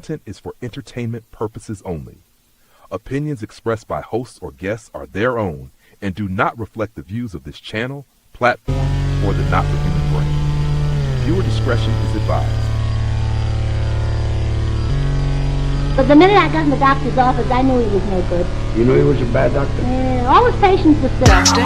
content is for entertainment purposes only. Opinions expressed by hosts or guests are their own and do not reflect the views of this channel, platform, or the Not for Human Brain. Viewer discretion is advised. But the minute I got in the doctor's office, I knew he was no good. You knew he was a bad doctor? All his patients were sick. Doctor?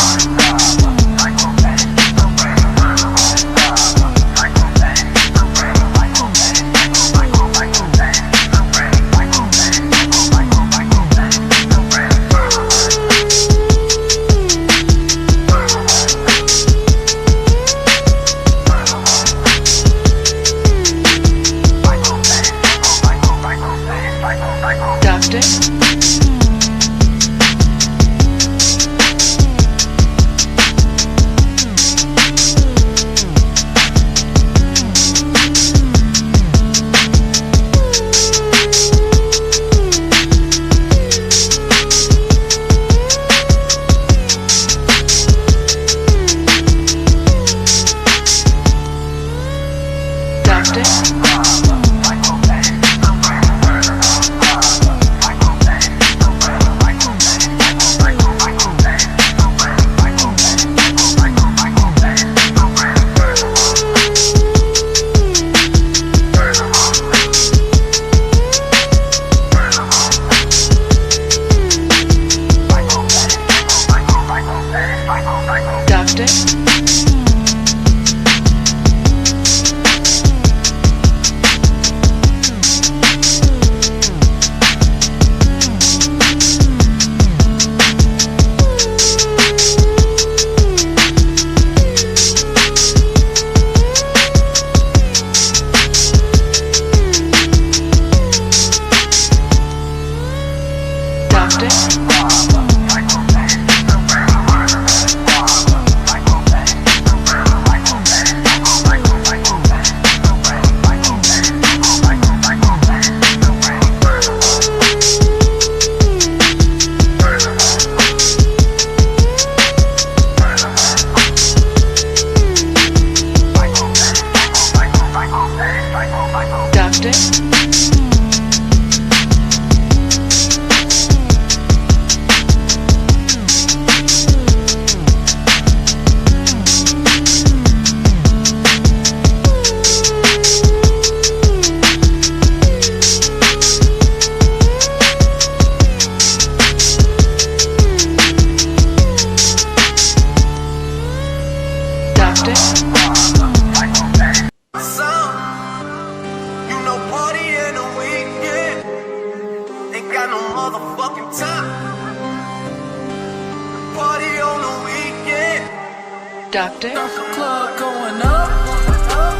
Doctor? Club going up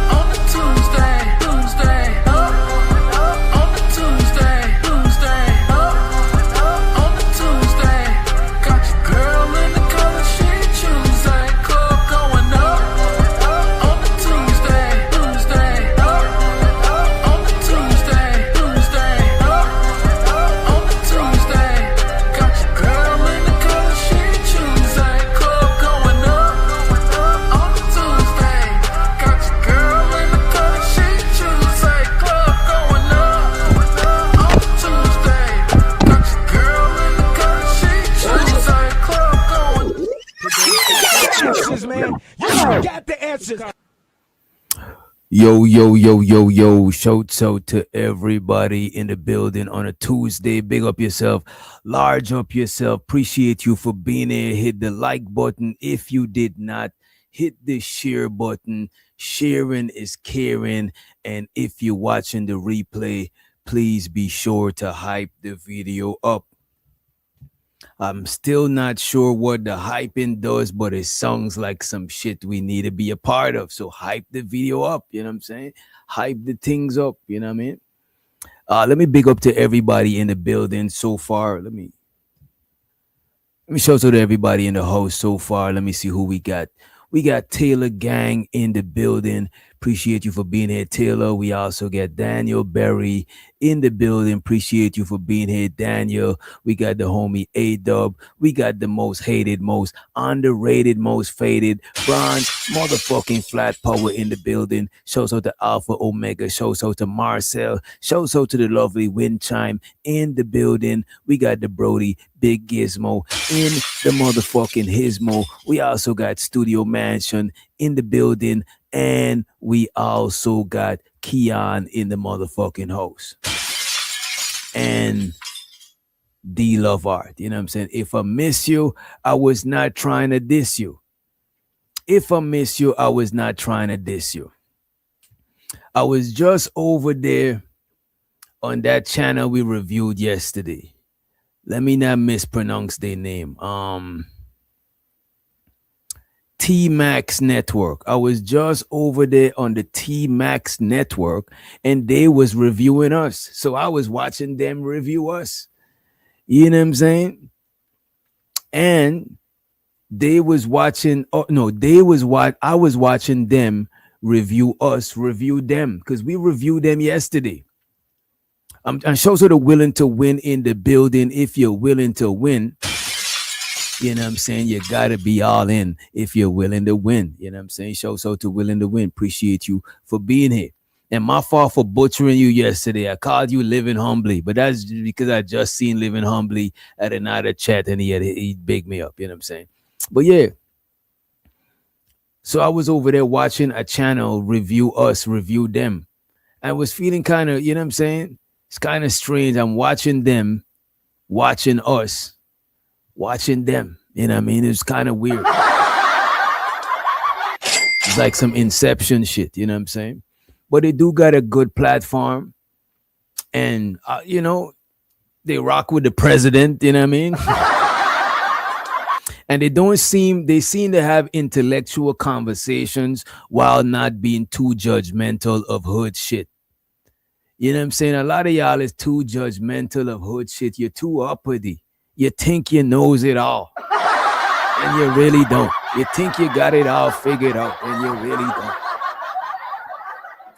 on the Tuesday, up on the Tuesday, up on the Tuesday. Got your girl in the color she Tuesday. Club going up on the Tuesday, up on the Tuesday, up on the Tuesday. Got your girl in the color she Tuesday. Club going up. Man, you got the answers. Yo. Shouts out to everybody in the building on a Tuesday. Big up yourself. Large up yourself. Appreciate you for being here. Hit the like button. If you did not, hit the share button. Sharing is caring. And if you're watching the replay, please be sure to hype the video up. I'm still not sure what the hyping does, but it sounds like some shit we need to be a part of. So hype the video up, you know what I'm saying? Hype the things up, you know what I mean? Let me big up to everybody in the building so far. Let me show to everybody in the house so far. Let me see who we got. We got Taylor Gang in the building. Appreciate you for being here, Taylor. We also got Daniel Berry in the building. Appreciate you for being here, Daniel. We got the homie A-Dub. We got the most hated, most underrated, most faded, bronze, motherfucking flat power in the building. Shows out to Alpha Omega. Shows out to Marcel. Shows out to the lovely Wind Chime in the building. We got the Brody, Big Gizmo in the motherfucking Hismo. We also got Studio Mansion in the building. And we also got Keon in the motherfucking house. And D Love Art. You know what I'm saying? If I miss you, I was not trying to diss you. If I miss you, I was not trying to diss you. I was just over there on that channel we reviewed yesterday. Let me not mispronounce their name. T-Max Network. I was just over there on the T-Max Network and they was reviewing us. So I was watching them review us. You know what I'm saying? And they was watching, I was watching them review us, review them, because we reviewed them yesterday. I'm sure sort of willing to win in the building. If you're willing to win, you know what I'm saying? You got to be all in if you're willing to win. You know what I'm saying? Show so to willing to win. Appreciate you for being here. And my fault for butchering you yesterday. I called you Living Humbly, but that's because I just seen Living Humbly at another chat and he bigged me up. You know what I'm saying? But yeah. So I was over there watching a channel review us, review them. I was feeling kind of, you know what I'm saying? It's kind of strange. I'm watching them, watching us, watching them. You know what I mean? It's kind of weird. It's like some Inception shit. You know what I'm saying? But they do got a good platform. And, you know, they rock with the president. You know what I mean? And they seem to have intellectual conversations while not being too judgmental of hood shit. You know what I'm saying? A lot of y'all is too judgmental of hood shit. You're too uppity. You think you knows it all. And you really don't. You think you got it all figured out. And you really don't.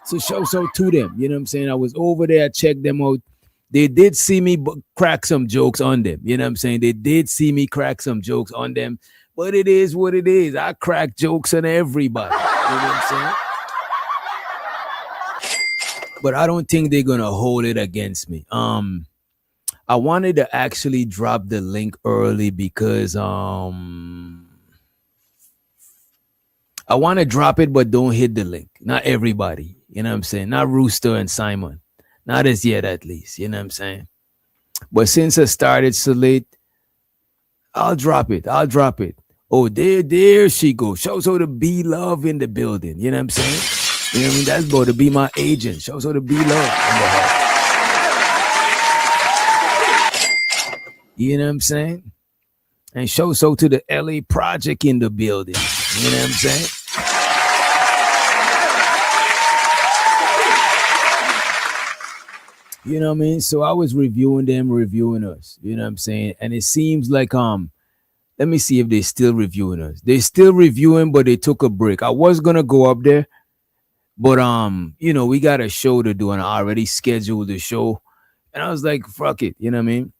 So show so to them. You know what I'm saying? I was over there. I checked them out. They did see me crack some jokes on them. You know what I'm saying? They did see me crack some jokes on them. But it is what it is. I crack jokes on everybody. You know what I'm saying? But I don't think they're going to hold it against me. I wanted to actually drop the link early because I want to drop it, but don't hit the link. Not everybody. You know what I'm saying? Not Rooster and Simon. Not as yet, at least. You know what I'm saying? But since I started so late, I'll drop it. Oh, there she goes. Shows her to be love in the building. You know what I'm saying? You know what I mean? That's about to be my agent. Shows her to be love in the house. You know what I'm saying? And show so to the LA Project in the building. You know what I'm saying? You know what I mean? So I was reviewing them, reviewing us. You know what I'm saying? And it seems like let me see if they're still reviewing us. They're still reviewing, but they took a break. I was gonna go up there, but you know, we got a show to do, and I already scheduled the show. And I was like, fuck it, you know what I mean?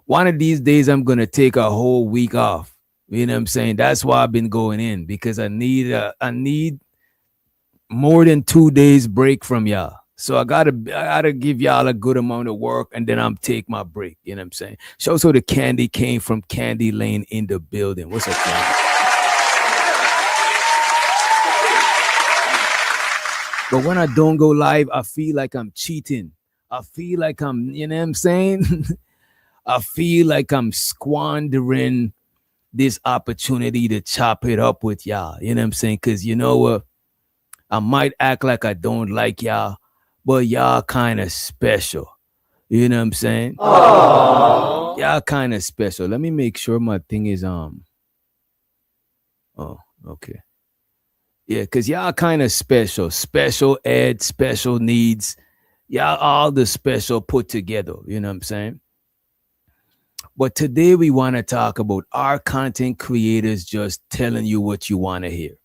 One of these days I'm gonna take a whole week off. You know what I'm saying? That's why I've been going in, because I need more than 2 days break from y'all. So I gotta give y'all a good amount of work, and then I'm take my break. You know what I'm saying? Show so the Candy came from Candy Lane in the building. What's up, Candy? But when I don't go live, I feel like I'm cheating. I feel like I'm, you know what I'm saying? I feel like I'm squandering this opportunity to chop it up with y'all. You know what I'm saying? Because you know what? I might act like I don't like y'all, but y'all kind of special. You know what I'm saying? Aww. Y'all kind of special. Let me make sure my thing is oh, okay. Yeah, because y'all kind of special. Special ed, special needs. Y'all all the special put together. You know what I'm saying? But today we want to talk about our content creators just telling you what you want to hear.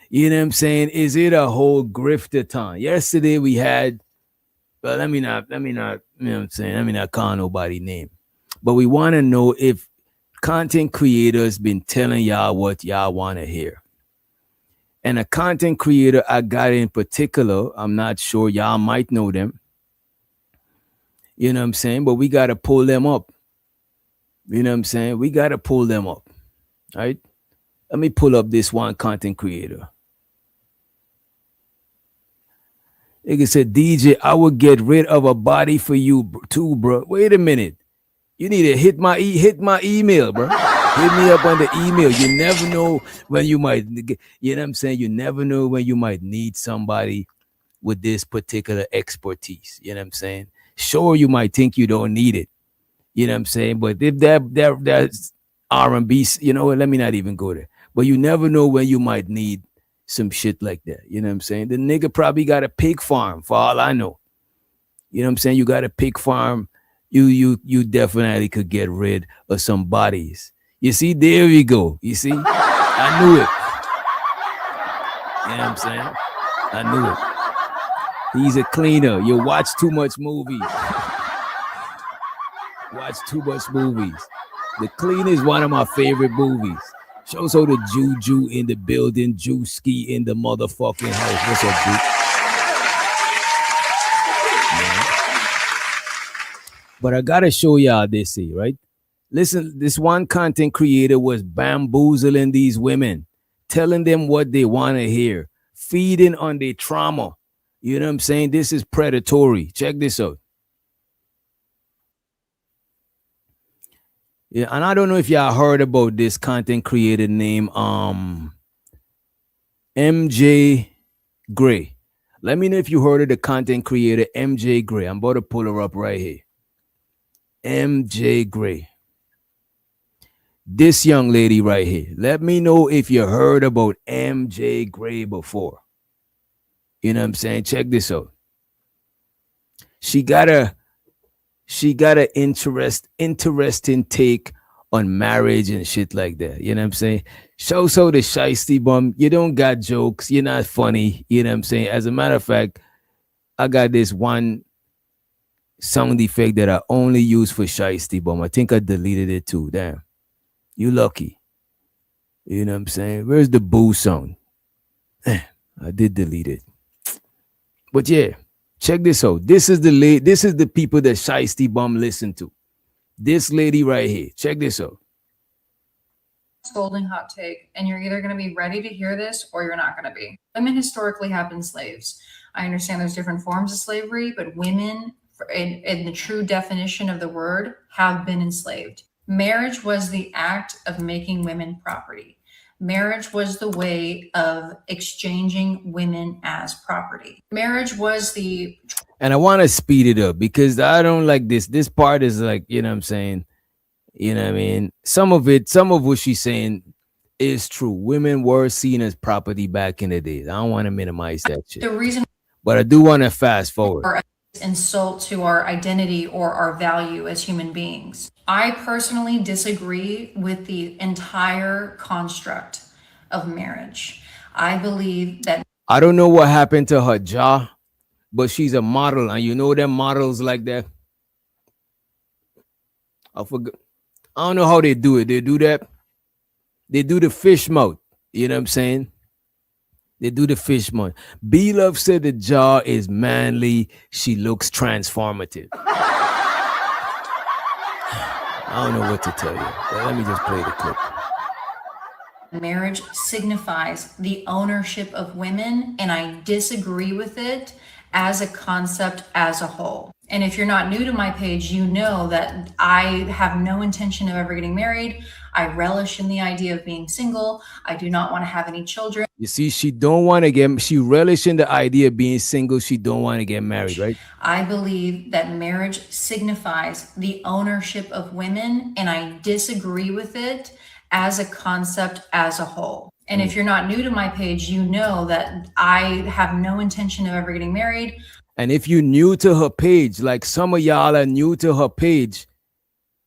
You know what I'm saying? Is it a whole griftathon? Yesterday we had, well, let me not, you know what I'm saying? Let me not call nobody name. But we want to know if content creators been telling y'all what y'all want to hear. And a content creator I got in particular, I'm not sure, y'all might know them. You know what I'm saying? But we got to pull them up. You know what I'm saying? We got to pull them up. Right? Let me pull up this one content creator. Nigga said, DJ, I would get rid of a body for you too, bro. Wait a minute. You need to hit my email, bro. Hit me up on the email. You never know when you might, you know what I'm saying? You never know when you might need somebody with this particular expertise. You know what I'm saying? Sure, you might think you don't need it. You know what I'm saying? But if that's R&B, you know what? Let me not even go there. But you never know when you might need some shit like that. You know what I'm saying? The nigga probably got a pig farm for all I know. You know what I'm saying? You got a pig farm. You definitely could get rid of some bodies. You see, there we go. You see? I knew it. You know what I'm saying? I knew it. He's a cleaner. You watch too much movies. Watch too much movies. The Cleaner is one of my favorite movies. Shows how the Juju in the building, Juski in the motherfucking house. What's up, Ju? Yeah. But I gotta show y'all this here, right? Listen, this one content creator was bamboozling these women, telling them what they want to hear, feeding on their trauma. You know what I'm saying? This is predatory. Check this out. Yeah, and I don't know if y'all heard about this content creator named MJ Gray. Let me know if you heard of the content creator MJ Gray. I'm about to pull her up right here. MJ Gray. This young lady right here. Let me know if you heard about MJ Gray before. You know what I'm saying? Check this out. She got an interesting take on marriage and shit like that. You know what I'm saying? So the shiesty bum, you don't got jokes, you're not funny. You know what I'm saying? As a matter of fact, I got this one sound effect that I only use for shiesty bum. I think I deleted it too. Damn. You lucky. You know what I'm saying? Where's the boo sound? I did delete it. But yeah. Check this out. This is the people that shiesty bum listen to. This lady right here. Check this out. Scolding hot take, and you're either going to be ready to hear this or you're not going to be. Women historically have been slaves. I understand there's different forms of slavery, but women, in the true definition of the word, have been enslaved. Marriage was the act of making women property. Marriage was the way of exchanging women as property. Marriage was the... And I want to speed it up because I don't like this. This part is like, you know what I'm saying? You know what I mean? Some of what she's saying is true. Women were seen as property back in the days. I don't want to minimize that shit. The reason... But I do want to fast forward. Or insult to our identity or our value as human beings. I personally disagree with the entire construct of marriage. I believe that... I don't know what happened to her jaw, but she's a model, and you know them models like that. I forgot. I don't know how they do it. They do that. They do the fish mouth. You know what I'm saying? They do the fish mouth. B-Love said the jaw is manly. She looks transformative. I don't know what to tell you. But let me just play the clip. Marriage signifies the ownership of women, and I disagree with it as a concept as a whole. And if you're not new to my page, you know that I have no intention of ever getting married. I relish in the idea of being single. I do not want to have any children. You see, she relish in the idea of being single. She don't want to get married, right? I believe that marriage signifies the ownership of women, and I disagree with it as a concept as a whole. And if you're not new to my page, you know that I have no intention of ever getting married. And if you're new to her page, like some of y'all are new to her page,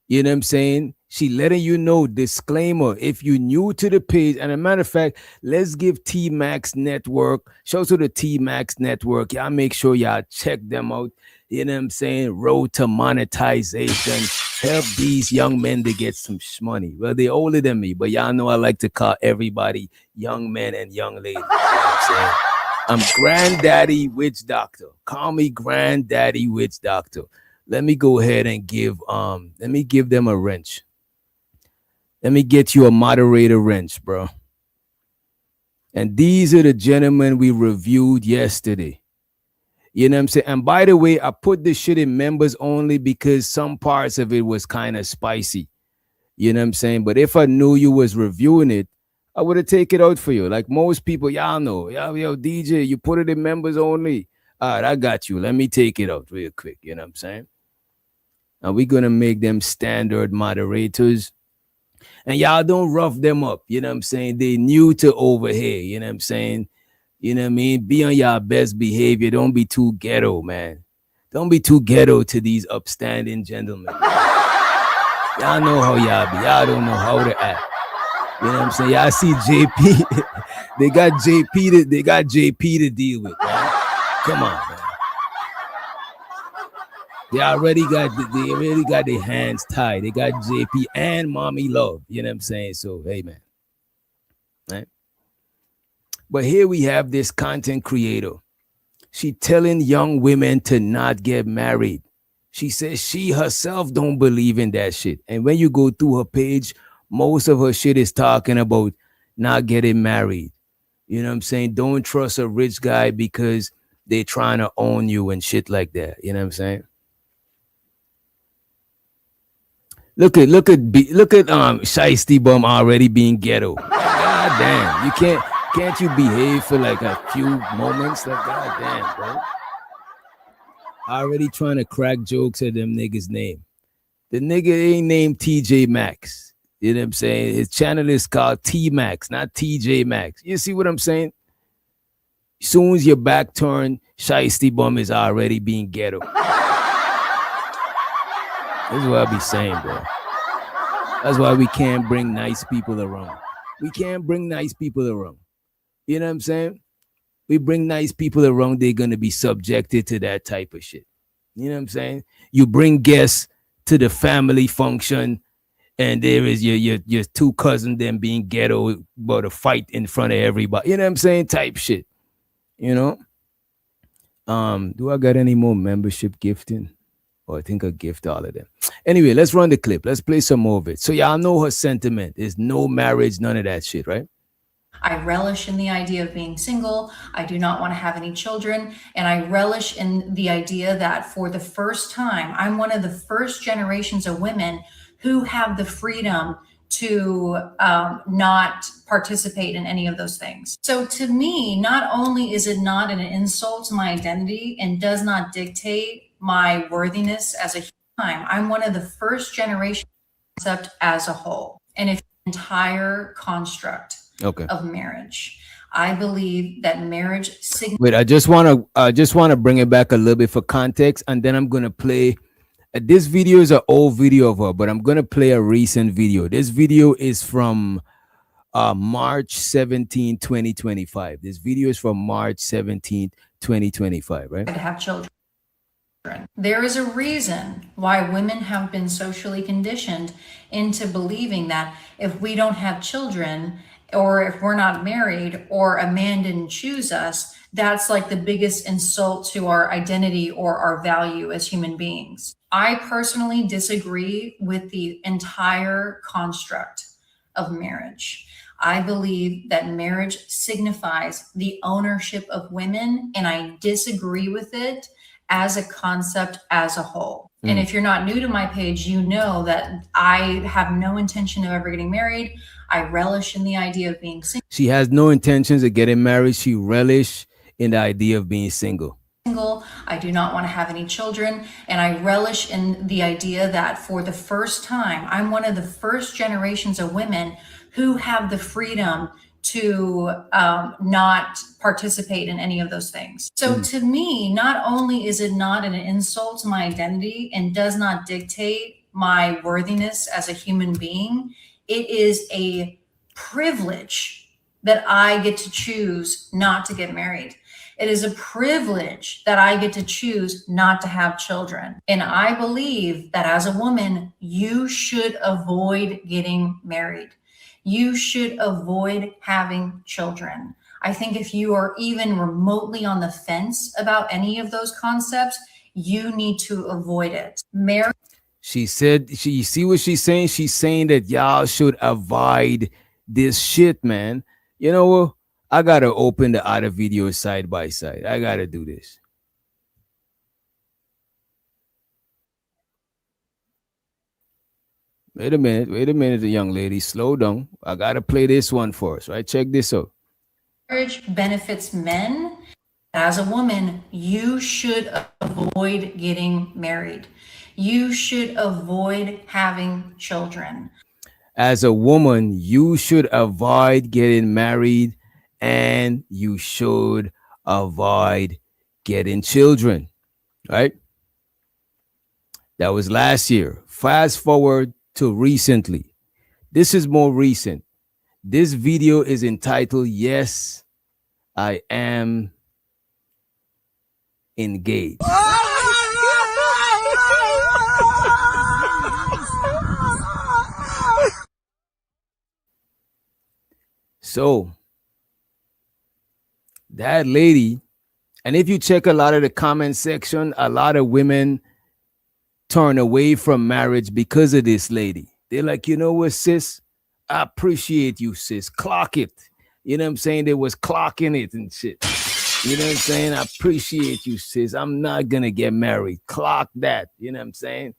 you know what I'm saying? She letting you know, disclaimer, if you're new to the page, and a matter of fact, let's give T-Max Network, shout to the T-Max Network. Y'all make sure y'all check them out. You know what I'm saying? Road to monetization. Help these young men to get some money. Well, they're older than me, but y'all know I like to call everybody young men and young ladies. You know what I'm saying? I'm Granddaddy Witch Doctor. Call me Granddaddy Witch Doctor. Let me go ahead and give them a wrench. Let me get you a moderator wrench, bro. And these are the gentlemen we reviewed yesterday. You know what I'm saying? And by the way, I put this shit in members only because some parts of it was kind of spicy. You know what I'm saying? But if I knew you was reviewing it, I would have taken it out for you. Like most people, y'all know. Yo, DJ, you put it in members only. All right, I got you. Let me take it out real quick. You know what I'm saying? And we're going to make them standard moderators. And y'all don't rough them up. You know what I'm saying? They new to over here. You know what I'm saying? You know what I mean? Be on your best behavior. Don't be too ghetto, man. Don't be too ghetto to these upstanding gentlemen. Y'all know how y'all be. Y'all don't know how to act. You know what I'm saying? Y'all see JP. They got JP to deal with, man. Come on, man. They already got their hands tied. They got JP and Mommy Love. You know what I'm saying? So, hey, man. Right? But here we have this content creator. She telling young women to not get married. She says she herself don't believe in that shit. And when you go through her page, most of her shit is talking about not getting married. You know what I'm saying? Don't trust a rich guy because they trying to own you and shit like that. You know what I'm saying? Look at Shiesty Bum already being ghetto. God damn, can't you behave for like a few moments? Like, god damn, bro. Already trying to crack jokes at them niggas' name. The nigga ain't named TJ Maxx. You know what I'm saying? His channel is called T Max, not TJ Maxx. You see what I'm saying? Soon as your back turn, Shiesty Bum is already being ghetto. This is what I be saying, bro. That's why we can't bring nice people around. We can't bring nice people around. You know what I'm saying? We bring nice people around, they're going to be subjected to that type of shit. You know what I'm saying? You bring guests to the family function, and there is your two cousins them being ghetto about a fight in front of everybody. You know what I'm saying? Type shit. You know? Do I got any more membership gifting? Or I think I gift all of them. Anyway, let's run the clip. Let's play some more of it. So y'all know her sentiment is no marriage, none of that shit, right? I relish in the idea of being single. I do not want to have any children. And I relish in the idea that for the first time, I'm one of the first generations of women who have the freedom to not participate in any of those things. So to me, not only is it not an insult to my identity and does not dictate my worthiness as a human, I'm one of the first generation concept as a whole. And it's an entire construct of marriage. I believe that marriage Wait, I just want to bring it back a little bit for context, and then I'm going to play this video is an old video of her, but I'm going to play a recent video. This video is from March 17, 2025. This video is from March 17, 2025, right? To have children. There is a reason why women have been socially conditioned into believing that if we don't have children, or if we're not married, or a man didn't choose us, that's like the biggest insult to our identity or our value as human beings. I personally disagree with the entire construct of marriage. I believe that marriage signifies the ownership of women, and I disagree with it as a concept as a whole. And if you're not new to my page, you know that I have no intention of ever getting married. I relish in the idea of being single. She has no intentions of getting married. She relish in the idea of being single. I do not want to have any children. And I relish in the idea that for the first time, I'm one of the first generations of women who have the freedom to not participate in any of those things. So to me, not only is it not an insult to my identity and does not dictate my worthiness as a human being. It is a privilege that I get to choose not to get married. It is a privilege that I get to choose not to have children. And I believe that as a woman, you should avoid getting married. You should avoid having children. I think if you are even remotely on the fence about any of those concepts, you need to avoid it. Marriage. She said, you see what she's saying? She's saying that y'all should avoid this shit, man. You know what? I gotta open the other videos side by side. I gotta do this. Wait a minute, young lady. Slow down. I gotta play this one for us, right? Check this out. Marriage benefits men. As a woman, you should avoid getting married. You should avoid having children. As a woman, you should avoid getting married and you should avoid getting children, right? That was last year. Fast forward to recently. This is more recent. This video is entitled, Yes, I Am Engaged. So that lady, and if you check a lot of the comment section, a lot of women turn away from marriage because of this lady. They're like, you know what, sis? I appreciate you, sis. Clock it. You know what I'm saying? They was clocking it and shit. You know what I'm saying? I appreciate you, sis. I'm not gonna get married. Clock that. You know what I'm saying?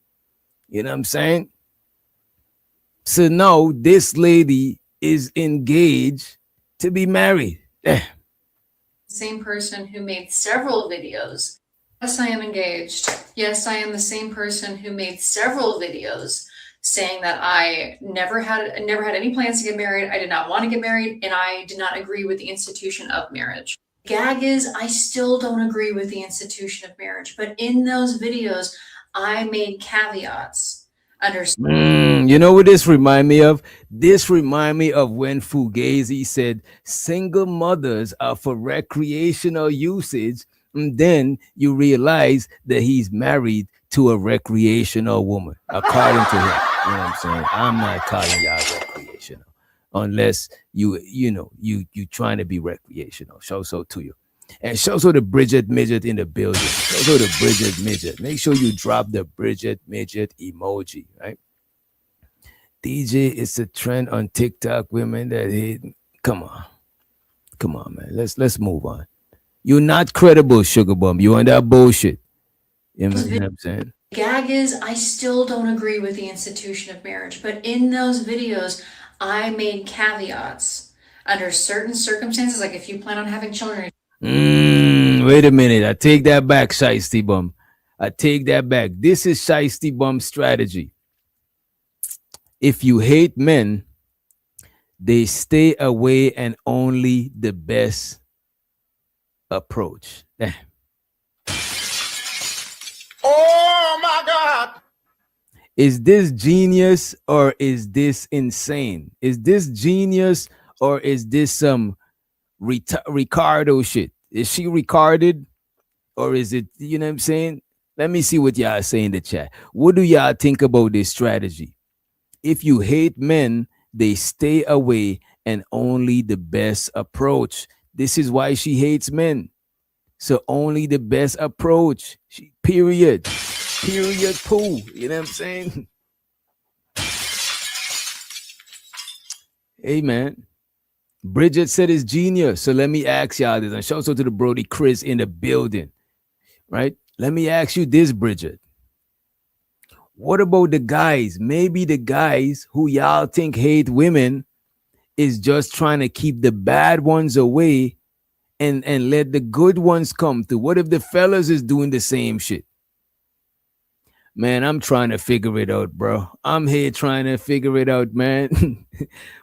You know what I'm saying? So now this lady is engaged to be married. Same person who made several videos. Yes, I am engaged. Yes, I am the same person who made several videos saying that I never had any plans to get married. I did not want to get married, and I did not agree with the institution of marriage. Gag is, I still don't agree with the institution of marriage, but in those videos, I made caveats. You know what this remind me of? This remind me of when Fugazi said single mothers are for recreational usage, and then you realize that he's married to a recreational woman, according to him. You know what I'm saying? I'm not calling y'all recreational unless you trying to be recreational. Show so to you. And show so the Bridget Midget in the building. Show so the Bridget Midget. Make sure you drop the Bridget Midget emoji, right? DJ, it's a trend on TikTok. Women that hate. Come on, man. Let's move on. You're not credible, Sugar Bum. You on that bullshit. You know what I'm saying? Gag is, I still don't agree with the institution of marriage, but in those videos, I made caveats under certain circumstances, like if you plan on having children. Wait a minute. I take that back, Shiesty Bum. I take that back. This is Shiesty Bum's strategy. If you hate men, they stay away and only the best approach. Oh my God. Is this genius or is this insane? Is this genius or is this some Ricardo shit? Is she recorded or is it, you know what I'm saying? Let me see what y'all say in the chat. What do y'all think about this strategy? If you hate men, they stay away and only the best approach. This is why she hates men. So only the best approach. Period. Period. Poo. You know what I'm saying? Hey, man. Bridget said it's genius. So let me ask y'all this. And shout out to the Brody Chris in the building. Right? Let me ask you this, Bridget. What about the guys? Maybe the guys who y'all think hate women is just trying to keep the bad ones away and let the good ones come through. What if the fellas is doing the same shit? Man, I'm trying to figure it out, bro. I'm here trying to figure it out, man.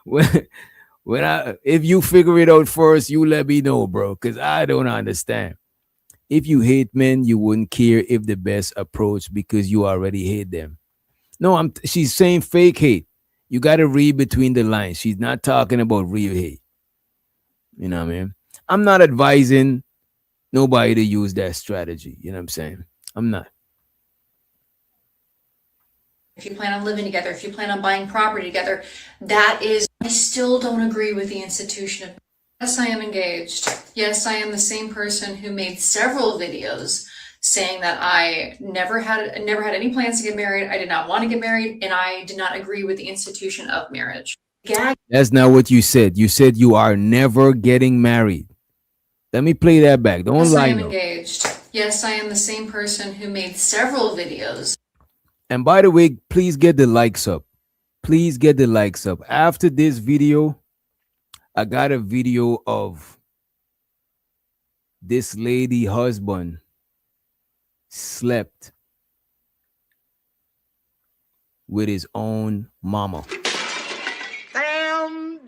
If you figure it out first, you let me know, bro, because I don't understand. If you hate men, you wouldn't care if the best approach because you already hate them. No, she's saying fake hate. You got to read between the lines. She's not talking about real hate. You know what I mean? I'm not advising nobody to use that strategy. You know what I'm saying? I'm not. If you plan on living together, if you plan on buying property together, that is, I still don't agree with the institution of, yes, I am engaged. Yes, I am the same person who made several videos saying that I never had any plans to get married. I did not want to get married, and I did not agree with the institution of marriage. That's not what you said. You said you are never getting married. Let me play that back. Don't Yes, lie. I am no. engaged. Yes, I am the same person who made several videos. And by the way, please get the likes up. Please get the likes up. After this video, I got a video of this lady husband slept with his own mama. Damn.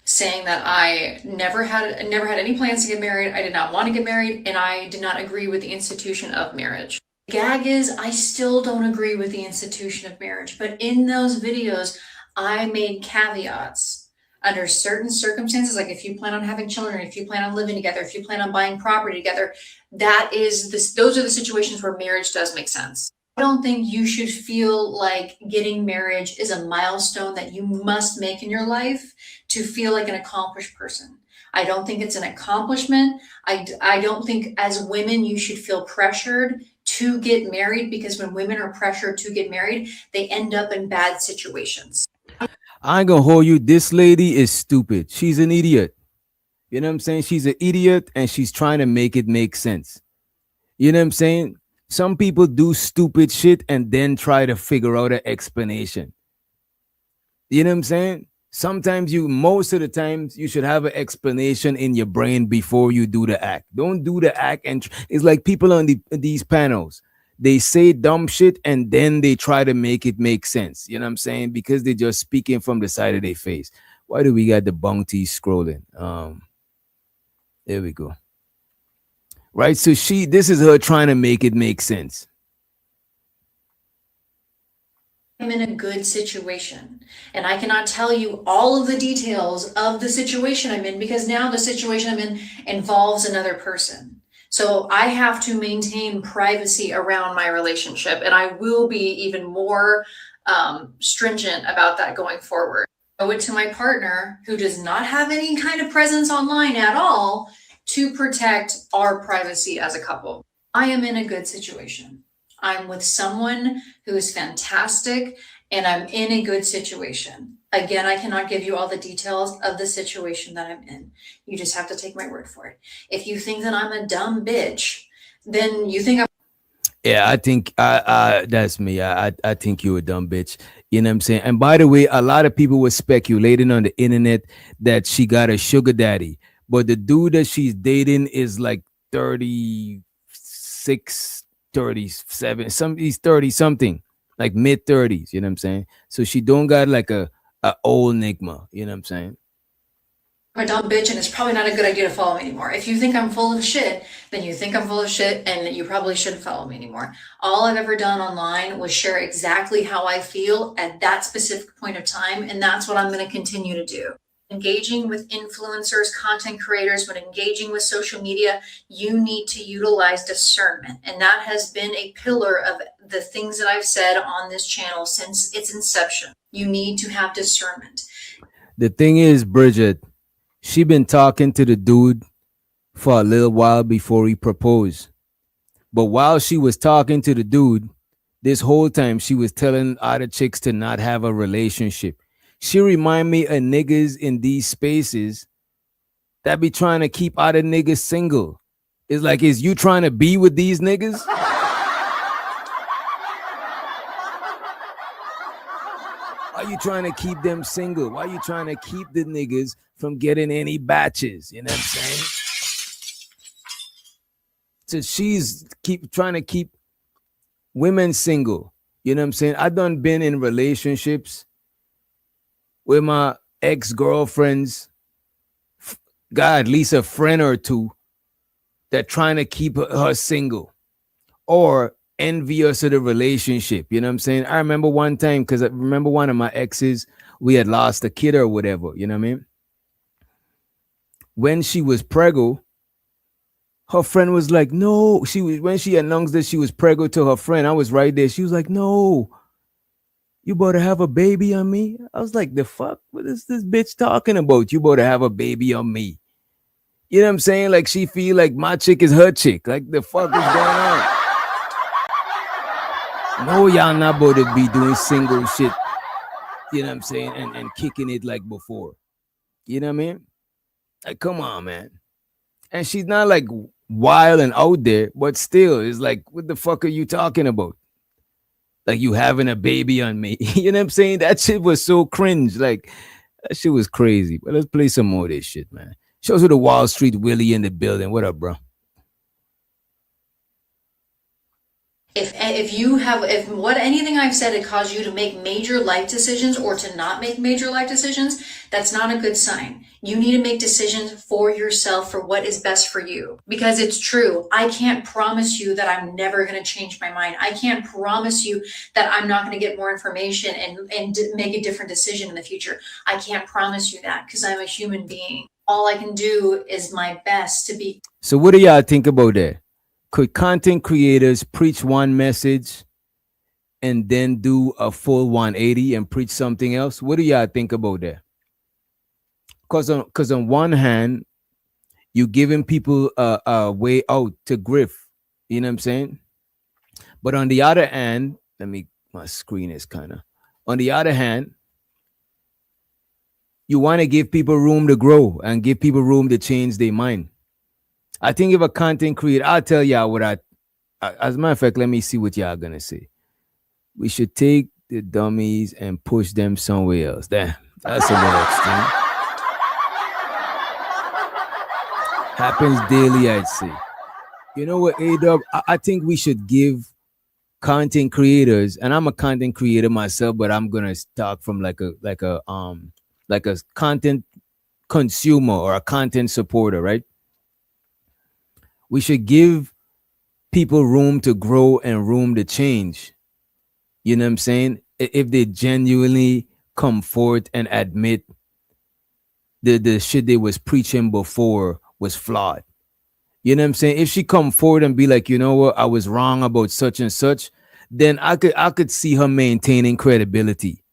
Saying that I never had any plans to get married. I did not want to get married, and I did not agree with the institution of marriage. The gag is, I still don't agree with the institution of marriage, but in those videos, I made caveats. Under certain circumstances, like if you plan on having children, if you plan on living together, if you plan on buying property together, those are the situations where marriage does make sense. I don't think you should feel like getting marriage is a milestone that you must make in your life to feel like an accomplished person. I don't think it's an accomplishment. I don't think as women you should feel pressured to get married, because when women are pressured to get married, they end up in bad situations. I ain't gonna hold you. This lady is stupid. She's an idiot. You know what I'm saying? She's an idiot and she's trying to make it make sense. You know what I'm saying? Some people do stupid shit and then try to figure out an explanation. You know what I'm saying? Sometimes most of the times you should have an explanation in your brain before you do the act. Don't do the act. And it's like people on these panels, they say dumb shit and then they try to make it make sense. You know what I'm saying? Because they're just speaking from the side of their face. Why do we got the bounty scrolling? There we go. Right. So this is her trying to make it make sense. I'm in a good situation, and I cannot tell you all of the details of the situation I'm in, because now the situation I'm in involves another person. So I have to maintain privacy around my relationship, and I will be even more stringent about that going forward. I owe it to my partner, who does not have any kind of presence online at all, to protect our privacy as a couple. I am in a good situation. I'm with someone who is fantastic, and I'm in a good situation. Again, I cannot give you all the details of the situation that I'm in. You just have to take my word for it. If you think that I'm a dumb bitch, then you think I'm... Yeah, I think that's me. I think you're a dumb bitch. You know what I'm saying? And by the way, a lot of people were speculating on the internet that she got a sugar daddy. But the dude that she's dating is like 36, 37, he's 30 something, like mid 30s, you know what I'm saying? So she don't got like a old nigma, you know what I'm saying? I'm a dumb bitch, and it's probably not a good idea to follow me anymore. If you think I'm full of shit, then you think I'm full of shit, and you probably shouldn't follow me anymore. All I've ever done online was share exactly how I feel at that specific point of time, and that's what I'm going to continue to do. Engaging with influencers, content creators, when engaging with social media, you need to utilize discernment. And that has been a pillar of the things that I've said on this channel since its inception. You need to have discernment. The thing is, Bridget, she been talking to the dude for a little while before he proposed. But while she was talking to the dude, this whole time she was telling other chicks to not have a relationship. She remind me of niggas in these spaces that be trying to keep other niggas single. It's like, is you trying to be with these niggas? Why you trying to keep them single? Why you trying to keep the niggas from getting any batches? You know what I'm saying? So she's trying to keep women single. You know what I'm saying? I done been in relationships with my ex-girlfriends, got at least a friend or two that trying to keep her single. Or envious of the relationship. You know what I'm saying? I remember one time, because I remember one of my exes, we had lost a kid or whatever. You know what I mean? When she was preggo, her friend was like, no. When she announced that she was preggo to her friend, I was right there. She was like, no, you about to have a baby on me? I was like, the fuck? What is this bitch talking about? You about to have a baby on me? You know what I'm saying? Like, she feel like my chick is her chick. Like, the fuck is going on? No, y'all not about to be doing single shit. You know what I'm saying? And kicking it like before. You know what I mean? Like, come on, man. And she's not like wild and out there, but still, it's like, what the fuck are you talking about? Like, you having a baby on me. You know what I'm saying? That shit was so cringe. Like, that shit was crazy. But let's play some more of this shit, man. Shows with the Wall Street Willie in the building. What up, bro? If anything I've said it caused you to make major life decisions or to not make major life decisions, that's not a good sign. You need to make decisions for yourself for what is best for you. Because it's true. I can't promise you that I'm never going to change my mind. I can't promise you that I'm not going to get more information and make a different decision in the future. I can't promise you that because I'm a human being. All I can do is my best to be. So what do y'all think about that? Could content creators preach one message and then do a full 180 and preach something else? What do y'all think about that? Because on one hand, you giving people a way out to grift. You know what I'm saying? But on the other hand, my screen is kind of. On the other hand, you want to give people room to grow and give people room to change their mind. I think if a content creator, I'll tell y'all what as a matter of fact, let me see what y'all gonna say. We should take the dummies and push them somewhere else. That's a little extreme. Happens daily, I'd say. You know what, A-Dub? I think we should give content creators, and I'm a content creator myself, but I'm gonna talk from like a content consumer or a content supporter, right? We should give people room to grow and room to change. You know what I'm saying? If they genuinely come forth and admit the shit they was preaching before was flawed. You know what I'm saying? If she come forward and be like, you know what, I was wrong about such and such, then I could see her maintaining credibility.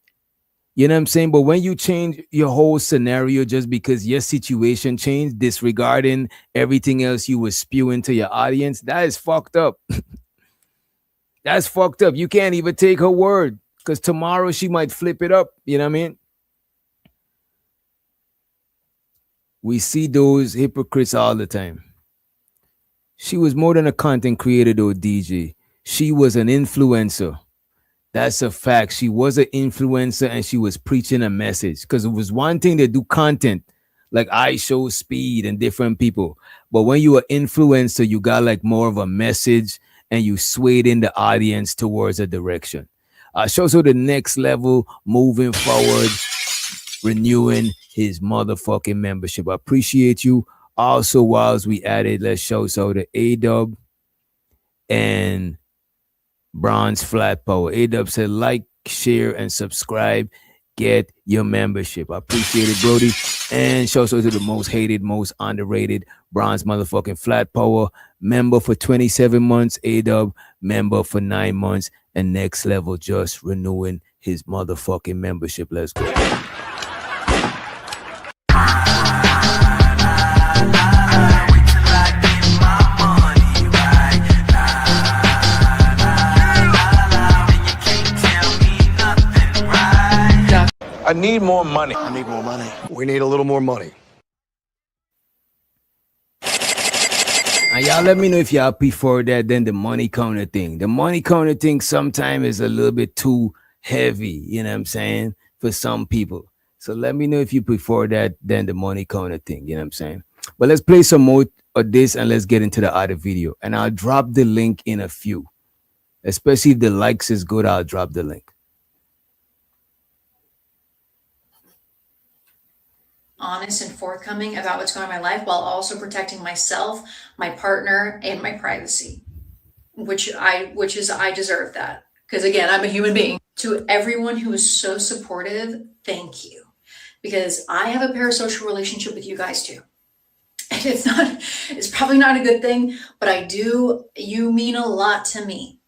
You know what I'm saying? But when you change your whole scenario just because your situation changed, disregarding everything else you was spewing to your audience, that is fucked up. That's fucked up. You can't even take her word because tomorrow she might flip it up. You know what I mean? We see those hypocrites all the time. She was more than a content creator though, DJ. She was an influencer. That's a fact. She was an influencer and she was preaching a message, because it was one thing to do content like I Show Speed and different people. But when you are influencer, you got like more of a message and you swayed in the audience towards a direction. Shows her the next level, moving forward, renewing his motherfucking membership. I appreciate you. Also, whilst we added, let's show so the A-Dub and Bronze Flat Power. A-Dub said like, share, and subscribe. Get your membership. I appreciate it, Brody. And show so to the most hated, most underrated Bronze motherfucking Flat Power. Member for 27 months. A-Dub member for 9 months. And next level just renewing his motherfucking membership. Let's go. I need more money. I need more money. We need a little more money. And y'all let me know if y'all prefer that than the money counter thing. The money counter thing sometimes is a little bit too heavy, you know what I'm saying, for some people. So let me know if you prefer that than the money counter thing, you know what I'm saying. But let's play some more of this and let's get into the other video. And I'll drop the link in a few. Especially if the likes is good, I'll drop the link. Honest and forthcoming about what's going on in my life while also protecting myself, my partner, and my privacy. which is I deserve that. Because again, I'm a human being. To everyone who is so supportive, thank you. Because I have a parasocial relationship with you guys too. And it's probably not a good thing, but you mean a lot to me.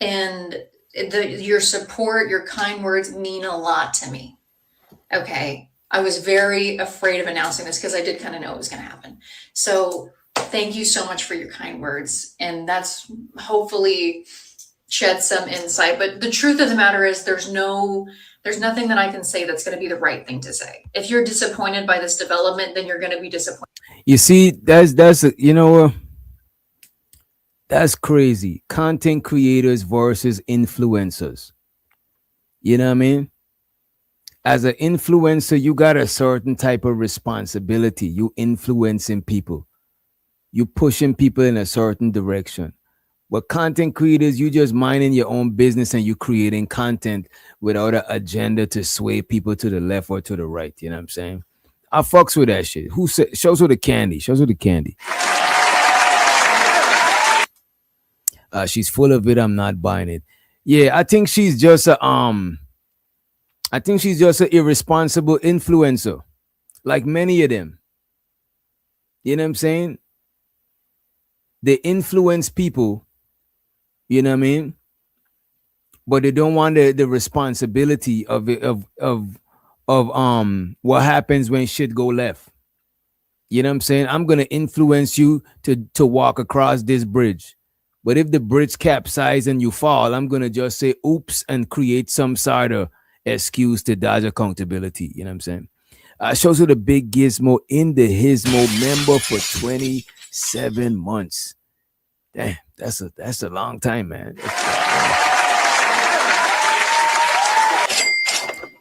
And your support, your kind words mean a lot to me. Okay. I was very afraid of announcing this because I did kind of know it was going to happen. So thank you so much for your kind words. And that's hopefully shed some insight. But the truth of the matter is there's nothing that I can say that's going to be the right thing to say. If you're disappointed by this development, then you're going to be disappointed. You see, that's crazy. Content creators versus influencers. You know what I mean? As an influencer, you got a certain type of responsibility. You influencing people. You pushing people in a certain direction. But content creators, you just minding your own business and you creating content without an agenda to sway people to the left or to the right. You know what I'm saying? I fucks with that shit. Who said shows her the candy? Shows her the candy. She's full of it. I'm not buying it. Yeah, I think she's just an irresponsible influencer, like many of them. You know what I'm saying? They influence people, you know what I mean? But they don't want the responsibility of it, of what happens when shit go left. You know what I'm saying? I'm gonna influence you to walk across this bridge. But if the bridge capsizes and you fall, I'm gonna just say oops and create some sort of excuse to dodge accountability. You know what I'm saying? Shows you the big gizmo in the Hismo member for 27 months. Damn, that's a long time, man.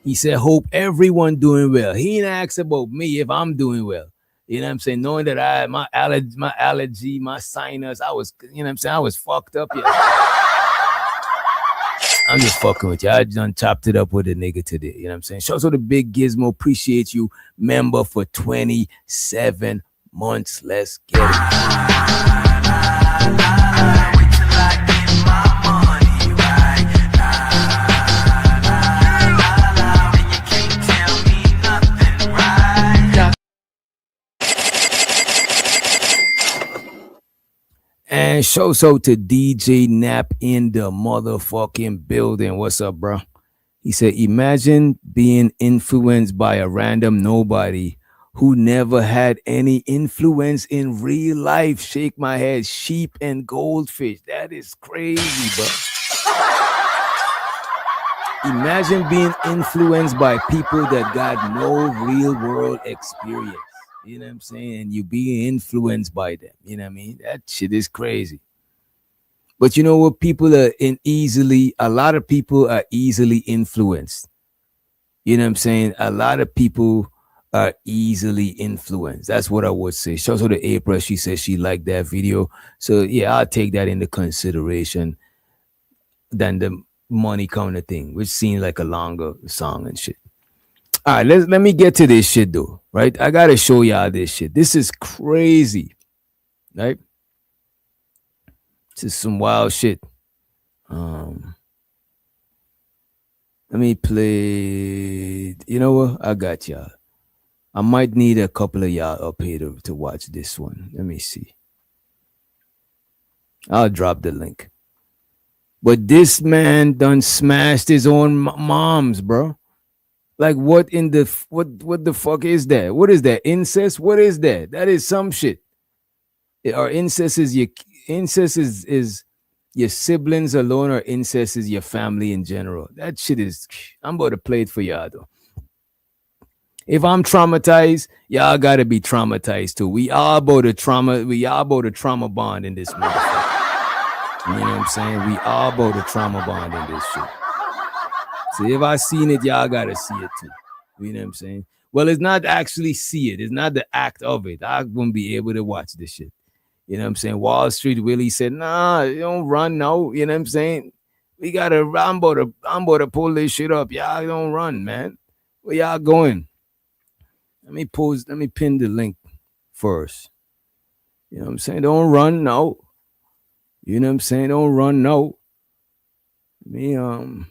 He said, hope everyone doing well. He ain't asked about me if I'm doing well. You know what I'm saying? Knowing that my allergy, my sinus, I was, you know what I'm saying? I was fucked up. Yeah. I'm just fucking with you. I done chopped it up with a nigga today. You know what I'm saying? Shout out to the big gizmo. Appreciate you, member, for 27 months. Let's get it. And show so to DJ Nap in the motherfucking building. What's up, bro? He said, imagine being influenced by a random nobody who never had any influence in real life. Shake my head. Sheep and goldfish. That is crazy, bro. Imagine being influenced by people that got no real world experience. You know what I'm saying? And you being influenced by them. You know what I mean? That shit is crazy. But you know what? A lot of people are easily influenced. You know what I'm saying? A lot of people are easily influenced. That's what I would say. Shout out to April. She says she liked that video. So yeah, I'll take that into consideration than the money kind of thing, which seems like a longer song and shit. All right, let me get to this shit though, right? I gotta show y'all this shit. This is crazy, right? This is some wild shit. Let me play. You know what? I got y'all. I might need a couple of y'all up here to watch this one. Let me see. I'll drop the link. But this man done smashed his own moms, bro. Like what the fuck is that? What is that? Incest? What is that? That is some shit. Or incest is your siblings alone, or incest is your family in general. That shit is, I'm about to play it for y'all though. If I'm traumatized, y'all gotta be traumatized too. We all about a trauma bond in this motherfucker. You know what I'm saying? We all about a trauma bond in this shit. So if I seen it, y'all gotta see it too. You know what I'm saying? Well, it's not actually see it. It's not the act of it. I won't be able to watch this shit. You know what I'm saying? Wall Street Willie said, nah, you don't run now. You know what I'm saying? I'm about to pull this shit up. Y'all don't run, man. Where y'all going? Let me pin the link first. You know what I'm saying? Don't run, no. You know what I'm saying? Don't run, no. Me, damn,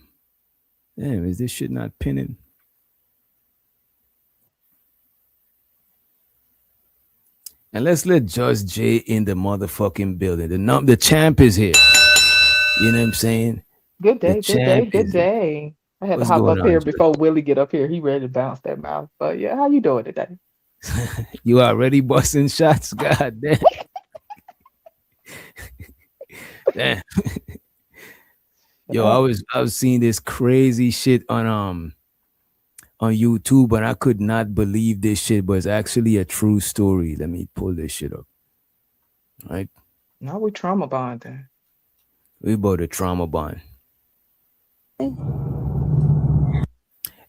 is this shit not pinning? And let's let Judge J in the motherfucking building. The champ is here. You know what I'm saying? Good The day, good day, champ good is here. day. I had to What's hop going up on, here Judge? before Willie get up here. He ready to bounce that mouth. But yeah, how you doing today? You already busting shots? God damn. Damn. Yo, I was seeing this crazy shit on YouTube, and I could not believe this shit, but it's actually a true story. Let me pull this shit up. Right? Now we trauma bonding. We about to trauma bond.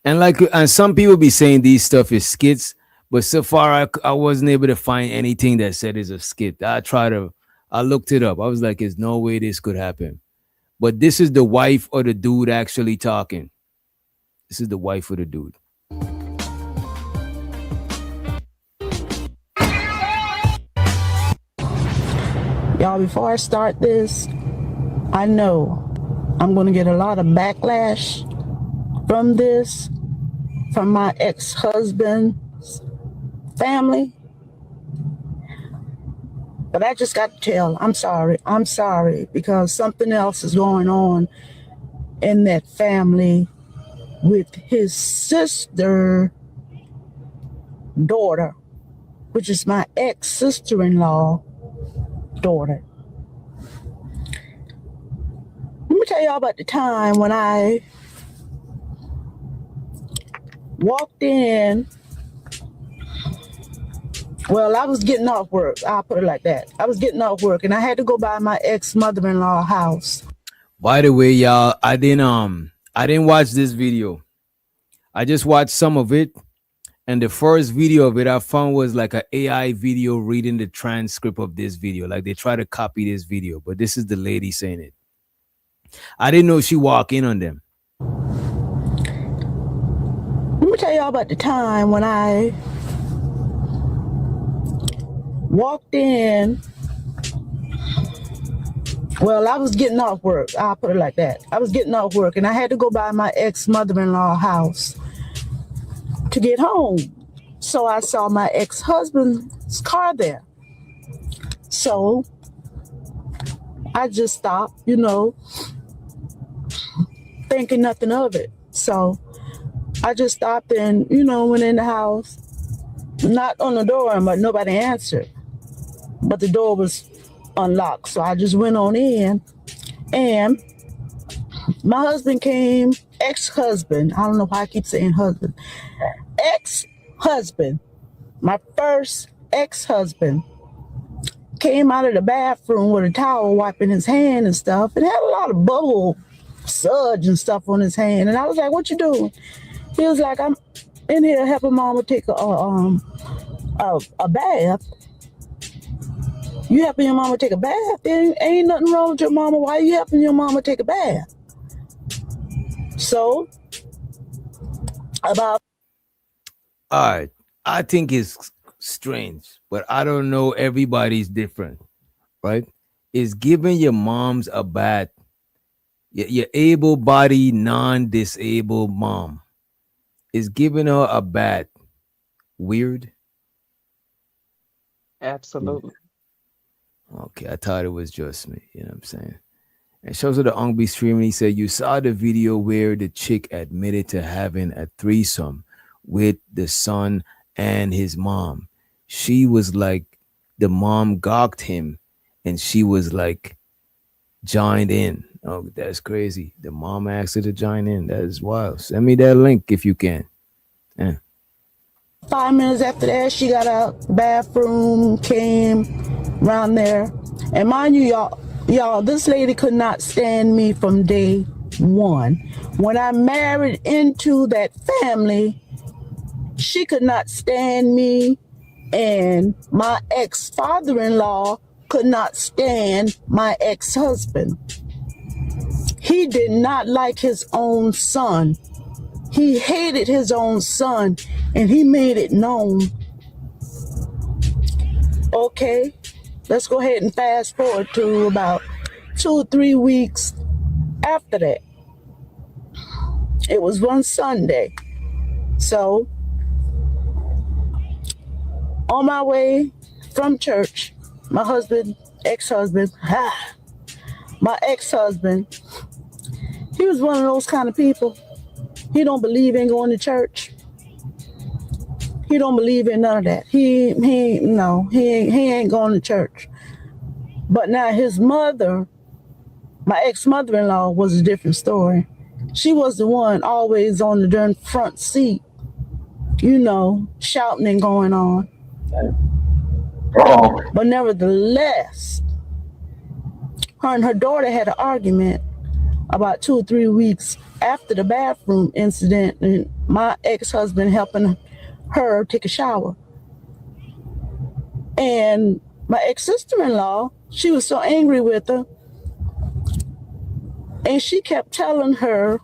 And some people be saying these stuff is skits, but so far I wasn't able to find anything that said it's a skit. I looked it up. I was like, there's no way this could happen. But this is the wife or the dude actually talking. This is the wife of the dude. Y'all, before I start this, I know I'm going to get a lot of backlash from this, from my ex-husband's family. But I just got to tell, I'm sorry, because something else is going on in that family with his sister daughter, which is my ex-sister-in-law daughter. Let me tell y'all about the time when I walked in. Well, I was getting off work. I'll put it like that. I was getting off work and I had to go by my ex-mother-in-law house. By the way, y'all, I didn't watch this video. I just watched some of it. And the first video of it I found was like an AI video reading the transcript of this video. Like they try to copy this video, but this is the lady saying it. I didn't know she walked in on them. Let me tell y'all about the time when I walked in. Well, I was getting off work. I'll put it like that. I was getting off work and I had to go by my ex-mother-in-law house to get home. So I saw my ex-husband's car there. So I just stopped, thinking nothing of it. So I just stopped and, went in the house, knocked on the door, but nobody answered. But the door was unlocked. So I just went on in and my husband came, ex-husband. I don't know why I keep saying husband. Ex-husband, my first ex-husband, came out of the bathroom with a towel wiping his hand and stuff and had a lot of bubble sludge and stuff on his hand. And I was like, what you doing? He was like, I'm in here helping mama take a bath. You helping your mama take a bath? There ain't nothing wrong with your mama. Why you helping your mama take a bath? So, all right. I think it's strange, but I don't know. Everybody's different, right? Is giving your moms a bath, your able-bodied, non-disabled mom, is giving her a bath weird? Absolutely. Okay, I thought it was just me. You know what I'm saying? And shows her the Ongbe stream, and he said, you saw the video where the chick admitted to having a threesome with the son and his mom. She was like, the mom gawked him, and she was like, joined in. Oh, that's crazy. The mom asked her to join in. That is wild. Send me that link if you can. Yeah. 5 minutes after that, she got out the bathroom, came around there. And mind you, y'all, this lady could not stand me from day one. When I married into that family, she could not stand me, and my ex-father-in-law could not stand my ex-husband. He did not like his own son. He hated his own son, and he made it known. Okay, let's go ahead and fast forward to about 2 or 3 weeks after that. It was one Sunday. So on my way from church, my husband, ex-husband, my ex-husband, he was one of those kind of people. He don't believe in going to church. He don't believe in none of that. He ain't going to church. But now his mother, my ex-mother-in-law, was a different story. She was the one always on the darn front seat, shouting and going on. But nevertheless, her and her daughter had an argument about 2 or 3 weeks after the bathroom incident, and my ex-husband helping her take a shower. And my ex-sister-in-law, she was so angry with her, and she kept telling her,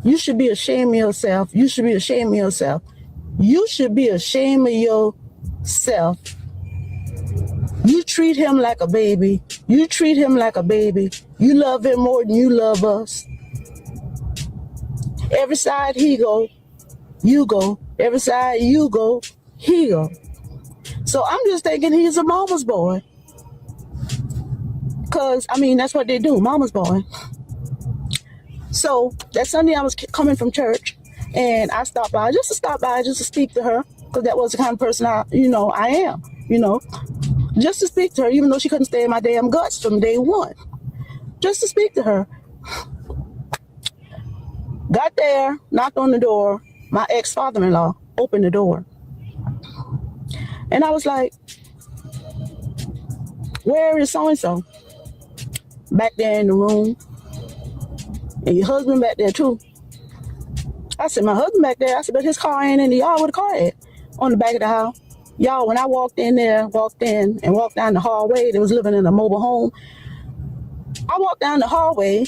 you should be ashamed of yourself. You should be ashamed of yourself. You should be ashamed of yourself. You treat him like a baby. You treat him like a baby. You love him more than you love us. Every side he go, you go. Every side you go, he go. So I'm just thinking he's a mama's boy. Because, that's what they do, mama's boy. So that Sunday I was coming from church, and I stopped by just to speak to her, because that was the kind of person I am, just to speak to her, even though she couldn't stay in my damn guts from day one. Just to speak to her. Got there, knocked on the door. My ex-father-in-law opened the door. And I was like, where is so-and-so? Back there in the room. And your husband back there too. I said, my husband back there. I said, but his car ain't in the yard. Where the car at? On the back of the house. Y'all, when I walked in and walked down the hallway, they was living in a mobile home. I walked down the hallway,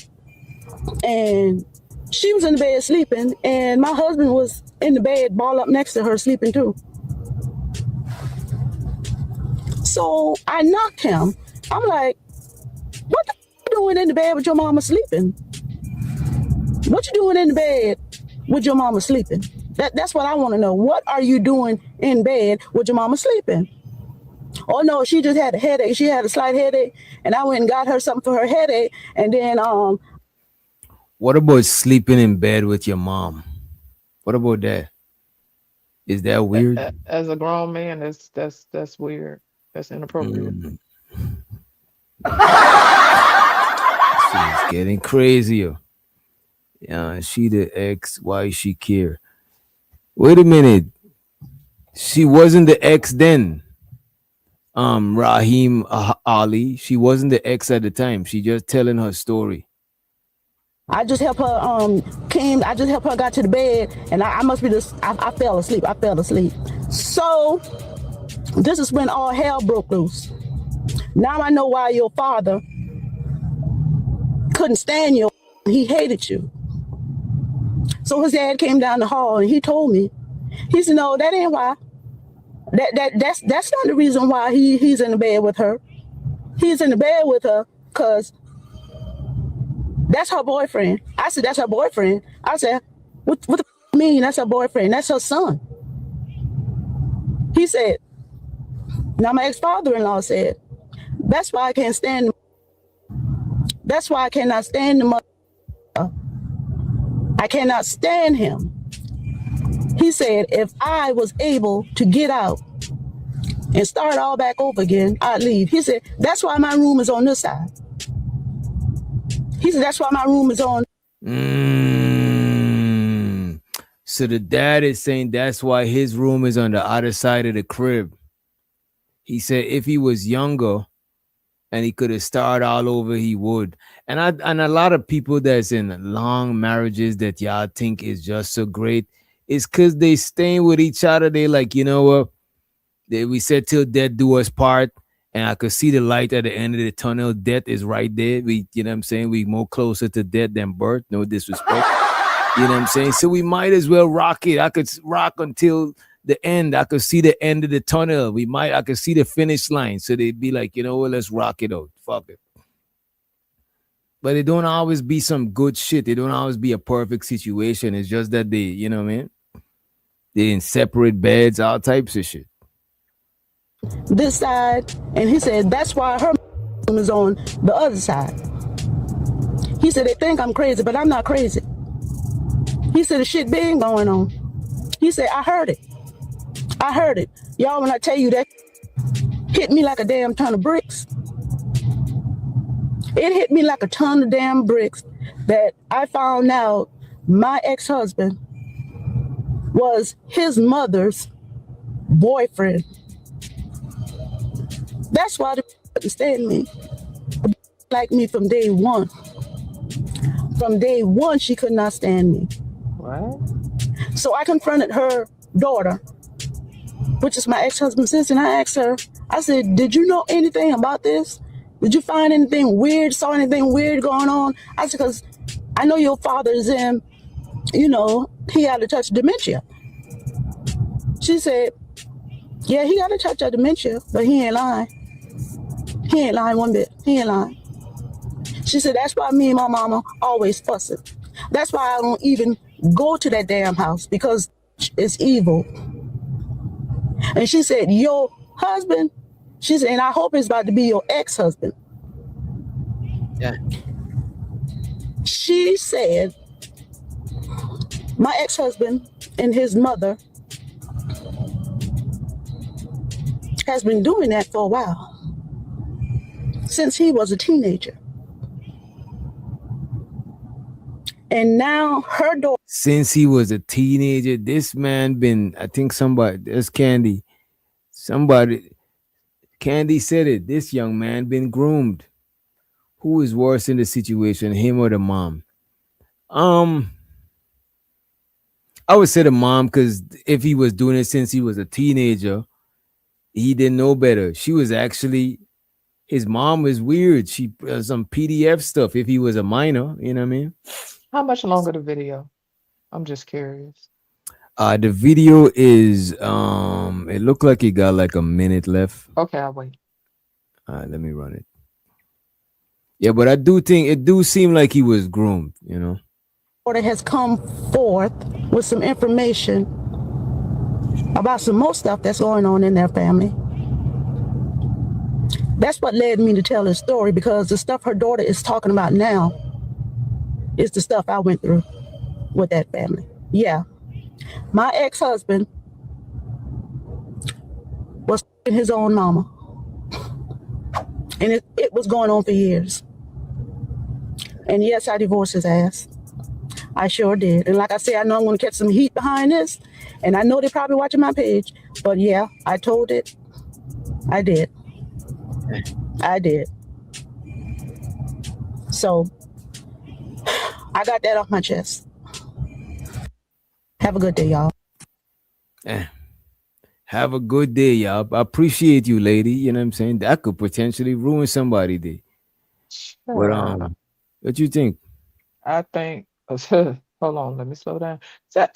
and she was in the bed sleeping, and my husband was in the bed, ball up next to her, sleeping too. So I knocked him. I'm like, what the you doing in the bed with your mama sleeping? What you doing in the bed with your mama sleeping? That's what I want to know. What are you doing in bed with your mama sleeping? Oh no, she just had a headache. She had a slight headache, and I went and got her something for her headache. And then What about sleeping in bed with your mom? What about that? Is that weird? As a grown man, that's weird. That's inappropriate. She's getting crazier. Yeah, she the ex. Why she care? Wait a minute. She wasn't the ex then. Rahim Ali. She wasn't the ex at the time. She just telling her story. I just helped her I just helped her got to the bed, and I must be this. I fell asleep. So this is when all hell broke loose. Now I know why your father couldn't stand you. He hated you. So his dad came down the hall and he told me, he said, no, that ain't why. That's not the reason why he's in the bed with her. He's in the bed with her because that's her boyfriend. I said, that's her boyfriend. I said, what the mean? That's her boyfriend. That's her son. He said, now my ex-father-in-law said, that's why I can't stand him. That's why I cannot stand him. I cannot stand him. He said, if I was able to get out and start all back over again, I'd leave. He said, that's why my room is on this side. He said, that's why my room is on. So the dad is saying that's why his room is on the other side of the crib. He said if he was younger and he could have started all over, he would. And a lot of people that's in long marriages that y'all think is just so great, it's because they staying with each other. They like, you know what? We said till death do us part. And I could see the light at the end of the tunnel. Death is right there. You know what I'm saying? We more closer to death than birth. No disrespect. You know what I'm saying? So we might as well rock it. I could rock until the end. I could see the end of the tunnel. I could see the finish line. So they'd be like, you know what? Let's rock it out. Fuck it. But it don't always be some good shit. It don't always be a perfect situation. It's just that they, you know what I mean? They in separate beds, all types of shit. This side, and he said that's why her is on the other side. He said they think I'm crazy, but I'm not crazy. He said the shit been going on. He said I heard it. I heard it. Y'all, when I tell you that hit me like a damn ton of bricks. It hit me like a ton of damn bricks that I found out my ex-husband was his mother's boyfriend. That's why they couldn't stand me. Like me from day one. From day one, she could not stand me. What? So I confronted her daughter, which is my ex-husband's sister, and I asked her, I said, did you know anything about this? Did you find anything weird, saw anything weird going on? I said, because I know your father's in, you know, he had a touch of dementia. She said, yeah, he got a touch of dementia, but he ain't lying. He ain't lying one bit. He ain't lying. She said, that's why me and my mama always fussing. That's why I don't even go to that damn house, because it's evil. And she said, your husband, she said, and I hope it's about to be your ex-husband. Yeah. She said, my ex-husband and his mother has been doing that for a while, since he was a teenager. And now her daughter. Since he was a teenager, this man been, I think somebody, there's Candy. Candy said it. This young man been groomed. Who is worse in the situation, him or the mom? I would say the mom, because if he was doing it since he was a teenager, he didn't know better. She was actually, his mom was weird. She some PDF stuff if he was a minor, you know what I mean? How much longer the video? I'm just curious. The video is it looked like it got like a minute left. Okay, I'll wait. All right, let me run it. Yeah, but I do think it do seem like he was groomed, you know. Daughter has come forth with some information about some more stuff that's going on in their family. That's what led me to tell this story, because the stuff her daughter is talking about now is the stuff I went through with that family. Yeah. My ex-husband was his own mama. And it was going on for years. And yes, I divorced his ass. I sure did. And like I said, I know I'm going to catch some heat behind this. And I know they're probably watching my page. But yeah, I told it. I did. I did. So I got that off my chest. Have a good day, y'all. Have a good day, y'all. I appreciate you, lady. You know what I'm saying? That could potentially ruin somebody's day. Sure. But what you think? I think, hold on, let me slow down.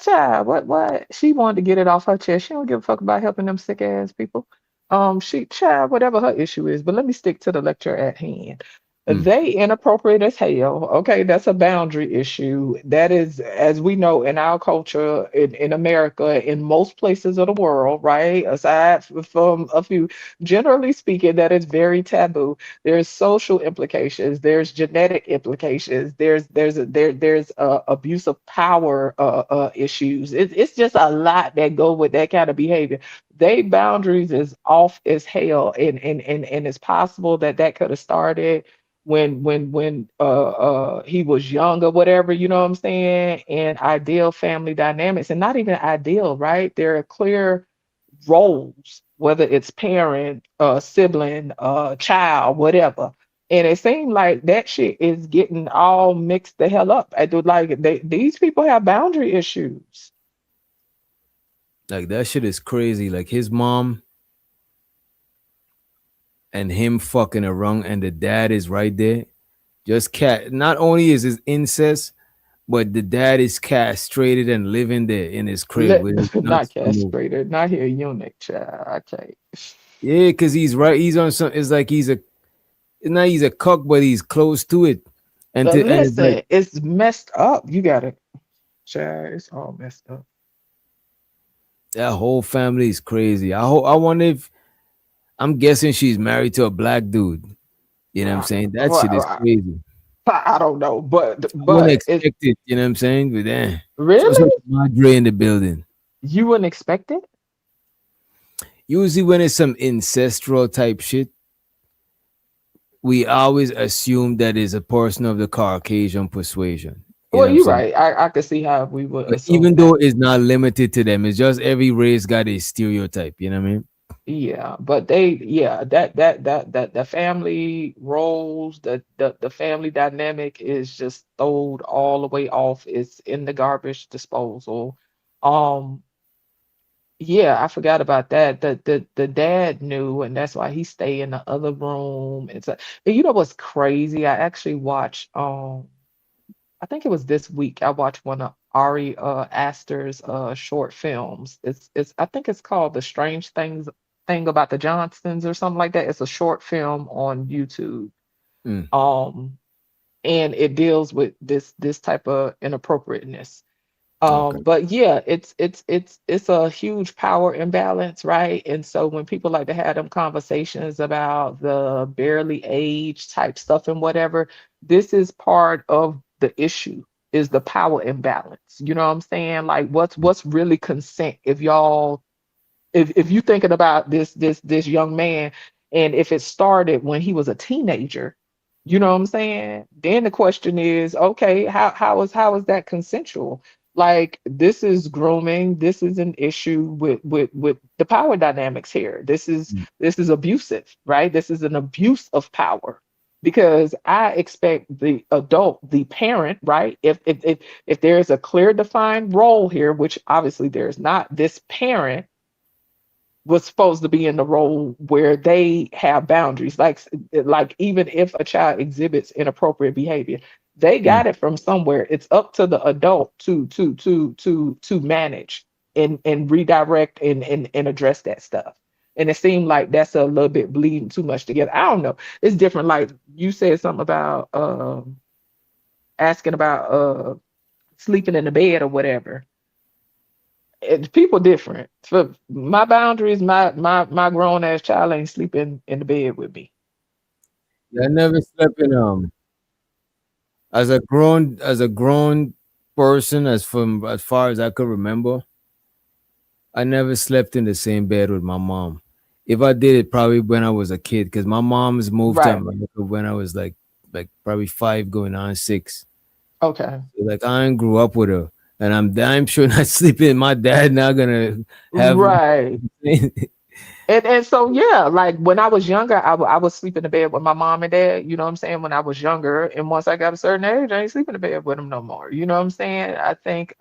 Child, what? She wanted to get it off her chest. She don't give a fuck about helping them sick ass people. Child, whatever her issue is, but let me stick to the lecture at hand. They inappropriate as hell. Okay, that's a boundary issue. That is, as we know, in our culture, in America, in most places of the world, right? Aside from a few, generally speaking, that is very taboo. There's social implications. There's genetic implications. There's abuse of power issues. It's just a lot that go with that kind of behavior. They boundaries is off as hell, and it's possible that could have started when he was young or whatever, you know what I'm saying? And ideal family dynamics, and not even ideal, right? There are clear roles, whether it's parent, sibling, child, whatever. And it seemed like that shit is getting all mixed the hell up. I do like these people have boundary issues. Like that shit is crazy. Like his mom and him fucking around, and the dad is right there. Just not only is it incest, but the dad is castrated and living there in his crib. Not castrated, not here eunuch, child. I take. Yeah, because he's right. He's on some. It's like he's a cuck, but he's close to it. And But to and it's like listen, it's messed up. You got it, child. It's all messed up. that whole family is crazy. I wonder if I'm guessing she's married to a black dude. You know what I'm saying? That shit is Well, crazy. I don't know, I wouldn't but it expect it, you know what I'm saying? But then just really with Madre in the building. you wouldn't expect it. Usually when it's some ancestral type shit, we always assume that is a person of the Caucasian persuasion. You know Well, what I'm you're saying? right. I could see how we would But assume even that. though it's not limited to them, it's just every race got a stereotype. You know what I mean? Yeah, but that the family roles, the family dynamic is just thrown all the way off. It's in the garbage disposal. Um, yeah, I forgot about that. The dad knew, and that's why he stayed in the other room. And you know what's crazy? I actually watched I think it was this week. I watched one of Ari Aster's short films. It's I think it's called The Strange Thing About the Johnsons or something like that. It's a short film on YouTube. Mm, Um, and it deals with this type of inappropriateness. okay. But yeah, it's a huge power imbalance, right? And so when people like to have them conversations about the barely aged type stuff and whatever, this is part of the issue is the power imbalance. You know what I'm saying? Like what's really consent if y'all if you thinking about this young man and if it started when he was a teenager, you know what I'm saying? Then the question is, okay, how is that consensual? Like this is grooming, this is an issue with the power dynamics here. Mm, This is abusive, right? This is an abuse of power because I expect the adult, the parent, right? If there is a clear defined role here, which obviously there's not, this parent was supposed to be in the role where they have boundaries. Like even if a child exhibits inappropriate behavior, they mm, got it from somewhere. It's up to the adult to manage and redirect and address that stuff. And it seemed like that's a little bit bleeding too much together. I don't know. It's different. Like you said something about asking about sleeping in the bed or whatever. People different. For my boundaries, my grown ass child ain't sleeping in the bed with me. I never slept in as a grown person as far as I could remember. I never slept in the same bed with my mom. If I did it, probably when I was a kid, because my mom's moved to Right. America when I was like probably 5, going on 6. Okay. So, like I ain't grew up with her, and I'm damn sure not sleeping. My dad not gonna have. Right. And so yeah, like when I was younger, I would sleep in the bed with my mom and dad. You know what I'm saying? When I was younger, and once I got a certain age, I ain't sleeping in the bed with them no more. You know what I'm saying? I think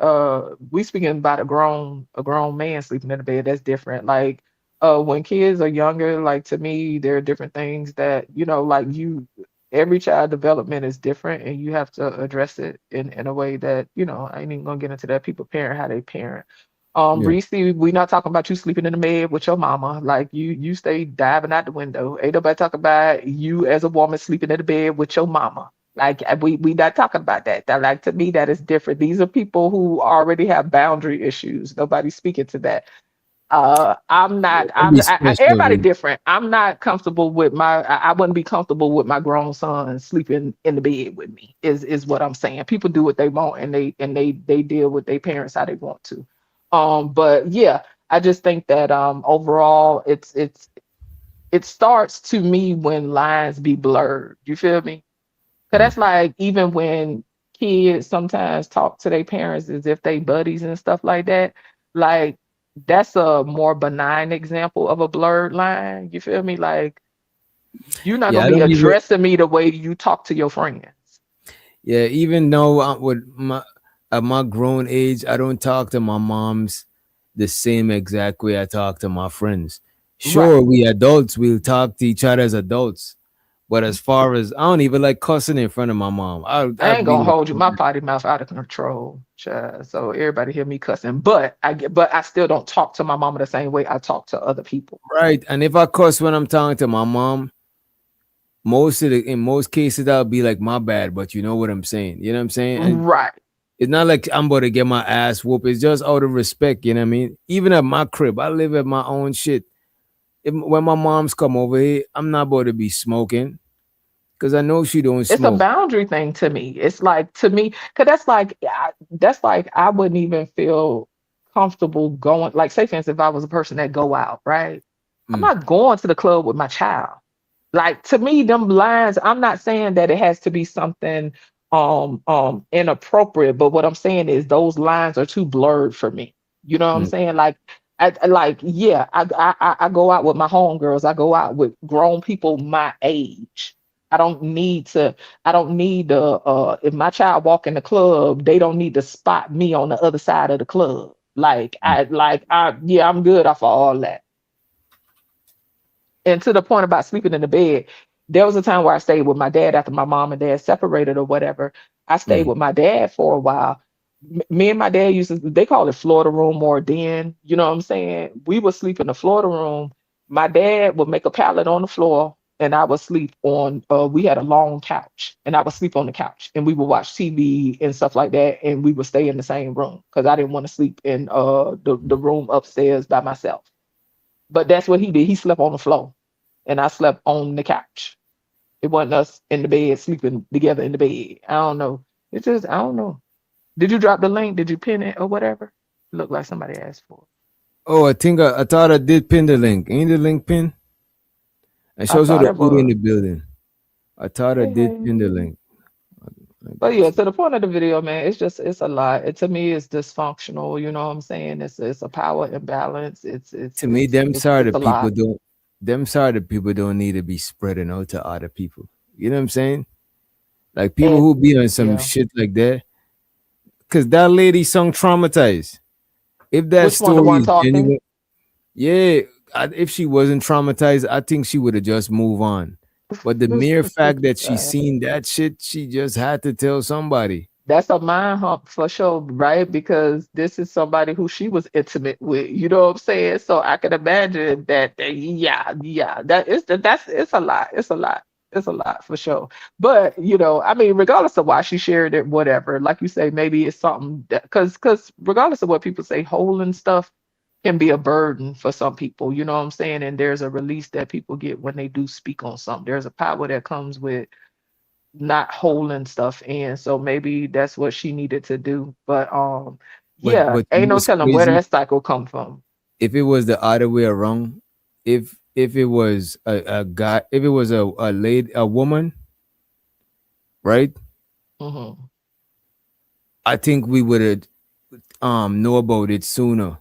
we speaking about a grown man sleeping in the bed. That's different. Like when kids are younger, like to me, there are different things that like every child development is different, and you have to address it in a way that I ain't even gonna get into that. People parent how they parent. Yeah, Reese, we not talking about you sleeping in the bed with your mama. Like you stay diving out the window. Ain't nobody talking about you as a woman sleeping in the bed with your mama. Like we not talking about that. That like to me that is different. These are people who already have boundary issues. Nobody's speaking to that. I'm not. don't be Everybody special. different. I'm not comfortable with I wouldn't be comfortable with my grown son sleeping in the bed with me. Is what I'm saying. People do what they want, and they deal with their parents how they want to. But yeah, I just think that overall, it starts to me when lines be blurred. You feel me? Cause Mm. that's like even when kids sometimes talk to their parents as if they buddies and stuff like that. Like that's a more benign example of a blurred line. You feel me? Like you're not Yeah, gonna I be don't even. addressing me the way you talk to your friends. Yeah, even though with at my grown age, I don't talk to my moms the same exact way I talk to my friends. Sure, Right. we adults, we'll talk to each other as adults, but as far as I don't even like cussing in front of my mom. I I ain't be gonna like, hold you. My potty mouth out of control, child. So everybody hear me cussing, but I still don't talk to my mama the same way I talk to other people. right. And if I cuss when I'm talking to my mom, in most cases that'll be like my bad, but you know what I'm saying. You know what I'm saying? And Right. it's not like I'm about to get my ass whooped. It's just out of respect. You know what I mean? Even at my crib, I live at my own shit. When my mom's come over here, I'm not about to be smoking because I know she don't It's a smoke. boundary thing to me. It's like to me, because that's like I wouldn't even feel comfortable going. Like, say for instance, if I was a person that go out, right? I'm Mm, not going to the club with my child. Like to me, them lines, I'm not saying that it has to be something inappropriate, but what I'm saying is those lines are too blurred for me. You know what I'm mm, saying? Like yeah, I go out with my homegirls, I go out with grown people my age. I don't need to, I don't need to if my child walk in the club, they don't need to spot me on the other side of the club. mm, Yeah, I'm good off of all that. And to the point about sleeping in the bed, there was a time where I stayed with my dad after my mom and dad separated or whatever. I stayed mm, with my dad for a while. Me and my dad used to, they call it Florida room or den. You know what I'm saying? We would sleep in the Florida room. My dad would make a pallet on the floor and I would sleep on, we had a long couch and I would sleep on the couch and we would watch TV and stuff like that. And we would stay in the same room because I didn't want to sleep in the room upstairs by myself. But that's what he did. He slept on the floor and I slept on the couch. It wasn't us in the bed sleeping together in the bed. I don't know. It's just I don't know. Did you drop the link? Did you pin it or whatever? Looked like somebody asked for it. Oh, I thought I did pin the link. Ain't the link pin? And I shows all thought the it food in was. the building. I thought I Hey, did pin the hey. link. I But got yeah, you. to the point of the video, man, it's just it's a lot. It to me it's dysfunctional, you know what I'm saying? It's a power imbalance. To me, them sort It's a of people lot. don't. Them sort of people don't need to be spreading out to other people. You know what I'm saying? Like people And who be on some yeah. shit like that. Cause that lady sung traumatized. If that Which one the story one is talking? genuine, yeah. If she wasn't traumatized, I think she would have just moved on. But the mere fact that she seen that shit, she just had to tell somebody. That's a mind hump for sure, right? Because this is somebody who she was intimate with. You know what I'm saying? So I can imagine that. Yeah, that's it's a lot. It's a lot. It's a lot for sure. But I mean, regardless of why she shared it, whatever. Like you say, maybe it's something that because regardless of what people say, holding stuff can be a burden for some people. You know what I'm saying? And there's a release that people get when they do speak on something. There's a power that comes with not holding stuff in. So maybe that's what she needed to do. But yeah, But you ain't know no what's telling where crazy? that cycle come from. If it was the other way around, if it was a guy, if it was a lady, a woman, right? Hmm. I think we would have know about it sooner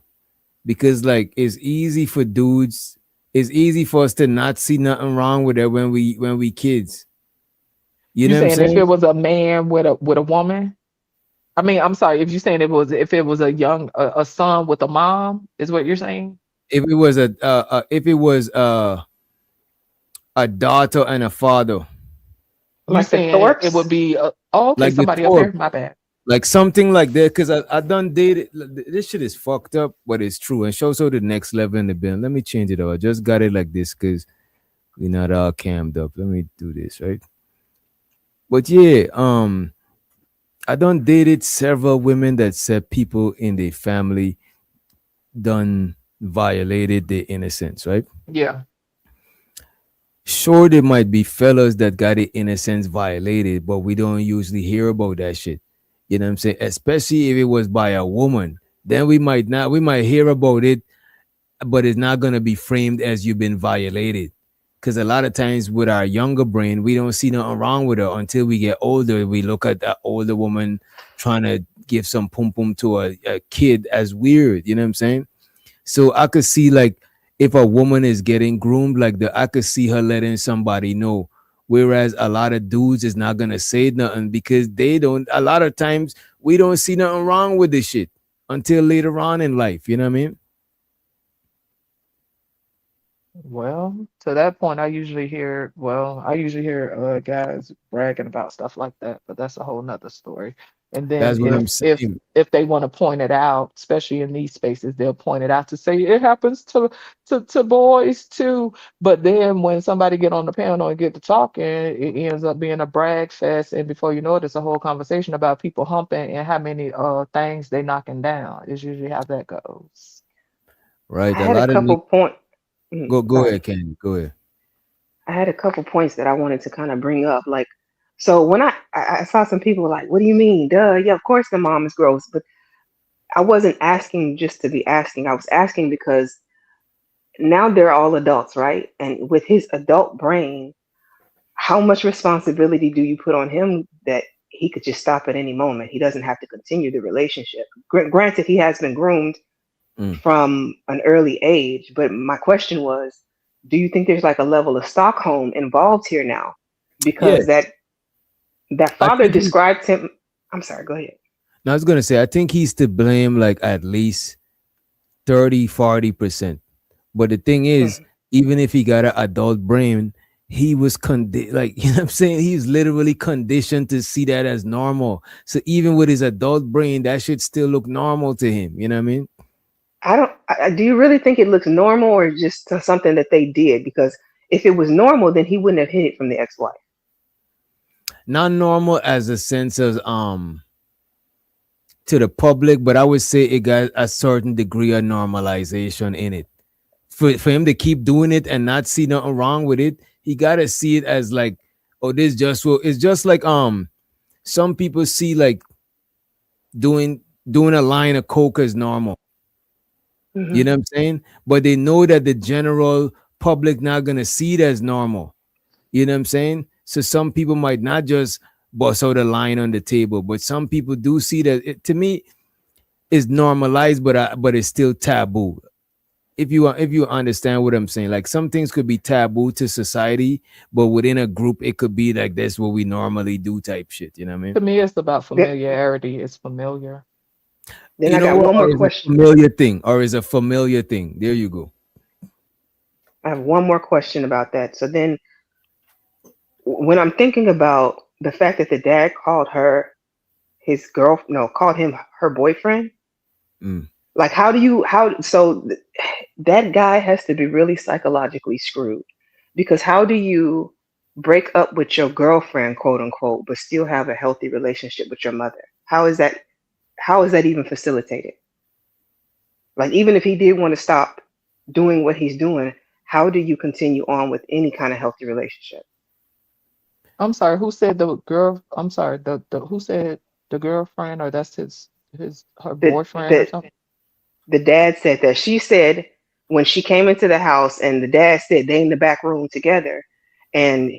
because like it's easy for us to not see nothing wrong with it when we kids. You You know what I'm saying if saying? it was a man with a woman? I mean, I'm sorry, if you saying if it was a son with a mom, is what you're saying? If it was a daughter and a father, You Like the saying it would Thorpes? be oh, okay, like the somebody up Thorpe, here. My bad. like something like that. Because I done dated. This shit is fucked up, but it's true and shows so the next level in the bin. Let me change it up. I just got it like this because we're not all cammed up. Let me do this right. But yeah, I done dated several women that said people in their family done violated their innocence, right? Yeah. Sure, there might be fellas that got their innocence violated, but we don't usually hear about that shit. You know what I'm saying? Especially if it was by a woman. Then we might hear about it, but it's not gonna be framed as you've been violated. Because a lot of times with our younger brain, we don't see nothing wrong with her until we get older. We look at that older woman trying to give some pum pum to a kid as weird. You know what I'm saying? So I could see like if a woman is getting groomed like that, I could see her letting somebody know. Whereas a lot of dudes is not gonna say nothing because they don't. A lot of times we don't see nothing wrong with this shit until later on in life. You know what I mean? Well, to that point, I usually hear guys bragging about stuff like that, but that's a whole nother story. And then That's what I'm if saying. if they want to point it out, especially in these spaces, they'll point it out to say it happens to boys too. But then when somebody get on the panel and get to talking, it ends up being a brag fest, and before you know it, it's a whole conversation about people humping and how many things they knocking down. Is usually how that goes. Right. I A had a lot of couple point. go Sorry. ahead, Kenny. Go ahead. I had a couple points that I wanted to kind of bring up. Like, so when I saw some people like, what do you mean? Duh, yeah, of course the mom is gross. But I wasn't asking just to be asking. I was asking because now they're all adults, right? And with his adult brain, how much responsibility do you put on him that he could just stop at any moment? He doesn't have to continue the relationship. Granted, he has been groomed Mm. from an early age, but my question was, do you think there's like a level of Stockholm involved here now? Because Yes. that I father think he's described him. I'm sorry, go ahead. I was gonna say I think he's to blame like at least 30-40%. But the thing is, Mhm. even if he got an adult brain, he was like, you know what I'm saying? He's literally conditioned to see that as normal. So even with his adult brain, that should still look normal to him. You know what I mean? I don't. Do you really think it looks normal or just something that they did? Because if it was normal, then he wouldn't have hid it from the ex-wife. Not normal as a sense of to the public, but I would say it got a certain degree of normalization in it. For him to keep doing it and not see nothing wrong with it, he gotta see it as like, oh, this just will. It's just like some people see like doing a line of coke as normal. You Hmm. know what I'm saying? But they know that the general public not gonna see it as normal. You know what I'm saying? So some people might not just bust out a line on the table, but some people do see that. To me, it's normalized, but it's still taboo. If you understand what I'm saying, like some things could be taboo to society, but within a group, it could be like that's what we normally do type shit. You know what I mean? To me, it's about Then, familiarity. It's familiar. then You I know got what? one Or more is a question. familiar thing, or is a familiar thing. There you go. I have one more question about that. So then, when I'm thinking about the fact that the dad called her his girl, no, called him her boyfriend. Mm. Like, how do you how so th- that guy has to be really psychologically screwed because how do you break up with your girlfriend, quote unquote, but still have a healthy relationship with your mother? How is that even facilitated? Like, even if he did want to stop doing what he's doing, how do you continue on with any kind of healthy relationship? I'm sorry, who said the girl? I'm sorry, the who said the girlfriend or that's his her The boyfriend or the something? the dad said that she said when she came into the house and the dad said they in the back room together and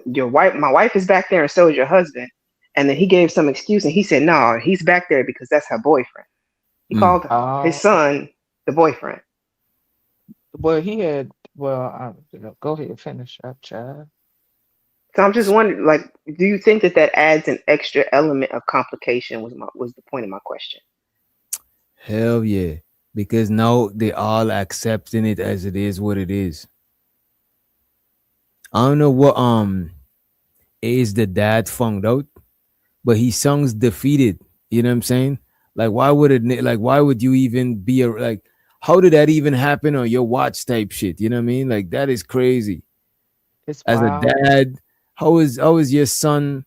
your wife my wife is back there and so is your husband, and then he gave some excuse and he said no, he's back there because that's her boyfriend. He Mm. called his Oh, son the boyfriend. well, he had. Well, go ahead, finish up, child. So I'm just wondering, like, do you think that adds an extra element of complication? Was the point of my question. Hell yeah. Because now they all accepting it as it is what it is. I don't know what is the dad found out, but he sounds defeated. You know what I'm saying? Like why would you even be like how did that even happen on your watch type shit? You know what I mean? Like that is crazy. It's As a wild. dad, how is your son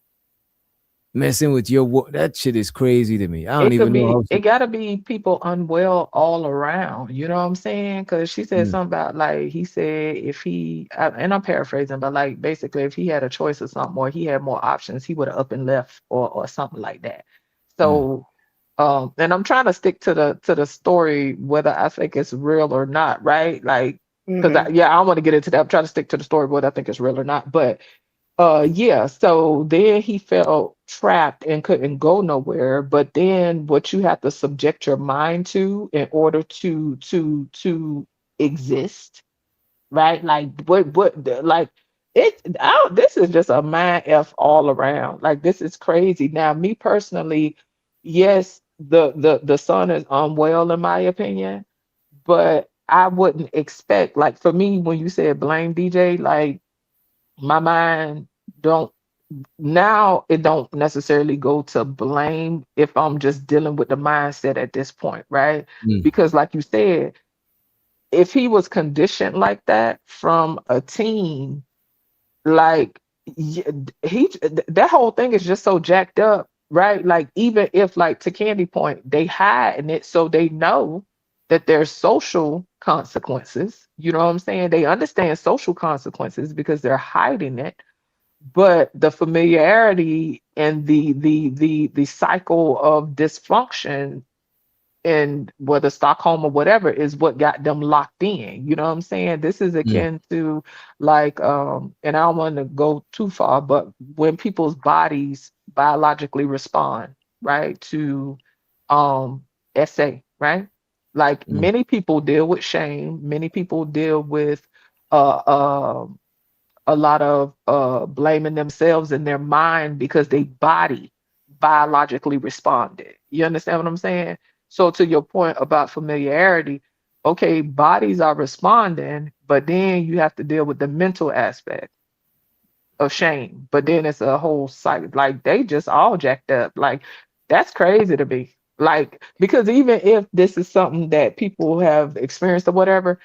messing with your that shit is crazy to me. I don't It could even know how be, it gotta be people unwell all around. You know what I'm saying? Because she said Mm, something about like he said if and I'm paraphrasing, but like basically if he had a choice or something or he had more options, he would have up and left or something like that. mm, So and I'm trying to stick to the story whether I think it's real or not, right? Like because Hmm. yeah, I don't want to get into that. I'm trying to stick to the story whether I think it's real or not. But yeah, so then he felt trapped and couldn't go nowhere. But then what you have to subject your mind to in order to exist, right? Like like this is just a mind F all around. Like this is crazy. Now, me personally, yes, the son is unwell in my opinion, but I wouldn't expect like for me when you said blame DJ, like my mind don't now it don't necessarily go to blame if I'm just dealing with the mindset at this point, right? Mm, Because like you said, if he was conditioned like that from a teen, like that whole thing is just so jacked up, right? Like even if, like, to Candy point, they hiding it so they know that there's social consequences. You know what I'm saying? They understand social consequences because they're hiding it, but the familiarity and the cycle of dysfunction, and whether Stockholm or whatever, is what got them locked in. You know what I'm saying? This is mm, akin to, like, and I don't want to go too far, but when people's bodies biologically respond, right, to SA, right? Like mm, many people deal with shame, many people deal with uh, uh a lot of blaming themselves in their mind because they body biologically responded. You understand what I'm saying? So to your point about familiarity, okay, bodies are responding, but then you have to deal with the mental aspect of shame. But then it's a whole cycle. Like they just all jacked up. Like that's crazy to me. Like because even if this is something that people have experienced or whatever,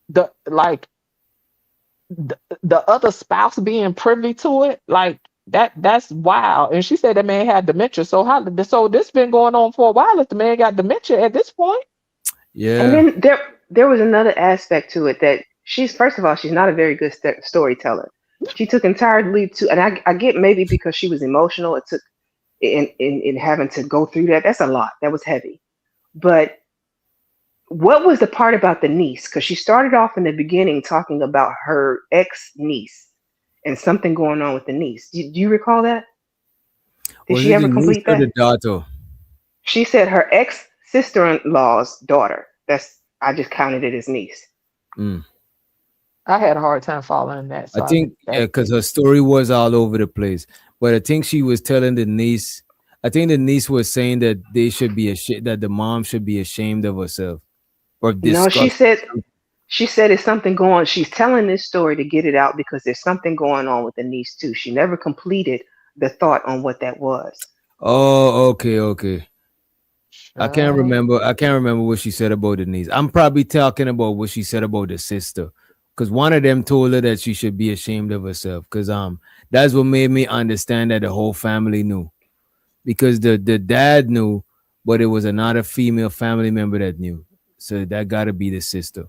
the like the other spouse being privy to it, like that's wild. And she said that man had dementia. So so this been going on for a while if the man got dementia at this point. And yeah. then there was another aspect to it that she's, first of all, she's not a very good storyteller. She took entirely to, and I get maybe because she was emotional, it took in having to go through that. That's a lot. That was heavy. But what was the part about the niece? Because she started off in the beginning talking about her ex niece and something going on with the niece. Do you recall that? Did Was she it the ever niece complete or the that? daughter? She said her ex sister-in-law's daughter. That's, I just counted it as niece. Mm. I had a hard time following that, I so I think, missed yeah, that because piece. her story was all over the place. But I think she was telling the niece. I think the niece was saying that they should be ashamed, that the mom should be ashamed of herself or No, disgust. she said it's something going. She's telling this story to get it out because there's something going on with the niece too. She never completed the thought on what that was. Oh, okay, okay. I can't Uh, remember. I can't remember what she said about the niece. I'm probably talking about what she said about the sister, because one of them told her that she should be ashamed of herself. Because that's what made me understand that the whole family knew. Because the dad knew, but it was another female family member that knew. So that got to be the sister.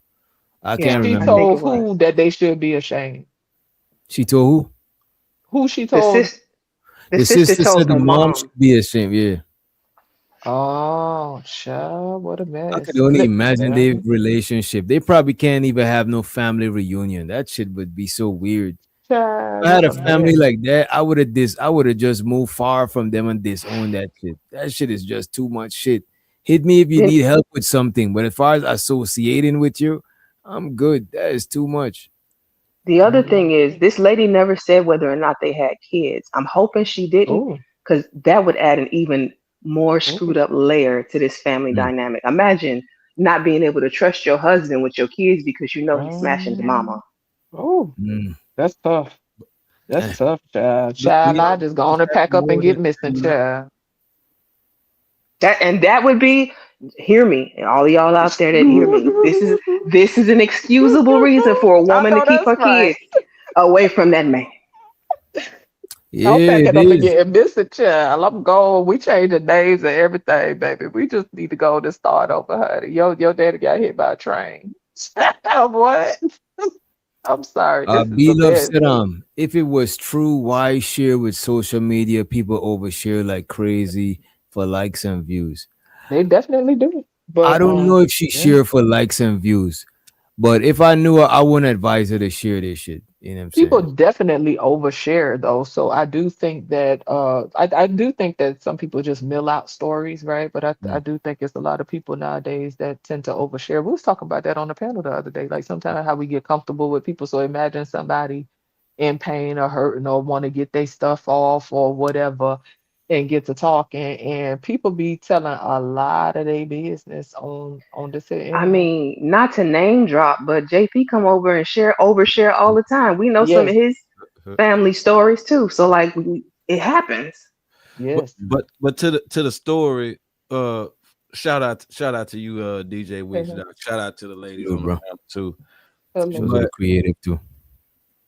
I can't Yeah, she I remember. think told it was who that they should be ashamed? She told who? Who she the told? sis. The The sister sister told said the her mom mom. should be ashamed. Yeah. Oh, child, what a I mess. could only imagine their Child, relationship. They probably can't even have no family reunion. That shit would be so weird. If child, I had what a a family mess. like that, I would have just moved far from them and disowned that shit. That shit is just too much shit. Hit me if you Then need help with something, but as far as associating with you, I'm good. That is too much. the other Mm. thing is, this lady never said whether or not they had kids. I'm hoping she didn't, Oh, because that would add an even more screwed oh, up layer to this family Mm, dynamic. Imagine not being able to trust your husband with your kids because you know he's smashing the mama. oh, mm. that's tough. That's Eh. tough, child. But Child, we I all just know go on and that's pack up and more get than missing, child. That would be, hear me, and all of y'all out there that hear me. This is an excusable reason for a I woman to know keep that's her right. kids away from that man. I'm Yeah, it packing up and is. getting missing, child. I'm going. We changing names and everything, baby. We just need to go and start over, honey. Your daddy got hit by a train. What? I'm sorry. This is B a Love bad said, day. if it was true, why share with social media? People overshare like crazy for likes and views. They definitely do. I But don't know if she yeah. share for likes and views, but if I knew her, I wouldn't advise her to share this shit. You know what I'm People saying? definitely overshare though. So I do think that I do think that some people just mill out stories, right? But I Mm, do think it's a lot of people nowadays that tend to overshare. We was talking about that on the panel the other day. Like sometimes how we get comfortable with people. So imagine somebody in pain or hurting or want to get their stuff off or whatever and get to talking, and people be telling a lot of their business on this here I internet. mean, not to name drop, but JP come over and share overshare all the time. We know some Yes, of his. family stories too. So like it happens. Yes. But to the story, shout out to you, DJ Wish. Hello. Shout out to the ladies Yo, on the bro. panel too. She was really But creative too.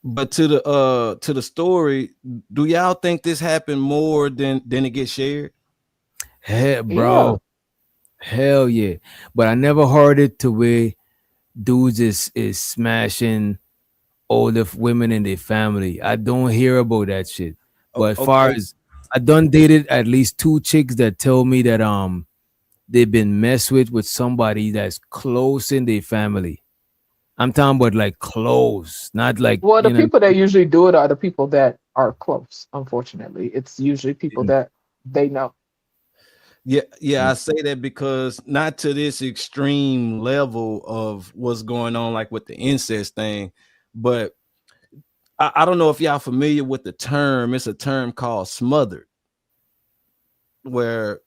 but to the story, do y'all think this happened more than it gets shared? Hell, Yeah. bro. Hell yeah. But I never heard it to where dudes is smashing older women in their family. I don't hear about that shit. But as far Okay. as I done dated at least 2 chicks that tell me that they've been messed with somebody that's close in their family. I'm talking about like close, not like Well, the you know. people that usually do it are the people that are close. Unfortunately, it's usually people that they know. Yeah, I say that because not to this extreme level of what's going on, like with the incest thing, but I don't know if y'all familiar with the term. It's a term called smothered, where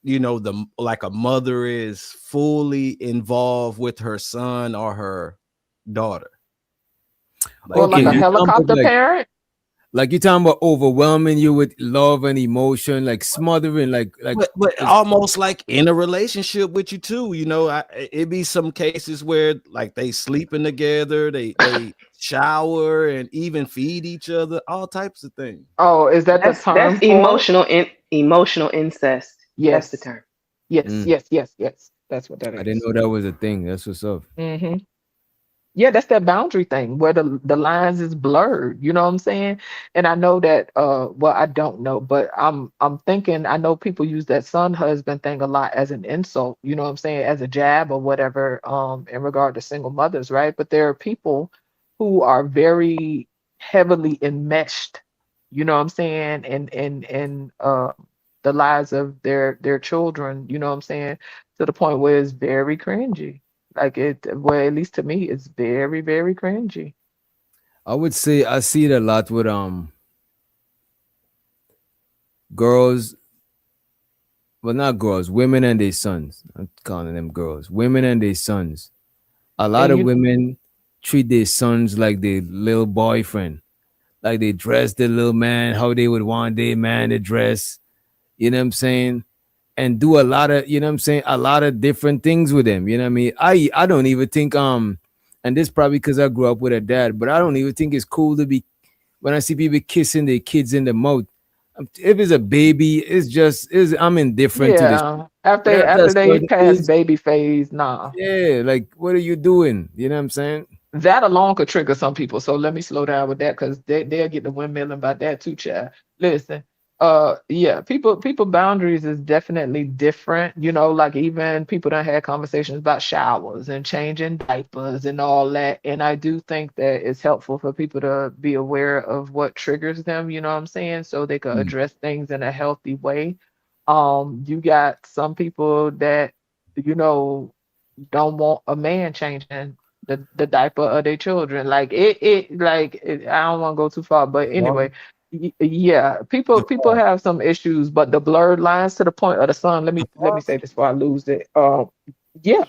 like a mother is fully involved with her son or her daughter. Or like a you talking about helicopter parent. like you talking about overwhelming you with love and emotion, like smothering, like but almost like in a relationship with you too. It be some cases where like they sleeping together, they shower and even feed each other, all types of things. Oh, is that the term That's for it? emotional incest. That's the Yes. term. Yes. That's what that I didn't is. know that was a thing. That's what's up. Mm-hmm. Yeah, that's that boundary thing where the lines is blurred. You know what I'm saying? And I know that well, I don't know, but I'm thinking I know people use that son husband thing a lot as an insult, you know what I'm saying, as a jab or whatever, in regard to single mothers, right? But there are people who are very heavily enmeshed, you know what I'm saying, and the lives of their children, you know what I'm saying, to the point where it's very cringy. Like well, at least to me, it's very, very cringy. I would say I see it a lot with girls, well not girls, women and their sons. I'm calling them girls. Women and their sons. A lot And of you, women treat their sons like their little boyfriend. Like they dress the little man how they would want their man to dress. You know what I'm saying? And do a lot of, you know what I'm saying, a lot of different things with them. You know what I mean? I don't even think and this probably because I grew up with a dad, but I don't even think it's cool to be when I see people kissing their kids in the mouth. If it's a baby, I'm indifferent to this. yeah, But after a after they certain pass age, baby phase, nah. yeah, like what are you doing? You know what I'm saying? That alone could trigger some people. So let me slow down with that because they'll get the windmilling about that too, child. Listen, yeah, people boundaries is definitely different. You know, like even people done had conversations about showers and changing diapers and all that. And I do think that it's helpful for people to be aware of what triggers them, you know what I'm saying? So they could address things in a healthy way. You got some people that, you know, don't want a man changing the diaper of their children. I don't want to go too far, but anyway, yeah, people have some issues, but the blurred lines to the point of the sun. Let me say this before I lose it. Yeah,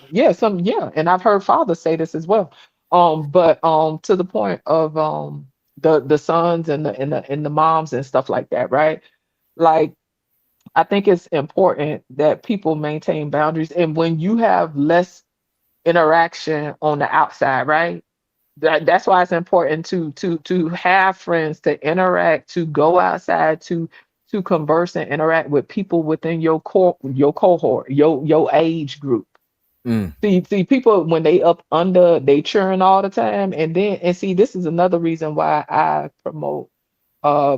and I've heard fathers say this as well. But to the point of the sons and the moms and stuff like that, right? Like I think it's important that people maintain boundaries, and when you have less interaction on the outside, right? That's why it's important to have friends, to interact, to go outside, to converse and interact with people within your cohort, your age group. See people when they up under, they churn all the time, and see this is another reason why I promote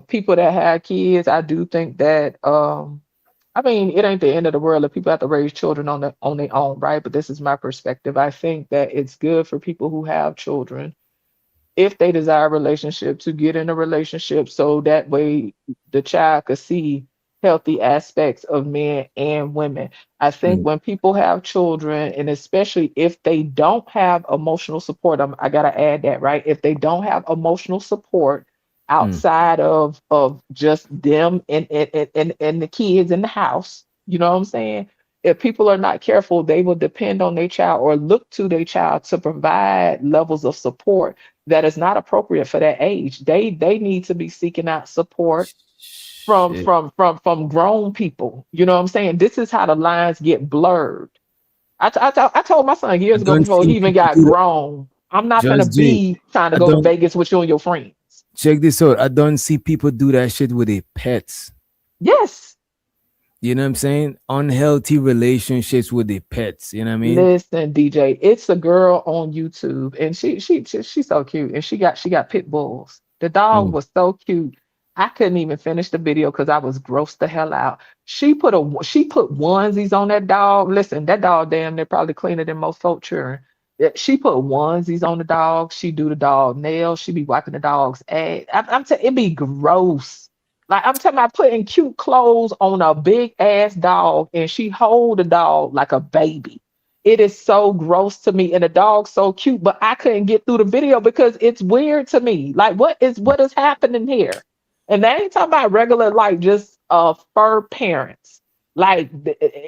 people that have kids. I do think that I mean, it ain't the end of the world if people have to raise children on their own, right? But this is my perspective. I think that it's good for people who have children, if they desire a relationship, to get in a relationship so that way the child could see healthy aspects of men and women. I think when people have children, and especially if they don't have emotional support, I gotta add that, right? If they don't have emotional support outside of just them and the kids in the house, you know what I'm saying? If people are not careful, they will depend on their child or look to their child to provide levels of support that is not appropriate for that age. They need to be seeking out support from Shit. from grown people. You know what I'm saying? This is how the lines get blurred. I told my son I years ago don't before see he even people got do that. grown, I'm not gonna Just J. be trying to I go to don't Vegas with you and your friends. check this out. I don't see people do that shit with their pets. Yes. You know what I'm saying? Unhealthy relationships with their pets. You know what I mean? Listen, DJ, it's a girl on YouTube, and she's so cute, and she got pit bulls. The dog Mm. was so cute. I couldn't even finish the video because I was grossed the hell out. She put onesies on that dog. Listen, that dog damn near probably cleaner than most folk children. Yeah, she put onesies on the dog. She do the dog nails. She be wiping the dog's ass. I'm telling it be gross. Like I'm talking about putting cute clothes on a big ass dog and she hold the dog like a baby. It is so gross to me. And the dog's so cute, but I couldn't get through the video because it's weird to me. Like what is happening here? And they ain't talking about regular like just fur parents. Like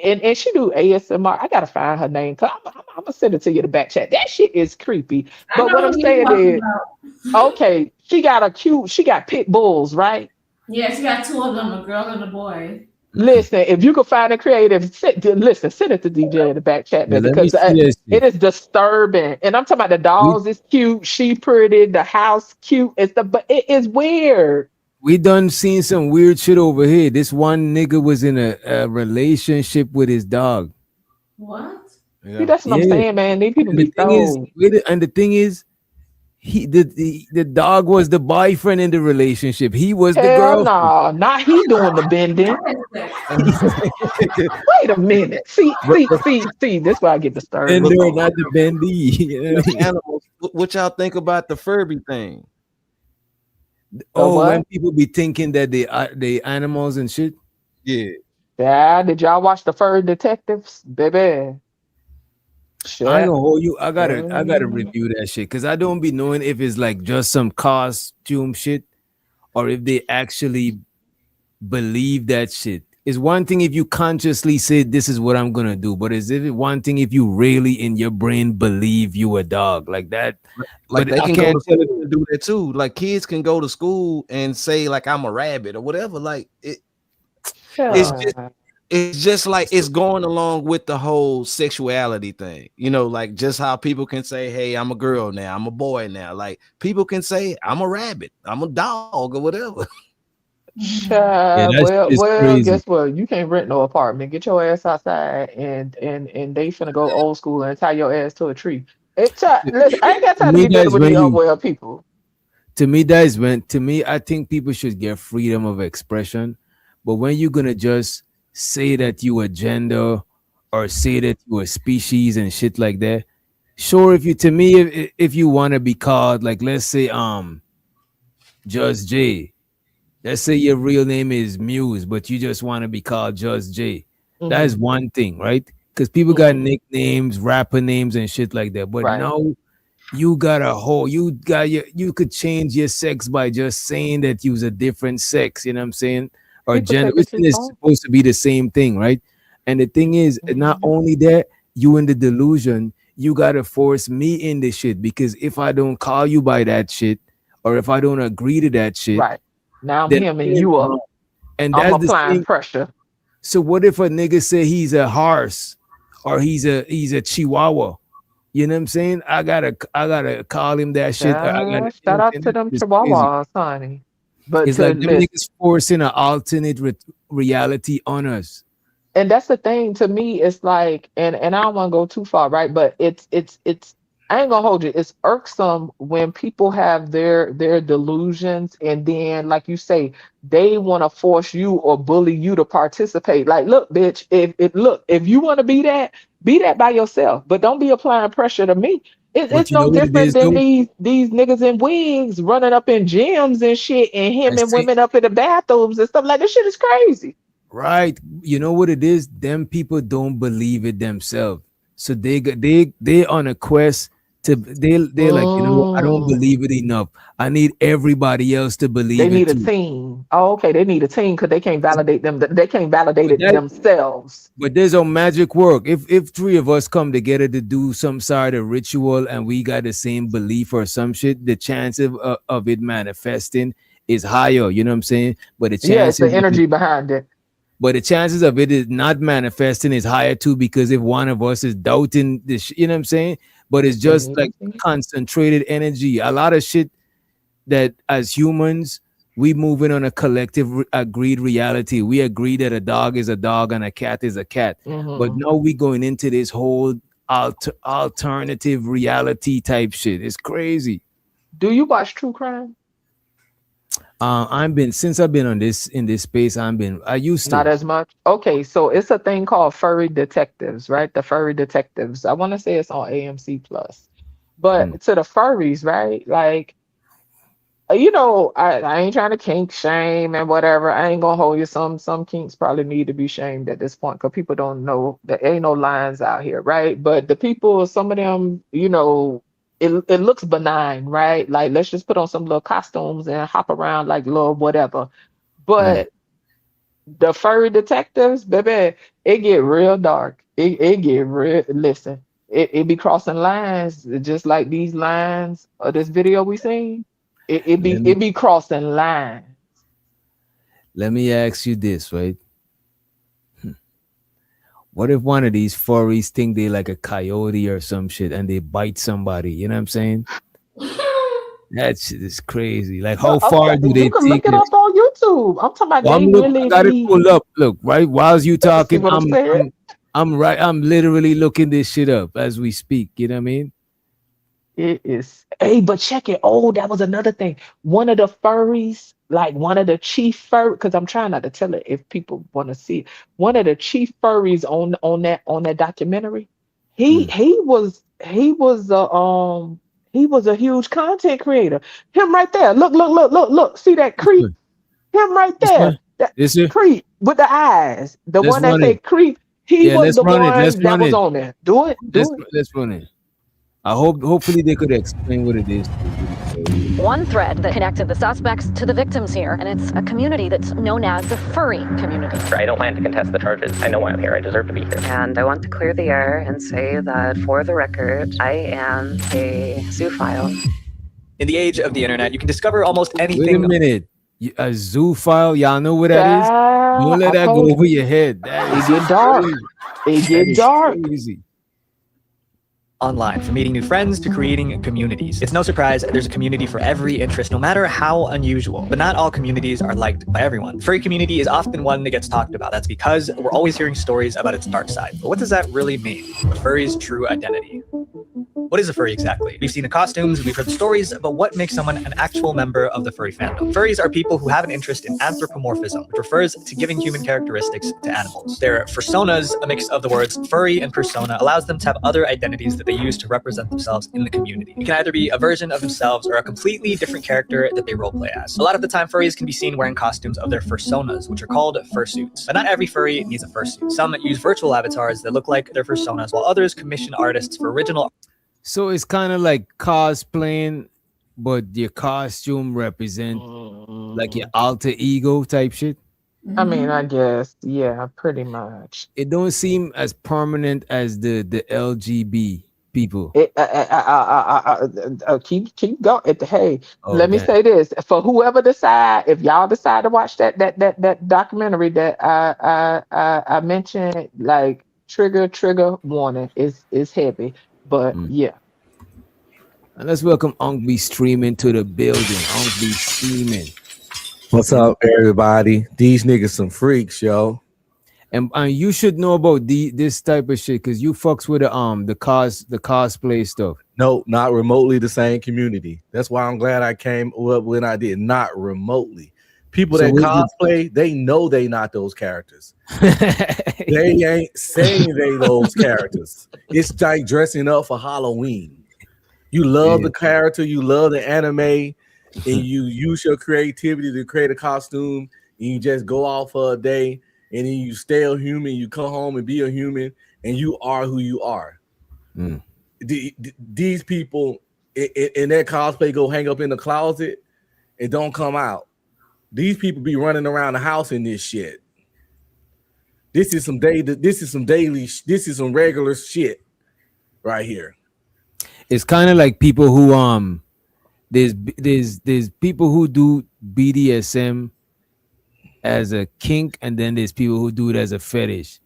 and she do ASMR. I gotta find her name. I'm gonna send it to you in the back chat. That shit is creepy. I But know what I'm what you're saying talking is, about. okay, she got pit bulls, right? Yeah, she got two of them, a girl and a boy. Listen, if you can find a creative, send it to DJ in the back chat, Yeah, man, let me because see that it shit. is disturbing. And I'm talking about the We dolls is cute, she pretty, the house cute, and stuff, but it is weird. we done seen some weird shit over here. This one nigga was in a relationship with his dog. What? See, Yeah. that's what I'm Yeah. saying, man. These people And the be thing is, so and the thing is, the dog was the boyfriend in the relationship. He was the hell girlfriend. no, not he doing the bending. Wait a minute. See, this why I get disturbed. Bender, But not the bendy. You know what I the mean? animals, what y'all think about the furby thing? The Oh, when what? people be thinking that they animals and shit. Yeah. Yeah, did y'all watch the Fur Detectives? Baby. I ain't Shut gonna hold you. I gotta up. review that shit because I don't be knowing if it's like just some costume shit or if they actually believe that shit. It's one thing if you consciously say this is what I'm gonna do, but is it one thing if you really in your brain believe you a dog like that? Like But they I can go can't to tell school it. and do that too. Like kids can go to school and say like I'm a rabbit or whatever. Like it's just God. it's just like it's going along with the whole sexuality thing. You know, like just how people can say, "Hey, I'm a girl now. I'm a boy now." Like people can say, "I'm a rabbit. I'm a dog," or whatever. Yeah, Child, that shit is well, crazy. guess what? You can't rent no apartment. Get your ass outside and they finna go old school and tie your ass to a tree. Listen, I ain't got To time to me, be dealing that's with when these you. unwell people. To me, I think people should get freedom of expression. But when you're gonna just say that you a gender or say that you a species and shit like that, sure. If you to me, if you want to be called like let's say Just J. Let's say your real name is Muse, but you just want to be called Just J. That is Hmm. one thing, right? Because people got Hmm. nicknames, rapper names, and shit like that. But Right. now you got a whole, you could change your sex by just saying that you's a different sex. You know what I'm saying? Or People gender, take it which too is far. supposed to be the same thing, right? And the thing is, not Mhm. only that, you in the delusion, you gotta force me in the shit because if I don't call you by that shit, or if I don't agree to that shit, Right. Now I'm then hemming I am you up. wrong. And I'm that's the applying same. pressure. So what if a nigga say he's a horse or he's a chihuahua? You know what I'm saying? I gotta call him that shit. I gotta, you know what Shout I'm out saying? to That them shit is crazy. chihuahuas, honey. But It's to like them listen. niggas forcing an alternate reality on us. And that's the thing to me, it's like, and I don't want to go too far, right? But it's I ain't gonna hold you. It's irksome when people have their delusions and then, like you say, they want to force you or bully you to participate. Like, look, bitch, if you want to be that by yourself, but don't be applying pressure to me. But It's you know no what it different is than though? these niggas in wigs running up in gyms and shit and I him and see. women up in the bathrooms and stuff like this shit is crazy. Right. You know what it is? Them people don't believe it themselves. So they on a quest they're like, you know what, I don't Mm. believe it enough. I need everybody else to They believe it need a too. team. Oh, okay. They need a team because they can't validate them. They can't validate But it themselves. there's a magic work. If three of us come together to do some sort of ritual and we got the same belief or some shit, the chance of it manifesting is higher. You know what I'm saying? But the Yeah, it's chances the of it, energy behind it. but the chances of it is not manifesting is higher too, because if one of us is doubting this, you know what I'm saying? But it's They just need like a team. concentrated energy. A lot of shit that as humans we moving on a collective agreed reality. We agree that a dog is a dog and a cat is a cat. But Mm-hmm. now we going into this whole alternative reality type shit. It's crazy. Do you watch true crime? I've been on this in this space. I used Not to. as much. Okay, so it's a thing called furry detectives, right? The furry detectives. I want to say it's on AMC Plus. Mm. But to the furries, right? Like, I ain't trying to kink shame and whatever. I ain't gonna hold you. Some kinks probably need to be shamed at this point because people don't know there ain't no lines out here, right? But the people, some of them, it looks benign, right? Like let's just put on some little costumes and hop around like little whatever. Mm. But the furry detectives, baby, it get real dark. It get real. Listen, it be crossing lines, just like these lines of this video we seen. It Let be me it be crossing lines. let me ask you this, right? What if one of these furries think they like a coyote or some shit and they bite somebody? You know what I'm saying? That shit is crazy. Like, how far do You they can take look it it? up on YouTube. I'm talking about Well, they I really got it be. pulled up. Look, right while you See talking, what I'm saying? I'm right. I'm literally looking this shit up as we speak. You know what I mean? It is. Hey, but check it. Oh, that was another thing. One of the furries, like one of the chief fur, because I'm trying not to tell it if people want to see it. One of the chief furries on that documentary, he Mm. he was he was a he was a huge content creator. Him right there. Look, look, look, look, look. See that This creep? one, Him right this there. one, That this here. creep with the eyes. The Let's one that run say it. creep. He Yeah, was let's the run it. Let's one that run was it. on there. Do it. Do it. Let's run it. Hopefully they could explain what it is. One thread that connected the suspects to the victims here, and it's a community that's known as the furry community. I don't plan to contest the charges. I know why I'm here. I deserve to be here. And I want to clear the air and say that for the record, I am a zoophile. In the age of the internet, you can discover almost Wait a anything. minute. A zoophile, y'all know what that is? Don't Child, let I that go told over you. your head. That It is get dark. crazy. It That get is dark. crazy. Online, from meeting new friends to creating communities. It's no surprise there's a community for every interest, no matter how unusual. But not all communities are liked by everyone. Furry community is often one that gets talked about. That's because we're always hearing stories about its dark side. But what does that really mean? A furry's true identity. What is a furry exactly? We've seen the costumes, we've heard stories, but what makes someone an actual member of the furry fandom? Furries are people who have an interest in anthropomorphism, which refers to giving human characteristics to animals. Their personas, a mix of the words furry and persona, allows them to have other identities that they use to represent themselves in the community. It can either be a version of themselves or a completely different character that they roleplay as. A lot of the time, furries can be seen wearing costumes of their personas, which are called fursuits. But not every furry needs a fursuit. Some use virtual avatars that look like their personas, while others commission artists for original. So it's kind of like cosplaying, but your costume represent like your alter ego type shit. I mean, I guess, yeah, pretty much. It don't seem as permanent as the LGB people. Keep going. Hey, Oh, let me damn. say this: for whoever decide, if y'all decide to watch that documentary that I mentioned, like trigger warning is heavy, but yeah. And let's welcome Unk B streaming to the building. Unk B streaming. What's up, everybody? These niggas some freaks, yo. And you should know about this type of shit because you fucks with the cosplay stuff. No, not remotely the same community. That's why I'm glad I came up when I did. Not remotely. People that cosplay, they know they not those characters. They ain't saying they those characters. It's like dressing up for Halloween. You love the character, you love the anime, and you use your creativity to create a costume, and you just go off for a day, and then you stay a human, you come home and be a human, and you are who you are. these people in their cosplay go hang up in the closet and don't come out. These people be running around the house in this shit. This is some regular shit right here. It's kind of like people who there's people who do BDSM as a kink, and then there's people who do it as a fetish.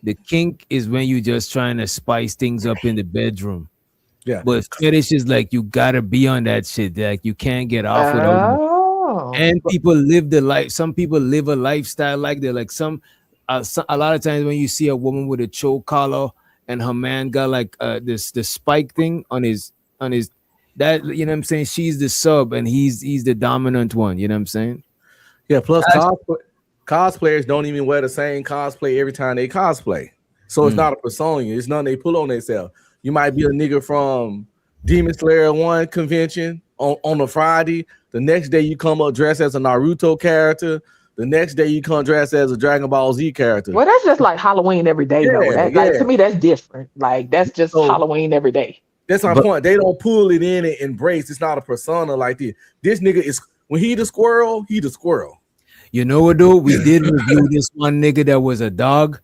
The kink is when you're just trying to spice things up in the bedroom. Yeah. But fetish is like you gotta be on that shit. Like you can't get off without it. And people live the life. Some people live a lifestyle like that. Like a lot of times when you see a woman with a choke collar and her man got like the spike thing on his that, you know what I'm saying? She's the sub and he's the dominant one. You know what I'm saying? Yeah. Plus cosplayers don't even wear the same cosplay every time they cosplay. So it's not a persona. It's nothing they pull on themselves. You might be a nigga from Demon Slayer 1 convention on a Friday. The next day you come up dressed as a Naruto character. The next day you come dressed as a Dragon Ball Z character. Well, that's just like Halloween every day, though. Like, to me, that's different. Like, that's just Halloween every day. That's my point. They don't pull it in and embrace. It's not a persona like this. This nigga is, when he the squirrel, he the squirrel. You know what, though? We did review this one nigga that was a dog,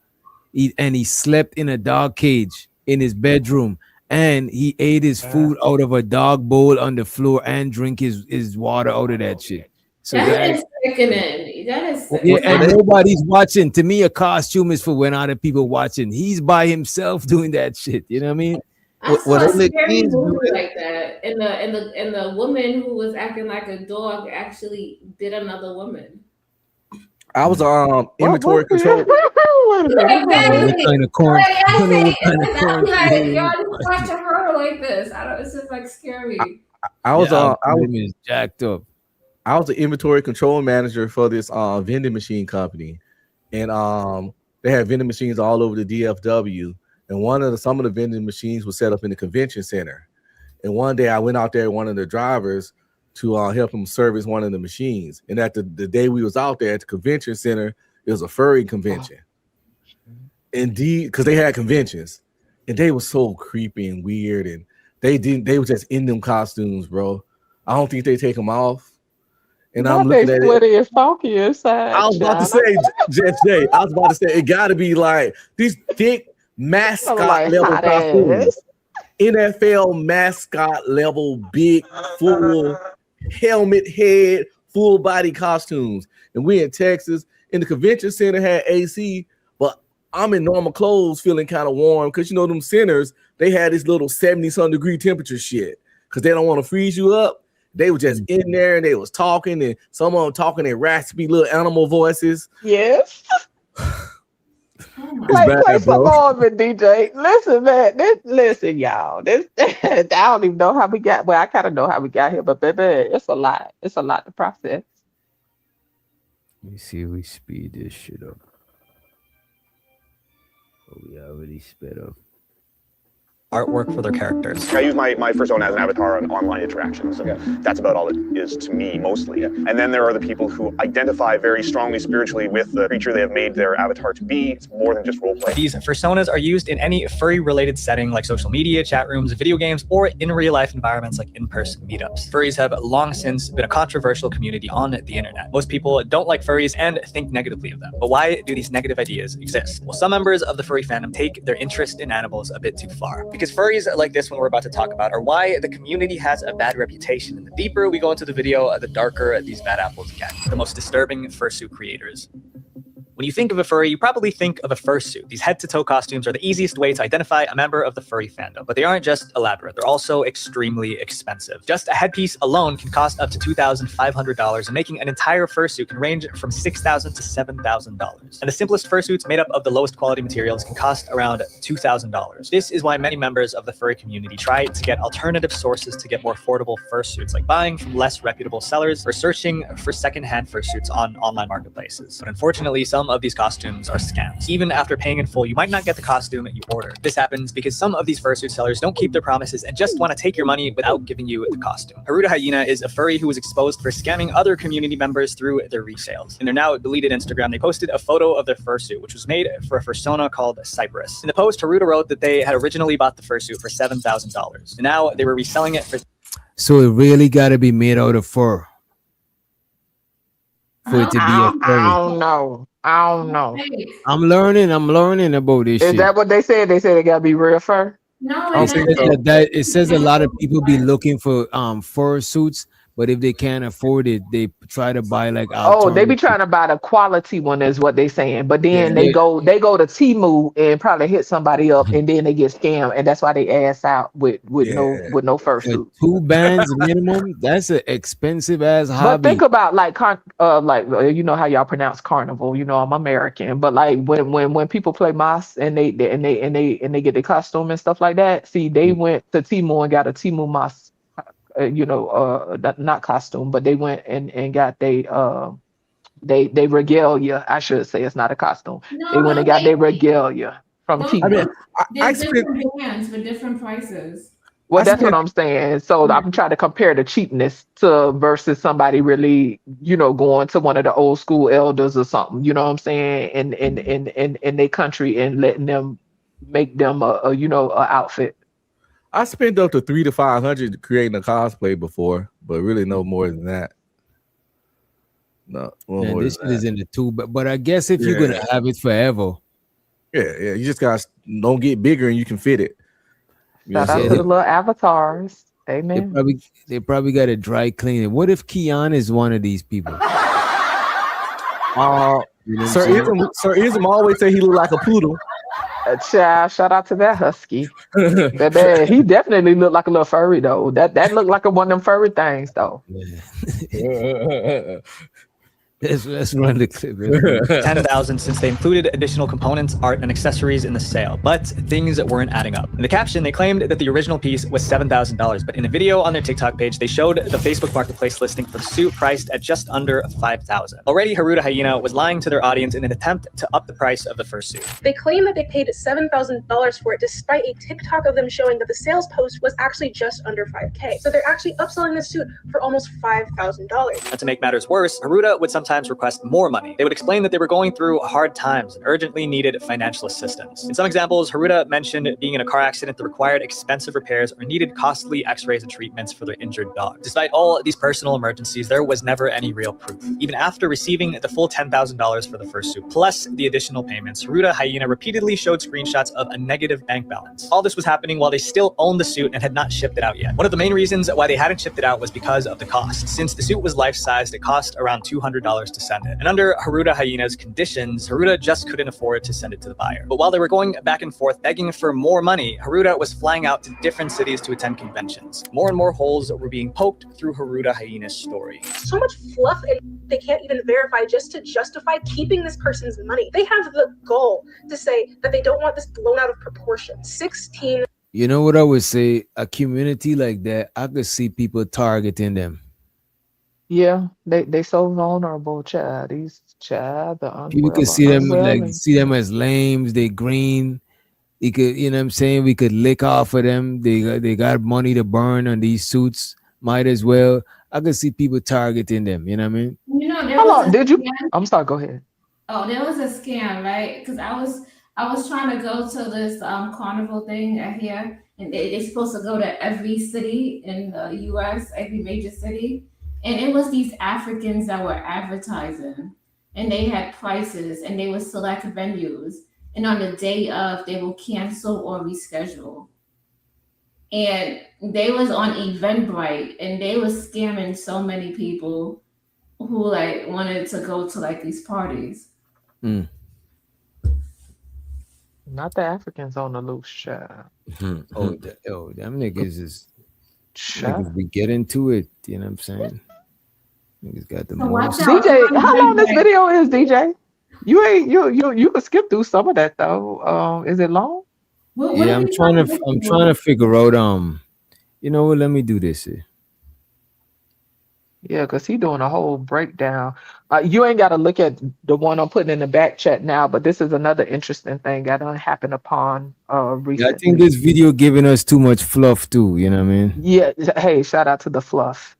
and he slept in a dog cage in his bedroom. And he ate his food out of a dog bowl on the floor and drink his water out of that shit. So that is sickening. That is yeah, and nobody's watching. To me, a costume is for when other people watching. He's by himself doing that shit. You know what I mean? I saw a scary movie like that, and the woman who was acting like a dog actually bit another woman. I was inventory control. What kind of corn? I'm like, y'all just watch a hurdle like this. It's just like scary. I was jacked up. I was the inventory control manager for this vending machine company, and they had vending machines all over the DFW. And some of the vending machines was set up in the convention center. And one day I went out there with one of the drivers to help him service one of the machines. And at the day we was out there at the convention center, it was a furry convention. Indeed, because they had conventions, and they were so creepy and weird, and they were just in them costumes, bro. I don't think they take them off. And I'm looking at it. It's funky inside. I was about to say, Jet J. I was about to say it got to be like these thick mascot level costumes. NFL mascot level, big, full helmet head, full body costumes. And we in Texas, and the convention center had AC, but I'm in normal clothes feeling kind of warm because, you know, them centers, they had this little 70-some degree temperature shit because they don't want to freeze you up. They were just in there and they was talking, and some of them talking in raspy little animal voices. Yes. Play some more of it, DJ. Listen, man. Listen, y'all. I don't even know how we got. Well, I kind of know how we got here, but baby, it's a lot. It's a lot to process. Let me see if we speed this shit up. Oh, we already sped up. Artwork for their characters. I use my persona as an avatar on online interactions. And that's about all it is to me, mostly. And then there are the people who identify very strongly spiritually with the creature they have made their avatar to be. It's more than just roleplay. These personas are used in any furry-related setting like social media, chat rooms, video games, or in real-life environments like in-person meetups. Furries have long since been a controversial community on the internet. Most people don't like furries and think negatively of them. But why do these negative ideas exist? Well, some members of the furry fandom take their interest in animals a bit too far. Because furries like this one we're about to talk about are why the community has a bad reputation. And the deeper we go into the video, the darker these bad apples get. The most disturbing fursuit creators. When you think of a furry, you probably think of a fursuit. These head-to-toe costumes are the easiest way to identify a member of the furry fandom, but they aren't just elaborate, they're also extremely expensive. Just a headpiece alone can cost up to $2,500, and making an entire fursuit can range from $6,000 to $7,000. And the simplest fursuits made up of the lowest quality materials can cost around $2,000. This is why many members of the furry community try to get alternative sources to get more affordable fursuits, like buying from less reputable sellers or searching for secondhand fursuits on online marketplaces. But unfortunately, some some of these costumes are scams. Even after paying in full, you might not get the costume you ordered. This happens because some of these fursuit sellers don't keep their promises and just want to take your money without giving you the costume. Haruta Hyena is a furry who was exposed for scamming other community members through their resales. In their now deleted Instagram, they posted a photo of their fursuit, which was made for a fursona called Cypress. In the post, Haruta wrote that they had originally bought the fursuit for $7,000. And now they were reselling it for... So it really got to be made out of fur for it to be a furry. I don't know. I'm learning about this Is shit. that what they said? They said it gotta be real fur. No, It says a lot of people be looking for fur suits, but if they can't afford it, they try to buy like Oh, they be trying to buy the quality one, is what they saying. But then Yeah. they go to Temu and probably hit somebody up, and then they get scammed, and that's why they ass out with no fursuit. $2 minimum. That's an expensive ass But hobby. think about like you know how y'all pronounce carnival. You know I'm American, but like when people play mas and they get their costume and stuff like that. See, they went to Temu and got a Temu mas. Not costume, but they went and got they regalia. I should say it's not a costume. They went and got their regalia from Temu. There's different brands with different prices. Well, that's what I'm saying. So I'm trying to compare the cheapness to versus somebody really, going to one of the old school elders or something. You know what I'm saying? In their country and letting them make them a outfit. I spent up to $300 to $500 creating a cosplay before, but really no more than that. No, Man, this shit is in the tube, but I guess if you're gonna have it forever, you just gotta don't get bigger and you can fit it. Shout out to the little avatars. Amen. They probably got to dry clean it. What if Keon is one of these people? Sir Ism always say he look like a poodle. Child, shout out to that husky. That he definitely looked like a little furry though. That looked like one of them furry things though. Let's run the clip. 10,000 since they included additional components, art, and accessories in the sale, but things weren't adding up. In the caption, they claimed that the original piece was $7,000, but in a video on their TikTok page, they showed the Facebook Marketplace listing for the suit priced at just under $5,000. Already, Haruta Hyena was lying to their audience in an attempt to up the price of the fursuit. They claim that they paid $7,000 for it, despite a TikTok of them showing that the sales post was actually just under $5K. So they're actually upselling the suit for almost $5,000. And to make matters worse, Haruta would sometimes request more money. They would explain that they were going through hard times and urgently needed financial assistance. In some examples, Haruta mentioned being in a car accident that required expensive repairs or needed costly x-rays and treatments for their injured dog. Despite all these personal emergencies, there was never any real proof. Even after receiving the full $10,000 for the fursuit, plus the additional payments, Haruta Hyena repeatedly showed screenshots of a negative bank balance. All this was happening while they still owned the suit and had not shipped it out yet. One of the main reasons why they hadn't shipped it out was because of the cost. Since the suit was life-sized, it cost around $200 to send it. And under Haruta Hyena's conditions, Haruta just couldn't afford to send it to the buyer. But while they were going back and forth begging for more money, Haruta was flying out to different cities to attend conventions. More and more holes were being poked through Haruta Hyena's story. So much fluff, and they can't even verify just to justify keeping this person's money. They have the goal to say that they don't want this blown out of proportion. 16. You know what I would say? A community like that, I could see people targeting them. Yeah, they so vulnerable, child. These child, People could see them as lames. They green. You could, you know what I'm saying? We could lick off of them. They got money to burn on these suits. Might as well. I could see people targeting them. You know what I mean? I'm sorry. Go ahead. Oh, there was a scam, right? Because I was trying to go to this carnival thing here, and they're supposed to go to every city in the U.S., every major city. And it was these Africans that were advertising, and they had prices, and they would select venues. And on the day of, they will cancel or reschedule. And they was on Eventbrite, and they was scamming so many people who wanted to go to these parties. Mm. Not the Africans on the loose, child. Them niggas is niggas be get into it. You know what I'm saying? Niggas got the most. DJ, how long this video is, DJ? You could skip through some of that though. Is it long? Yeah, I'm trying to figure out. You know what? Let me do this here. Yeah, because he doing a whole breakdown. You ain't got to look at the one I'm putting in the back chat now, but this is another interesting thing that happened upon Yeah, I think recently. this video giving us too much fluff too. You know what I mean? Yeah, hey, shout out to the fluff.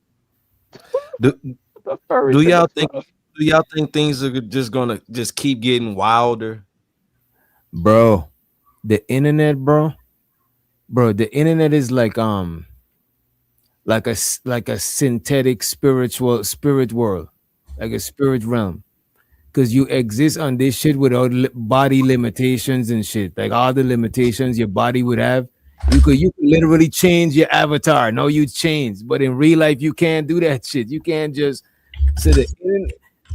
Do, The furries do and y'all the think fluff. do y'all think things are just gonna just keep getting wilder? Bro, the internet, bro, the internet is like like a synthetic spirit world, like a spirit realm. Because you exist on this shit without body limitations and shit. Like all the limitations your body would have. You could literally change your avatar. No, you change. But in real life, you can't do that shit. You can't just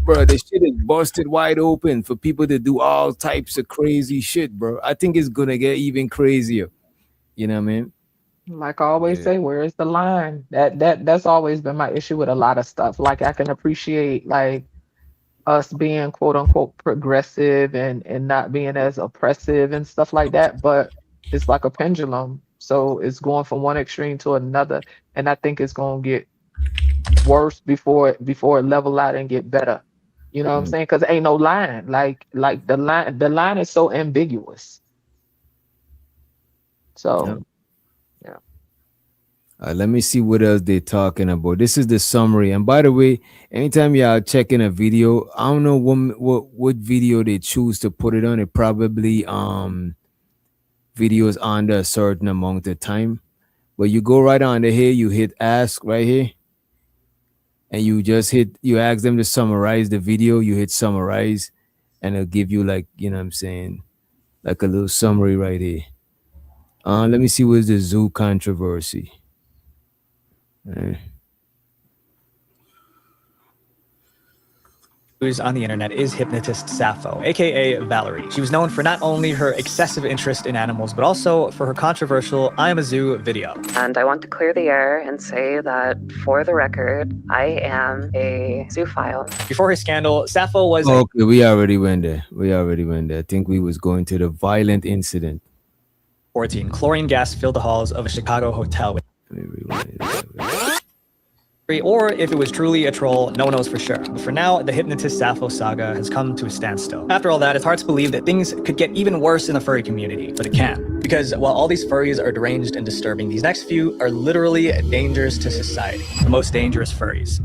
bro, the shit is busted wide open for people to do all types of crazy shit, bro. I think it's gonna get even crazier. You know what I mean? Like I always Yeah. say, where is the line? That's always been my issue with a lot of stuff. Like I can appreciate like us being quote unquote progressive and not being as oppressive and stuff like that, but it's like a pendulum. So it's going from one extreme to another. And I think it's gonna get worse before it level out and get better. You know what I'm saying? Because ain't no line. Like the line is so ambiguous. So yeah. Let me see what else they're talking about. This is the summary. And by the way, anytime y'all checking a video, I don't know what video they choose to put it on. It probably videos under a certain amount of time. But you go right under here, you hit ask right here, and you ask them to summarize the video. You hit summarize, and it'll give you like, you know what I'm saying, like a little summary right here. Let me see what's the zoo controversy. News on the internet is hypnotist Sappho, aka Valerie. She was known for not only her excessive interest in animals, but also for her controversial I'm a Zoo video. And I want to clear the air and say that, for the record, I am a zoophile. Before her scandal, Sappho was Okay, we already went there. I think we was going to the violent incident. 14. Chlorine gas filled the halls of a Chicago hotel. Or if it was truly a troll, no one knows for sure. But for now, the hypnotist Sappho saga has come to a standstill. After all that, it's hard to believe that things could get even worse in the furry community, but it can. Because while all these furries are deranged and disturbing, these next few are literally dangers to society. The most dangerous furries.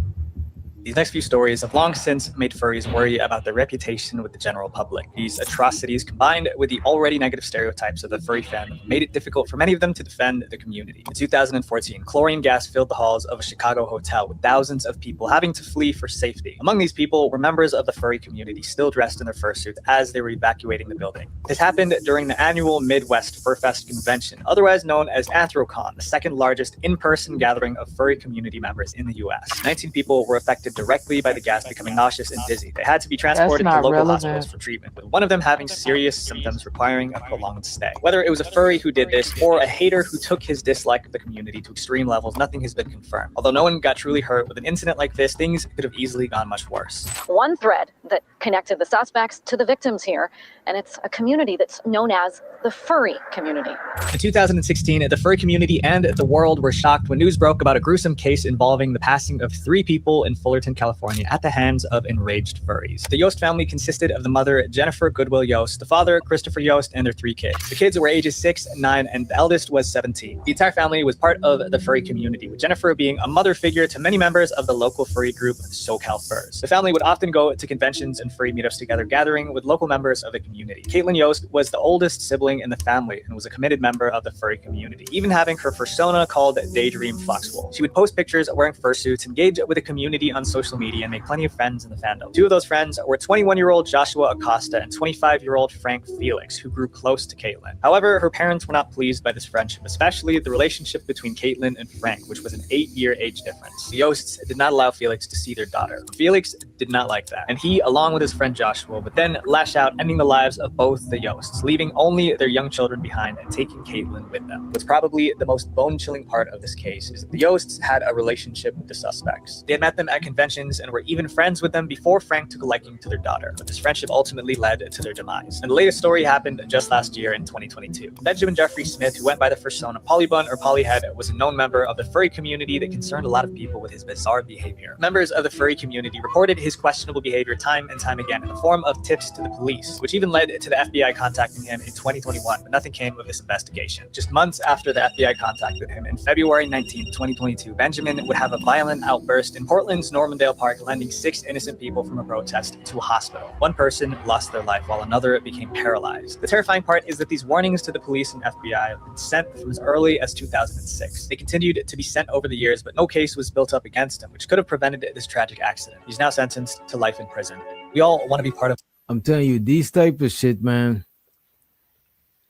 These next few stories have long since made furries worry about their reputation with the general public. These atrocities, combined with the already negative stereotypes of the furry fandom, made it difficult for many of them to defend the community. In 2014, chlorine gas filled the halls of a Chicago hotel with thousands of people having to flee for safety. Among these people were members of the furry community still dressed in their fursuits as they were evacuating the building. This happened during the annual Midwest Furfest convention, otherwise known as Anthrocon, the second largest in-person gathering of furry community members in the US. 19 people were affected directly by the gas, becoming nauseous and dizzy. They had to be transported to local hospitals for treatment, with one of them having serious symptoms requiring a prolonged stay. Whether it was a furry who did this or a hater who took his dislike of the community to extreme levels, nothing has been confirmed. Although no one got truly hurt, with an incident like this, things could have easily gone much worse. One thread that connected the suspects to the victims here, and it's a community that's known as the furry community. In 2016, the furry community and the world were shocked when news broke about a gruesome case involving the passing of 3 people in Fullerton, California at the hands of enraged furries. The Yost family consisted of the mother, Jennifer Goodwill Yost, the father, Christopher Yost, and their 3 kids. The kids were ages 6, 9, and the eldest was 17. The entire family was part of the furry community, with Jennifer being a mother figure to many members of the local furry group, SoCal Furs. The family would often go to conventions and furry meetups together, gathering with local members of the community. Caitlin Yost was the oldest sibling in the family and was a committed member of the furry community, even having her persona called Daydream Foxwolf. She would post pictures wearing fursuits, engage with the community on social media, and make plenty of friends in the fandom. 2 of those friends were 21-year-old Joshua Acosta and 25-year-old Frank Felix, who grew close to Caitlin. However, her parents were not pleased by this friendship, especially the relationship between Caitlin and Frank, which was an 8-year age difference. The Yosts did not allow Felix to see their daughter. Felix did not like that, and he, along with his friend Joshua, would then lash out, ending the lives of both the Yosts, leaving only their young children behind and taking Caitlin with them. What's probably the most bone-chilling part of this case is that the Yosts had a relationship with the suspects. They had met them at conventions intentions and were even friends with them before Frank took a liking to their daughter. But this friendship ultimately led to their demise. And the latest story happened just last year in 2022. Benjamin Jeffrey Smith, who went by the persona Polybun or Polyhead, was a known member of the furry community that concerned a lot of people with his bizarre behavior. Members of the furry community reported his questionable behavior time and time again in the form of tips to the police, which even led to the FBI contacting him in 2021, but nothing came of this investigation. Just months after the FBI contacted him, in February 19, 2022, Benjamin would have a violent outburst in Portland's Normandale Park, landing 6 innocent people from a protest to a hospital. One person lost their life while another became paralyzed. The terrifying part is that these warnings to the police and FBI have been sent from as early as 2006. They continued to be sent over the years, but no case was built up against him, which could have prevented this tragic accident. He's now sentenced to life in prison. We all want to be part of. I'm telling you, these type of shit, man,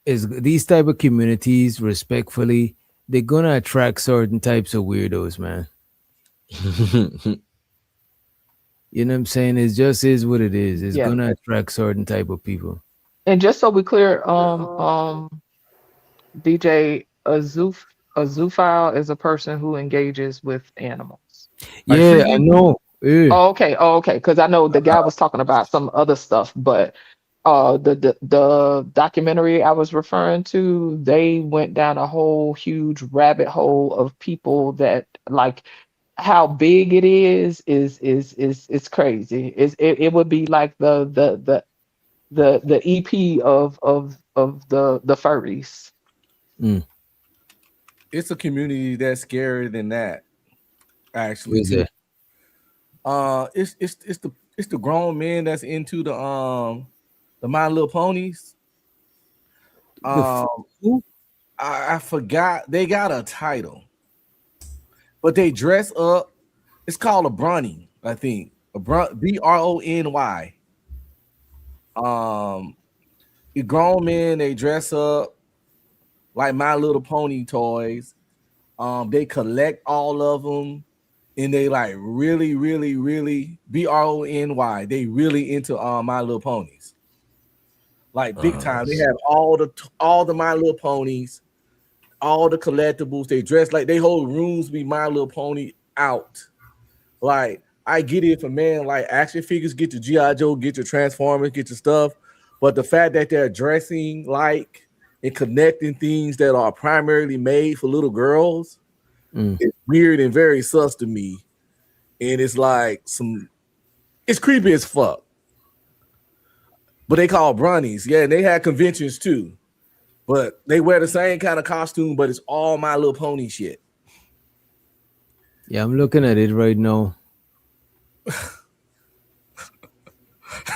is these type of communities, respectfully, they're gonna attract certain types of weirdos, man. You know what I'm saying? It just is what it is. It's gonna attract certain type of people. And just so we clear, DJ, a zoophile is a person who engages with animals. Yeah, I know. Yeah. Oh, okay. Because I know the guy was talking about some other stuff, but the documentary I was referring to, they went down a whole huge rabbit hole of people that, like, how big it is crazy. It would be like the EP of the furries. It's a community that's scarier than that. Actually, is it? It's the grown men that's into the My Little Ponies. I forgot they got a title, but they dress up. It's called a brony, I think. BRONY. The grown men, they dress up like My Little Pony toys. They collect all of them, and they like really BRONY. They really into My Little Ponies, like big time. They have all the My Little Ponies, all the collectibles. They dress like they whole rooms be My Little Pony out. Like, I get it if a man like action figures, get your G.I. Joe, get your Transformers, get your stuff, but the fact that they're dressing like and connecting things that are primarily made for little girls, it's weird and very sus to me. And it's like it's creepy as fuck. But they call bronies. Yeah, and they had conventions too. But they wear the same kind of costume, but it's all My Little Pony shit. Yeah, I'm looking at it right now.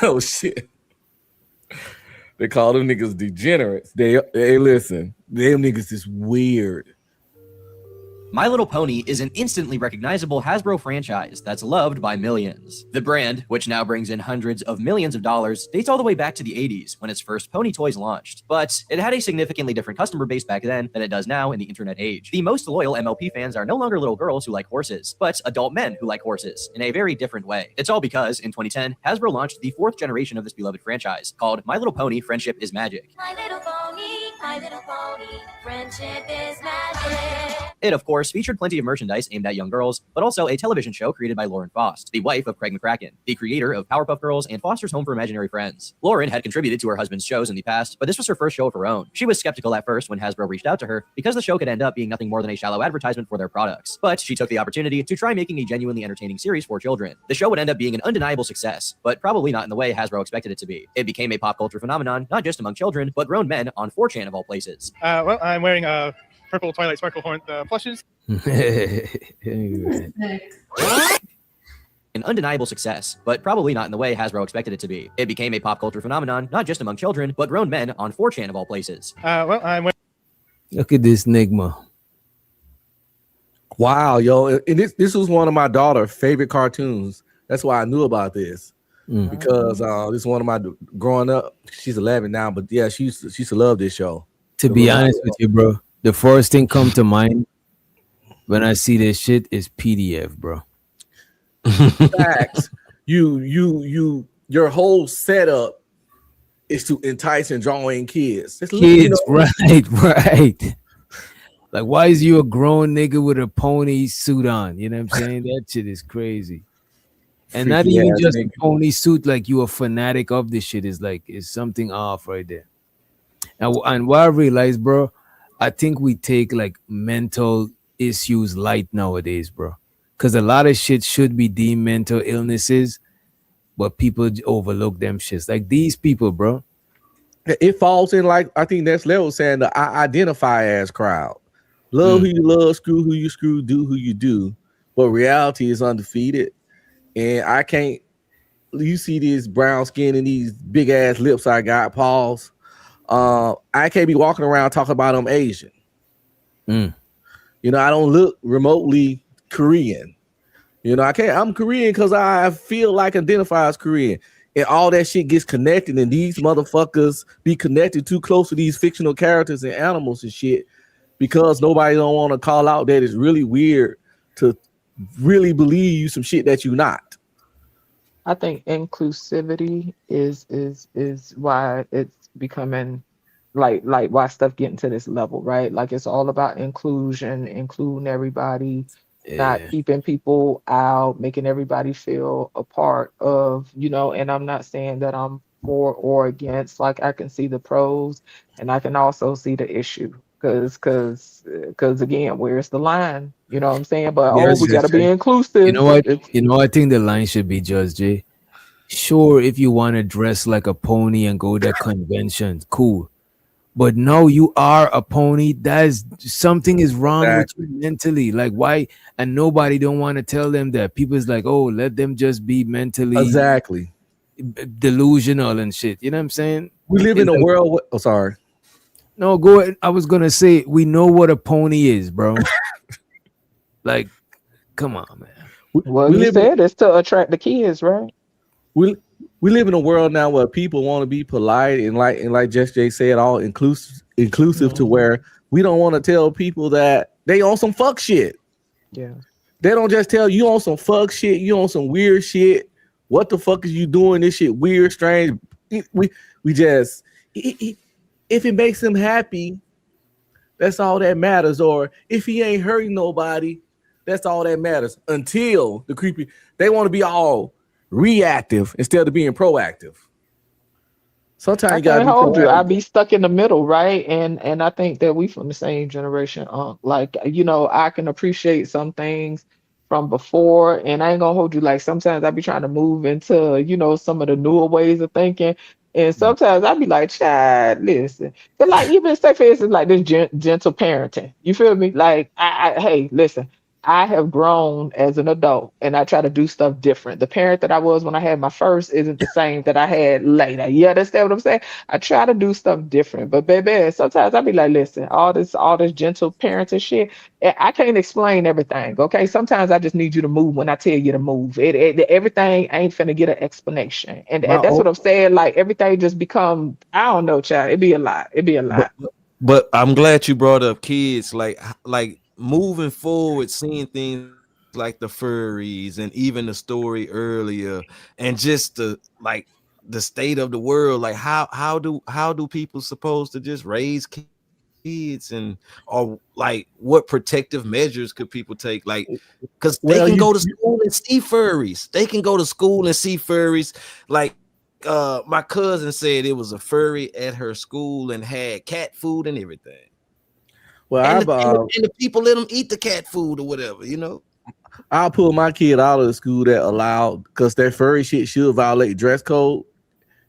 Oh shit. They call them niggas degenerates. They listen, them niggas is weird. My Little Pony is an instantly recognizable Hasbro franchise that's loved by millions. The brand, which now brings in hundreds of millions of dollars, dates all the way back to the 80s when its first pony toys launched. But it had a significantly different customer base back then than it does now in the internet age. The most loyal MLP fans are no longer little girls who like horses, but adult men who like horses in a very different way. It's all because, in 2010, Hasbro launched the 4th generation of this beloved franchise, called My Little Pony Friendship is Magic. My little pony, friendship is magic. It, of course, featured plenty of merchandise aimed at young girls, but also a television show created by Lauren Faust, the wife of Craig McCracken, the creator of Powerpuff Girls and Foster's Home for Imaginary Friends. Lauren had contributed to her husband's shows in the past, but this was her first show of her own. She was skeptical at first when Hasbro reached out to her because the show could end up being nothing more than a shallow advertisement for their products. But she took the opportunity to try making a genuinely entertaining series for children. The show would end up being an undeniable success, but probably not in the way Hasbro expected it to be. It became a pop culture phenomenon, not just among children, but grown men on 4chan of all places. Well, I'm wearing purple Twilight Sparkle Horn plushes. An undeniable success, but probably not in the way Hasbro expected it to be. It became a pop culture phenomenon, not just among children, but grown men on 4chan of all places. Well, I'm wearing... Look at this Nigma. Wow, yo. And this was one of my daughter's favorite cartoons. That's why I knew about this. Because this is one of my growing up. She's 11 now, but yeah, she used to love this show. To be honest with you, bro, the first thing come to mind when I see this shit is PDF, bro. Facts. Your whole setup is to entice and draw in kids. Right. Like, why is you a grown nigga with a pony suit on? You know what I'm saying? That shit is crazy. And not Freaky even ass just a nigga. pony suit, like you a fanatic of this shit is like is something off right there. And what I realized, bro, I think we take like mental issues light nowadays, bro. Cause a lot of shit should be deemed mental illnesses, but people overlook them shits. Like these people, bro. It falls in like I think that's level saying the I identify as crowd. Love who you love, screw who you screw, do who you do. But reality is undefeated. And I can't you see this brown skin and these big ass lips I got, pause. I can't be walking around talking about I'm Asian. Mm. You know, I don't look remotely Korean. You know, I can't. I'm Korean because I feel like identify as Korean, and all that shit gets connected, and these motherfuckers be connected too close to these fictional characters and animals and shit because nobody don't want to call out that it's really weird to really believe you some shit that you not. I think inclusivity is why it's becoming like why stuff getting to this level, right? Like it's all about inclusion, including everybody, not Yeah. keeping people out, making everybody feel a part of, you know, and I'm not saying that I'm for or against, like I can see the pros and I can also see the issue. Cause again, where's the line? You know what I'm saying? But oh, Yes, we yes, gotta be yes. You inclusive. know what? It's You know, I think the line should be Just Jay. Sure, if you want to dress like a pony and go to conventions, cool. But no, you are a pony. That's something is wrong with you mentally. Like why? And nobody don't want to tell them that. People is like, oh, let them just be mentally Exactly. delusional and shit. You know what I'm saying? We live in It's a like, world. Oh, sorry. no, go ahead. I was gonna say we know what a pony is, bro. Like, come on, man. well, We you live in said it's to attract the kids, right? we live in a world now where people want to be polite and like Just Jay said, all inclusive to where we don't want to tell people that they on some fuck shit. Yeah. They don't just tell you on some fuck shit, you on some weird shit. What the fuck is you doing? This shit weird, strange. We just if it makes him happy, that's all that matters. Or if he ain't hurting nobody, that's all that matters. Until the creepy, they want to be all reactive instead of being proactive. Sometimes I you gotta can't be hold you. I proactive. be stuck in the middle, right? And I think that we from the same generation. Like you know, I can appreciate some things from before, and I ain't gonna hold you. Like sometimes I be trying to move into you know some of the newer ways of thinking, and sometimes I be like, "Child, listen." But like even say for instance, like this gentle parenting. You feel me? Like hey, listen. I have grown as an adult and I try to do stuff different. The parent that I was when I had my first isn't the same that I had later. You understand what I'm saying? I try to do stuff different. But baby, sometimes I be like, listen, all this gentle parenting shit, I can't explain everything. Okay. Sometimes I just need you to move when I tell you to move. Everything ain't finna get an explanation. And My that's what old, I'm saying. Like everything just become, I don't know, child. It'd be a lot. It'd be a lot. But I'm glad you brought up kids. Like moving forward, seeing things like the furries and even the story earlier, and just the state of the world. Like how do people supposed to just raise kids, and or like what protective measures could people take? Like, because they well, can you go to school and see furries. They can go to school and see furries. Like my cousin said it was a furry at her school and had cat food and everything. well, And I've the people let them eat the cat food or whatever, you know. I'll pull my kid out of the school that allowed because that furry shit should violate dress code.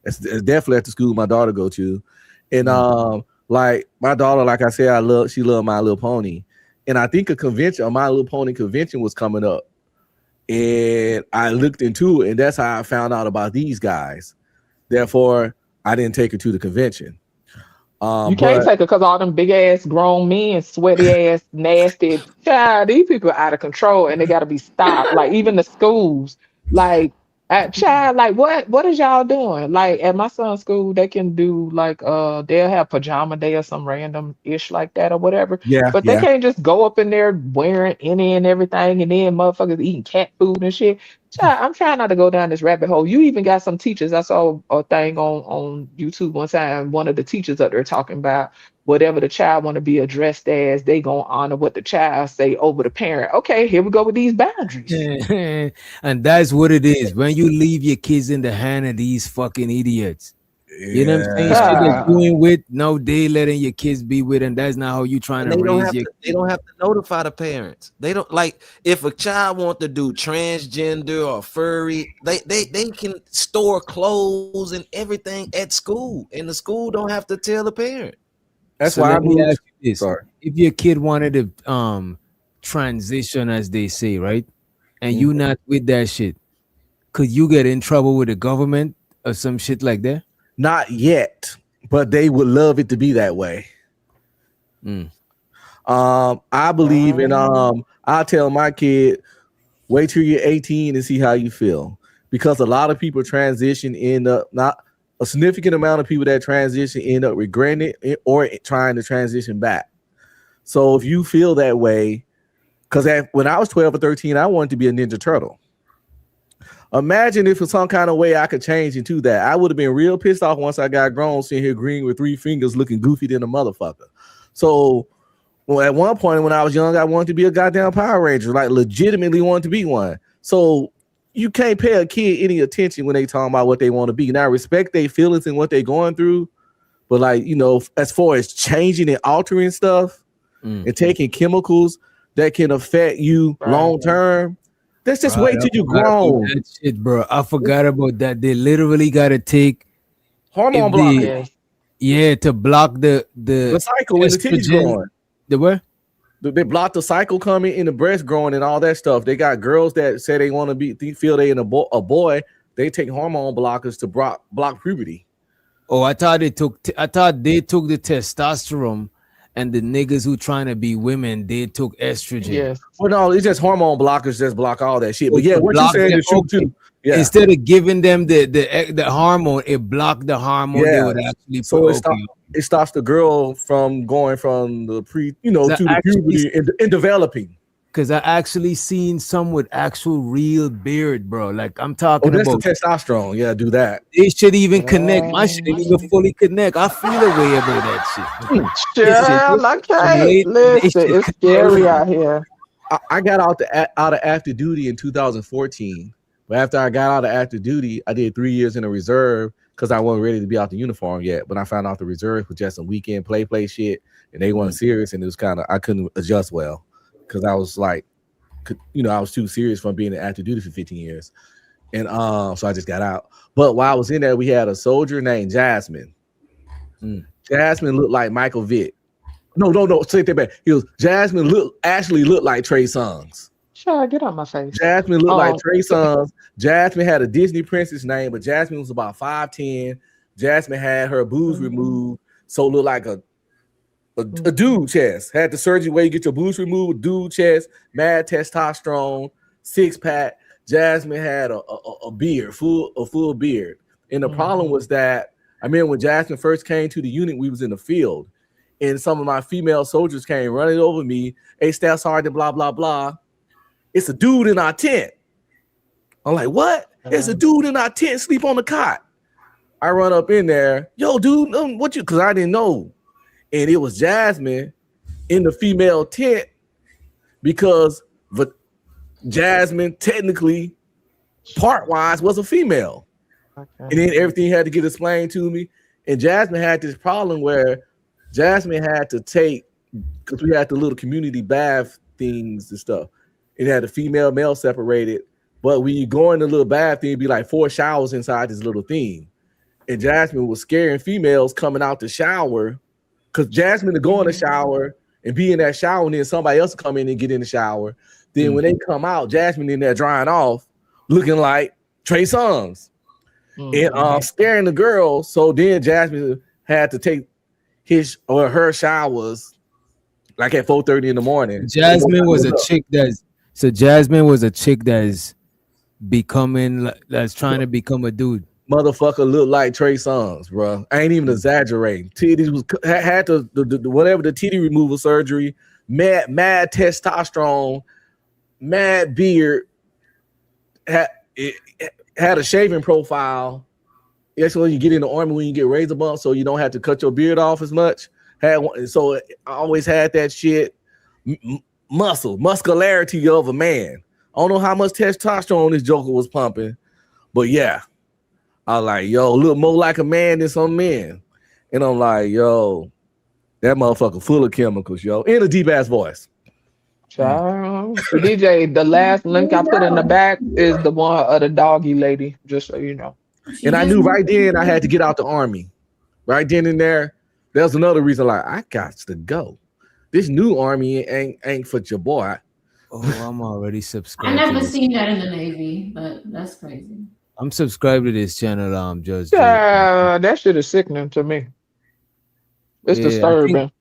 It's definitely at the school my daughter go to, and like my daughter, like I said, she loved My Little Pony, and I think a My Little Pony convention was coming up, and I looked into it, and that's how I found out about these guys. Therefore, I didn't take her to the convention. You can't But take it because all them big ass grown men, sweaty ass, nasty. Child, these people are out of control and they got to be stopped. Like even the schools, like child, like what is y'all doing? Like at my son's school, they can do like they'll have pajama day or some random ish like that or whatever. yeah, But they yeah. can't just go up in there wearing any and everything and then motherfuckers eating cat food and shit. I'm trying not to go down this rabbit hole. You even got some teachers. I saw a thing on YouTube one time. One of the teachers up there talking about whatever the child want to be addressed as, they gonna honor what the child say over the parent. Okay, here we go with these boundaries. And that's what it is. When you leave your kids in the hand of these fucking idiots. You know what I'm saying? Shit they're doing with, no, they letting your kids be with, and that's not how you trying to raise your kids. They don't have to notify the parents. They don't, like, if a child want to do transgender or furry, they can store clothes and everything at school, and the school don't have to tell the parent. That's So why I let me moved. ask you this. Sorry. If your kid wanted to transition, as they say, right, and you not with that shit, could you get in trouble with the government or some shit like that? Not yet, but they would love it to be that way. I believe in I tell my kid, wait till you're 18 and see how you feel, because a lot of people transition end up, not a significant amount of people that transition end up regretting it or trying to transition back. So if you feel that way, because when I was 12 or 13, I wanted to be a Ninja Turtle. Imagine if for some kind of way I could change into that. I would have been real pissed off once I got grown, sitting here green with 3 fingers looking goofy than a motherfucker. So at one point when I was young, I wanted to be a goddamn Power Ranger, like legitimately wanted to be one. So you can't pay a kid any attention when they talking about what they want to be. Now, I respect their feelings and what they're going through, but like, you know, as far as changing and altering stuff and taking chemicals that can affect you long term, let's just wait till you grown. That shit, bro. I forgot about that. They literally gotta take hormone blockers. Yeah, to block the cycle when the titties growing. The what? They block the cycle coming in the breast growing and all that stuff. They got girls that say they want to be, feel they in a boy. They take hormone blockers to block puberty. Oh, I thought they took the testosterone, and the niggas who trying to be women, they took estrogen. Yes. Well, no, it's just hormone blockers just block all that shit. But yeah, what you saying is true too. Yeah. Instead of giving them the hormone, it blocked the hormone. They would actually so it stops the girl from going from the to the puberty and developing. Because I actually seen some with actual real beard, bro. Like I'm talking that's about the testosterone. Yeah, do that. It should even connect. My shit didn't even fully connect. I feel a way about that shit. Child, okay. Listen, it's scary out here. I got out of active duty in 2014. But after I got out of active duty, I did 3 years in the reserve because I wasn't ready to be out the uniform yet. But I found out the reserve was just some weekend play shit, and they weren't serious, and it was kind of, I couldn't adjust well because I was like, I was too serious from being in active duty for 15 years. And so I just got out. But while I was in there, we had a soldier named Jasmine. Jasmine looked like Michael Vick. No, take that back. Jasmine actually looked like Trey Songz. Sure, get on my face. Jasmine looked like Trey Songz. Jasmine had a Disney princess name, but Jasmine was about 5'10". Jasmine had her boobs removed, so it looked like a dude chest. Had the surgery where you get your boobs removed, dude chest, mad testosterone, 6-pack. Jasmine had a beard, full beard. And the problem was that, I remember when Jasmine first came to the unit, we was in the field, and some of my female soldiers came running over me. Hey, Staff Sergeant, blah, blah, blah. It's a dude in our tent. I'm like, what? It's a dude in our tent, sleep on the cot. I run up in there. Yo, dude, what you? Because I didn't know. And it was Jasmine in the female tent because Jasmine technically, part-wise, was a female. Okay. And then everything had to get explained to me. And Jasmine had this problem where Jasmine had to take, because we had the little community bath things and stuff. It had the female, male separated. But when you go in the little bath thing, it'd be like 4 showers inside this little thing. And Jasmine was scaring females coming out the shower, because Jasmine to go in the shower and be in that shower, and then somebody else come in and get in the shower. Then when they come out, Jasmine in there drying off, looking like Trey Songz. And scaring the girls. So then Jasmine had to take his or her showers like at 4:30 in the morning. Jasmine was a chick Jasmine was a chick that's trying to become a dude. Motherfucker looked like Trey Songz, bro. I ain't even exaggerating. Titties had the whatever the titty removal surgery, mad testosterone, mad beard. it had a shaving profile. That's when you get in the army when you get razor bumps, so you don't have to cut your beard off as much. So I always had that shit, muscularity of a man. I don't know how much testosterone this Joker was pumping, but yeah, I was like, yo, look more like a man than some men. And I'm like, yo, that motherfucker full of chemicals, yo, in a deep ass voice. Child. DJ, the last link I put in the back is the one of the doggy lady, just so you know. And I knew right then I had to get out the army. Right then and there, there's another reason, like, I got to go. This new army ain't for your boy. Oh, I'm already I subscribed. never seen that in the Navy, but that's crazy. I'm subscribed to this channel, Judge. Yeah, that shit is sickening to me. It's disturbing.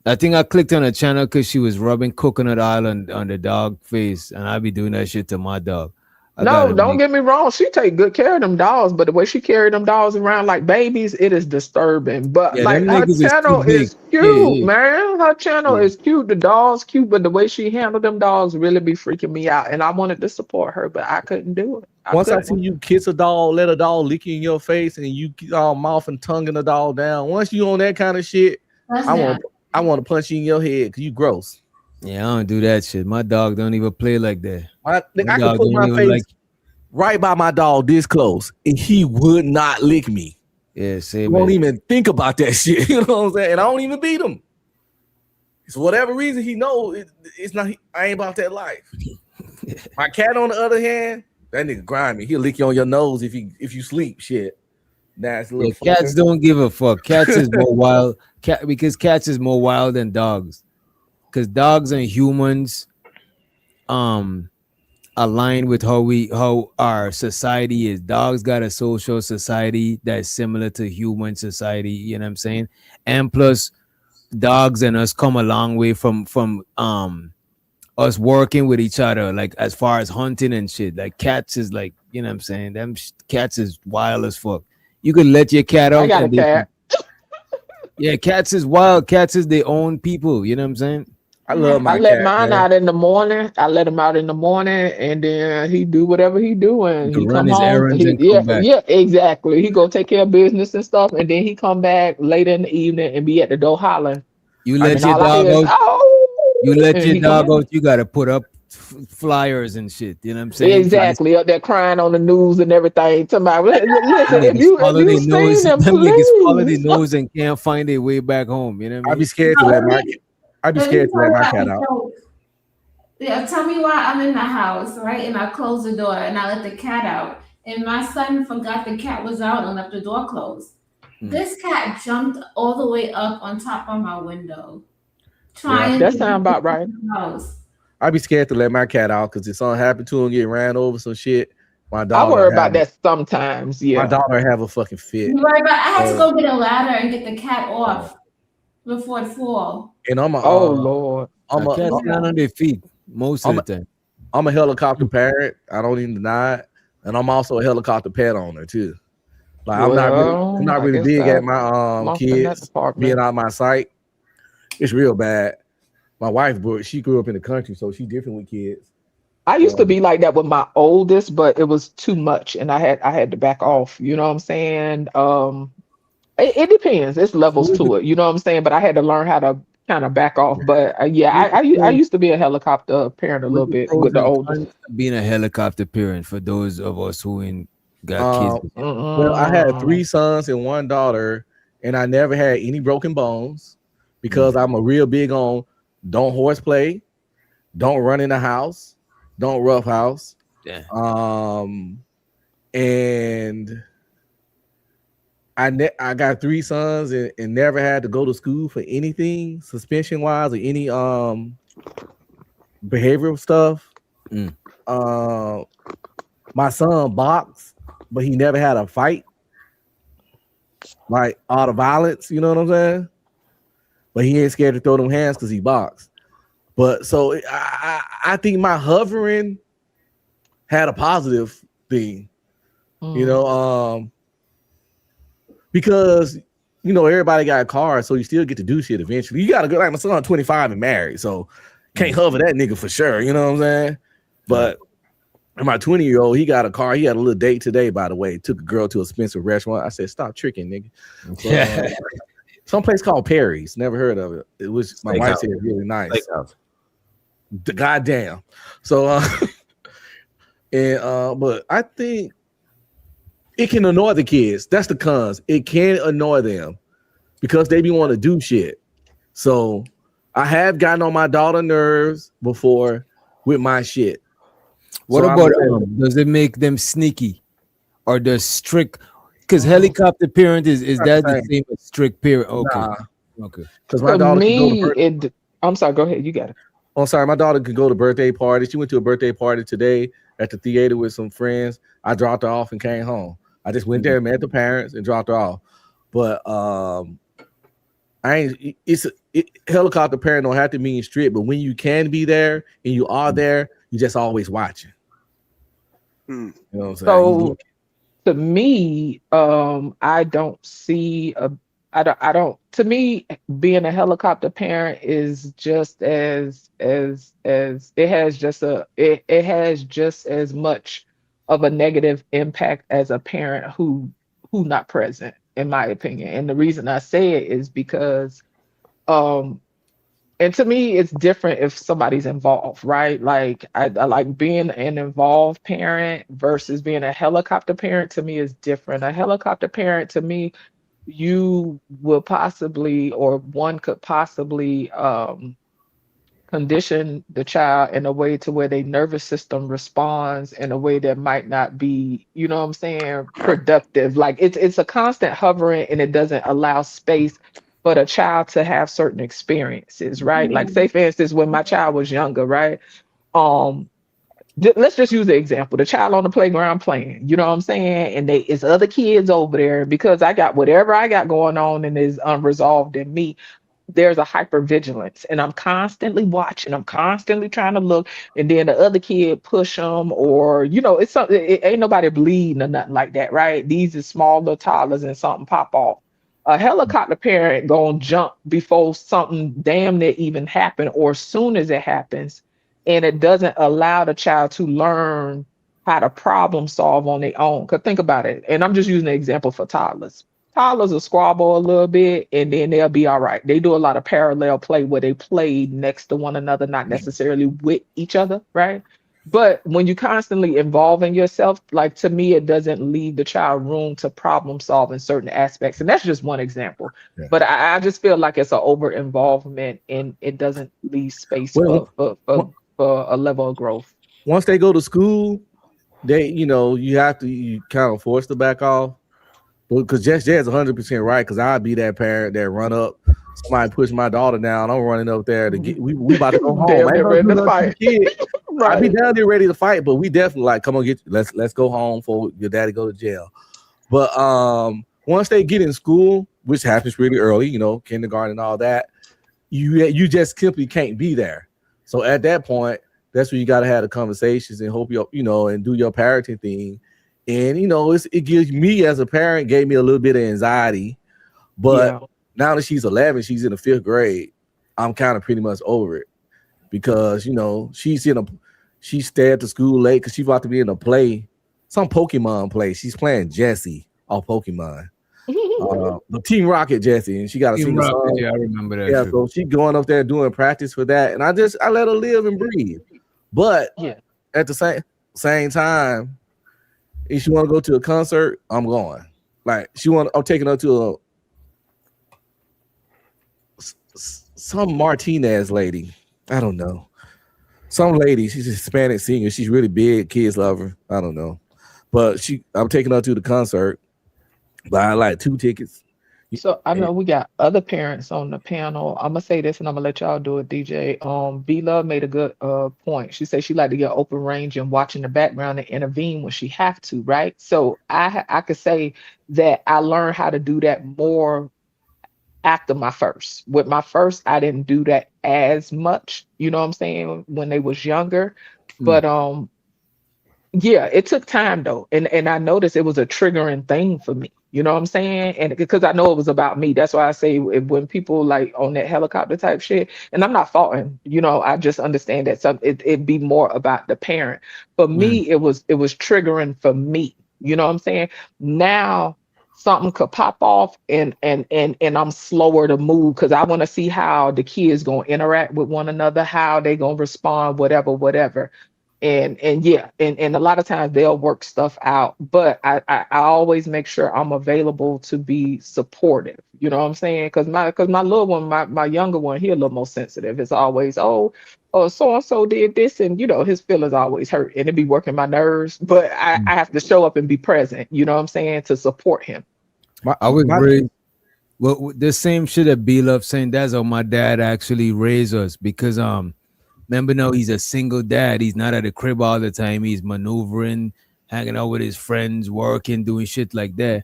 I think I clicked on a channel because she was rubbing coconut oil on the dog face, and I be doing that shit to my dog. No, don't get me wrong. She take good care of them dogs, but the way she carry them dogs around like babies, it is disturbing. But Yeah, like them her niggas is channel too big. is cute, Yeah. man. Her channel is cute. The dog's cute, but the way she handled them dogs really be freaking me out. And I wanted to support her, but I couldn't do it. Once I see you kiss a dog, let a dog lick you in your face, and you all mouth and tonguing the dog down. Once you on that kind of shit, I want to punch you in your head because you gross. Yeah, I don't do that shit. My dog don't even play like that. I My can dog put don't my even face right by my dog this close, and he would not lick me. Yeah, He same. won't even think about that shit. You know what I'm saying? And I don't even beat him. For whatever reason, he knows it's not. I ain't about that life. My cat, on the other hand, that nigga grimy. He'll lick you on your nose if you sleep. Shit. That's a little Cats don't give a fuck. Cats is more wild. Because cats is more wild than dogs. Because dogs and humans, align with how our society is. Dogs got a social society that's similar to human society. You know what I'm saying? And plus, dogs and us come a long way from us working with each other, like as far as hunting and shit. Like cats is like, you know what I'm saying? Them cats is wild as fuck. You could let your cat out. I got a cat. Yeah, cats is wild. Cats is their own people. You know what I'm saying? I love my I let mine out in the morning. I let him out in the morning, and then he do whatever he doing. He run come his home. errands and come back. Yeah, exactly. He go take care of business and stuff, and then he come back later in the evening and be at the door hollering. You let your all I dog hear is, out. "Oh!" You let And your he dog come- out. You gotta put up flyers and shit. You know what I'm saying? Exactly, up there crying on the news and everything. Somebody, listen, if you Follow their seen nose. them, Them niggas follow their please. nose and can't find their way back home. You know what I mean? I'd be scared to let my cat out. Yeah, tell me why I'm in the house, right? And I close the door and I let the cat out. And my son forgot the cat was out and left the door closed. This cat jumped all the way up on top of my window. Trying that to sound about right. house. I'd be scared to let my cat out because if something happened to him, get ran over some shit. My dog. I worry about that sometimes. Yeah. My daughter have a fucking fit. Right, but I had to go get a ladder and get the cat off before it fall. And I'm a Lord. I'm a Cats stand on their feet most of the time. I'm a helicopter parent. I don't even deny it. And I'm also a helicopter pet owner too. Like I'm not really big at my kids being out my sight. It's real bad. My wife, she grew up in the country, so she's different with kids. I used to be like that with my oldest, but it was too much, and I had to back off. You know what I'm saying? It depends. It's levels to it. You know what I'm saying? But I had to learn how to kind of back off. But I used to be a helicopter parent a little bit with the oldest. Being a helicopter parent for those of us who ain't got kids. Well, I had 3 sons and 1 daughter, and I never had any broken bones because I'm a real big on don't horseplay, don't run in the house, don't rough house. Yeah. And I got 3 sons and never had to go to school for anything suspension wise or any behavioral stuff. My son boxed, but he never had a fight, like all the violence. You know what I'm saying? But he ain't scared to throw them hands because he boxed. But so I think my hovering had a positive thing, you know, because everybody got a car, so you still get to do shit eventually. You gotta go, like my son 25 and married, so can't hover that nigga for sure. You know what I'm saying? But And my 20-year-old, he got a car. He had a little date today, by the way. Took a girl to a expensive restaurant. I said, stop tricking, nigga. So, some place called Perry's. Never heard of it. It was my wife said it was really nice. Goddamn. So but I think it can annoy the kids. That's the cons. It can annoy them because they be want to do shit. So I have gotten on my daughter's nerves before with my shit. What So about does it make them sneaky or does strict? Because helicopter parent is that the same as strict parent? Okay, Nah. okay. Because my For daughter me, I'm sorry. Go ahead. You got it. Oh, sorry. My daughter could go to birthday parties. She went to a birthday party today at the theater with some friends. I dropped her off and came home. I just went there, met the parents, and dropped her off. But helicopter parent don't have to mean strict, but when you can be there and you are there, you just always watching. You know what I'm saying? So to me, I don't see I don't to me being a helicopter parent is just as it has just as much of a negative impact as a parent who not present, in my opinion. And the reason I say it is because and to me, it's different if somebody's involved, right? Like I like being an involved parent versus being a helicopter parent. To me, is different. A helicopter parent, to me, you will possibly, or one could possibly, condition the child in a way to where their nervous system responds in a way that might not be, you know what I'm saying, productive. Like it's a constant hovering, and it doesn't allow space for the child to have certain experiences, right? Like say for instance, when my child was younger, right? Let's just use the example. The child on the playground playing, you know what I'm saying? And it's other kids over there because I got whatever I got going on and is unresolved in me. There's a hypervigilance, and I'm constantly watching. I'm constantly trying to look, and then the other kid push them, or it's something. It ain't nobody bleeding or nothing like that, right? These are small little toddlers, and something pop off. A helicopter parent gonna jump before something damn near even happen, or as soon as it happens, and it doesn't allow the child to learn how to problem solve on their own. Because think about it, and I'm just using an example for toddlers. Toddlers will squabble a little bit and then they'll be all right. They do a lot of parallel play where they play next to one another, not necessarily with each other, right? But when you constantly involving yourself, like to me, it doesn't leave the child room to problem solve in certain aspects. And that's just one example. Yeah. But I just feel like it's an over involvement and it doesn't leave space for a level of growth. Once they go to school, you kind of force to back off. Because Jess is 100% right. Because I'd be that parent that run up, somebody push my daughter down. I'm running up there to get. We about to go home. Ready to fight. Right. I'd be down there ready to fight, but we definitely like, come on, let's go home before your daddy go to jail. But once they get in school, which happens really early, kindergarten and all that, you just simply can't be there. So at that point, that's when you got to have the conversations and hope and do your parenting thing. And it gives me as a parent, gave me a little bit of anxiety, but now that she's 11, she's in the 5th grade, I'm kind of pretty much over it because she stayed at the school late because she's about to be in a play, some Pokemon play. She's playing Jessie off Pokemon, the Team Rocket Jessie, and she got to sing a song. Yeah, I remember that. Yeah, so she's going up there doing practice for that, and I let her live and breathe. But at the same time, if she want to go to a concert, I'm going. Like I'm taking her to some Martinez lady. I don't know. Some lady. She's a Hispanic singer. She's really big. Kids love her. I don't know. But I'm taking her to the concert. Buy like 2 tickets. So I know we got other parents on the panel. I'm gonna say this and I'm gonna let y'all do it, DJ. B Love made a good point. She said she like to get open range and watch in the background and intervene when she have to, right? So I could say that I learned how to do that more after my first. With my first, I didn't do that as much, you know what I'm saying, when they was younger. But Yeah, it took time though, and I noticed it was a triggering thing for me. You know what I'm saying? And because I know it was about me, that's why I say when people like on that helicopter type shit, and I'm not faulting. I just understand that it be more about the parent. For me, it was triggering for me. You know what I'm saying? Now something could pop off, and I'm slower to move because I want to see how the kids gonna interact with one another, how they gonna respond, whatever. And yeah, and a lot of times they'll work stuff out, but I always make sure I'm available to be supportive. You know what I'm saying? Because my little one, my younger one, he a little more sensitive. It's always, oh, so and so did this, and his feelings always hurt, and it be working my nerves. But I have to show up and be present. You know what I'm saying, to support him. I was raised the same shit that B Love saying. That's how my dad actually raised us because remember, no, he's a single dad. He's not at the crib all the time. He's maneuvering, hanging out with his friends, working, doing shit like that.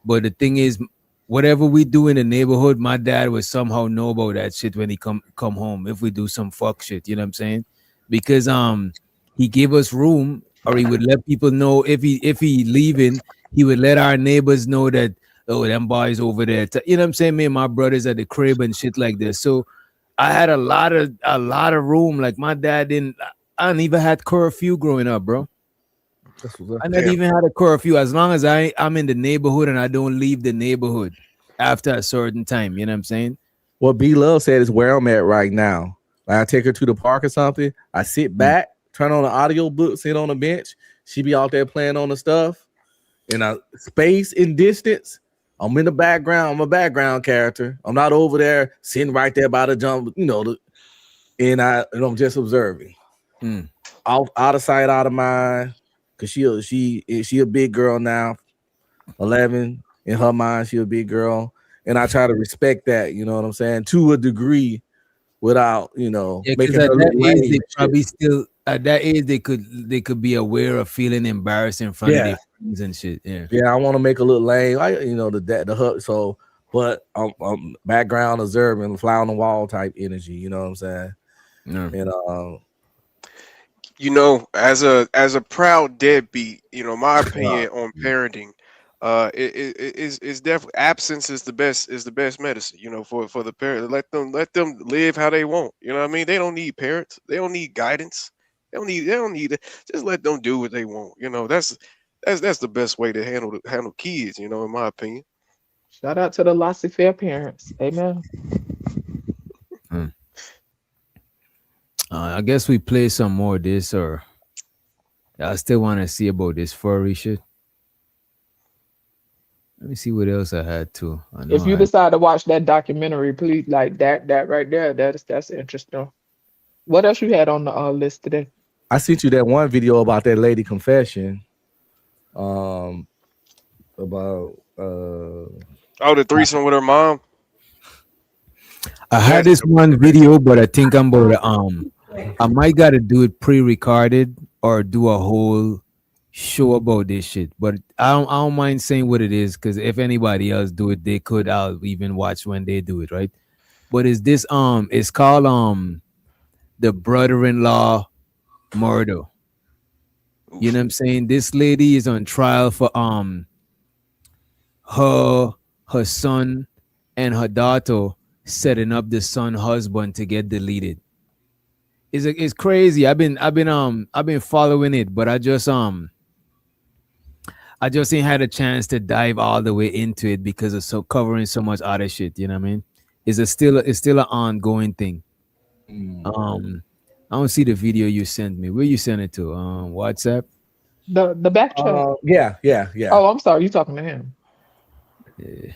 But the thing is, whatever we do in the neighborhood, my dad would somehow know about that shit when he come home. If we do some fuck shit, you know what I'm saying? Because he gave us room, or he would let people know if he leaving, he would let our neighbors know that, oh, them boys over there. You know what I'm saying? Me and my brothers at the crib and shit like this. So I had a lot of room. Like my dad I didn't even had curfew growing up, bro. I never even had a curfew. As long as I'm in the neighborhood and I don't leave the neighborhood after a certain time. You know what I'm saying? What B Love said is where I'm at right now. Like I take her to the park or something. I sit back, turn on the audio book, sit on the bench. She be out there playing on the stuff. In a space and distance, I'm in the background. I'm a background character. I'm not over there sitting right there by the jump, and I'm just observing. Out of sight, out of mind. Cause she a big girl now, 11. In her mind, she a big girl, and I try to respect that. You know what I'm saying, to a degree, without making her look lame. They probably still at that age they could be aware of feeling embarrassed in front of their friends and shit. I want to make her look lame. The hook. So, but I'm background observing, fly on the wall type energy. You know what I'm saying? And as a proud deadbeat, my opinion on parenting, is definitely absence is the best medicine. For the parent, let them live how they want. You know what I mean? They don't need parents. They don't need guidance. They don't need it. Just let them do what they want. That's the best way to handle kids. In my opinion. Shout out to the laissez-faire parents. Amen. I guess we play some more of this, or I still want to see about this furry shit. Let me see what else I had too. If you decide to watch that documentary, please, like that right there, that's interesting. What else you had on the list today? I sent you that one video about that lady confession. About the threesome with her mom. I had this one video, but I think I'm about to I might gotta do it pre-recorded or do a whole show about this shit. But I don't mind saying what it is, because if anybody else do it, they could. I'll even watch when they do it, right? But is this it's called the brother-in-law murder. You know what I'm saying? This lady is on trial for her son and her daughter setting up the son husband to get deleted. It's crazy. I've been following it, but I just ain't had a chance to dive all the way into it because it's so covering so much other shit. You know what I mean? It's still an ongoing thing. I don't see the video you sent me. Where you sent it to? WhatsApp? The back chat. Yeah. Oh, I'm sorry. You talking to him? Yeah.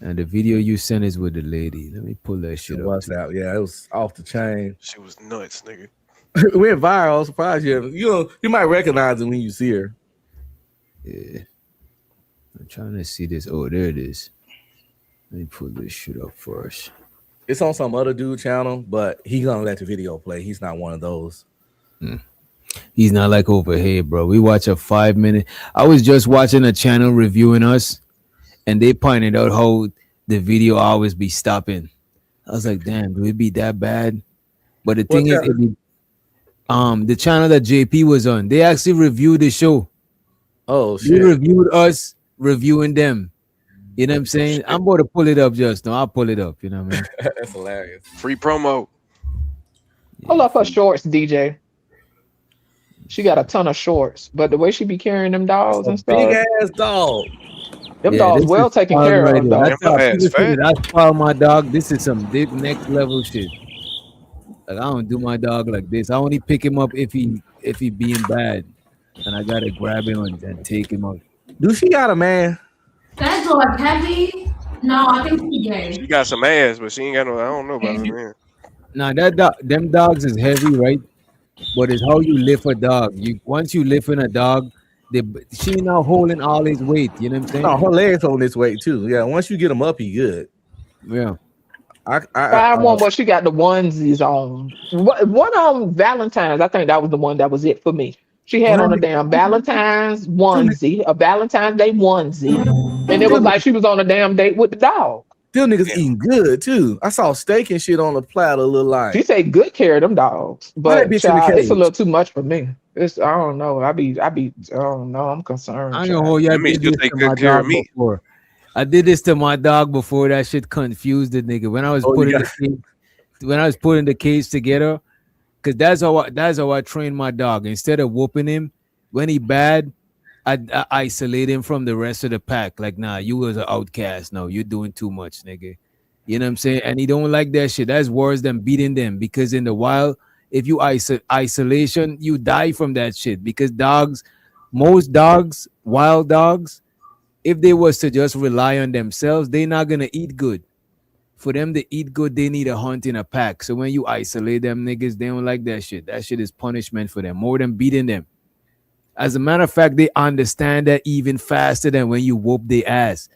And the video you sent is with the lady. Let me pull that shit up. WhatsApp. Yeah, it was off the chain. She was nuts, nigga. It went viral. I'm surprised you might recognize it when you see her. Yeah. I'm trying to see this. Oh, there it is. Let me pull this shit up first. It's on some other dude channel, but he's gonna let the video play. He's not one of those. He's not like over here, bro. We watch a 5-minute. I was just watching a channel reviewing us, and they pointed out how the video always be stopping. I was like, damn, do it be that bad? But the thing is, the channel that JP was on. They actually reviewed the show. Oh They shit. reviewed us reviewing them. You know what I'm saying? I'm about to pull it up just now. I'll pull it up. You know what I mean? That's hilarious. Free promo. Pull up her shorts, DJ. She got a ton of shorts, but the way she be carrying them That's dogs a and big stuff, ass dog. them Yeah, dogs this well is taken fun care right of there. though. That's how Ass people say fat. that I spoil my dog. This is some big next level shit. Like I don't do my dog like this. I only pick him up if he being bad, and I gotta grab him and take him out. Do she got a man? That dog heavy. No, I think she gay. She got some ass, but she ain't got no. I don't know about her man. Now them dogs is heavy, right? But it's how you lift a dog. You once you lift in a dog, she not holding all his weight. You know what I'm saying? No, her legs on this weight too. Yeah, once you get them up, he good. Yeah. Find one where she got the onesies on. One on Valentine's, I think that was the one that was it for me. She had on a damn Valentine's onesie, a Valentine's Day onesie, and it was like she was on a damn date with the dog. Them niggas eating good too. I saw steak and shit on the platter. Look like She say good care of them dogs, Why that but bitch in the child, it's a cage? little too much for me. It's I don't know. I don't know. I'm concerned. I know you. I That means did you this take to good my care of dog me. before. I did this to my dog before. That shit confused the nigga when I was Oh, you putting got- the cage, when I was putting the cage together. Cause that's how I train my dog. Instead of whooping him when he bad, I isolate him from the rest of the pack. Like, nah, you was an outcast. No, you're doing too much, nigga. You know what I'm saying? And he don't like that shit. That's worse than beating them. Because in the wild, if you isolation, you die from that shit. Because most dogs, wild dogs, if they was to just rely on themselves, they not gonna eat good. For them to eat good, they need a hunt in a pack. So when you isolate them niggas, they don't like that shit. That shit is punishment for them, more than beating them. As a matter of fact, they understand that even faster than when you whoop their ass.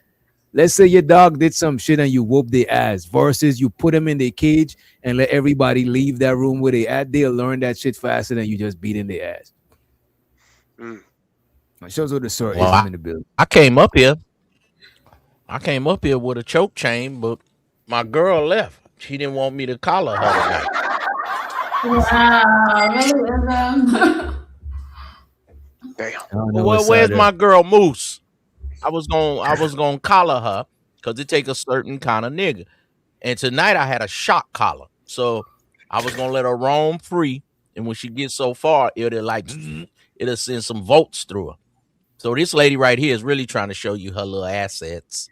Let's say your dog did some shit and you whoop their ass, versus you put them in their cage and let everybody leave that room where they at. They'll learn that shit faster than you just beating their ass. It shows what the sort is in the building. I came up here. I came up here with a choke chain, but my girl left. She didn't want me to collar her tonight. Wow, really? Damn. Well, where's my girl Moose? I was gonna collar her because it take a certain kind of nigga. And tonight I had a shock collar, so I was gonna let her roam free. And when she gets so far, it'll send some volts through her. So this lady right here is really trying to show you her little assets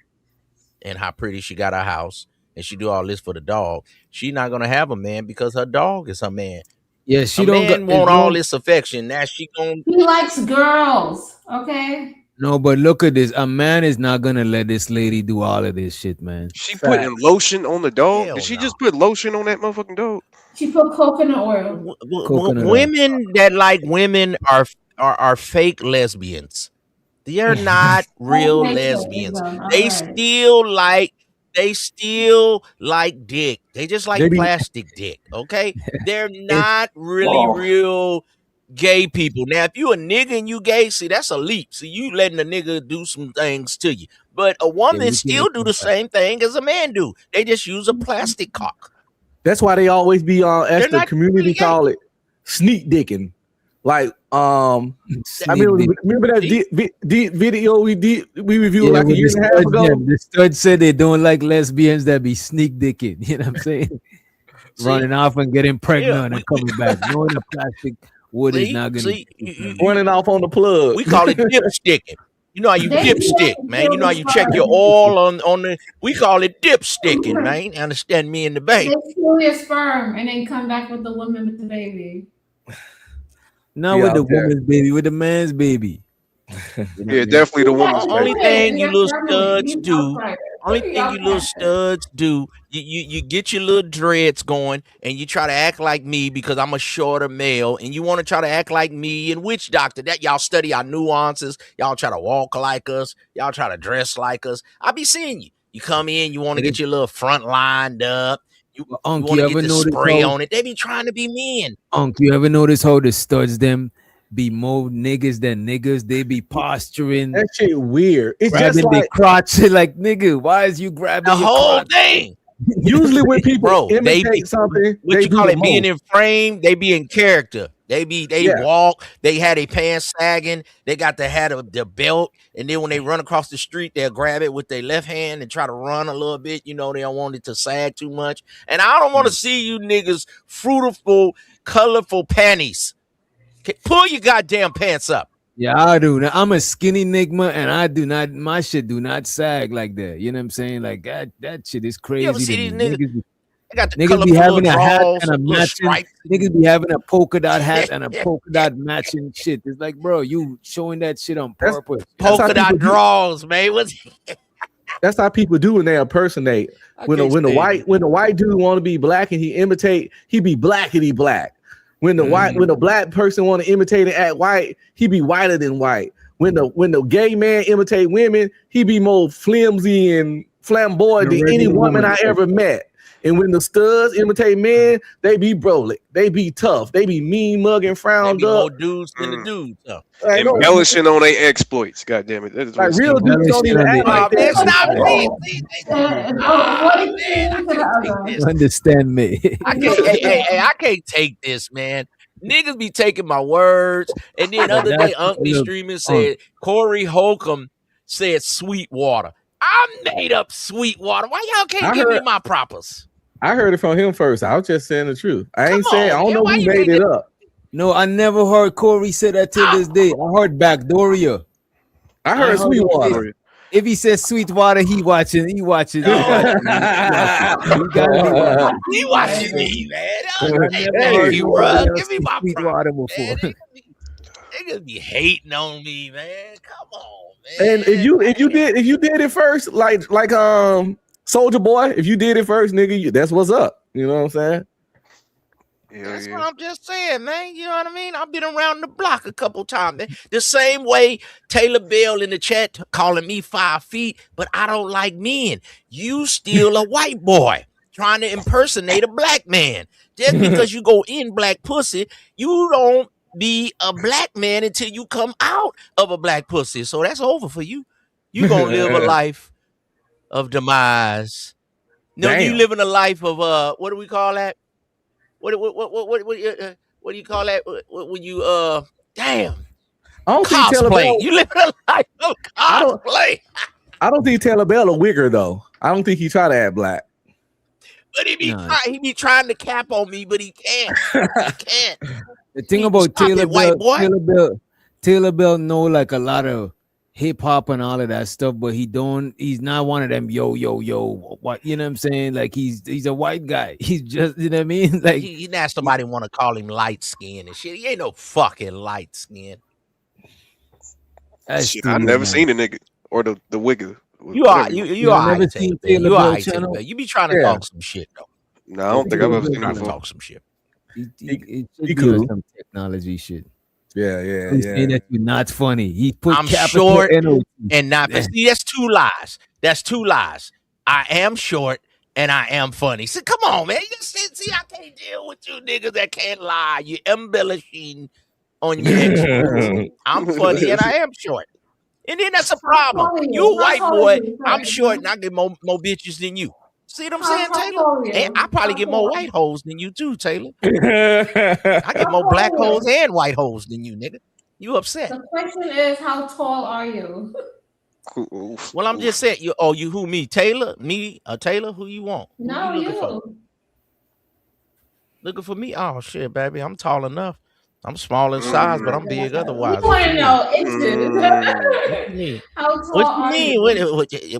and how pretty she got her house, and she do all this for the dog. She not gonna have a man because her dog is her man. Yeah, she a don't man got want all this affection. Now she gonna. He likes girls. Okay. No, but look at this. A man is not gonna let this lady do all of this shit, man. She putting lotion on the dog. Did she just put lotion on that motherfucking dog? She put coconut oil. Women that like women are fake lesbians. They're not real lesbians. They still like dick. They just like plastic dick. Okay, they're not really real gay people. Now, if you a nigga and you gay, see, that's a leap. See, you letting a nigga do some things to you. But a woman still do the same thing as a man do. They just use a plastic cock. That's why they always be on as They're the not community call it sneak dicking. Like I mean, remember that video we reviewed like a year and a half ago? The stud said they don't like lesbians that be sneak dicking. You know what I'm saying? Running off and getting pregnant and coming back. Knowing the plastic wood is not gonna running off on the plug. We call it dipsticking. You know how you dipstick, man. You know how you check your oil on the. We call it dipsticking, man. Understand me and the baby. They steal your sperm and then come back with the woman with the baby. Not with the woman's baby, with the man's baby. Yeah, definitely the woman's Only baby. thing you little studs do. Only thing you little studs do, you get your little dreads going and you try to act like me because I'm a shorter male and you want to try to act like me and Witch Doctor. That y'all study our nuances. Y'all try to walk like us. Y'all try to dress like us. I be seeing you. You come in, you want to get your little front lined up. You want to get the spray on it. They be trying to be men. You ever notice how the studs them be more niggas than niggas? They be posturing. That shit weird. It's grabbing just their like crotch. Like, nigga, why is you grabbing The your whole crotch? thing. Usually when people Bro, they imitate be, something, what they you do call the it, being most. in frame, they be in character. They Yeah. walk, they had their pants sagging, they got the hat of the belt, and then when they run across the street, they'll grab it with their left hand and try to run a little bit. You know, they don't want it to sag too much. And I don't want to see you niggas fruitful, colorful panties. Pull your goddamn pants up. Yeah, I do. Now, I'm a skinny nigma, and I do not. My shit do not sag like that. You know what I'm saying? Like that shit is You ever crazy see to these me. niggas? They got the Niggas be colorful having little a hat draws, and a little matching. stripes. Niggas be having a polka dot hat and a polka dot matching shit. It's like, bro, you showing that shit on purpose. Polka dot draws, man. That's how people do when they impersonate. When the white dude want to be black and he imitate, he be blackity black. When the black person want to imitate and act white, he be whiter than white. When the gay man imitate women, he be more flimsy and flamboyant than any woman I ever met. And when the studs imitate men, they be brolic, they be tough, they be mean mugging, frowned Maybe up. more dudes than the dudes. Huh? Embellishing on their exploits. God damn it. That is Like what's real dudes don't even act like Man, that. stop. Understand me. I can't. Hey, I can't take this, man. Niggas be taking my words, and then other day, Unc be streaming said Corey Holcomb said Sweetwater. I made up Sweetwater. Why y'all can't give me my propers? I heard it from him first. I was just saying the truth. I ain't saying I don't know why who you made it up. No, I never heard Corey say that till this day. I heard Backdooria. I heard Sweetwater. If he says Sweetwater, he watching. He watching. He watching me, man. Give me my Sweetwater before. Niggas be hating on me, man. Come on, man. And if you did it first, like Soldier Boy, if you did it first, nigga, that's what's up. You know what I'm saying? That's what I'm just saying, man. You know what I mean? I've been around the block a couple times. Man. The same way Taylor Bell in the chat calling me 5 feet, but I don't like men. You still a white boy trying to impersonate a black man. Just because you go in black pussy, you don't be a black man until you come out of a black pussy. So that's over for you. You gonna live a life of demise. No, you living a life of what do we call that? What do you call that when you damn? I don't think Taylor cosplay. Bell. You live a life of cosplay. I don't think Taylor Bell a wigger though. I don't think he try to act black. But he be trying to cap on me, but he can't. He can't. The thing about Taylor Bell know like a lot of hip hop and all of that stuff, but he's not one of them yo what, you know what I'm saying? Like he's a white guy. He's just, you know what I mean? Like he not somebody want to call him light skin and shit. He ain't no fucking light skin. Shit, I never seen a nigga or the wigger. You are never seen Taylor Bell channel? You be trying to talk some shit though. No, I don't think I've ever seen him before. Talk some shit. He cool. Some technology shit. Yeah. He's saying that you're not funny. He put I'm capital short N-O-T. and not. See, that's two lies. That's two lies. I am short and I am funny. See, come on, man. See, I can't deal with you niggas that can't lie. You're embellishing on your experience. I'm funny and I am short. And then that's a problem. You a white boy, I'm short and I get more bitches than you. See what I'm saying, Taylor? And I probably get more white hoes than you too, Taylor. I get more black hoes and white hoes than you, nigga. You upset. The question is, how tall are you? Well, I'm just saying, you who, me? Taylor? Me, Taylor? Who you want? No, who you. Looking for me? Oh, shit, baby. I'm tall enough. I'm small in size, but I'm big otherwise. You want to know inches. How tall are you?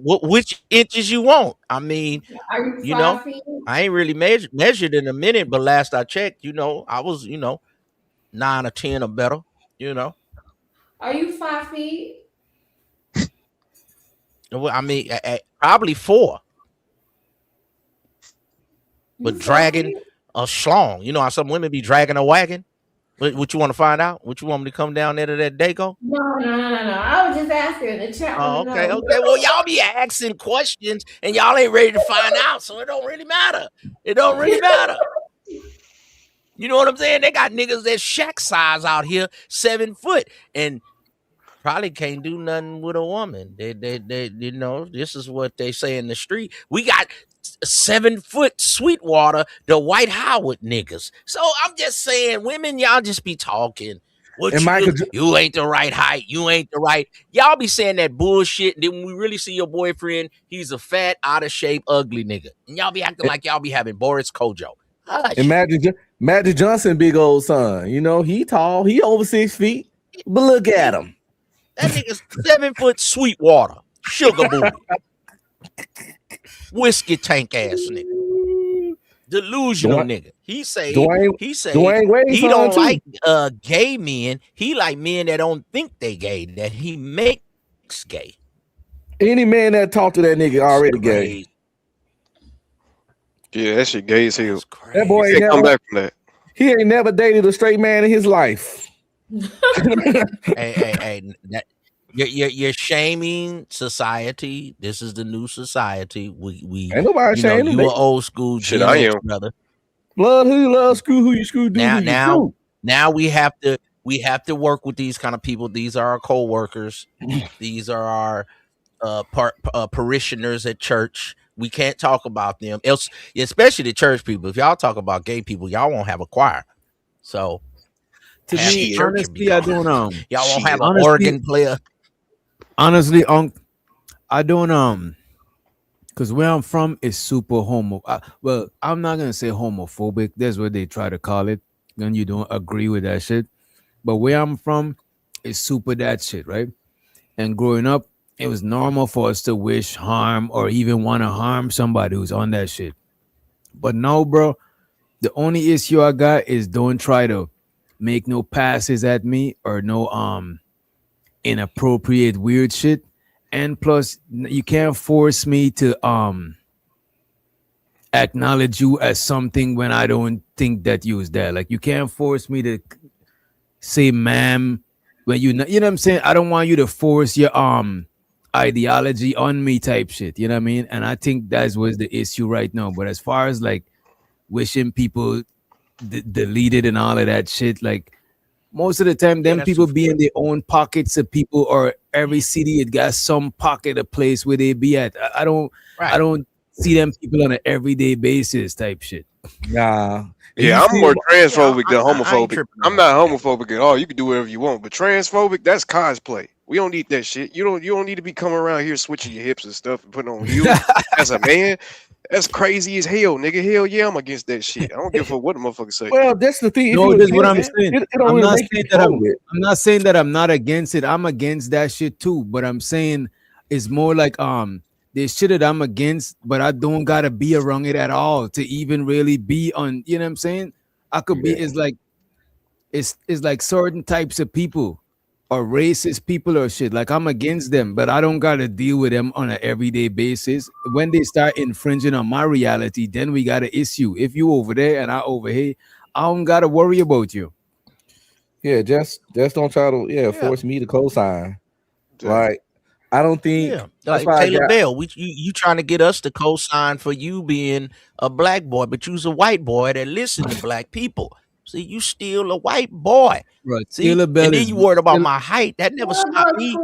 Which inches you want? I mean, are you 5 feet? I ain't really measured in a minute, but last I checked, I was, 9 or 10 or better, Are you 5 feet? I mean, probably 4. But dragging a schlong. You know how some women be dragging a wagon? What you want to find out? What you want me to come down there to that Dago? No. I was just asking the chat. Oh, okay. Well, y'all be asking questions and y'all ain't ready to find out, so it don't really matter. It don't really matter. You know what I'm saying? They got niggas that Shaq size out here, 7 foot, and probably can't do nothing with a woman. They this is what they say in the street. We got 7-foot Sweetwater, the White Howard niggas. So I'm just saying, women, y'all just be talking. What And you Michael do? You ain't the right height. You ain't the right. Y'all be saying that bullshit. Then when we really see your boyfriend, he's a fat, out of shape, ugly nigga. And y'all be acting like y'all be having Boris Kojo. Hush. And Magic Johnson, big old son. You know, he tall. He over 6 feet. But look at him. That nigga's 7-foot Sweetwater, sugar booty, whiskey tank ass nigga, delusional nigga. He say he don't like gay men. He like men that don't think they gay, that he makes gay. Any man that talk to that nigga already gay. Yeah, that shit gay as hell. That boy ain't can't come back from that. He ain't never dated a straight man in his life. Hey, you're shaming society. This is the new society. We ain't nobody shaming you me. are old school. Shit, I am, brother. Blood who you love, screw who you screw, do who you screw. Now we have to work with these kind of people. These are our co-workers. These are our parishioners at church. We can't talk about them, else, especially the church people. If y'all talk about gay people, y'all won't have a choir. So to me, honestly, I don't y'all won't have an organ player. Honestly, I don't because where I'm from is super well, I'm not gonna say homophobic. That's what they try to call it. And you don't agree with that shit. But where I'm from is super that shit, right? And growing up, it was normal for us to wish harm or even want to harm somebody who's on that shit. But no, bro, the only issue I got is don't try to make no passes at me or no inappropriate weird shit. And plus, you can't force me to acknowledge you as something when I don't think that you was there. Like, you can't force me to say ma'am when you know what I'm saying. I don't want you to force your ideology on me type shit. You know what I mean? And I think that was the issue right now. But as far as like wishing people deleted and all of that shit, like most of the time, them people be in their own pockets of people, or every city it got some pocket of place where they be at. I don't see them people on an everyday basis type shit. Nah. Yeah, I'm more transphobic than homophobic. I'm not homophobic at all. You can do whatever you want, but transphobic, that's cosplay. We don't need that shit. You don't need to be coming around here switching your hips and stuff and putting on you as a man. That's crazy as hell, nigga. Hell yeah, I'm against that shit. I don't give a fuck what the motherfucker say. Well, that's the thing. No, that's what I'm saying. I'm not saying that I'm not against it. I'm against that shit too. But I'm saying it's more like there's shit that I'm against, but I don't gotta be around it at all to even really be on. You know what I'm saying? I could be. It's like certain types of people or racist people or shit. Like, I'm against them, but I don't gotta deal with them on an everyday basis. When they start infringing on my reality, then we got an issue. If you over there and I over here, I don't gotta worry about you. Yeah, just don't try to force me to co-sign. Like, I don't think like Taylor Bell, you trying to get us to co-sign for you being a black boy, but you's a white boy that listen to black people. See, you still a white boy. Right. See, and then you worried about my height. That never stopped me.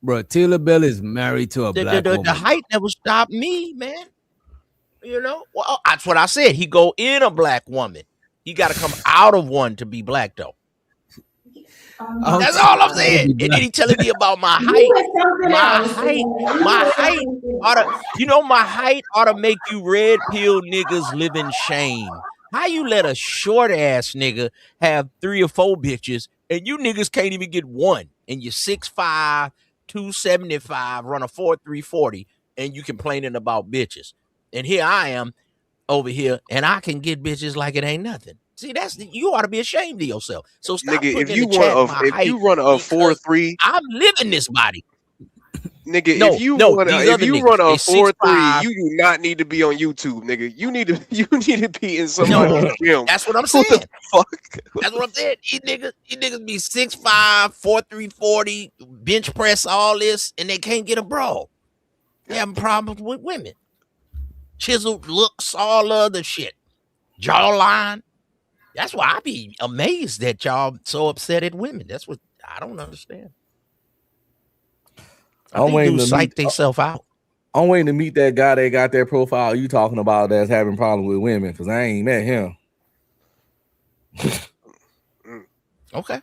Bro, Taylor Bell is married to a black woman. The height never stopped me, man. You know? Well, that's what I said. He go in a black woman. He got to come out of one to be black, though. That's all I'm saying. And then he telling me about my height. My height ought to make you red pill niggas live in shame. How you let a short ass nigga have 3 or 4 bitches and you niggas can't even get one, and you're 6'5", 275, run a 4.340, and you complaining about bitches. And here I am over here, and I can get bitches like it ain't nothing. See, you ought to be ashamed of yourself. So stop nigga, putting in the chat my height. If you run a 4.3, I'm living this body. Nigga, if you run a 4.3, you do not need to be on YouTube, nigga. You need to be in somebody's gym. That's what I'm saying. Fuck. That's what I'm saying. You niggas be 6'5", 4.3, 40, bench press, all this, and they can't get a bro. They having problems with women. Chiseled looks, all other shit. Jawline. That's why I be amazed that y'all so upset at women. That's what I don't understand. I think dudes psych themselves out. I'm waiting to meet that guy that got that profile you talking about that's having problems with women because I ain't met him. Okay.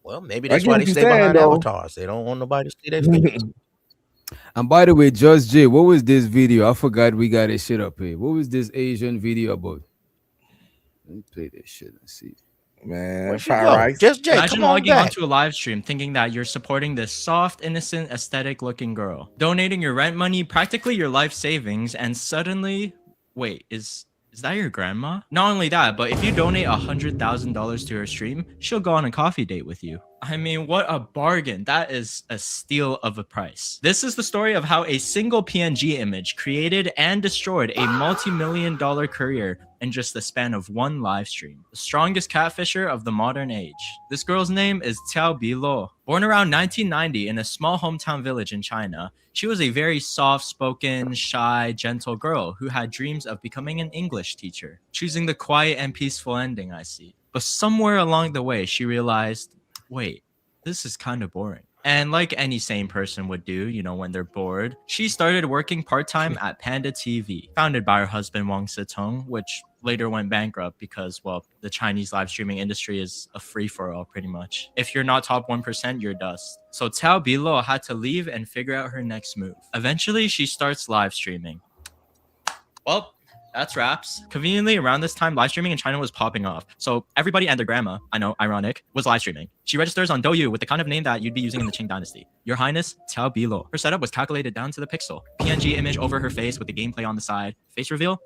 Well, maybe I that's get why what they you're stay saying behind though. avatars. They don't want nobody to see their face. And by the way, Just J, what was this video? I forgot we got this shit up here. What was this Asian video about? Let me play this shit and see. Man, Where'd she go? Just Jay, Imagine come on logging back. onto a live stream thinking that you're supporting this soft, innocent, aesthetic looking girl, donating your rent money, practically your life savings, and suddenly, wait, is that your grandma? Not only that, but if you donate $100,000 to her stream, she'll go on a coffee date with you. I mean, what a bargain. That is a steal of a price. This is the story of how a single PNG image created and destroyed a multi-million-dollar career in just the span of one live stream. The strongest catfisher of the modern age. This girl's name is Tiao Bilo. Born around 1990 in a small hometown village in China, she was a very soft-spoken, shy, gentle girl who had dreams of becoming an English teacher, choosing the quiet and peaceful ending, I see. But somewhere along the way, she realized, wait, this is kind of boring. And like any sane person would do, you know, when they're bored, she started working part-time at Panda TV, founded by her husband Wang Sitong, which later went bankrupt because, well, the Chinese live streaming industry is a free-for-all pretty much. If you're not top 1%, you're dust. So Tao Bilo had to leave and figure out her next move. Eventually, she starts live streaming. Well, that's wraps. Conveniently, around this time, live streaming in China was popping off. So everybody and their grandma, I know, ironic, was live streaming. She registers on Douyu with the kind of name that you'd be using in the Qing Dynasty. Your Highness, Tao Bilo. Her setup was calculated down to the pixel. PNG image over her face with the gameplay on the side. Face reveal?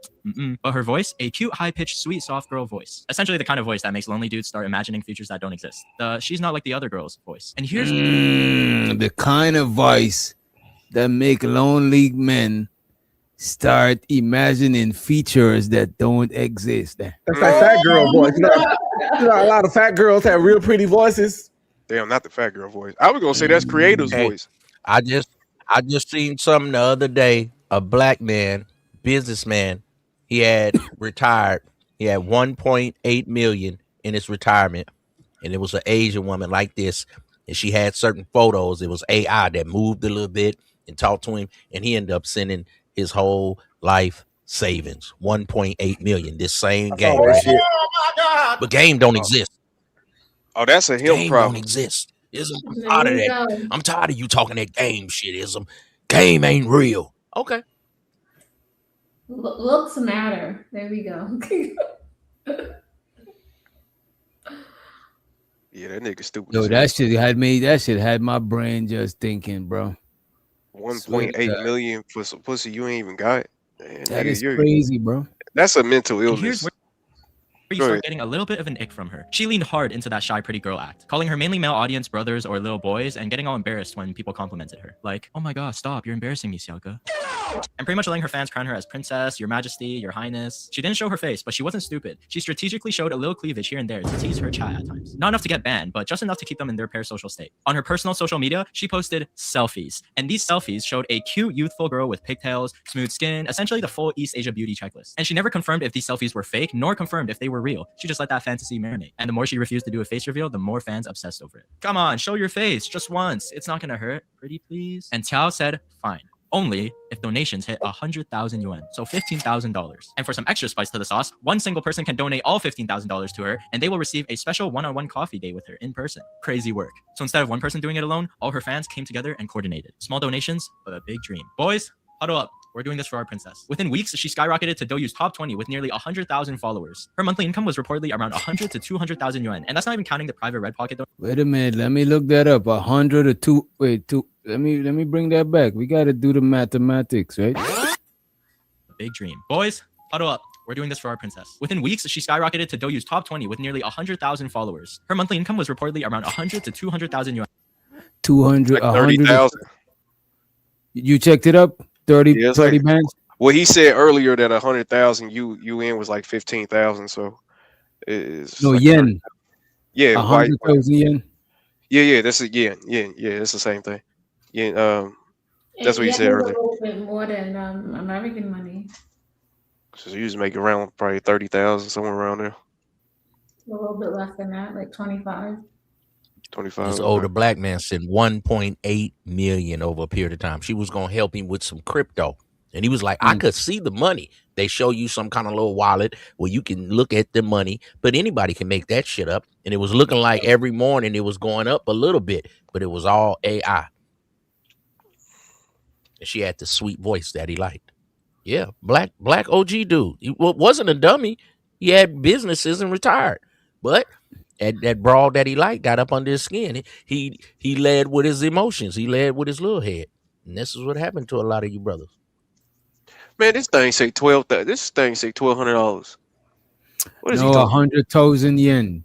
But her voice? A cute, high-pitched, sweet, soft girl voice. Essentially the kind of voice that makes lonely dudes start imagining futures that don't exist. She's not like the other girl's voice. And here's the kind of voice that make lonely men start imagining features that don't exist. That's like fat girl voice. You know, a lot of fat girls have real pretty voices. Damn, not the fat girl voice. I was gonna say that's creator's voice. I just seen something the other day. A black man, businessman, he had retired. He had 1.8 million in his retirement, and it was an Asian woman like this, and she had certain photos. It was AI that moved a little bit and talked to him, and he ended up sending his whole life savings, 1.8 million. This same game, right? Oh my God! But game don't exist. Oh, that's a him game problem. Don't exist. Ism, I'm tired of that. I'm tired of you talking that game shit. Ism, game ain't real. Okay. Looks matter. There we go. Yeah, that nigga stupid. Yo, that shit had my brain just thinking, bro. 1.8 million for some pussy you ain't even got. Man, that is crazy, bro. That's a mental illness. You start getting a little bit of an ick from her. She leaned hard into that shy pretty girl act, calling her mainly male audience brothers or little boys and getting all embarrassed when people complimented her. Like, oh my god, stop, you're embarrassing me, Xiaoge. And pretty much letting her fans crown her as princess, your majesty, your highness. She didn't show her face, but she wasn't stupid. She strategically showed a little cleavage here and there to tease her chat at times. Not enough to get banned, but just enough to keep them in their parasocial state. On her personal social media, she posted selfies. And these selfies showed a cute, youthful girl with pigtails, smooth skin, essentially the full East Asia beauty checklist. And she never confirmed if these selfies were fake, nor confirmed if they were real. She just let that fantasy marinate. And the more she refused to do a face reveal, the more fans obsessed over it. Come on, show your face just once. It's not gonna hurt. Pretty please. And Tiao said, fine. Only if donations hit 100,000 yuan, so $15,000. And for some extra spice to the sauce, one single person can donate all $15,000 to her, and they will receive a special one-on-one coffee date with her in person. Crazy work. So instead of one person doing it alone, all her fans came together and coordinated. Small donations, but a big dream. Boys, huddle up. We're doing this for our princess. Within weeks, she skyrocketed to Douyu's top 20 with nearly 100,000 followers. Her monthly income was reportedly around 100 to 200,000 yuan, and that's not even counting the private red pocket. Wait a minute, let me look that up. 100 or 2. Wait, 2. Let me bring that back. We got to do the mathematics, right? Big dream. Boys, huddle up. We're doing this for our princess. Within weeks, she skyrocketed to Douyu's top 20 with nearly 100,000 followers. Her monthly income was reportedly around 100 to 200,000 yuan. 200, like 30,000. You checked it up? 30 bands? Well, he said earlier that 100,000 UN was like 15,000. So it's no like yen. 30. Yeah, 100,000 yen. Yeah, that's a yen. Yeah, it's the same thing. Yeah, that's what he said earlier. A little bit more than American money. So you just make around probably 30,000 somewhere around there. A little bit less than that, like 25. 25. This Okay. older black man sent 1.8 million over a period of time. She was gonna help him with some crypto. And he was like, I could see the money. They show you some kind of little wallet where you can look at the money, but anybody can make that shit up. And it was looking like every morning it was going up a little bit, but it was all AI. And she had the sweet voice that he liked. Yeah, black OG dude. He wasn't a dummy. He had businesses and retired. But that broad that he liked got up under his skin. He led with his emotions. He led with his little head. And this is what happened to a lot of you brothers. Man, this thing say $1,200. What is he No, talking? 100,000 yen.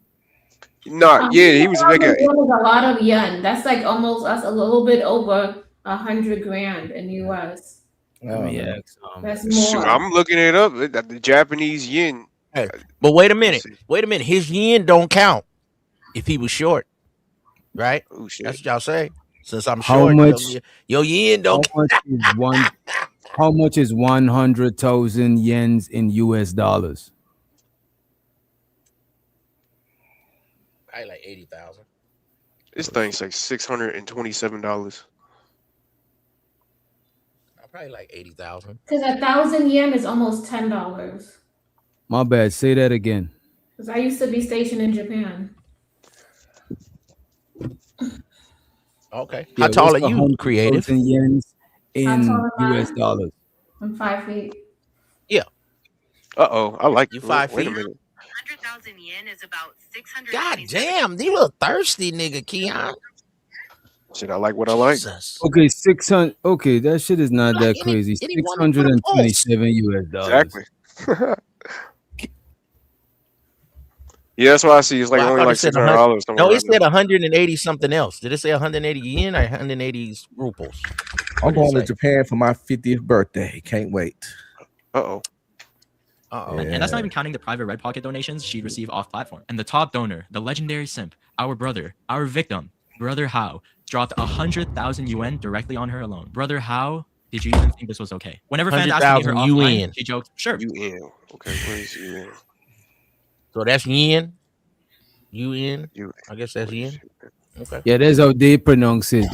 Nah, yeah, he was making. That was a lot of yen. That's like almost us a little bit over 100 grand in US. Yeah, That's Shoot, more. I'm looking it up. The Japanese yen. Hey, but wait a minute. Wait a minute. His yen don't count if he was short, right? Oh shit. That's what y'all say. Since I'm How short, much? your yen don't count. How much is 100,000 yens in US dollars? Probably like 80,000. This thing's like $627. Probably like 80,000. Because 1,000 yen is almost $10. My bad. Say that again. Because I used to be stationed in Japan. Okay. Yeah, How tall what's are you, creative? 100,000 yens How in tall am I? US dollars. I'm 5 feet. Yeah. I like you 5 wait feet. a minute. 100,000 yen is about 600. God damn, you little thirsty nigga, Keon. Shit, I like what I like. Jesus. Okay, 600. Okay, that shit is not that crazy. anyone put a pulse. 627 US dollars. Exactly. Yeah, that's what I see. It's like Well, I only thought it like said $600. No, it said 180 something else. Did it say 180 yen or 180 rupees? I'm going to Japan for my 50th birthday. Can't wait. Uh-oh. And that's not even counting the private Red Pocket donations she'd receive off platform. And the top donor, the legendary simp, our brother, our victim, Brother How, dropped 100,000 yuan directly on her alone. Brother How, did you even think this was okay? Whenever fans asked to meet her 100,000 offline, yuan. she joked, sure. UN. Okay, what is UN? So that's yen. UN. I guess that's yen. Okay. Yeah, that's how they pronounce it.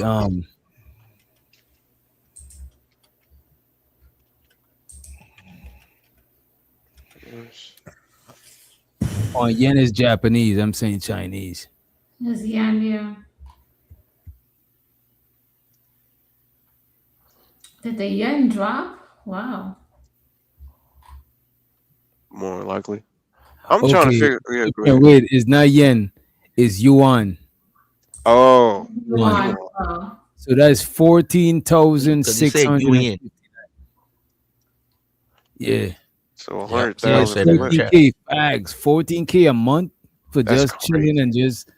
Oh, yen is Japanese. I'm saying Chinese. It's yen, yeah. Did the yen drop? Wow. More likely. I'm trying to figure. Yeah, go Okay, ahead. wait, it's not yen. It's yuan. Oh. Yuan. Wow. So that's 'Cause you said 14,600. UN. Yeah. So Yeah, 100,000. said in the chat. 14K fags. 14K a month for That's just chilling and just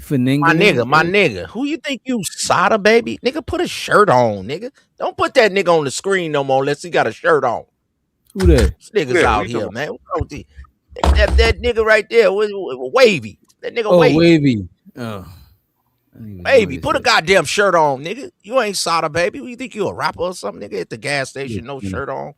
finingling. My nigga, who you think you Sada baby? Nigga, put a shirt on, nigga. Don't put that nigga on the screen no more unless he got a shirt on. Who that? This nigga's Yeah, out we here, talking- man. What's wrong with you? That nigga right there, wavy. That nigga Oh, wavy. wavy. Oh. Baby, put a goddamn shirt on, nigga. You ain't Sada baby. Who you think you a rapper or something, nigga? At the gas station, no shirt on.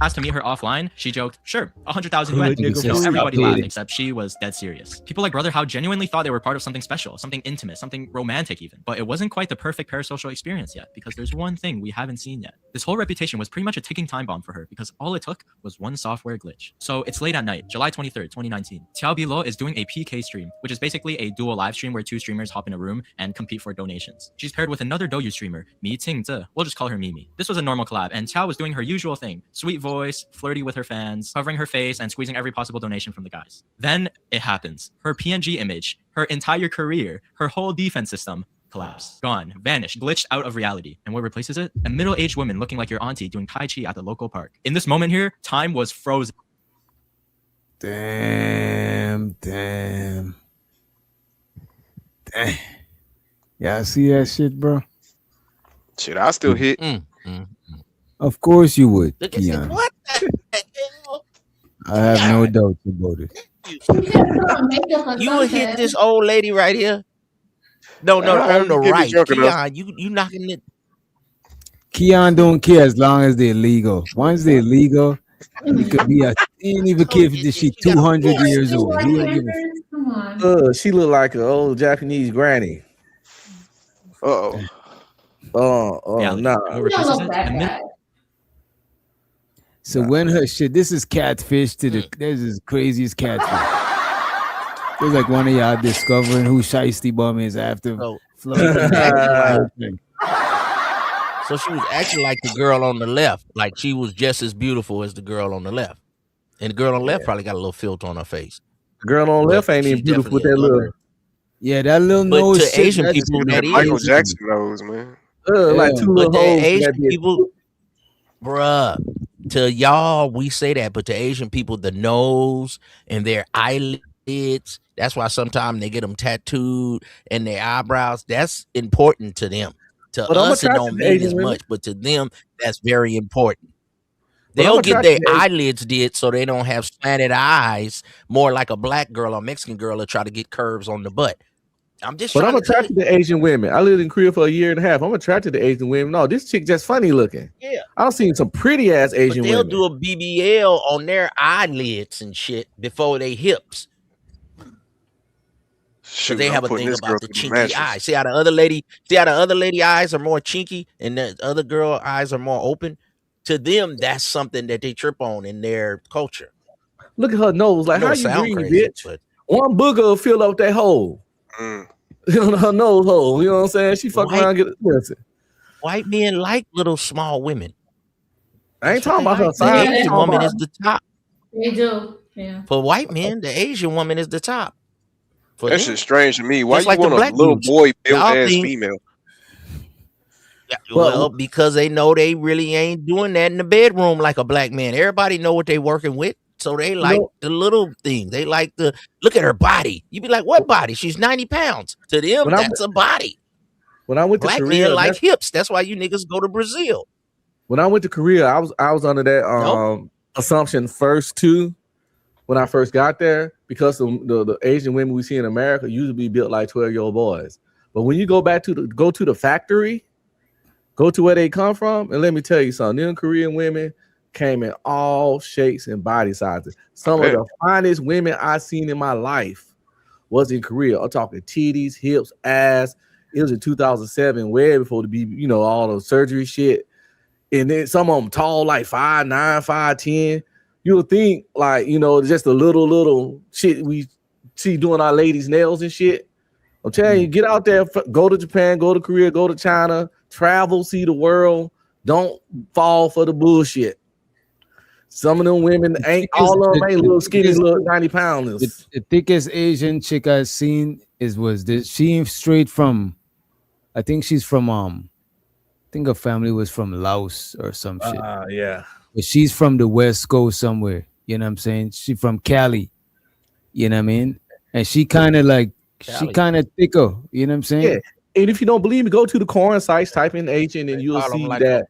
Asked to meet her offline, she joked, sure, 100,000 Good yuan. nigga, No, sis. everybody Updated. laughed except she was dead serious. People like Brother How genuinely thought they were part of something special, something intimate, something romantic even. But it wasn't quite the perfect parasocial experience yet, because there's one thing we haven't seen yet. This whole reputation was pretty much a ticking time bomb for her, because all it took was one software glitch. So it's late at night, July 23rd, 2019. Xiao Bilo is doing a PK stream, which is basically a dual live stream where two streamers hop in a room and compete for donations. She's paired with another Douyu streamer, Mi Tingze. We'll just call her Mimi. This was a normal collab, and Xiao was doing her usual thing, sweet voice, flirty with her fans, covering her face and squeezing every possible donation from the guys. Then it happens. Her PNG image, her entire career, her whole defense system collapsed. Gone, vanished, glitched out of reality. And what replaces it? A middle-aged woman looking like your auntie doing Tai Chi at the local park. In this moment here, time was frozen. Damn. Y'all see that shit, bro? Shit, I still hit. Of course you would, Look, Keon. what? I have no doubt about it. You would hit this old lady right here. No, on the I'm getting right. drunk enough. Keon, you knocking it. Keon don't care as long as they're legal. Once they're legal, it He ain't even care if she 200 years old. He don't give a Come on. She look like an old Japanese granny. Uh-oh. Oh, nah. You don't look that bad. So when her shit, this is catfish to the this is craziest catfish. It's like one of y'all discovering who Shiesty Bum is after floating. So she was acting like the girl on the left, like she was just as beautiful as the girl on the left. And the girl on the left probably got a little filter on her face. The girl on the left ain't even beautiful with that little. Yeah, that little But nose. to shit, Asian that's people, that is Michael Jackson nose, man. Like two But little to holes. in Asian that bitch. people, bruh, to y'all, we say that, but to Asian people, the nose and their eyelids, that's why sometimes they get them tattooed and their eyebrows. That's important to them. To But I'm us, it attracted don't to mean Asian as women. much, but to them, that's very important. But I'm They'll get attracted their to Asian- eyelids did so they don't have slanted eyes, more like a black girl or Mexican girl to try to get curves on the butt. I'm just But trying I'm to tell you. attracted to Asian women. I lived in Korea for a year and a half. I'm attracted to Asian women. No, this chick just funny looking. Yeah. I've seen some pretty ass But Asian they'll women. do a BBL on their eyelids and shit before they hips. Shoot, They I'm have a putting thing this girl about the through the chinky mattress. eye. See how the other lady eyes are more chinky and the other girl eyes are more open? To them, that's something that they trip on in their culture. Look at her nose. Like, I know how it you sound breathe, crazy, bitch? but One booger will fill up that hole. Mm. Her nose hole. You know what I'm saying? She fuck around and get listen. white men like little small women. I ain't That's what talking about they her like. The size. I'm Asian talking woman about- is the top. They do. Yeah. For white men, the Asian woman is the top. For That them. shit's strange to me. Why Just you like the want a black little dudes. boy built Y'all ass think- female? Well, because they know they really ain't doing that in the bedroom like a black man. Everybody know what they working with. So they like the little thing. They like the look at her body. You be like, what body? She's 90 pounds. To them, When I- that's a body. When I went to Black Korea, men like that's- hips. That's why you niggas go to Brazil. when I went to Korea, I was under that assumption first too. When I first got there, because the Asian women we see in America usually be built like 12-year-old boys. But when you go back to the factory, go to where they come from, and let me tell you something, them Korean women came in all shapes and body sizes. Some of the finest women I've seen in my life was in Korea. I'm talking titties, hips, ass. It was in 2007, way before all the surgery shit. And then some of them tall, like 5'9", 5'10". You'll think like, just a little shit we see doing our ladies' nails and shit. I'm telling you, get out there, go to Japan, go to Korea, go to China, travel, see the world. Don't fall for the bullshit. Some of them women all of them ain't little skinny, little 90 pounds. The thickest Asian chick I've seen was this. She straight from, I think she's from I think her family was from Laos or some shit. Yeah. But she's from the West Coast somewhere. You know what I'm saying? She from Cali. You know what I mean? And she kind of thicker. You know what I'm saying? Yeah. And if you don't believe me, go to the corn sites, type in Asian, and you'll see that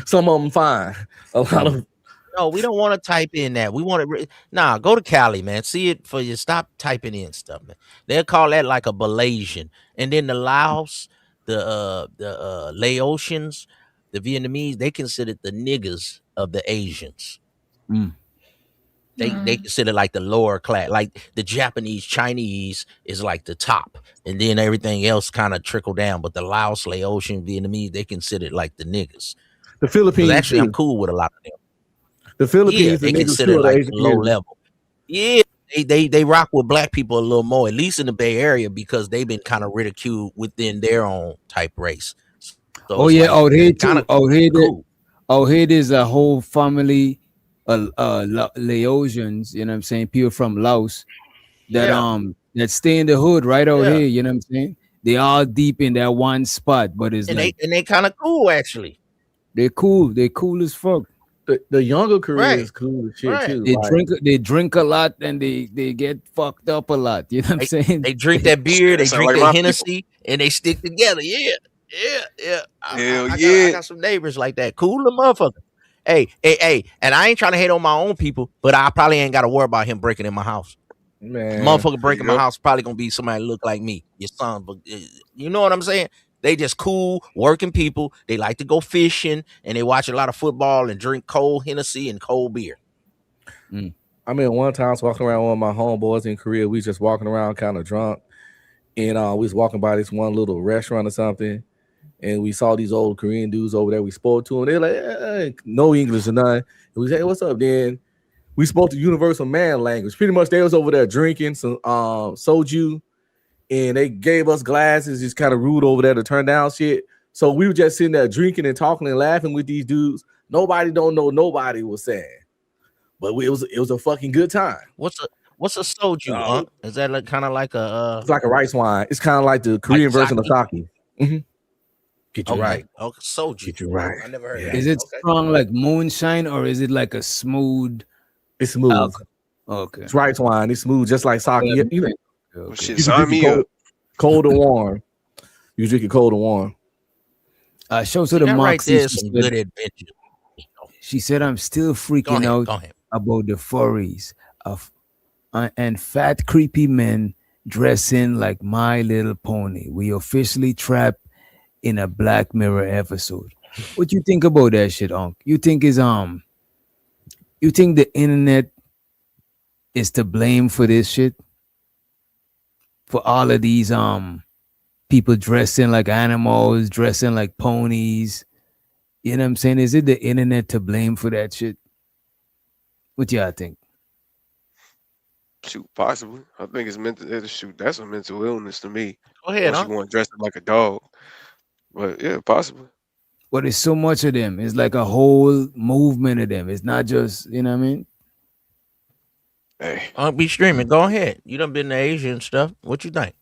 some of them fine. A lot of No, we don't want to type in that. We want to go to Cali, man. See it for you. Stop typing in stuff, man. They'll call that like a Malaysian. And then the Laos, the Laotians, the Vietnamese, they consider the niggas of the Asians. They consider like the lower class, like the Japanese, Chinese is like the top, and then everything else kind of trickle down. But the Laos, Laotian, Vietnamese, they consider it like the niggas. The Philippines, actually, too. I'm cool with a lot of them. The Philippines, they the niggas consider too, like the Asian low community. level. Yeah, they rock with black people a little more, at least in the Bay Area, because they've been kind of ridiculed within their own type race. So it's out here too. cool. Out here there's a whole family Laosians, you know what I'm saying? People from Laos that stay in the hood right out here, you know what I'm saying? They all deep in that one spot, but it's and like they kind of cool actually. They're cool. They're cool as fuck. The younger Koreans cool as shit too. They drink a lot and they get fucked up a lot. You know what I'm saying? They drink that beer, they drink like that my Hennessy, and they stick together. Yeah. I got some neighbors like that. Cool little motherfucker. Hey, and I ain't trying to hate on my own people, but I probably ain't got to worry about him breaking in my house. Man, motherfucker breaking my house probably gonna be somebody that look like me, your son. But you know what I'm saying? They just cool, working people. They like to go fishing and they watch a lot of football and drink cold Hennessy and cold beer. I mean, one time I was walking around with my homeboys in Korea. We just walking around kind of drunk, and we was walking by this one little restaurant or something, and we saw these old Korean dudes over there. We spoke to them. They're like, no English or nothing. And we said, hey, what's up? Then we spoke the universal man language. Pretty much, they was over there drinking some soju, and they gave us glasses. Just kind of rude over there to turn down shit. So we were just sitting there drinking and talking and laughing with these dudes. Nobody don't know nobody was saying. But it was a fucking good time. What's a soju? Is that like kind of like a? It's like a rice wine. It's kind of like the Korean version of sake. Mm-hmm. Get you right. Oh, soju. Get you right. I never heard. Is it strong like moonshine or is it like a smooth? It's smooth. Okay. It's rice wine. It's smooth, just like sake. You know, Well, shit, sign me up. cold or warm. You drink it cold or warm. Show to the That right Moxie. there is some good adventure. She said, "I'm still freaking out about the furries and fat, creepy men dressing like My Little Pony. We officially trapped in a Black Mirror episode." What you think about that shit, Unc? You think you think the internet is to blame for this shit? For all of these people dressing like animals, dressing like ponies. You know what I'm saying? Is it the internet to blame for that shit? What y'all think? Shoot, possibly. I think it's mental. Shoot, that's a mental illness to me. Go ahead, Unless you want dressed up like a dog. But yeah, possibly. But it's so much of them. It's like a whole movement of them. It's not just, you know what I mean? Hey, I'll be streaming. Go ahead. You done been to Asia and stuff. What you think?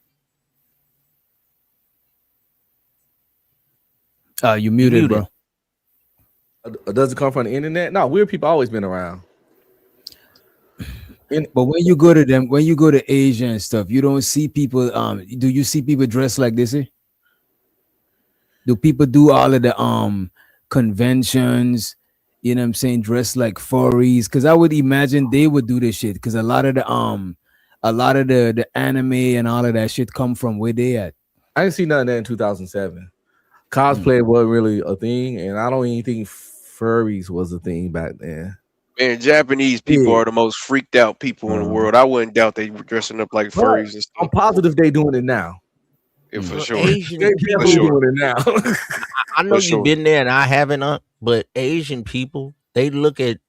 You muted, bro. Does it come from the internet? No, weird people always been around. But when you go to them, when you go to Asia and stuff, you don't see people. Do you see people dressed like this? Do people do all of the conventions? You know what I'm saying? Dressed like furries? Because I would imagine they would do this shit. Because a lot of the anime and all of that shit come from where they at. I didn't see none of that in 2007. Cosplay wasn't really a thing, and I don't even think furries was a thing back then. Man, Japanese people are the most freaked out people in the world. I wouldn't doubt they were dressing up like furries and stuff. I'm positive they doing it now. Yeah, for sure. Asian They people definitely doing it now. I know For sure. you've been there and I haven't, but Asian people, they look at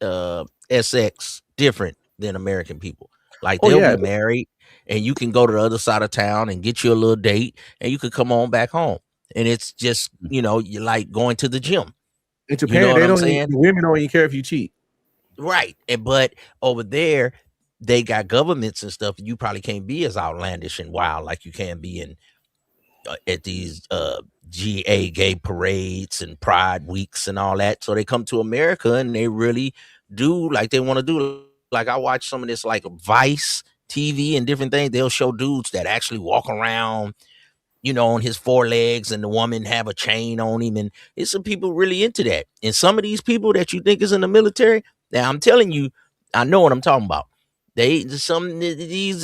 SX different than American people. Like they'll be married and you can go to the other side of town and get you a little date and you can come on back home. And it's just, you like going to the gym. In Japan, women don't even care if you cheat. Right. But over there, they got governments and stuff. You probably can't be as outlandish and wild like you can be in at these GA gay parades and pride weeks and all that. So they come to America and they really do like they want to do. Like I watch some of this like Vice TV and different things. They'll show dudes that actually walk around, on his forelegs and the woman have a chain on him. And it's some people really into that. And some of these people that you think is in the military, now I'm telling you, I know what I'm talking about. These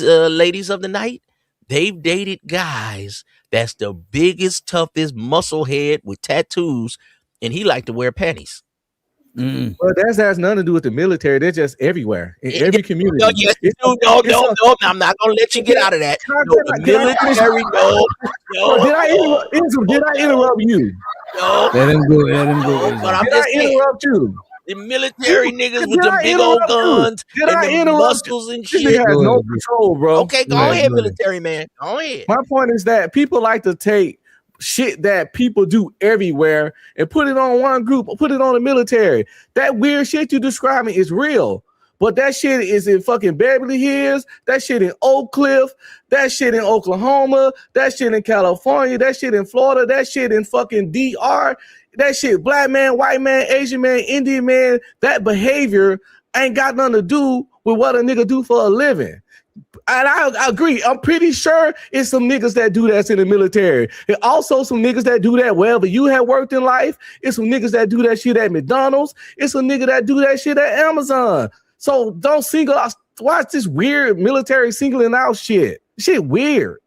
ladies of the night, they've dated guys that's the biggest, toughest muscle head with tattoos, and he like to wear panties. Well, that has nothing to do with the military. They're just everywhere in every community. No, yes, no, I'm not gonna let you get out of that. No, the military, no. Did I interrupt you? No. Let him go. But I'm Did just I saying, interrupt you? the military niggas with Did the I big old interrupt you? guns Did and I the interrupt muscles and This shit. nigga has no control, bro. Okay, go ahead, military man. Go ahead. My point is that people like to take shit that people do everywhere and put it on one group, put it on the military. That weird shit you describing is real. But that shit is in fucking Beverly Hills, that shit in Oak Cliff, that shit in Oklahoma, that shit in California, that shit in Florida, that shit in fucking DR, that shit black man, white man, Asian man, Indian man, that behavior ain't got nothing to do with what a nigga do for a living. And I agree. I'm pretty sure it's some niggas that do that in the military. And also some niggas that do that wherever you have worked in life. It's some niggas that do that shit at McDonald's. It's a nigga that do that shit at Amazon. So don't single out. Watch this weird military singling out shit. Shit weird.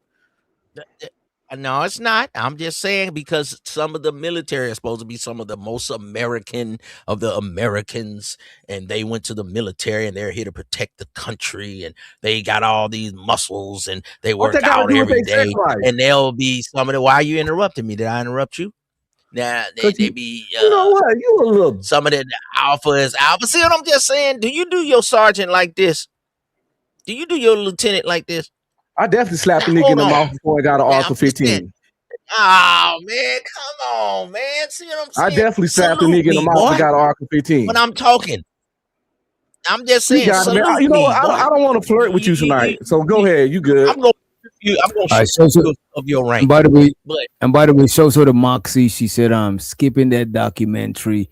No, it's not. I'm just saying because some of the military is supposed to be some of the most American of the Americans, and they went to the military and they're here to protect the country, and they got all these muscles and they What work that got to out do with every their sex day, life? and they'll be some of the. Why are you interrupting me? Did I interrupt you? Now they You, be you know what? You a little. some of the alpha is alpha. See what I'm just saying? Do you do your sergeant like this? Do you do your lieutenant like this? I definitely slapped Now a nigga in hold the on. mouth before I got an Now Article I'm just saying. 15. Oh man, come on, man. See what I'm I saying? definitely slapped a Salute nigga in the me, mouth boy. and got an Article 15. When I'm talking, I'm just You saying, got it, man. salute You know me, what? boy. I don't want to flirt with you tonight. So go ahead. You good? I'm gonna All right, show you of your rank. and by the way, But show the Moxie. She said, "I'm skipping that documentary.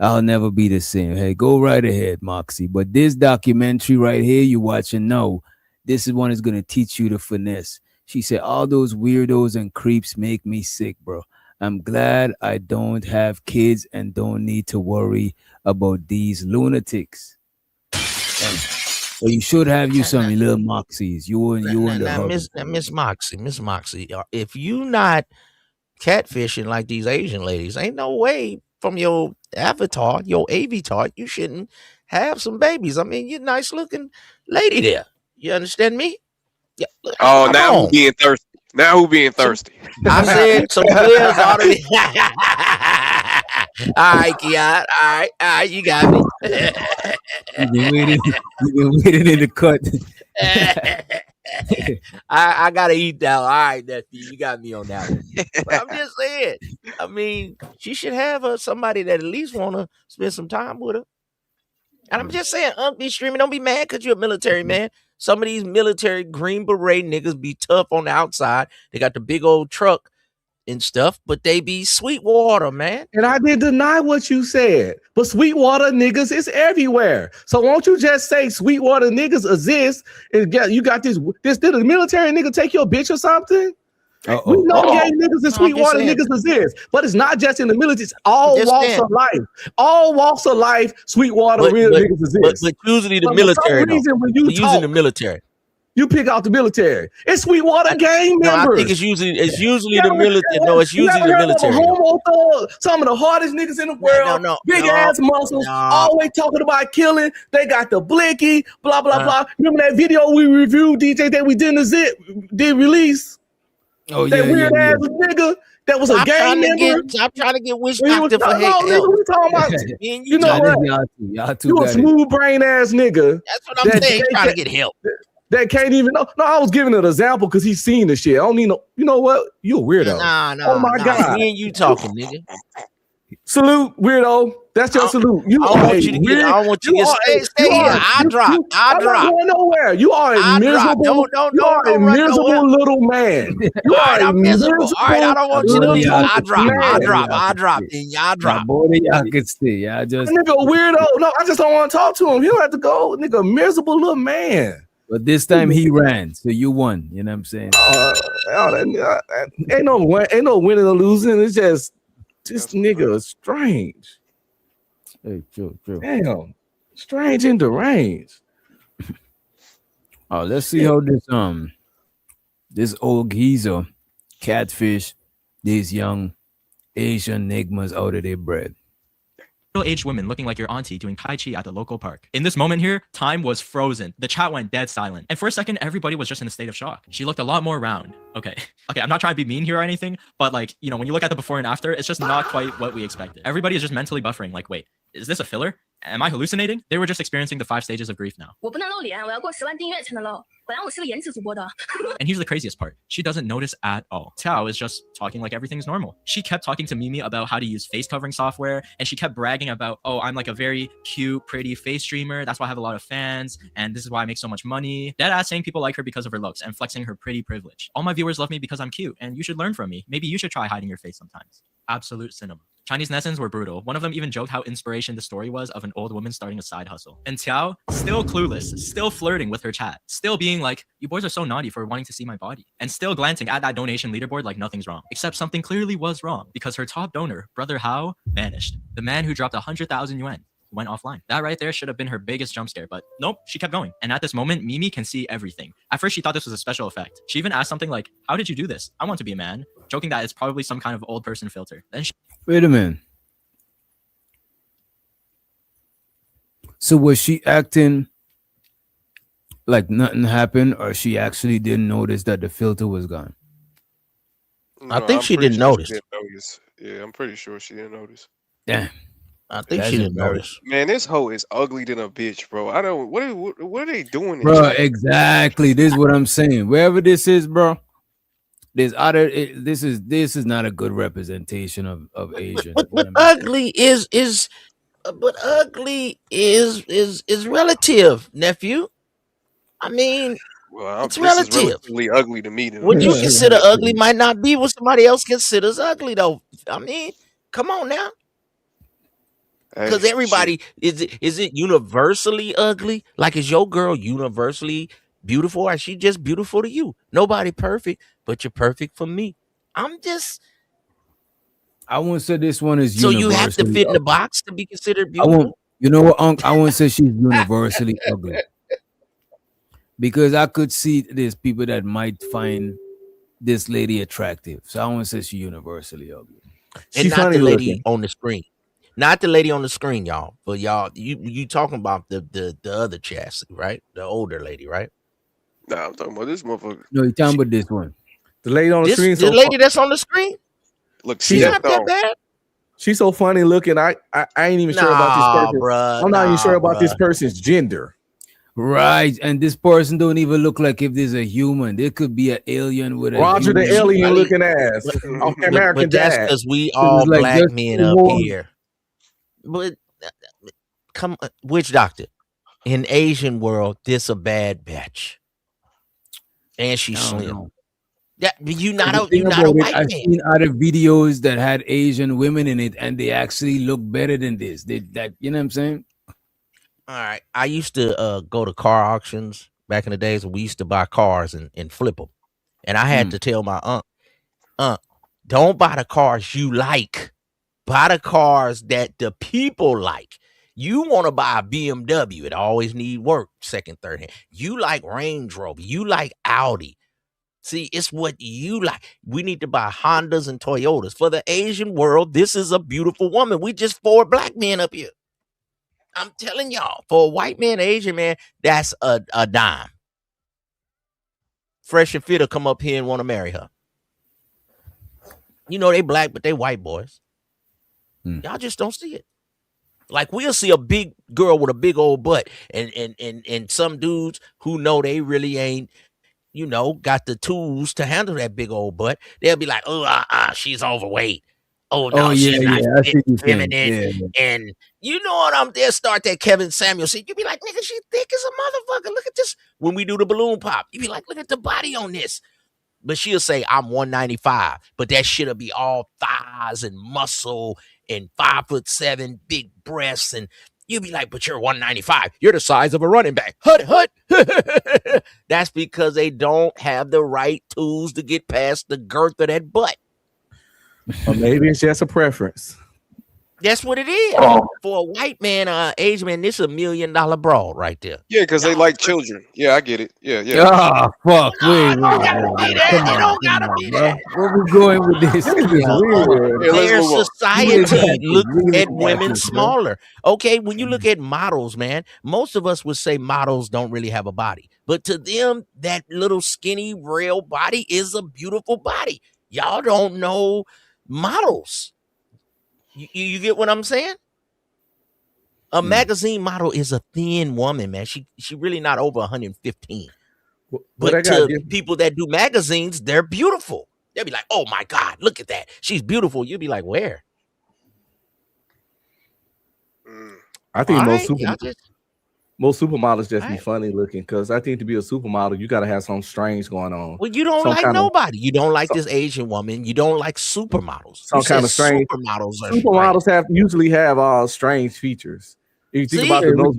I'll never be the same." Hey, go right ahead, Moxie. But this documentary right here, you watching? No, this is one is gonna teach you the finesse. She said, "All those weirdos and creeps make me sick, bro. I'm glad I don't have kids and don't need to worry about these lunatics." So you should have you some little Moxies. You and the now, hubby. Miss Moxie, if you not catfishing like these Asian ladies, ain't no way from your avatar, your you shouldn't have some babies. I mean, you're a nice looking lady there. You understand me? Yeah. Oh, Come now who on. being thirsty? Now who being thirsty? I said some players already. All right, Keon. All right, you got me. You've been waiting in the cut. I gotta eat now. All right, nephew, you got me on that one. But I'm just saying. I mean, she should have somebody that at least want to spend some time with her. And I'm just saying, be streaming. Don't be mad because you're a military man. Some of these military Green Beret niggas be tough on the outside. They got the big old truck and stuff, but they be Sweetwater, man. And I didn't deny what you said, but Sweetwater niggas is everywhere. So won't you just say Sweetwater niggas exist and you got this? Did a military nigga take your bitch or something? We know gay niggas and Sweetwater niggas exist, but it's not just in the military. It's all walks of life. All walks of life, Sweetwater real niggas exist. But usually the But military, for some reason, when you using the military. You pick out the military. It's Sweetwater gang members. No, I think it's usually the military. No, it's usually the military. Homo thug, some of the hardest niggas in the world. Big ass muscles, always talking about killing. They got the blicky, blah blah blah. Remember that video we reviewed, DJ, that we did release? Oh that weird ass nigga that was a gang member. I'm trying to get Wish Doctor for help. Nigga, we talking about. You know what? You a smooth brain ass nigga. That's what I'm saying. Trying to get help. That can't even know. No, I was giving an example because he's seen the shit. I don't need no. You know what? You a weirdo. Oh my god. Me and you talking, nigga. Salute, weirdo. That's your salute. I don't want you to get. I don't want you to get. Stay here. I drop. I'm not going nowhere. You are a miserable. You are a miserable little man. You are a miserable. All right, I don't want you to leave. I drop. Then y'all drop. Boy, y'all can stay. Y'all just nigga weirdo. No, I just don't want to talk to him. He don't have to go. Nigga, miserable little man. But this time he ran, so you won. You know what I'm saying? Ain't no winning or losing. It's just this nigga is strange. Hey, true. Damn, strange and deranged. Oh, let's see how this old geezer catfish these young Asian enigmas out of their bread. Middle-aged women looking like your auntie doing Tai Chi at the local park. In this moment here, time was frozen. The chat went dead silent. And for a second, everybody was just in a state of shock. She looked a lot more round. Okay, I'm not trying to be mean here or anything, but like, you know, when you look at the before and after, it's just not quite what we expected. Everybody is just mentally buffering like, wait, is this a filler? Am I hallucinating? They were just experiencing the 5 stages of grief now. And here's the craziest part. She doesn't notice at all. Tao is just talking like everything's normal. She kept talking to Mimi about how to use face covering software, and she kept bragging about, oh, I'm like a very cute, pretty face streamer. That's why I have a lot of fans, and this is why I make so much money. Deadass saying people like her because of her looks and flexing her pretty privilege. All my viewers love me because I'm cute, and you should learn from me. Maybe you should try hiding your face sometimes. Absolute cinema. Chinese netizens were brutal. One of them even joked how inspiration the story was of an old woman starting a side hustle. And Tiao, still clueless, still flirting with her chat, still being like, you boys are so naughty for wanting to see my body, and still glancing at that donation leaderboard like nothing's wrong. Except something clearly was wrong, because her top donor, Brother Hao, vanished. The man who dropped 100,000 yuan. went offline. That right there should have been her biggest jump scare, but nope, she kept going. And at this moment, Mimi can see everything. At first, she thought this was a special effect. She even asked something like, "How did you do this? I want to be a man," joking that it's probably some kind of old person filter. Then she Wait a minute. So was she acting like nothing happened, or she actually didn't notice that the filter was gone? I think she didn't notice. Yeah, I'm pretty sure she didn't notice. Damn. I think she didn't notice. Man, this hoe is ugly than a bitch, bro. I don't. What are they doing? in Bro, chat? exactly. This is what I'm saying. Wherever this is, bro, there's other. This is not a good representation of Asian. But ugly is relative, nephew. I mean, Well, it's this is relative. relatively ugly to me. Then. What you consider ugly might not be what somebody else considers ugly, though. I mean, come on now. Because everybody is it universally ugly? Like, is your girl universally beautiful, or is she just beautiful to you? Nobody perfect, but you're perfect for me. I won't say this one is so universally you have to fit in the ugly. box to be considered I beautiful. won't. You know what, Unc? I won't say she's universally ugly, because I could see there's people that might find this lady attractive. So I won't say she's universally ugly. And not the lady on the screen. Not the lady on the screen, y'all. But y'all, you talking about the other chassis, right? The older lady, right? Nah, I'm talking about this motherfucker. No, you're talking about this one. The lady on the This screen. the lady that's on the screen. Look, she's not that bad. She's so funny looking. I ain't even sure about this person. Bruh, I'm not even sure about this person's gender. Right, and this person don't even look like if there's a human. There could be an alien with a Roger the human alien body. looking ass. American But that's Dad. because we It all was like black just men a up woman. here. But come, witch doctor. In Asian world, this a bad bitch, and she's I don't slim. know. Yeah, but you not The a thing you not a about it, white I've man. seen other videos that had Asian women in it, and they actually look better than this. You know what I'm saying? All right, I used to go to car auctions back in the days when we used to buy cars and flip them, and I had to tell my aunt, don't buy the cars you like, buy the cars that the people like. You want to buy a BMW, it always need work, second, third hand. You like Range Rover, you like Audi. See, it's what you like. We need to buy Hondas and Toyotas. For the Asian world, this is a beautiful woman. We just 4 black men up here. I'm telling y'all, for a white man, Asian man, that's a dime. Fresh and Fit will come up here and want to marry her. You know, they black, but they white boys. Y'all just don't see it. Like, we'll see a big girl with a big old butt, and some dudes who know they really ain't, you know, got the tools to handle that big old butt. They'll be like, oh, she's overweight. Oh no, Oh she's not I see fit, what you're saying. feminine, Yeah. and you know what? I'm there. Start that Kevin Samuel. See, you be like, nigga, she thick as a motherfucker. Look at this. When we do the balloon pop, you be like, look at the body on this. But she'll say, I'm 195, but that shit'll be all thighs and muscle and 5'7", big breasts, and you'll be like, but you're 195. You're the size of a running back. Hut. That's because they don't have the right tools to get past the girth of that butt. Or maybe it's just a preference. That's what it is. For a white man, Asian man, this is $1 million broad right there. Yeah, because they like children. Yeah, I get it. Yeah. Ah, fuck. Wait. Come on, that. Where we going with this? This is weird. Their society look Really at women bro. smaller. Okay, when you look at models, man, most of us would say models don't really have a body. But to them, that little skinny, real body is a beautiful body. Y'all don't know models. You get what I'm saying? A magazine model is a thin woman, man. She really not over 115. But to people that do magazines, they're beautiful. They'll be like, oh my God, look at that. She's beautiful. You'll be like, where? I think Right, most supermodels just be funny looking, because I think to be a supermodel, you got to have something strange going on. Well, you don't like nobody. You don't like this Asian woman. You don't like supermodels. Some kind of strange. Supermodels are Supermodels usually have strange features. If you think about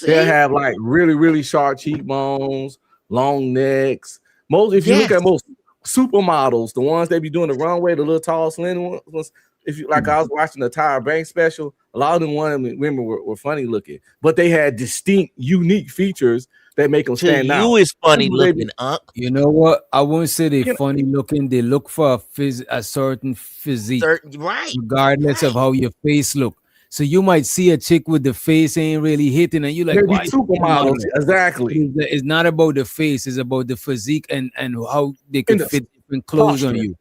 they have like really, really sharp cheekbones, long necks. If you look at most supermodels, the ones they be doing the runway, the little tall, slim ones, if you like, I was watching the Tyra Banks special. A lot of them women were funny looking, but they had distinct, unique features that make them stand out. You is funny looking, You know what? I won't say they're funny looking. They look for a certain physique, right? Regardless of how your face look. So you might see a chick with the face ain't really hitting, and you like, Maybe why supermodels, exactly. It's not about the face; it's about the physique and how they can fit different clothes on you.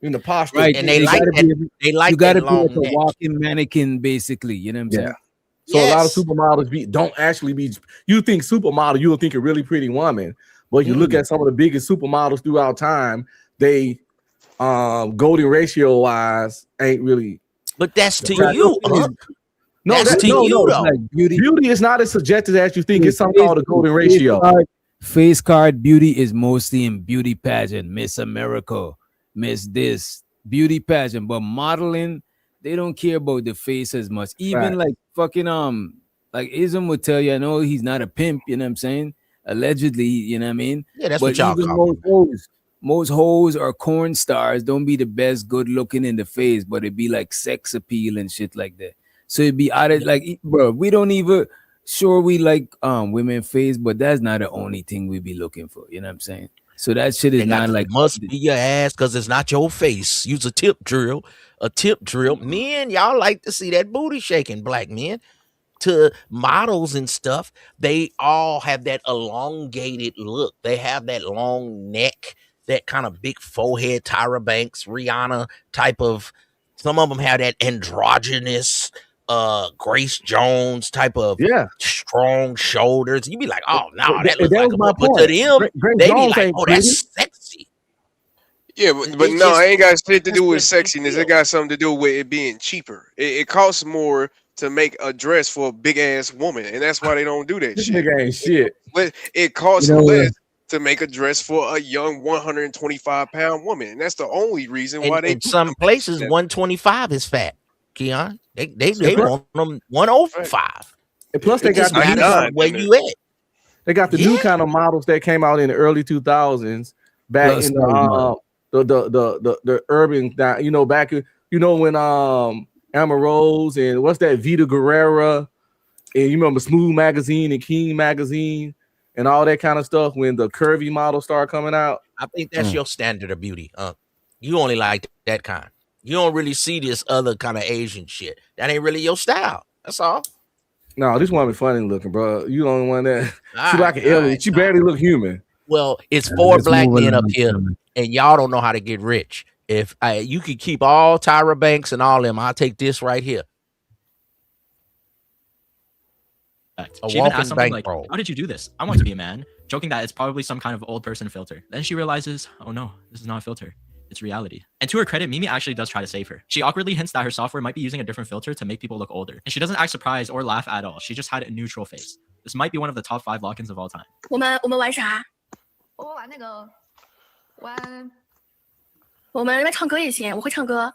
In the posture, Right? And they like that. They like you gotta that be long like a neck. walking mannequin, basically. You know what I'm saying? So a lot of supermodels don't actually be. You think supermodel, you'll think a really pretty woman, but you look at some of the biggest supermodels throughout time. They, golden ratio wise, ain't really. But that's to you. No, that's to you though. Like beauty is not as subjective as you think. It's something called a golden ratio. Face card beauty is mostly in beauty pageant, Miss America, Miss this beauty pageant, but modeling, they don't care about the face as much. Even like fucking like Ism would tell you, I know he's not a pimp, you know what I'm saying? Allegedly, you know what I mean? Yeah, that's but what y'all even call most hoes or corn stars don't be the best good looking in the face, but it be like sex appeal and shit like that. So it'd be out of like, bro, we don't even sure we like women face, but that's not the only thing we be looking for. You know what I'm saying? So that shit is not like must be your ass because it's not your face. Use a tip drill. Men, y'all like to see that booty shaking, black men. To models and stuff, they all have that elongated look. They have that long neck, that kind of big forehead, Tyra Banks, Rihanna type of. Some of them have that androgynous, Grace Jones type of strong shoulders. You be like, oh no, that looks like a boy. But to them, they be like, oh, that's sexy. Yeah, but no, it ain't got shit to do with sexiness. It got something to do with it being cheaper. It costs more to make a dress for a big ass woman, and that's why they don't do that This shit. nigga ain't shit. It costs less to make a dress for a young 125-pound woman, and that's the only reason why they. In some places, 125 is fat. Keon, they want them 105. And plus, they got where you at. They got the new kind of models that came out in the early 2000s, back in the urban, you know, back when Emma Rose and what's that, Vita Guerrera, and you remember Smooth Magazine and King Magazine and all that kind of stuff when the curvy models started coming out. I think that's your standard of beauty. You only like that kind. You don't really see this other kind of Asian shit. That ain't really your style. That's all. No, this woman funny looking, bro. You the only one that she like an alien. She barely look human. Well, it's 4 black men up here, and y'all don't know how to get rich. If you could keep all Tyra Banks and all them, I'll take this right here. She even asked something like, how did you do this? I want to be a man, joking that it's probably some kind of old person filter. Then she realizes, oh no, this is not a filter. It's reality. And to her credit, Mimi actually does try to save her. She awkwardly hints that her software might be using a different filter to make people look older. And she doesn't act surprised or laugh at all. She just had a neutral face. This might be one of the top 5 lock-ins of all time. 我们玩啥？我玩那个玩。我们来唱歌也行，我会唱歌。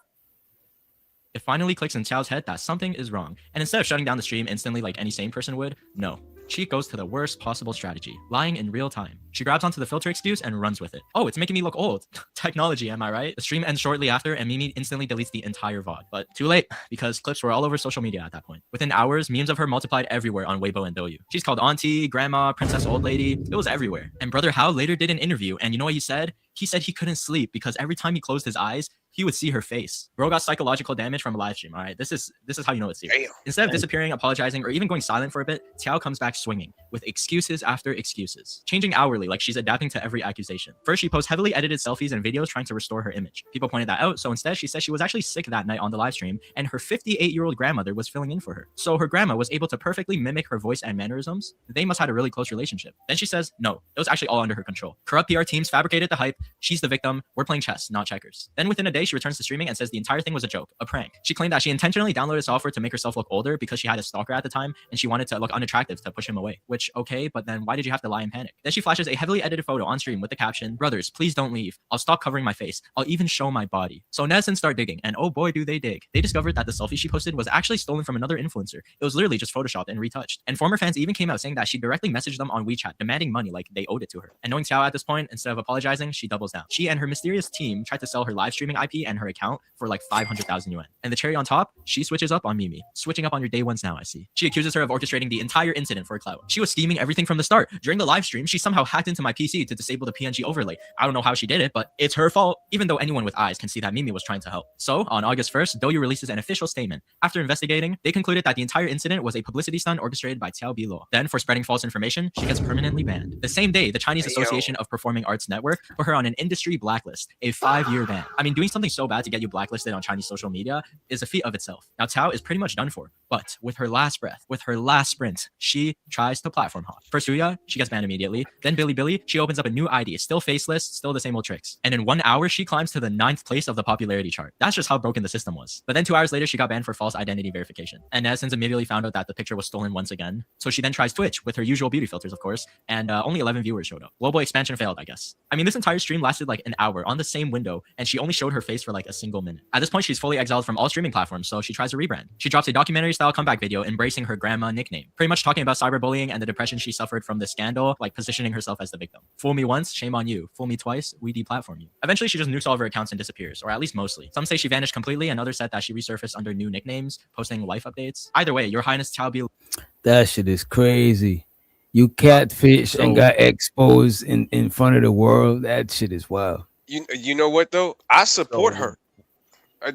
It finally clicks in Xiao's head that something is wrong. And instead of shutting down the stream instantly like any sane person would, no. She goes to the worst possible strategy, lying in real time. She grabs onto the filter excuse and runs with it. Oh, it's making me look old. Technology, am I right? The stream ends shortly after and Mimi instantly deletes the entire VOD. But too late, because clips were all over social media at that point. Within hours, memes of her multiplied everywhere on Weibo and Douyu. She's called auntie, grandma, princess old lady. It was everywhere. And Brother Hao later did an interview, and you know what he said? He said he couldn't sleep because every time he closed his eyes, he would see her face. Bro got psychological damage from a live stream, all right? This is how you know it's serious. Instead of disappearing, apologizing, or even going silent for a bit, Tiao comes back swinging, with excuses after excuses. Changing hourly like she's adapting to every accusation. First, she posts heavily edited selfies and videos trying to restore her image. People pointed that out, so instead she says she was actually sick that night on the live stream, and her 58-year-old grandmother was filling in for her. So her grandma was able to perfectly mimic her voice and mannerisms. They must have had a really close relationship. Then she says, no, it was actually all under her control. Corrupt PR teams fabricated the hype. She's the victim. We're playing chess, not checkers. Then within a day, she returns to streaming and says the entire thing was a joke, a prank. She claimed that she intentionally downloaded software to make herself look older because she had a stalker at the time and she wanted to look unattractive to push him away. Which, okay, but then why did you have to lie and panic? Then she flashes a heavily edited photo on stream with the caption, "Brothers, please don't leave. I'll stop covering my face. I'll even show my body." So netizens start digging, and oh boy do they dig. They discovered that the selfie she posted was actually stolen from another influencer. It was literally just photoshopped and retouched. And former fans even came out saying that she directly messaged them on WeChat, demanding money like they owed it to her. And knowing Xiao at this point, instead of apologizing, she doubles down. She and her mysterious team tried to sell her live streaming IP and her account for like 500,000 yuan. And the cherry on top, she switches up on Mimi. Switching up on your day ones now, I see. She accuses her of orchestrating the entire incident for clout. She was scheming everything from the start. During the live stream, she somehow hacked into my PC to disable the PNG overlay. I don't know how she did it, but it's her fault, even though anyone with eyes can see that Mimi was trying to help. So, on August 1st, Douyu releases an official statement. After investigating, they concluded that the entire incident was a publicity stunt orchestrated by Cao Bilo. Then, for spreading false information, she gets permanently banned. The same day, the Chinese Association of Performing Arts Network put her on an industry blacklist, a 5-year ban. I mean, doing something so bad to get you blacklisted on Chinese social media is a feat of itself. Now, Cao is pretty much done for, but with her last breath, with her last sprint, she tries to platform hop. For Suya, she gets banned immediately. Then Billy, she opens up a new ID, still faceless, still the same old tricks. And in 1 hour, she climbs to the 9th place of the popularity chart. That's just how broken the system was. But then 2 hours later, she got banned for false identity verification. And netizens immediately found out that the picture was stolen once again. So she then tries Twitch with her usual beauty filters, of course, and only 11 viewers showed up. Global expansion failed, I guess. I mean, this entire stream lasted like an hour on the same window, and she only showed her face for like a single minute. At this point, she's fully exiled from all streaming platforms, so she tries to rebrand. She drops a documentary-style comeback video embracing her grandma nickname, pretty much talking about cyberbullying and the depression she suffered from the scandal, like positioning herself as the victim. Fool me once, shame on you. Fool me twice, we deplatform you. Eventually, she just nukes all of her accounts and disappears, or at least mostly. Some say she vanished completely, and others said that she resurfaced under new nicknames, posting life updates. Either way, Your Highness Cao Bilo. That shit is crazy. You catfish and got exposed in front of the world. That shit is wild. You know what though? I support her.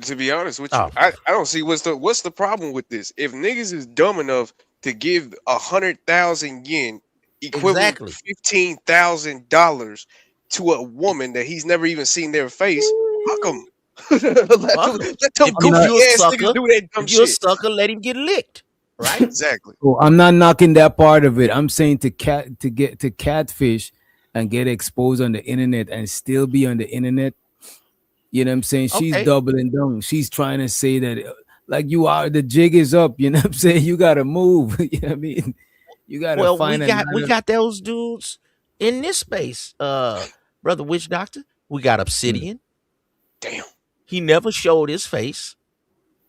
To be honest with you, I don't see what's the problem with this. If niggas is dumb enough to give 100,000 yen, equivalent to $15,000 to a woman that he's never even seen their face, fuck them. let them goofy ass niggas do that dumb shit. You're a sucker, let him get licked. Right? Exactly. Well, I'm not knocking that part of it. I'm saying to catfish and get exposed on the internet and still be on the internet. You know what I'm saying? She's doubling down. She's trying to say that like you are, the jig is up. You know what I'm saying? You gotta move. You know what I mean? You gotta find we got those dudes in this space. Brother Witch Doctor, we got Obsidian. Damn. He never showed his face.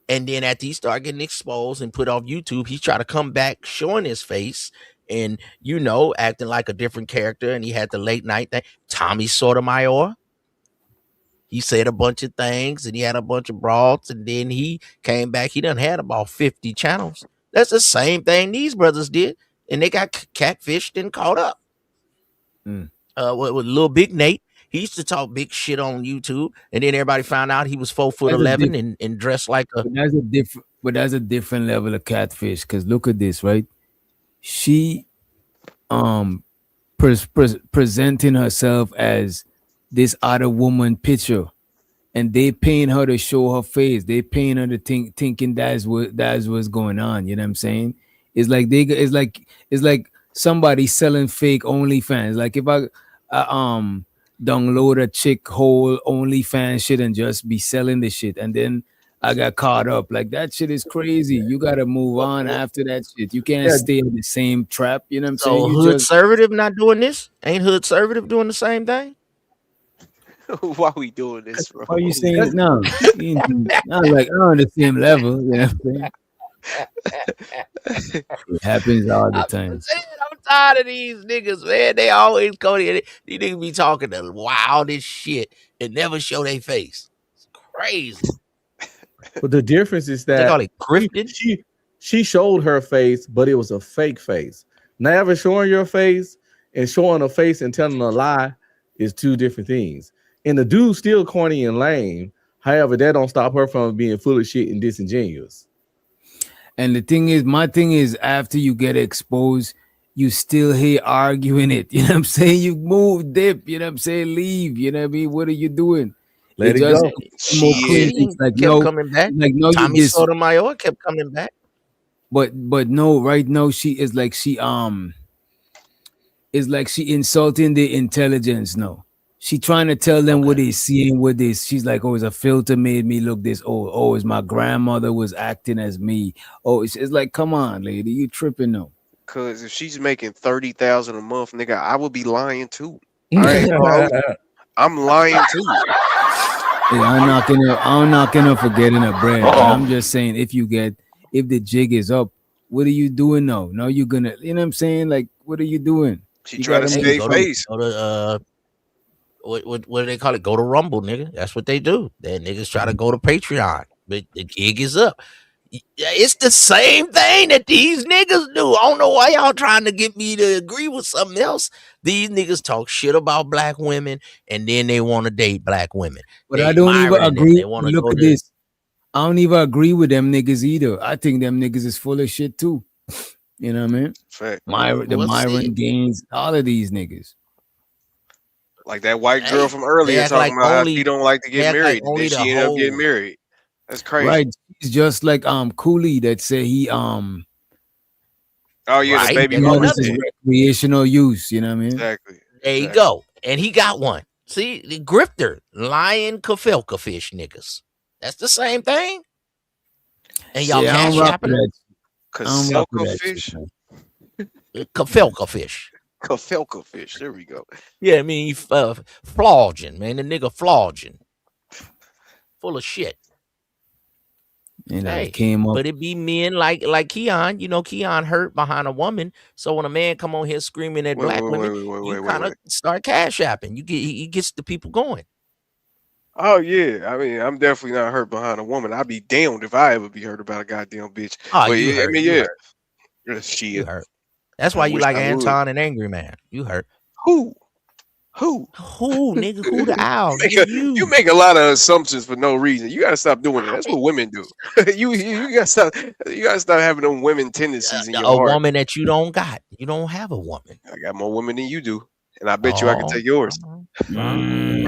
And then after he started getting exposed and put off YouTube, he tried to come back showing his face and, you know, acting like a different character. And he had the late night thing. Tommy Sotomayor. He said a bunch of things and he had a bunch of broads. And then he came back. He done had about 50 channels. That's the same thing these brothers did. And they got catfished and caught up. With Little Big Nate. He used to talk big shit on YouTube, and then everybody found out he was 4'11" and dressed like a. But that's a different level of catfish. Because look at this, right? She, presenting herself as this other woman picture, and they paying her to show her face. They paying her to thinking that's what's going on. You know what I'm saying? It's like somebody selling fake OnlyFans. Like if I download a chick whole OnlyFans shit and just be selling the shit, and then I got caught up. Like that shit is crazy. You gotta move on after that shit. You can't stay in the same trap. You know what I'm saying? So Hood Conservative not doing this? Ain't Hood Conservative doing the same thing? Why we doing this, bro? Why are you saying no? Not like on the same level. You know what I'm saying? It happens all the time. I'm tired of these niggas, man. They always go in. These niggas be talking the wildest shit and never show their face. It's crazy. But the difference is that she showed her face, but it was a fake face. Never showing your face and showing a face and telling a lie is two different things. And the dude's still corny and lame. However, that don't stop her from being full of shit and disingenuous. And the thing is, my thing is, after you get exposed, you still here arguing it. You know what I'm saying? You move, dip. You know what I'm saying? Leave. You know what I mean? What are you doing? Let it go. She kept coming back. Like no, Tommy Sotomayor kept coming back. But no, right now she is like she insulting the intelligence. No, she trying to tell them what they seeing, what they. She's like, oh, it's a filter made me look this. Oh, it's my grandmother was acting as me. Oh, it's like, come on, lady, you tripping though. Cause if she's making 30,000 a month, nigga, I would be lying too. I ain't gonna hold you. I'm lying too. Hey, I'm not gonna forgetting a bread. But I'm just saying, if the jig is up, what are you doing now? Now you're gonna, you know what I'm saying? Like, what are you doing? She You trying to gotta save move. face. Go to what do they call it? Go to Rumble, nigga. That's what they do. That niggas try to go to Patreon, but the gig is up. It's the same thing that these niggas do. I don't know why y'all trying to get me to agree with something else. These niggas talk shit about black women, and then they want to date black women. But I don't even Myron, agree. they want to Look go at to this. I don't even agree with them niggas either. I think them niggas is full of shit too. You know what I mean? Fact. The Myron Gaines, all of these niggas. Like that white girl from earlier talking about how she don't like to get married, and then she ended up getting married. That's crazy. Right. He's just like Cooley that said he Oh yeah, right, the baby that's mama another shit. one. recreational use. You know what I mean? Exactly. There you go. And he got one. See, the grifter, lion kafelka fish niggas. That's the same thing. And y'all Yeah, I cash don't rock with apping that. I don't rock with Kafelka that fish. shit, man. Kafelka fish. Kafelka fish. There we go. Yeah, I mean, flogging, man. The nigga flogging. Full of shit. You know, Hey, it came up. but it be men like Keon. You know, Keon hurt behind a woman. So when a man come on here screaming at black women, you kind of start cash apping. He gets the people going. Oh yeah, I mean, I'm definitely not hurt behind a woman. I'd be damned if I ever be hurt about a goddamn bitch. Oh, But you yeah, I hurt. mean, You yeah, hurt. shit. You hurt. That's I why you wish like I would. Anton and Angry Man. You hurt. Who, nigga? Who the owl? you make a lot of assumptions for no reason. You gotta stop doing it. That's what women do. you gotta stop. You gotta stop having them women tendencies in your A heart. woman that you don't got. You don't have a woman. I got more women than you do, and I bet you I can take yours. Mm.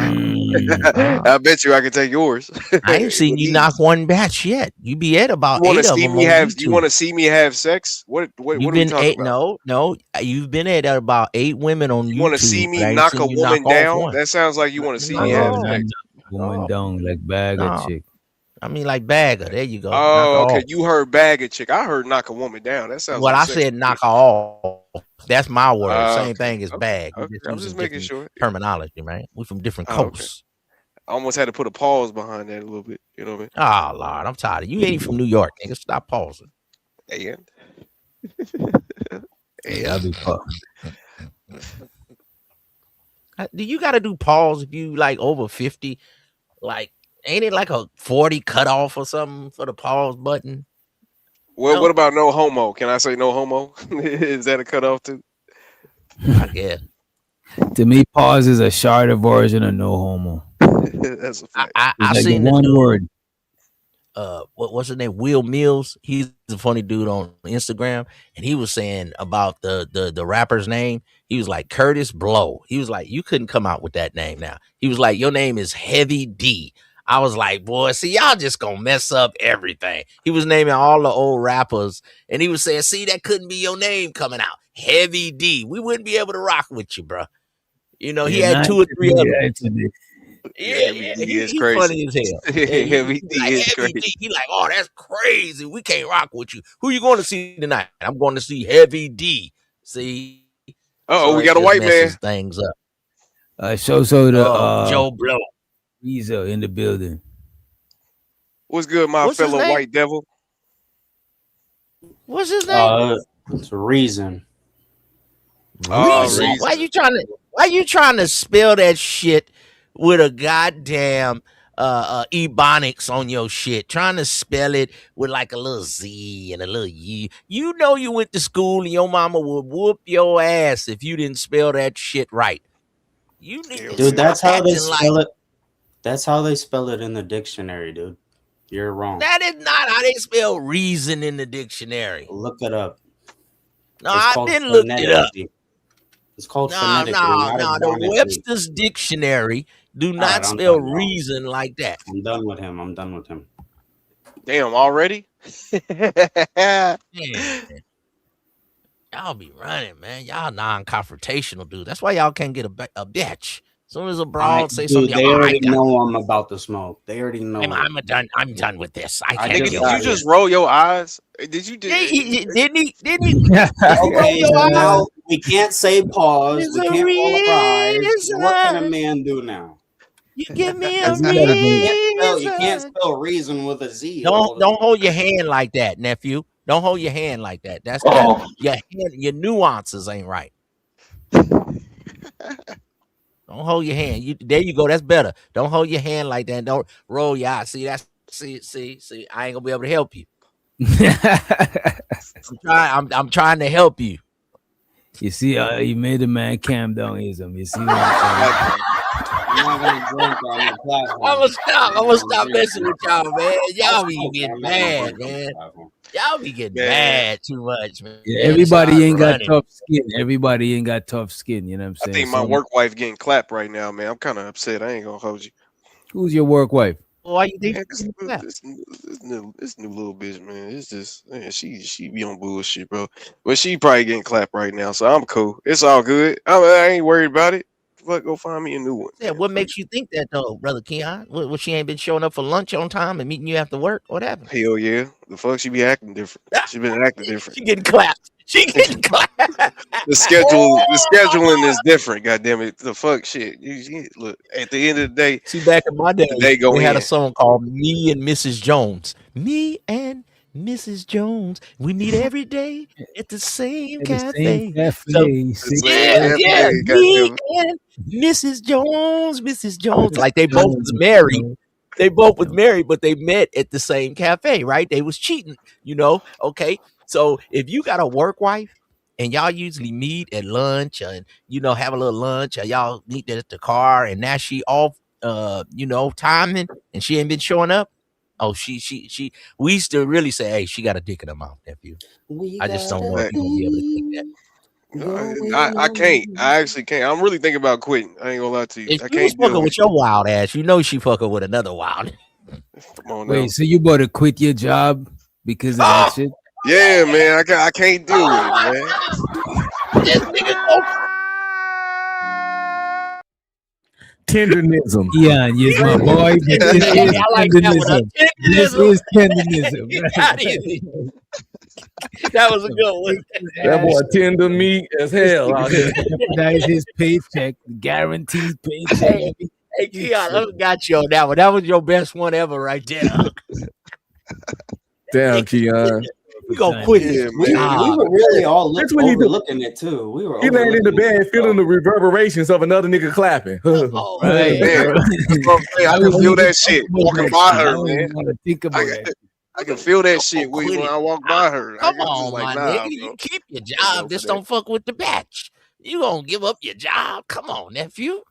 I bet you I can take yours. I ain't seen you knock one batch yet. You be at about You want 8 to of see them me on have? YouTube. You want to see me have sex? What are You've we been talking 8. about? No. You've been at about 8 women on YouTube. You want to see me but I ain't knock seen a you woman knock off down? one. That sounds like you want to see me Yeah, have man, sex. going down like bag of No. chick. I mean, like bagger. There you go. Knock Oh, her okay. off. You heard bag a chick. I heard knock a woman down. That sounds Well, like I sexual said knock shit. her off. That's my word. Same Okay. thing as bag. We Okay. just I'm using just making different sure. terminology, right? We from different Oh, okay. coasts. I almost had to put a pause behind that a little bit. You know what Oh, Lord, I'm tired of you. Ain't from New York, nigga. Stop pausing. I mean? Yeah, I'll be fucked. Do you got to do pause if you like over 50? Like, ain't it like a 40 cutoff or something for the pause button? Well, No? what about no homo? Can I say no homo? Is that a cutoff too? I guess. To me, pause is a shorter version of no homo. That's a fact. I It's like seen the the one dude. word. What's his name? Will Mills. He's a funny dude on Instagram, and he was saying about the rapper's name. He was like Curtis Blow. He was like, you couldn't come out with that name now. He was like, your name is Heavy D. I was like, boy, see, y'all just gonna mess up everything. He was naming all the old rappers, and he was saying, see, that couldn't be your name coming out. Heavy D. We wouldn't be able to rock with you, bro. You know, he Yeah, had not 2 or 3 other. Yeah, Heavy D is He's crazy. funny as hell. Yeah, Heavy D like, is Heavy crazy. D. He like, oh, that's crazy. We can't rock with you. Who you going to see tonight? I'm going to see Heavy D. See? Oh, So we it got a just white man. messes things up. So the Joe Blow. He's in the building. What's good, my What's his fellow name? white devil? What's his name? It's Reason. Oh, Reason. Reason. Why you trying to spell that shit with a goddamn ebonics on your shit? Trying to spell it with like a little Z and a little U. You know you went to school and your mama would whoop your ass if you didn't spell that shit right. You need to Dude, that's how they acting spell like it. That's how they spell it in the dictionary, dude. You're wrong. that is not how they spell reason in the dictionary. Look it up. No, It's I've called been looked it up. phonetically. It's called No. phonetically, not The ebonically. Webster's dictionary do All not right, I'm spell done, y'all. reason like that. I'm done with him. Damn, already? Man, y'all be running, man. Y'all non-confrontational dude. That's why y'all can't get a bitch. As soon as a broad say Dude, something, they oh, already know I'm about to smoke. They already know. I'm done with this. I can't Nigga, deal did you with just this. roll your eyes? Did you Didn't he? Didn't he roll Okay, your so now eyes? we can't say pause. There's We a can't roll our eyes. What can a reason. man do now? You give me a You reason. can't spell reason with a Z. Don't hold your hand like that, nephew. Don't hold your hand like that. That's your nuances ain't right. Don't hold your hand. There you go. That's better. Don't hold your hand like that. Don't roll your eyes. See, see. I ain't gonna be able to help you. I'm trying to help you. You see, you made the man calm down, ism. You see what I'm saying? I'm gonna stop messing with y'all, man. Y'all be getting mad, man. Y'all be getting mad too much, man. Yeah, everybody ain't got running. tough skin. Everybody ain't got tough skin. You know what I'm I saying? think my work wife getting clapped right now, man. I'm kind of upset. I ain't gonna hold you. Who's your work wife? Why you think this new little bitch, man? It's just she be on bullshit, bro. But she probably getting clapped right now, so I'm cool. It's all good. I ain't worried about it. Fuck, go find me a new one. Yeah, what makes you think that though, brother Keon? What she ain't been showing up for lunch on time and meeting you after work? What happened? Hell yeah, the fuck she be acting different. She been acting different. She getting clapped. She getting clapped. The scheduling is different. Goddamn it, the fuck shit. Look, at the end of the day, See, back in my day, they go we had a in. song called "Me and Mrs. Jones." Me and Mrs. Jones, we meet every day at the same At the same cafe. cafe. Yeah, me and Mrs. Jones. Like they both was married. They both was married, but they met at the same cafe, right? They was cheating, Okay, so if you got a work wife and y'all usually meet at lunch and have a little lunch, or y'all meet at the car, and now she off, timing, and she ain't been showing up. Oh, we used to really say, hey, she got a dick in her mouth, nephew. I just don't know if you're gonna be able to take that. I can't. I actually can't. I'm really thinking about quitting. I ain't gonna lie to you. If I she was can't deal fucking with with your wild ass, she fucking with another wild. Come on now. Wait, so you about to quit your job because of that shit? Yeah, man. I can't deal with it, man. This nigga go. Tendernism. Yeah, yes, my boy. But this is I like that one. tendernism. This is tendernism. That was a good one. That boy tender meat as hell out here. That is his paycheck, guaranteed paycheck. Hey, Keon, I got you on that one. That was your best one ever, right there. Damn, Keon. We gonna quit We this. were really all That's what he do. overlooking it too. We were. He laying in the overlooking bed feeling the reverberations of another nigga clapping. Right. Man, that's what I'm saying. I can feel that shit walking by her, man. Want to think about that. I can feel that shit when I walk by her. Come I'm just on, like, my nah, nigga. bro. You keep your job. Just don't fuck with the batch. You gonna give up your job? Come on, nephew.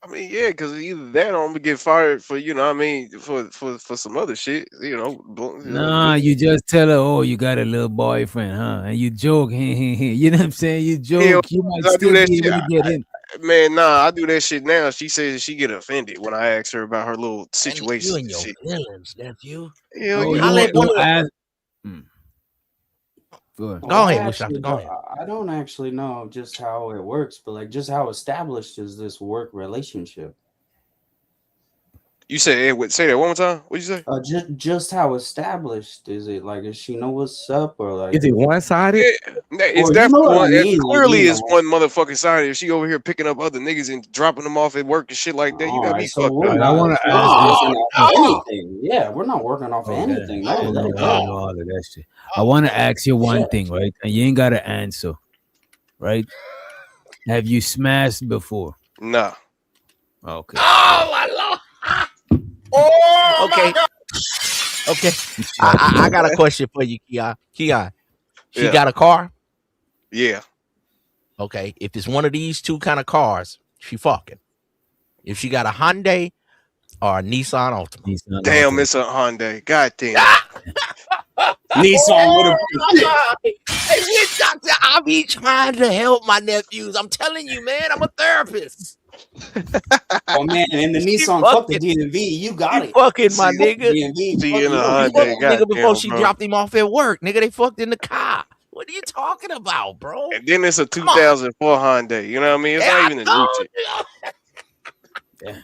I mean, yeah, because either that or I'm gonna get fired for, for some other shit, Nah, you just tell her, oh, you got a little boyfriend, huh? And you joke, you know what I'm saying? You joke, you might I do still that be shit. able to get in. Man, nah, I do that shit now. She says she get offended when I ask her about her little situation. You and your feelings, nephew. Hell Oh, yeah. you let don't one- ahead. Go ahead. Go ahead, Wishaka, go ahead. I don't actually know just how it works, but like, just how established is this work relationship? You say say that one more time. What'd you say? Just how established is it? Like, does she know what's up, or like, Is it one sided? It's Or you definitely know what I one. mean, like, Clearly, you it's know. one motherfucking side. If she over here picking up other niggas and dropping them off at work and shit like that, you got me so fucked we're up. not, wanna we're ask not you- working off of anything. Yeah, we're not working off of anything. I Let know it go. all of that shit. I want to ask you one thing, right? And you ain't got to answer, right? Have you smashed before? Nah. Okay. Oh my lord. Oh, okay. Okay. I got a question for you, Keon. Keon, she Yeah. got a car? Yeah. Okay. If it's one of these two kind of cars, she fucking. If she got a Hyundai or a Nissan Altima. Damn, it's a Hyundai. God damn. Nissan would have. Hey, which doctor? I be trying to help my nephews. I'm telling you, man, I'm a therapist. Oh man, and the Nissan fuck the DMV. You got it. Fucking my Fuck the nigga. DMV. See Fuck you in you. a Don't Hyundai. give a Fuck fuck. nigga before Goddamn, she bro. dropped him off at work. Nigga, they fucked in the car. What are you talking about, bro? And then it's a 2004 Hyundai. You know what I mean? It's not even a new shit. Yeah.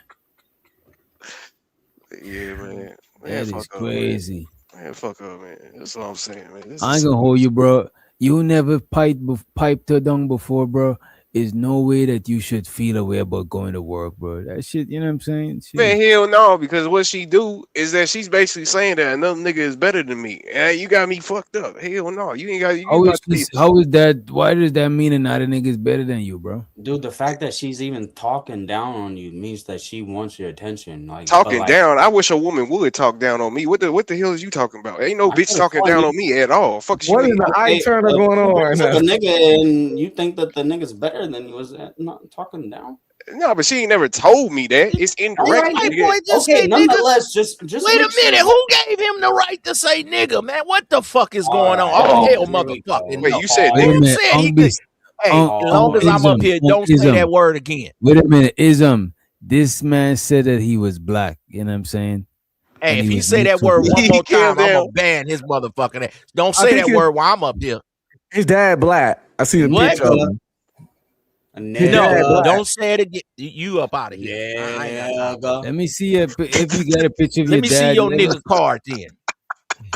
Yeah, man. That is crazy. Man, fuck up, man. That's what I'm saying, man. This I is ain't gonna hold you, bro. You never piped her down before, bro. There's no way that you should feel a way about going to work, bro. That shit, you know what I'm saying? Shit. man, hell no, because what she do is that she's basically saying that another nigga is better than me. And you got me fucked up. Hell no, you ain't got you How about is to be this, how is that? Why does that mean another nigga is better than you, bro? Dude, the fact that she's even talking down on you means that she wants your attention. Like talking down. I wish a woman would talk down on me. What the hell is you talking about? Ain't no bitch talking down on me at all. Fuck you. What is the eye turner going on? The nigga, and you think that the nigga's better than you? Was that not talking down? No, but she ain't never told me that. It's incorrect. White nigga. boy just Okay, say nonetheless, nigga. just Wait a make sure minute. Who gave him the right to say nigga, man? What the fuck is going on? Oh, hell, motherfucking. Wait, no. you said Wait a Who minute. said he could? Hey, as long as I'm up here, don't say that word again. Wait a minute, this man said that he was black. You know what I'm saying? Hey, And if he he was say that mixed word with- one more Calm time, I'm down. gonna ban his motherfucking ass. Don't I say think that word while I'm up here. His dad black. I see the What? picture of him. No, don't say it again. You up out of here. I ain't got time. Let me see if you got a picture of Let your me dad. see your let me- nigga card then.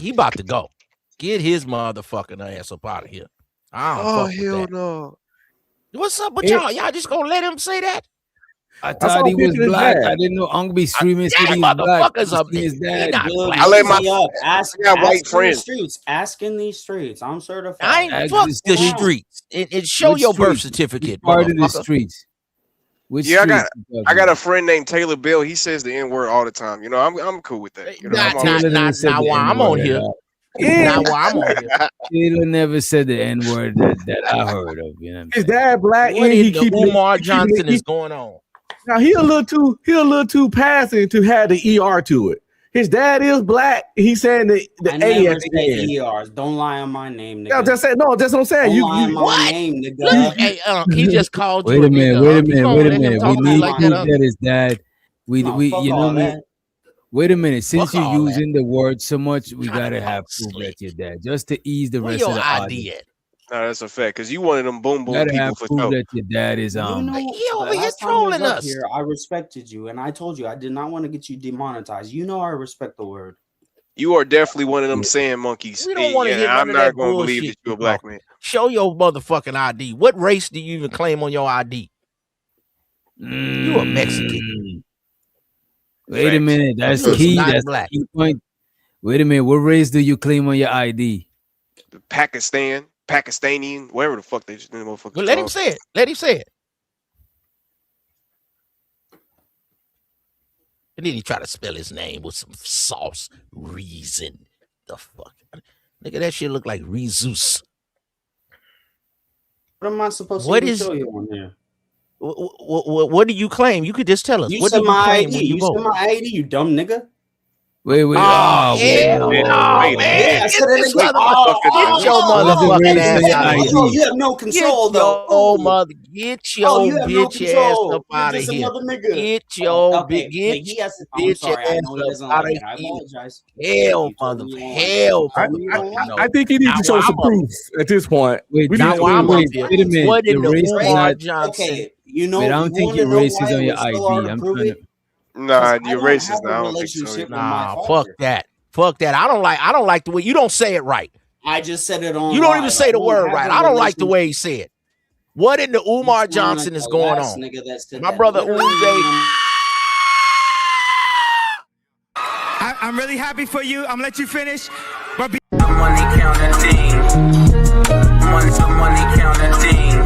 He about to go. Get his motherfucking ass up out of here. I don't Oh fuck with hell that. no. What's up with y'all? Y'all just gonna let him say that? I saw thought a he was picture of his black. dad. I didn't know Uncle be streaming That city black. motherfucker's You up see his He dad. not Dude, black. I let my ask, I got white ask in the friends. streets. Ask in these streets. I'm certified. I ain't Ask fuck the the streets. streets. And show Which your birth streets? certificate, Which part of the motherfucker. streets? Which Yeah, streets? I got a friend named Taylor Bill. He says the N word all the time. You know, I'm cool with that. You know, I'm all Taylor never said Not the while I'm N-word on at here. all. Not while I'm on here. Taylor never said the N word that I heard of. You know what I'm His saying? dad black. What and in he the keeping Umar he keeping Johnson is going on? Now he a little too passing to have the ER to it. His dad is black. He's saying the I A never at the end. said ERs. Don't lie on my name, nigga. No, just say no. That's what I'm saying. Don't lie on my What? name, Look, nigga. hey, he just called Wait you a a minute. nigga. Wait a You minute. gonna Wait a let him minute. We talk to you need like proof that? that his dad. No, fuck You know all me. that. Wait a minute. Since Fuck you're all that. using the word so much, we Trying to gotta have talk proof slick. that your dad, just to ease the Where rest your of the ID audience. at? No, that's a fact. Cause you one of them boom You boom gotta people have for proof sure. that your dad is You know, He the over here last time you was trolling up us. here, I respected you, and I told you I did not want to get you demonetized. You know I respect the word. You are definitely one of them sand monkeys. We don't want to And hear I'm none of not that gonna believe bullshit that you're you a black talking. man. Show your motherfucking ID. What race do you even claim on your ID? You a Mexican. Wait a minute. That's You is key. not That's black. the key point. Wait a minute. What race do you claim on your ID? The Pakistani, whatever the fuck they just the motherfuckers Well, let him called. say it. Let him say it. And then he try to spell his name with some sauce. Reason. The fuck? Nigga, that shit look like Rezus. What am I supposed to What even is- show you on here? What do you claim? You could just tell us. You What said do you my claim ID. when you You vote? said my ID, you dumb nigga. Wait. Oh, hell no, man. Yeah, I Get said it this again. get your motherfucking ass out of here. Oh, you have no control, though. Get Oh, your you have no bitch ass control. up You're out of just here. another nigga. Get your Okay, get he has to, your I'm bitch sorry. I ass know he up doesn't out like of it. I here. apologize. Hell, You told me you don't like it. hell, You told me you don't like it. I think he needs Now, to show while some I'm up proof at this point. Wait, We Now, need while I'm to up wait. here, Wait a minute. what in Your the race is Umar not. Johnson? Okay, you know, Wait, I don't you think want your to know race why is it on your was so hard ID. to I'm prove trying it? to. Nah, I you're don't racist. have Now a I don't think so. relationship with my Nah, father. fuck that. Fuck that. I don't like the way you don't say it right. I just said it on You don't live. even say I the don't word have right. a I don't like the relationship. way he said. What in the You Umar sound Johnson like is the going last on? nigga that said My that. brother Literally, UJ. I'm really happy for you. I'm gonna let you finish. But money counting thing. Money counting thing.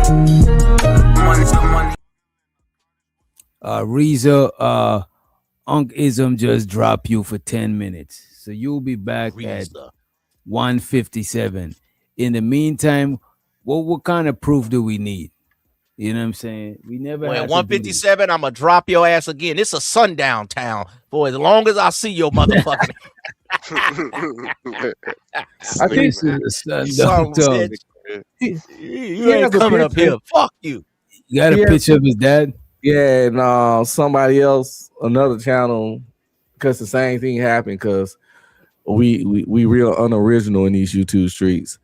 Money. Reza, Unc Ism just dropped you for 10 minutes. So you'll be back at 1:57. In the meantime, what kind of proof do we need? You know what I'm saying? We never Well, had to do this. 157, I'm gonna drop your ass again. It's a sundown town for as long as I see your motherfucking. I think this is a sundown town. You ain't coming up here. Fuck you. You got a picture of his dad? Yeah, and somebody else, another channel, because the same thing happened. Because we real unoriginal in these YouTube streets.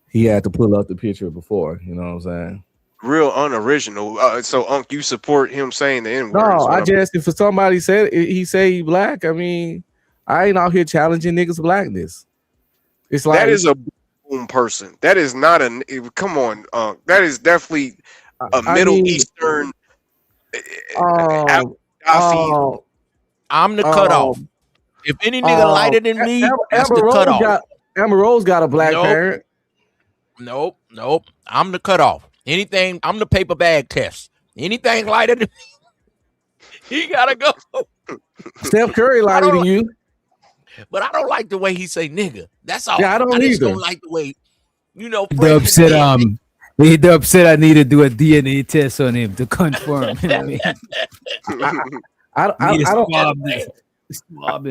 He had to pull up the picture before. You know what I'm saying? real unoriginal. So Unc, you support him saying the N word? No, I just if somebody said he say he black. I mean, I ain't out here challenging niggas' blackness. It's like that is a boom person. That is not a. Come on, Unc. That is definitely a Middle Eastern. I'm the cutoff. If any nigga lighter than me, that's the cutoff. Amber Rose got a black parent. Nope. I'm the cutoff. Anything, I'm the paper bag test. Anything lighter than he gotta go. Steph Curry lighter than you. But I don't like the way he say nigga. That's all. Yeah, I don't just either. don't like the way, The upset I need to do a DNA test on him to confirm. You know what I mean? I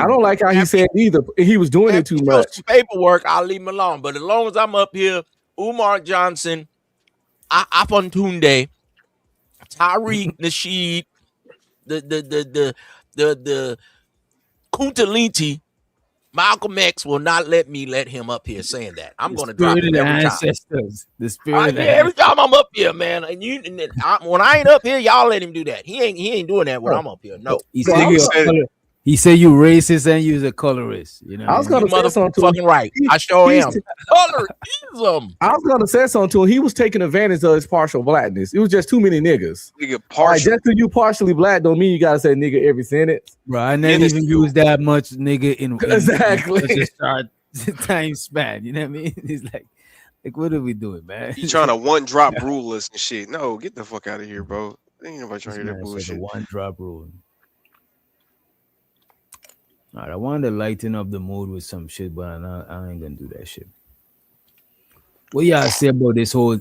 don't like how he said either. He was doing it too much. Paperwork, I'll leave him alone. But as long as I'm up here, Umar Johnson, Apontunde, Tariq Nasheed, the Kuntalinti, Malcolm X will not let him up here saying that. I'm going to drop him every time. The spirit every time I'm up here, man. And when I ain't up here, y'all let him do that. He ain't doing that when I'm up here. No. He said you racist and you's a colorist. You know, I was gonna say something to him. Right. I sure am. Colorism. I was gonna say something to him. He was taking advantage of his partial blackness. It was just too many niggas. Nigga, partial. Just because you partially black don't mean you gotta say nigga every sentence. Right. I never even use that much nigga in exactly such a short time span. You know what I mean? It's like what are we doing, man? You trying to one drop rule us and shit? No, get the fuck out of here, bro. Ain't nobody trying to hear that bullshit. One drop rule. All right, I wanted to lighten up the mood with some shit, but I ain't gonna do that shit. What y'all say about this whole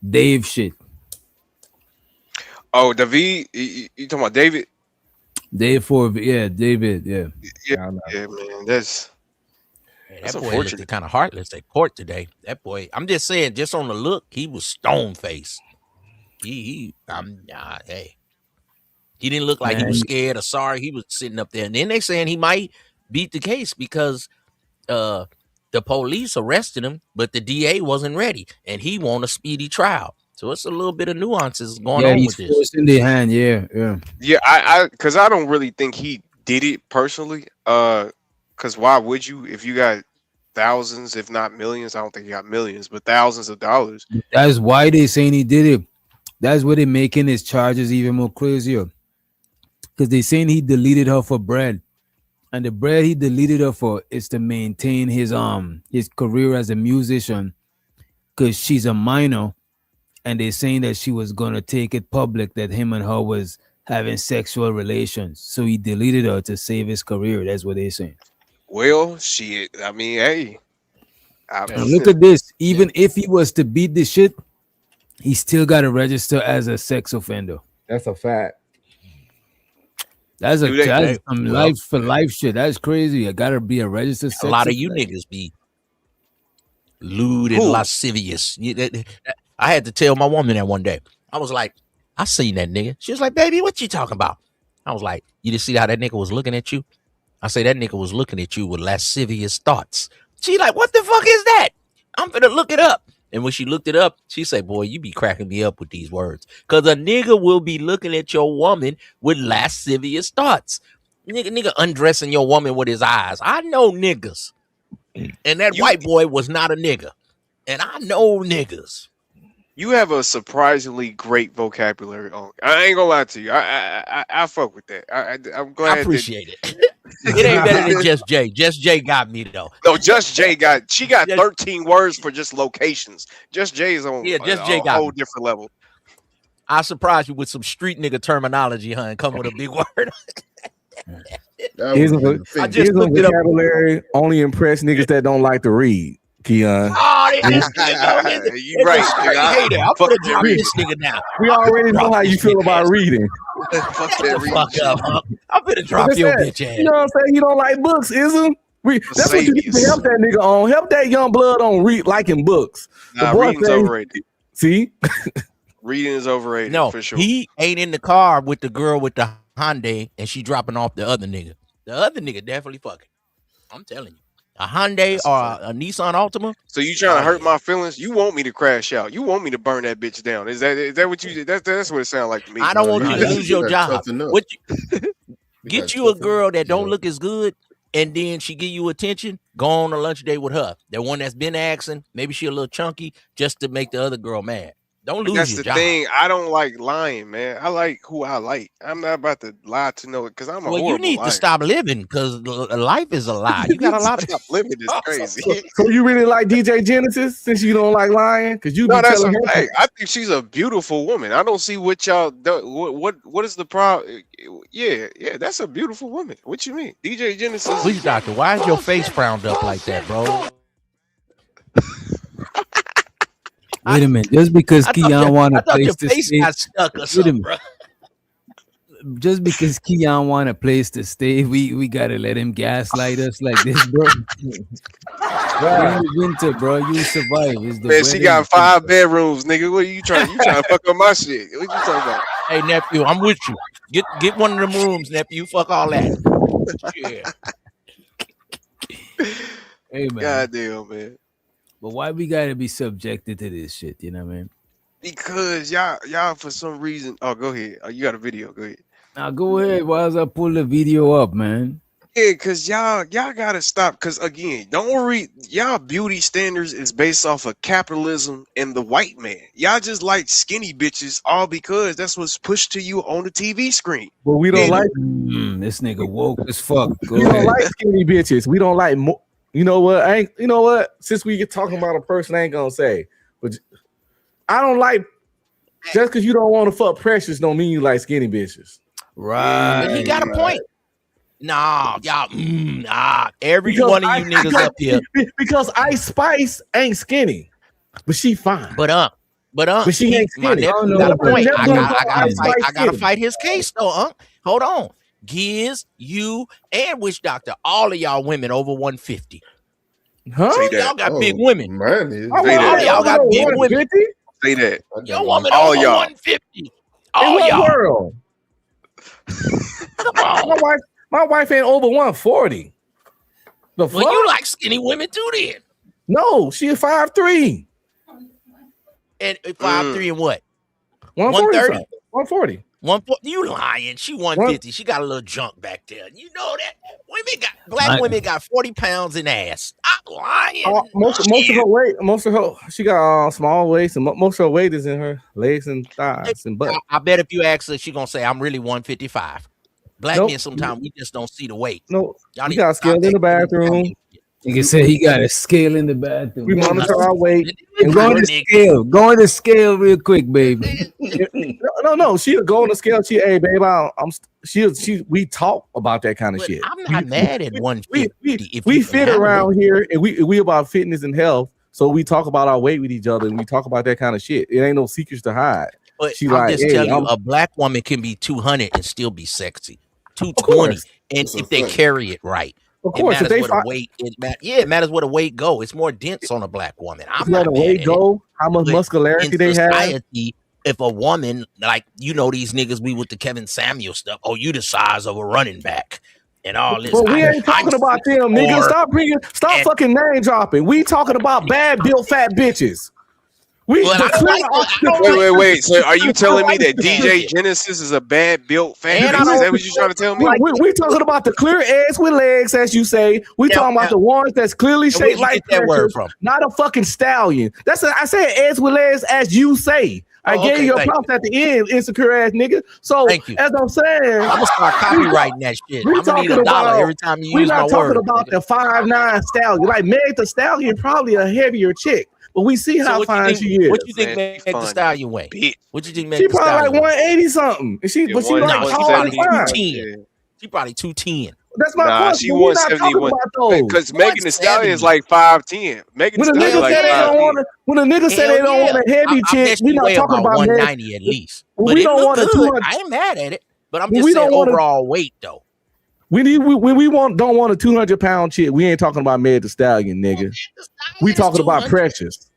Dave shit? Oh, David, you talking about David? David, yeah. Yeah, man, that's that boy looked kind of heartless at court today. That boy, I'm just saying, just on the look, he was stone faced. Hey. He didn't look like he was scared or sorry. He was sitting up there. And then they saying he might beat the case because the police arrested him, but the DA wasn't ready. And he won a speedy trial. So it's a little bit of nuances going on with this. Forced in the hand, yeah. Yeah, because I don't really think he did it personally. Because why would you? If you got thousands, if not millions, I don't think he got millions, but thousands of dollars. That's why they saying he did it. That's what they're making his charges even more crazier. Because they saying he deleted her for bread, and the bread he deleted her for is to maintain his career as a musician. Because she's a minor, and they're saying that she was gonna take it public that him and her was having sexual relations. So he deleted her to save his career. That's what they're saying. Well, shit. I mean, hey. Look at this. Even if he was to beat this shit, he still got to register as a sex offender. That's a fact. That's some life for life shit. That's crazy. I gotta be a registered sex A lot offender. of you niggas be lewd and lascivious. I had to tell my woman that one day. I was like, I seen that nigga. She was like, baby, what you talking about? I was like, you didn't see how that nigga was looking at you? I say that nigga was looking at you with lascivious thoughts. She like, what the fuck is that? I'm finna look it up. And when she looked it up, she said, boy, you be cracking me up with these words. Because a nigga will be looking at your woman with lascivious thoughts. Nigga undressing your woman with his eyes. I know niggas. And that white boy was not a nigga. And I know niggas. You have a surprisingly great vocabulary. I ain't gonna lie to you. I fuck with that. I'm glad. I appreciate it. It ain't better than Just Jay. Just Jay got me though. No, Just Jay got 13 words for just locations. Just Jay is on Just Jay got whole different level. I surprised you with some street nigga terminology, huh? And come with a big word. His vocabulary only impress niggas that don't like to read. Keon. Oh, you right. I'm gonna drop this nigga now. We already know how you feel about reading. Fuck that reading. I'm gonna drop your bitch ass. You know what I'm saying? He don't like books, isn't? That's what you need to help that nigga on. Help that young blood on liking books. Nah, reading's overrated. See? Reading is overrated. No, for sure. He ain't in the car with the girl with the Hyundai and she dropping off the other nigga. The other nigga definitely fucking. I'm telling you. a Hyundai or a Nissan Altima. So you trying to hurt my feelings? You want me to crash out? You want me to burn that bitch down? Is that what you? That's what it sounds like to me. I don't want bro. you to lose your job. Get you a girl that don't look as good, and then she give you attention. Go on a lunch date with her. The one that's been asking, maybe she a little chunky, just to make the other girl mad. Don't lose That's your the job. thing. I don't like lying, man. I like who I like. I'm not about to lie to know it because I'm a Well, horrible you need liar. to stop living because life is a lie. You got a lot of Stop living is crazy. So you really like DJ Genesis since you don't like lying? Because you No, be that's a telling her. fact. I think she's a beautiful woman. I don't see what y'all do. What is the problem? Yeah, that's a beautiful woman. What you mean, DJ Genesis? Please, doctor, why is your face frowned up like that, bro? Wait a minute. Just because Keon want a place to stay, got stuck or something, bro. just because Keon want a place to stay, we gotta let him gaslight us like this, bro. Bro, winter, bro, you survive. It's the Man, she got 5 bedrooms, nigga. What are you trying? You trying to fuck up my shit? What you talking about? Hey, nephew, I'm with you. Get one of them rooms, nephew. Fuck all that. Yeah. Hey, man. Goddamn, man. But why we gotta be subjected to this shit? You know what I mean? Because y'all for some reason. Oh, go ahead. Oh, you got a video. Go ahead. Now go ahead. While I pull the video up, man. Yeah, cause y'all gotta stop. Cause again, don't worry. Y'all beauty standards is based off of capitalism and the white man. Y'all just like skinny bitches, all because that's what's pushed to you on the TV screen. But we don't like this nigga woke as fuck. Go we ahead. don't like skinny bitches. We don't like more. You know what? You know what? Since we get talking about a person, I ain't gonna say. But I don't like just because you don't want to fuck Precious don't mean you like skinny bitches. Right. But he got a point. Nah, y'all. Every one of you niggas up here. Because Ice Spice ain't skinny, but she fine. But she ain't skinny. Got a point. I gotta skinny. fight his case though, Hold on. Giz, you, and Witch Doctor, all of y'all women over 150. Huh? Y'all got big women. Man, All y'all got big women. Say that. Your woman all over y'all. 150. In All what y'all. world? My wife ain't over 140. The fuck? Well, you like skinny women too, then. No, she is 5'3". And 5'3" and what? 130. 140. 140. You lying? She 150. She got a little junk back there. You know that black women got 40 pounds in ass. I'm lying. Most of her weight, she got small waist, and most of her weight is in her legs and thighs and butt. I bet if you ask her, she gonna say I'm really 155. Black men sometimes we just don't see the weight. No, y'all you got scale in the bathroom. You can say he got a scale in the bathroom. We monitor our weight. And go on the scale. Go on the scale real quick, baby. No. She'll go on the scale. Hey, babe, we talk about that kind of shit. I'm not mad at 150. We fit around here, and we about fitness and health. So we talk about our weight with each other, and we talk about that kind of shit. It ain't no secrets to hide. But she I'm just telling you, a black woman can be 200 and still be sexy. 220, and if they carry it right. Of course, it matters it matters where the weight go. It's more dense on a black woman. I'm not mad weight at go, it. how much But muscularity in they society, have. If a woman, like these niggas, we with the Kevin Samuel stuff. Oh, you the size of a running back and all this. But we ain't talking about them, niggas. Stop fucking name dropping. We talking about bad built fat bitches. Wait. So are you telling me that DJ Genesis is a bad built fan? Is that what you trying to tell me? We talking about the clear ass with legs, as you say. We talking about the ones that's clearly shaped like that word from? Not a fucking stallion. I said ass with legs, as you say. I gave you a props at the end, insecure ass nigga. So as I'm saying, I'm gonna start copywriting that shit. I'm gonna need $1 every time you use my word. We're not talking about the 5'9" stallion. Like Meg the Stallion, probably a heavier chick. But we see how fine she is. What you think Meg the Stallion weigh? What you think Meg the Stallion? She probably like 180 something. She probably 210. She probably 210. That's my point. She 171. Because Megan Thee Stallion is like 5'10". Megan Thee Stallion like 5'10". When a nigga say they don't want a heavy chick, we not talking about 190 at least. But we don't want good. I ain't mad at it. But I'm just saying overall weight though. We don't want a 200-pound chick. We ain't talking about Meg the Stallion, nigga. We talking about Precious.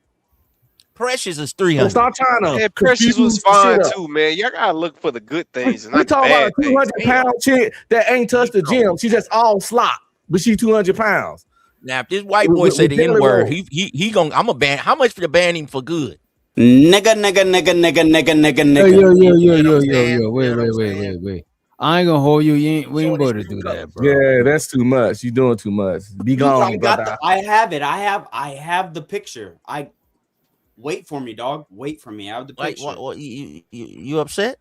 Precious is 300. Stop trying to. Yeah, Precious was fine too, man. Y'all gotta look for the good things. We talking about a 200-pound chick that ain't touched the gym. She just all slop, but she 200 pounds. Now, if this white boy say the N word, he gonna. I'm a ban. How much for the ban him for good? Nigga. Yo. Wait. I ain't gonna hold you. We ain't about to do that, bro. Yeah, that's too much. You doing too much. Be gone, brother. I have it. I have the picture. Wait for me, dog. Wait for me. I have the picture. What, you upset?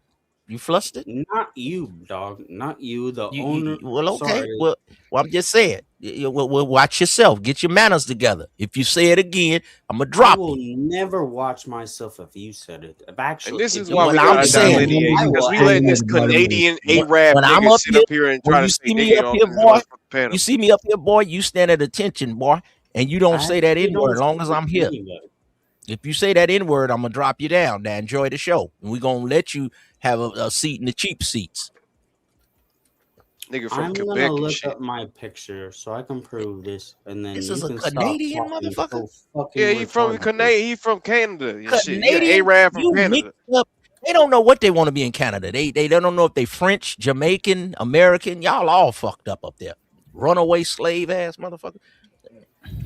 You flustered? Not you, dog. Not you. The owner. Well, okay. Sorry. Well, I'm just saying. Well, watch yourself. Get your manners together. If you say it again, I'm gonna drop I will you. never watch myself if you said it. Actually, And this is why we got to delineate, because we letting this Canadian Arab nigga sit up here and try to say nigga on this motherfucking panel. You see me up here, boy. You stand at attention, boy, and you don't say that N word as long as I'm here. If you say that N word, I'm gonna drop you down. Now enjoy the show, and we're gonna let you have a seat in the cheap seats. Nigga from I'm Quebec gonna look shit. up my picture so I can prove this, and then This you is a can Canadian stop talking motherfucker? so fucking Yeah, he from retarded. Canada. He from Canada. And shit. Canadian, Yeah, Arab from you Canada. mixed up. They don't know what they want to be in Canada. They don't know if they French, Jamaican, American. Y'all all fucked up there. Runaway slave ass motherfucker.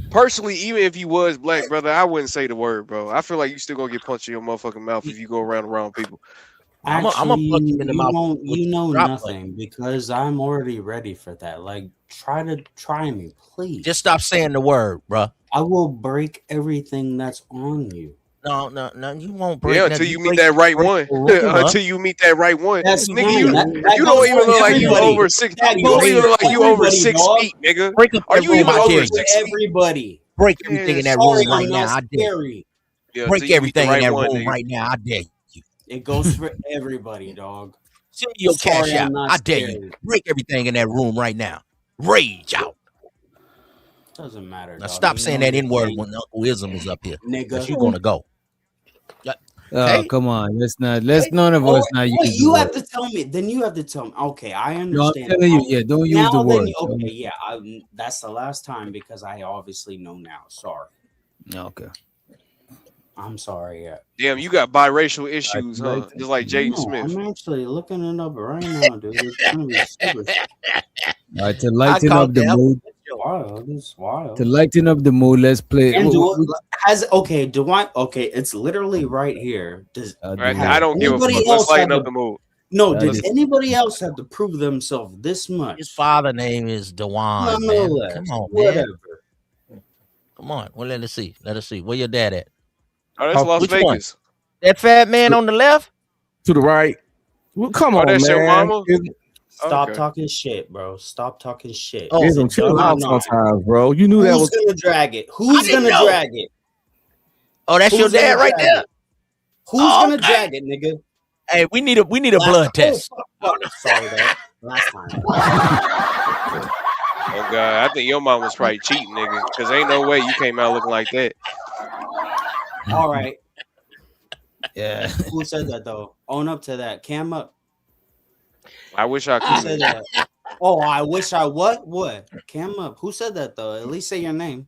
Personally, even if you was black, brother, I wouldn't say the word, bro. I feel like you still gonna get punched in your motherfucking mouth if you go around the wrong people. I'm gonna punch him in the mouth. You know nothing because I'm already ready for that. Like, try me, please. Just stop saying the word, bro. I will break everything that's on you. No, you won't break. Yeah, until you meet that right one. Until you meet that right one. That's Nigga, fine. you That don't goes even for look like you everybody. over 6. That You don't goes even for look like you over everybody, 6 dog. feet, nigga. Break up Are that you room, even I over dare 6 you. feet? Everybody. Break everything in that Sorry, room right I'm now. not I dare you. scary. Yeah, Break until you meet the everything in right that one, room nigga. right now. I dare you. It goes for everybody, dog. Send me your Sorry, cash I'm out. not I dare scary. you. Break everything in that room right now. Rage out. Doesn't matter. Now dog. stop You saying know that you N word can't, when Uncle Ism is up here. nigga. Because you're gonna go. Oh, come on. Let's none of Or, us not use wait, the you word. have to tell me. Then you have to tell me. Okay, I No, I'm understand. telling you, now. yeah, don't use Now the then, word. okay, yeah, that's the last time because I obviously know now. Sorry. Okay. I'm sorry. Yeah. Damn, you got biracial issues, huh? Just like Jaden No, Smith. I'm actually looking it up right now, dude. It's gonna be super. All right, to lighten up the mood. Wild. It's wild. To lighten up the mood, let's play. And okay, it's literally right here. Does I don't give a fuck. anybody Let's else have lighten up to, the mood. no, That does is- anybody else have to prove themselves this much? His father name is Dewan, man. Nonetheless, Come on, man. whatever. Come on. Well, let us see. Let us see. Where your dad at? Oh, that's Las Which Vegas. one? That fat man on the left? To the right. Well, come on, that's man. your mama? Stop Okay. talking shit, bro. Stop talking shit. Oh, Is Ism, it chill done or out not? sometimes, bro. You knew that Who's was gonna drag it? Who's didn't gonna know. drag it? Oh, that's your Who's gonna dad right drag there. it? Who's Oh, gonna okay. drag it, nigga? Hey, we need a blood test. Sorry, dog. Last time. Oh god, I think your mom was probably cheating, nigga. Cause ain't no way you came out looking like that. All right. Yeah. Who said that though? Own up to that. Cam up. I wish I Who said could. that? Oh, I wish I what? What? Cam up. Who said that though? At least say your name.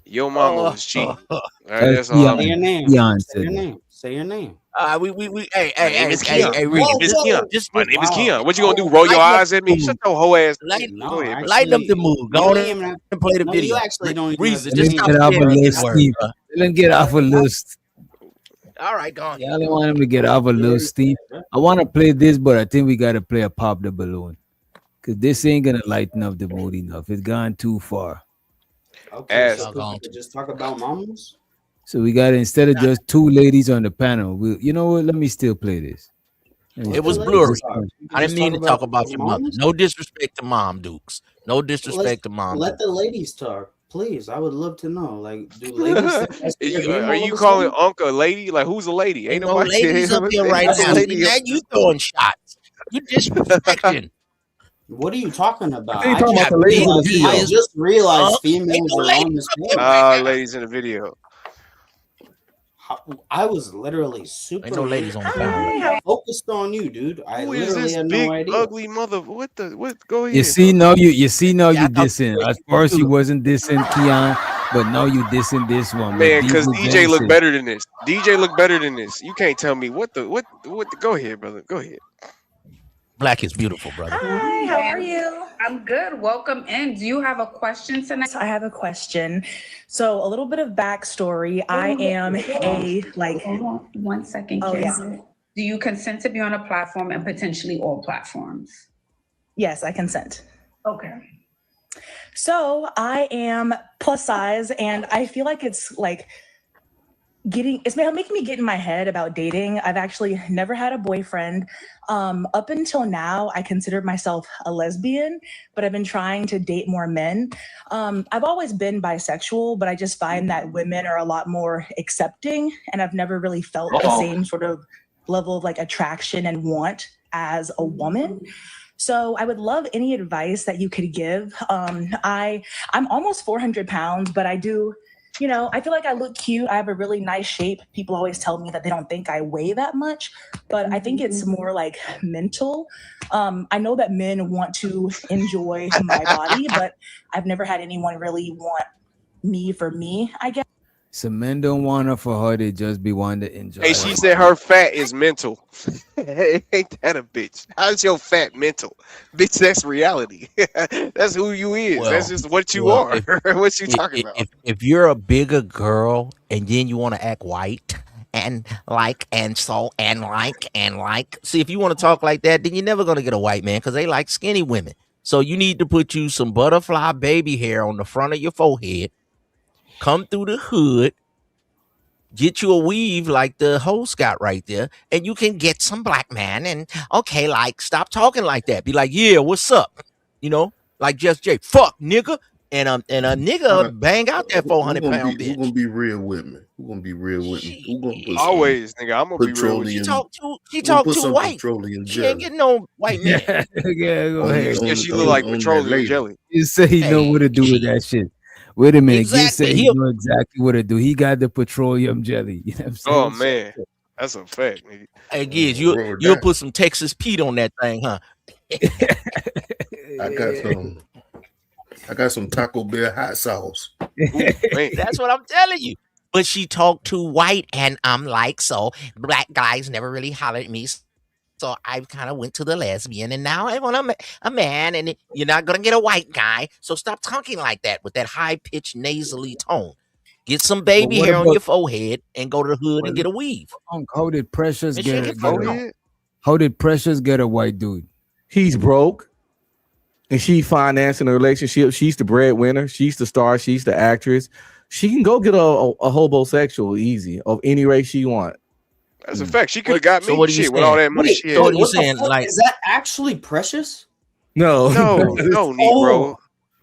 Your mama was cheating. All right, That's that's all. Say your name. Keon Say said your that. name. Say your name. We My name is Keon. My Reed, name is Keon. My name is Keon. What you gonna do? Oh, Roll your lighten up eyes at the me? mood. Shut your whole ass. No, Go ahead, bro. lighten up the mood. Go You on ain't even- and play the No, video. you actually don't even Reason, have just to stop Get off a saying little that word, steep. bro. Let him get off a little. All right, go on. Yeah, I don't want him to get off a little steep. I want to play this, but I think we got to play a pop the balloon. Because this ain't going to lighten up the mood enough. It's gone too far. Okay, Ass. so we could just talk about mamas. So we got to, instead of just two ladies on the panel, you know what? Let me still play this. It was Let the blurry. ladies talk. You can I just didn't mean to talk about your mother. mamas. No disrespect to Mom Dukes. No disrespect to Mom. Let the ladies talk, please. I would love to know. Like, do ladies think that's their game Are all you of a calling sudden? Uncle a lady? Like who's a lady? Ain't Ain't no nobody ladies up here right That's a now. lady. See, now you throwing shots. You disrespecting. What are you talking about? I think you're talking about the ladies in the video. I just realized Ain't females no are ladies on this up here page. right now. Ladies in the video. I was literally super Ain't no ladies on the panel. focused on you, dude. I Who is literally this had big no idea. ugly mother? What? Go ahead. You see now you see now Yeah, you I thought dissing. you At first you wasn't dissing Keon, but now you dissing this one. Man, With because these DJ look advances. better than this. DJ look better than this. You can't tell me what the. Go ahead, brother. Go ahead. Black is beautiful, brother. Hi, how are you? I'm good. Welcome in. Do you have a question tonight? I have a question. So a little bit of backstory. I am a like. Hold on 1 second. Oh, Kiss. yeah. Do you consent to be on a platform and potentially all platforms? Yes, I consent. Okay. So I am plus size, and I feel like it's like it's making me get in my head about dating. I've actually never had a boyfriend. Up until now, I considered myself a lesbian, but I've been trying to date more men. I've always been bisexual, but I just find that women are a lot more accepting, and I've never really felt the same sort of level of like attraction and want as a woman. So I would love any advice that you could give. I'm almost 400 pounds, but I do, I feel like I look cute. I have a really nice shape. People always tell me that they don't think I weigh that much, but I think it's more like mental. I know that men want to enjoy my body, but I've never had anyone really want me for me, I guess. So men don't want her for her, they just be wanting to enjoy. Hey, she said her fat is mental. Ain't that a bitch? How's your fat mental? Bitch, that's reality. That's who you is. That's just what you are. What you talking about? If you're a bigger girl and then you want to act white and like, see, if you want to talk like that, then you're never going to get a white man because they like skinny women. So you need to put you some butterfly baby hair on the front of your forehead. Come through the hood, get you a weave like the host got right there, and you can get some black man. And okay, like stop talking like that. Be like, yeah, what's up? Like Just Jay, fuck nigga, and a nigga bang out that 400-pound bitch. Who gonna be real with me? Who gonna be real with me? Who gonna put always, nigga? I'm gonna be real with you. She talk too white. She ain't getting no white man. Yeah, go ahead. Yeah, she look like petroleum jelly. You say he know what to do with that shit. Wait a minute. Exactly. Just say he know exactly what to do. He got the petroleum jelly. You know what I'm saying? Oh man, that's a fact, nigga. Hey, Giz, you'll put some Texas Pete on that thing, huh? I got some Taco Bell hot sauce. That's what I'm telling you. But she talked too white, and I'm like, so black guys never really hollered at me. So I kind of went to the lesbian, and now I want a man, and you're not going to get a white guy. So stop talking like that with that high-pitched nasally tone. Get some baby hair on your forehead and go to the hood and get a weave. How did Precious get a white dude? He's broke, and she financing the relationship. She's the breadwinner. She's the star. She's the actress. She can go get a homosexual easy of any race she wants. That's a fact. She could have got me what are you shit with all that money she had. So what are you saying? Like, is that actually Precious? No, Negro.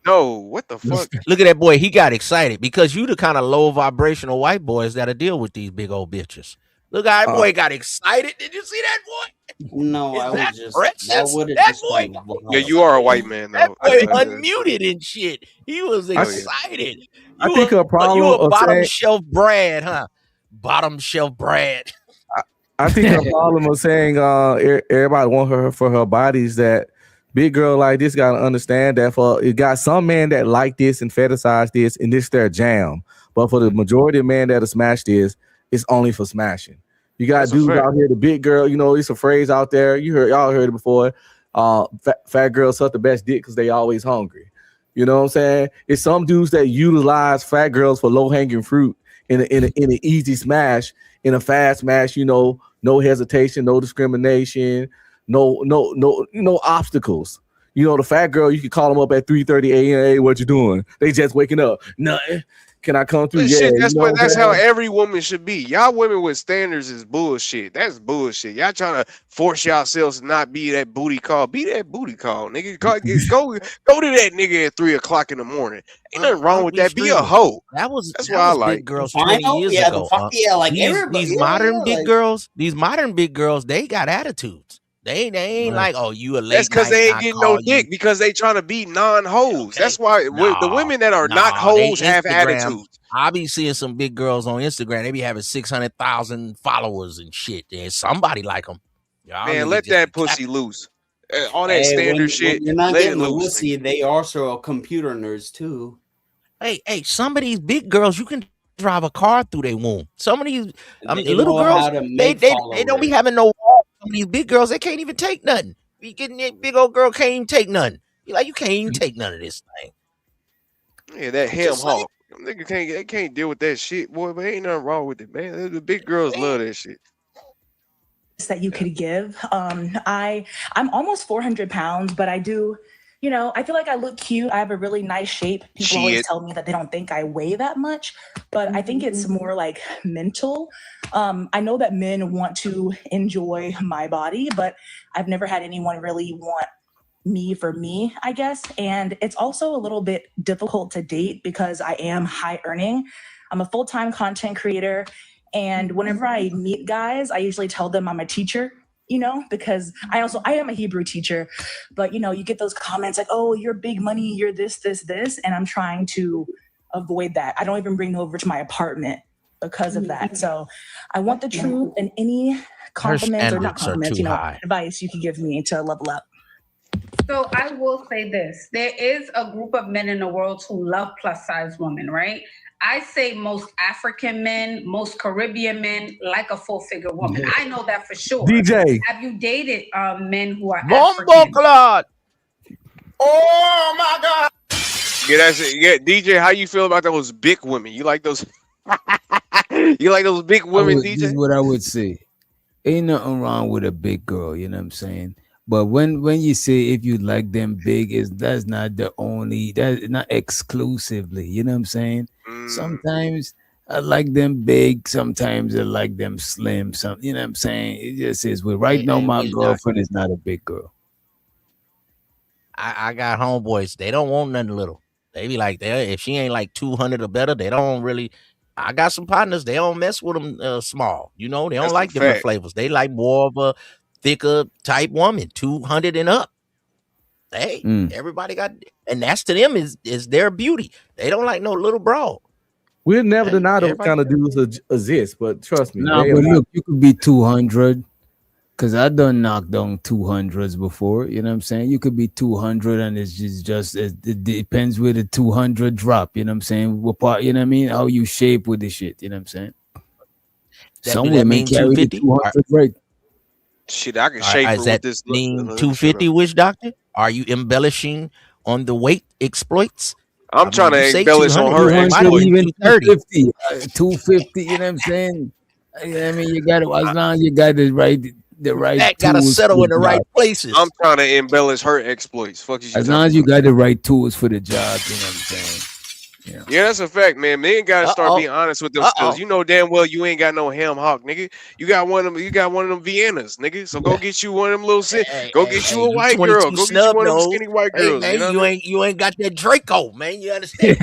No, what the fuck? Look at that boy. He got excited because you the kind of low vibrational white boys that'll deal with these big old bitches. Look how that boy got excited. Did you see that boy? No, I was just Yeah, you are a white man though. That boy unmuted and shit. He was excited. I think her problem you a of bottom saying, shelf Brad, huh? Bottom shelf Brad. I think her problem of saying everybody want her for her body is that big girl like this gotta understand that it got some men that like this and fetishize this and this their jam. But for the majority of men that'll smash this, it's only for smashing. You got dudes out here, the big girl, it's a phrase out there. Y'all heard it before. Fat girls suck the best dick because they always hungry. You know what I'm saying? It's some dudes that utilize fat girls for low-hanging fruit in an easy smash, in a fast smash, no hesitation, no discrimination, no obstacles. The fat girl, you can call them up at 3:30 a.m. Hey, what you doing? They just waking up. Nothing. Can I come through? Shit, Yeah, that's how every woman should be. Y'all women with standards is bullshit. That's bullshit. Y'all trying to force yourselves to not be that booty call. Be that booty call, nigga. Go to that nigga at 3 o'clock in the morning. Ain't nothing wrong with that. Be a hoe. That's what I like. Big girls 20 years ago. These modern big girls, they got attitudes. They ain't like, oh, you a late. That's because they ain't getting no dick because they trying to be non-hoes. That's why the women that are not hoes have attitudes. I be seeing some big girls on Instagram. They be having 600,000 followers and shit. There's somebody like them. Man, let that pussy loose. All that standard shit. When you're not let getting it the loose. pussy, they also are computer nerds too. Hey, some of these big girls, you can drive a car through their womb. Some of these They little know how girls, to they make don't be having no. Some of these big girls, they can't even take nothing. You getting that big old girl can't even take nothing. You like, you can't even take none of this thing. Yeah, that ham hock. Nigga can't deal with that shit, boy. But ain't nothing wrong with it, man. The big girls love that shit. That you could give. I'm almost 400 pounds, but I do, I feel like I look cute. I have a really nice shape. People always tell me that they don't think I weigh that much, but I think it's more like mental. I know that men want to enjoy my body, but I've never had anyone really want me for me, I guess. And it's also a little bit difficult to date because I am high earning. I'm a full-time content creator. And whenever I meet guys, I usually tell them I'm a teacher, because I am a Hebrew teacher, but you get those comments like, oh, you're big money, you're this, and I'm trying to avoid that. I don't even bring them over to my apartment because of that. So I want the truth, and any compliments or not compliments, advice you could give me to level up. So I will say this. There is a group of men in the world who love plus size women, right? I say most African men, most Caribbean men like a full figure woman. I know that for sure. DJ. Have you dated men who are Bombo African? Claude. Oh my God. Yeah, that's it. Yeah, DJ, how you feel about those big women? You like those? You like those big women, DJ? This is what I would say. Ain't nothing wrong with a big girl, you know what I'm saying? But when you say if you like them big, that's not exclusively, you know what I'm saying? Sometimes I like them big, sometimes I like them slim, you know what I'm saying? It just is. But right now, my girlfriend is not a big girl. I got homeboys. They don't want nothing little. They be like, if she ain't like 200 or better, they don't really. I got some partners. They don't mess with them small. They don't like different flavors. They like more of a thicker type woman, 200 and up. Hey, everybody got, and that's to them is their beauty. They don't like no little broad. We'll never deny those kind of dudes exist, but trust me. No, but look, you could be 200, because I done knocked down 200s before. You know what I'm saying? You could be 200, and it's just it depends where the 200 drop. You know what I'm saying? What part? You know what I mean? How you shape with the shit. You know what I'm saying? Some women carry the 200 right. Shit, I can shape Is that this. Mean 250, Witch Doctor? Are you embellishing on the weight exploits? I'm trying to embellish on her exploits. Even 250, 250. You know what I'm saying? I mean, you got to, as long as you got the right that gotta settle in the right places. I'm trying to embellish her exploits. Fuck you. As long as you got the right tools for the job, you know what I'm saying? Yeah, that's a fact, man. Men gotta start being honest with themselves. You know damn well you ain't got no ham hock, nigga. You got one of them. You got one of them Viennas, nigga. So go get you one of them little. Go get you a white girl. Go get you one of them skinny white girls. Man, you ain't got that Draco, man. You understand?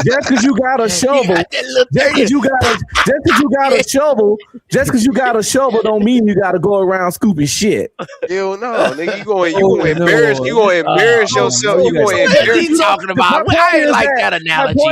Just because you got a shovel, just because you got a shovel, don't mean you got to go around scooping shit. Hell no, nigga. You gonna embarrass yourself. You gonna embarrass. What are you talking about? I ain't like that analogy. My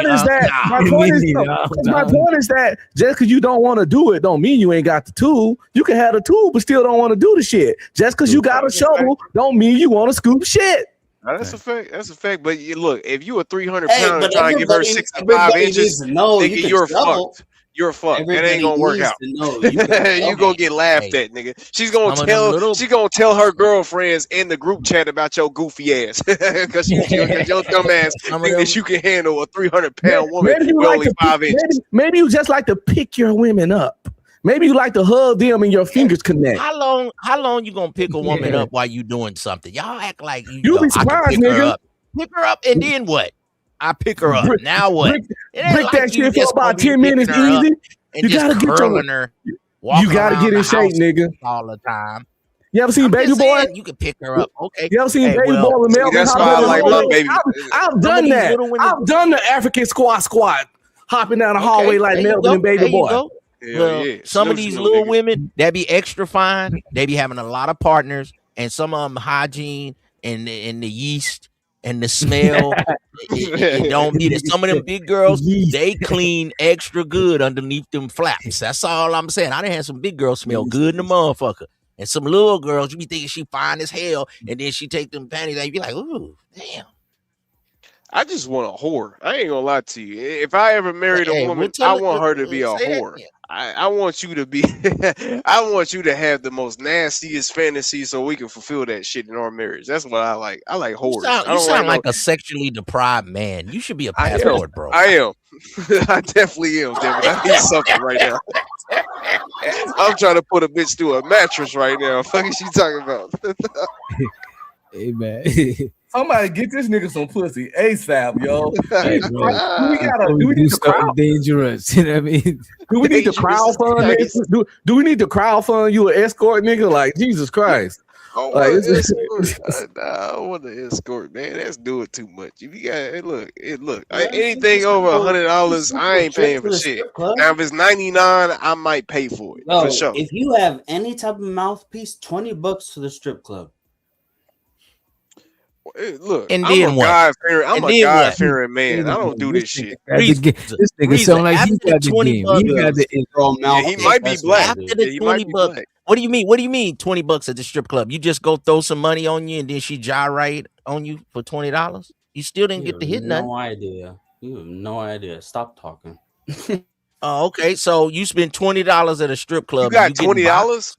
point is that just because you don't want to do it, don't mean you ain't got the tool. You can have the tool, but still don't want to do the shit. Just because you got a shovel, don't mean you want to scoop shit. That's a fact. That's a fact. But look, if you a 300 pounder trying to give her 65 inches, nigga, you're fucked. You're fucked. That ain't gonna work out. You gonna get laughed at, nigga. She's gonna tell her girlfriends in the group chat about your goofy ass because your dumb ass think that you can handle a 300-pound woman with only 5 inches. Maybe you just like to pick your women up. Maybe you like to hug them and your fingers connect. How long you gonna pick a woman up while you doing something? Y'all act like you be surprised, nigga. Pick her up and then what? I pick her up. Now what? Break that shit for about 10 minutes easy. You gotta get her. You gotta get in shape, nigga. All the time. You ever seen Baby Boy? You can pick her up. Okay. You ever seen Baby Boy and Melvin? That's why I like my baby. I've done that. I've done the African squat, hopping down the hallway like Melvin and Baby Boy. Well, some of these little women that be extra fine, they be having a lot of partners, and some of them hygiene and the yeast and the smell. it don't be that. Some of them big girls, they clean extra good underneath them flaps. That's all I'm saying. I done had some big girls smell good in the motherfucker, and some little girls, you be thinking she fine as hell, and then she take them panties and you be like, ooh, damn. I just want a whore. I ain't gonna lie to you. If I ever married a Hey, woman, we'll I tell it. want her to be a Say that whore. again. I want you to be. I want you to have the most nastiest fantasy, so we can fulfill that shit in our marriage. That's what I like. I like You whores. sound, I you don't sound like like a sexually deprived man. You should be a I am. passport, bro. I am. I definitely am. Damn it! I need something right now. I'm trying to put a bitch through a mattress right now. Fuck is she talking about? Hey man. Somebody get this nigga some pussy ASAP, yo. Hey, Do bro. we need do to something dangerous. You know what I mean? Do we need to Dangerous is crowdfund nice. this? Do we need to crowdfund you an escort, nigga? Like Jesus Christ. I don't Like want an it's, escort. Nah, I don't want an escort, man. That's doing too much. If you got look, Yeah, she anything just over go $100, I ain't straight paying to for the shit. strip club. Now if it's 99, I might pay for it for Yo, sure. if you have any type of mouthpiece, $20 to the strip club. Look, And I'm then a what? God fearing. I'm And a then God what? fearing man. I don't do this shit. Reason, This nigga Reason, sound like he after the got the 20 game. bucks, He got the Yeah, he might be black. after Yeah, the he 20 might be bucks. black. What do you mean? What do you mean 20 bucks at the strip club? You just go throw some money on you and then she gyrate on you for $20? You still didn't You get to have hit nothing. no idea. You have no idea. Stop talking. Oh, okay. So you spend $20 at a strip club. You got and you getting $20 boxed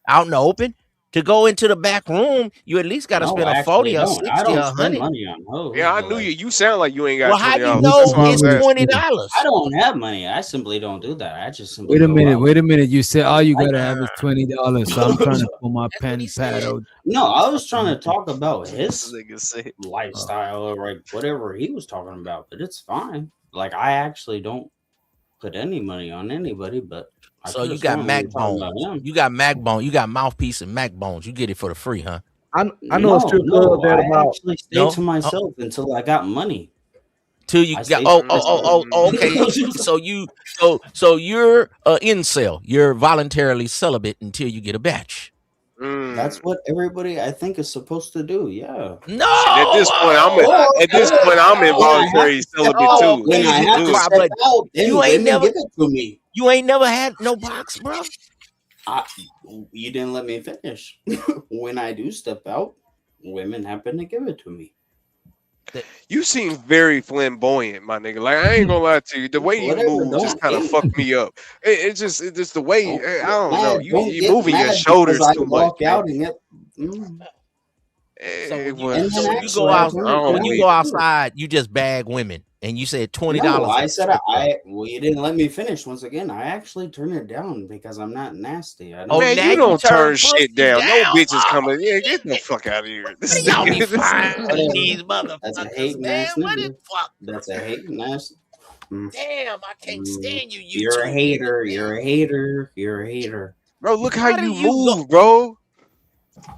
out in the open. To go into the back room, you at least got to No, spend I a actually 40 or don't. I 60 or don't spend 100. money on hoes. Yeah, I but knew like, you. You sound like you ain't got Well, how you $20. know That's why I it's was asking. $20? I don't have money. I simply don't do that. I just simply Wait a go minute, out. wait a minute. You said all you Like, gotta have is $20. So I'm trying to pull my pen pad out. no, I was trying to talk about This his nigga said. lifestyle or like whatever he was talking about, but it's fine. Like I actually don't put any money on anybody, but I So could you have got sworn we Mac were talking about bones. him. You got Mac bone. You got mouthpiece and Mac bones. You get it for the free, huh? I know a No, strip club that I about actually stayed No? to myself until I got money. Till you I got stayed oh to oh oh oh oh, myself. okay. So you so you're incel. You're voluntarily celibate until you get a batch. That's what everybody I think is supposed to do. Yeah. No. Shit, at this point, I'm involuntary celibate too. When I Let's have do to it. step out, then You ain't women never give it to me. you ain't never had no box, bro. You didn't let me finish. When I do step out, women happen to give it to me. You seem very flamboyant, my nigga. Like I ain't gonna lie to you. The way you Whatever, move just don't kind of hate. fucked me up. It's just the way Don't I get don't know. mad. Don't You get moving your mad shoulders because I too much. walk Man. out and get. So when you, was- so when you actually, go I out, turned I don't when you believe go it. outside, you just bag women, and you said $20. No, I at the said strip club. well, you didn't let me finish. Once again, I actually turned it down because I'm not nasty. I Oh, don't. Man, now you you don't turn turn pussy shit down. No down. bitch is Oh, coming. Yeah, get the fuck out of here. This what do y'all be nigga, this finding these That's a motherfuckers, hating man? ass What the nigga. fuck? That's a hating ass. Damn, I can't stand you. You're a YouTube hater. niggas, You're man. a hater. You're a hater. bro, look how How do you you go? move, bro.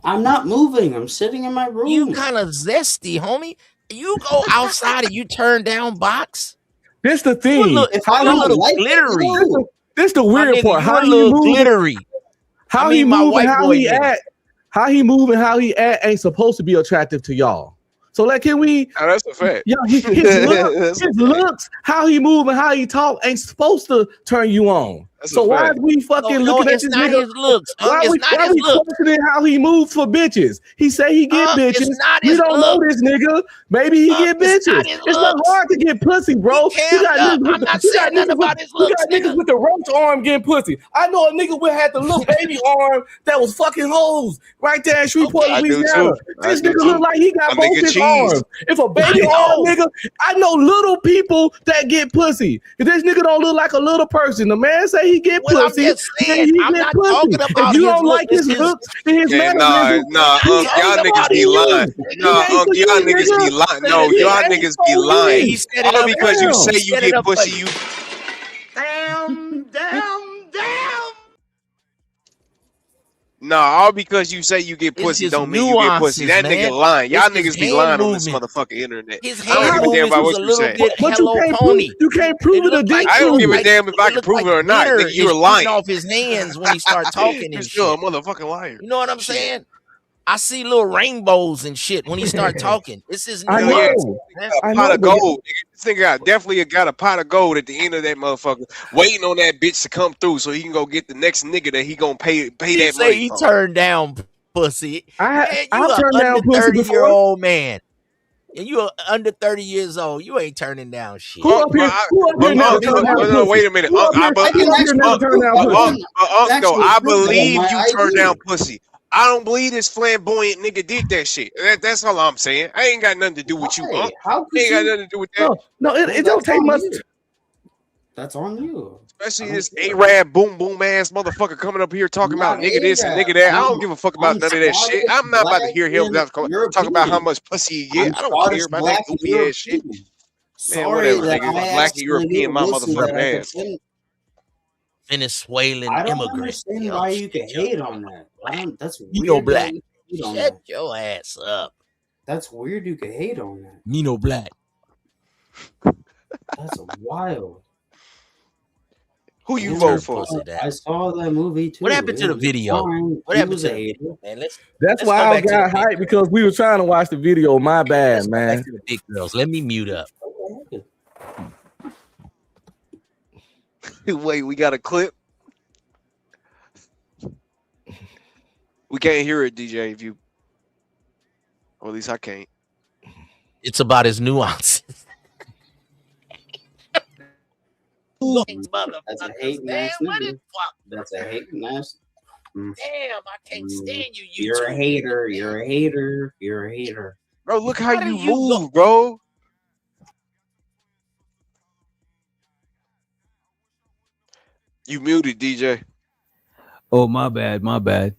I'm not moving. I'm sitting in my room. You kind of zesty, homie. You go outside and you turn down box. this the You a thing. little, If you I a don't little like it, glittery. no. This the My weird nigga, part. you How a he little move, glittery. how I he mean, my move, and white how boy he nigga. act, how he move and how he act ain't supposed to be attractive to y'all. So like, can we? Oh, that's a fact. Yeah, his That's a fact. looks, how he move and how he talk ain't supposed to turn you on. That's So a why fact. is we fucking No, looking at it's this not nigga? his looks. Why It's we not his looks. questioning how he moves for bitches? He say he get bitches. It's not We his don't know looks. this nigga. Maybe he get It's bitches. not his It's not looks. hard to get pussy, bro. He You cammed got up. niggas with I'm not you got saying nothing niggas with about his you looks, got niggas nigga. with the roach arm getting pussy. I know a nigga with had the little baby arm that was fucking hoes right there in Shreveport, I do Louisiana. too. I This do nigga look too. like he got My both nigga his cheese. arms. If a I baby arm know. nigga, I know little people that get pussy. If this nigga don't look like a little person, the man say he get Well, I'm pussy, just then saying, he I'm get not pussy. talking If about you his don't look. like his It's his. looks and his Man, mannerisms, nah, he y'all ain't niggas for be lying. you. He Nah, ain't for y'all you, niggas be nigga. lying. No, He y'all ain't niggas be for Yeah, lying. he you. set it All up for because you. you Damn. say He you set it get up for pussy, you. you Damn. nah, all because you say you get It's pussy his don't mean you get pussy. nuances, That nigga man. lying. Y'all It's his niggas be hand lying on this movement. motherfucking internet. His I don't hand give a damn movements about was what a you little say. bit But you Hello can't prove Pony. you can't prove it or Looked like I don't give a disprove it. damn if I can prove it or not. glitter Nigga, you is were shooting lying. off his hands when he start talking You're and still a shit. motherfucking liar. You know what I'm Shit. saying? I see little rainbows and shit when he start talking. It's his I Hell yeah, nuance, know. man. a I pot know, of but gold. Nigga. This nigga definitely got a pot of gold at the end of that motherfucker, waiting on that bitch to come through so he can go get the next nigga that he gonna pay He that say money he for. turned down pussy. Man, you I've a turned under down pussy 30-year before. old man. And you're under 30 years old. You ain't turning down shit. Who up here never turned down no, pussy? wait a minute. Who up here never turned down pussy? No, I believe my you turned down pussy. I don't believe this flamboyant nigga did that shit. That's all I'm saying. I ain't got nothing to do with you, Unc. How could Ain't got you? nothing to do with that. No, it don't take much. That's on you. Especially this Arab boom boom ass motherfucker coming up here talking about nigga this and nigga that. I don't give a fuck about none of that shit. I'm not about to hear him talk about how much pussy he get. I don't care about that goofy ass shit. Man, whatever, nigga. Black and European, my motherfucking ass. Venezuelan I don't immigrant. understand why you can hate on that. That's weird. Nino Black. that you can hate on Shut that. your ass up. That's weird. You can hate on that. Nino Black. That's wild. Who you vote for? I saw that movie too. What happened to the video? What happened to it? Man, That's why I got hyped because we were trying to watch the video. My bad, man. Back to the big girls. Let me mute up. Wait, we got a clip. We can't hear it, DJ. If you, or at least I can't. It's about his nuances. That's a hate ass nigga. That's a hate ass. Damn, I can't stand you. You're a hater. You're a hater. You're a hater. Bro, look how you move, bro. You muted, DJ. Oh, my bad. My bad.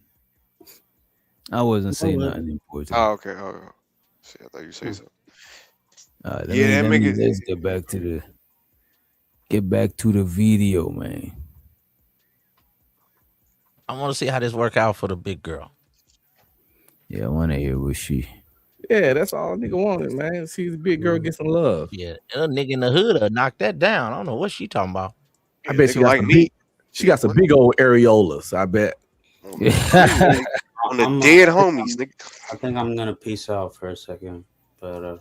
I wasn't saying nothing important. Oh, okay. Oh, shit, I thought you say something. Let's get back to the video, man. I want to see how this work out for the big girl. Yeah, I want to hear what she. Yeah, that's all a nigga wanted, man. See the big girl get some love. Yeah, and a nigga in the hood knock that down. I don't know what she talking about. I bet she got some big. She got some big old areolas. I bet. On the dead homies, nigga. I think I'm gonna peace out for a second, but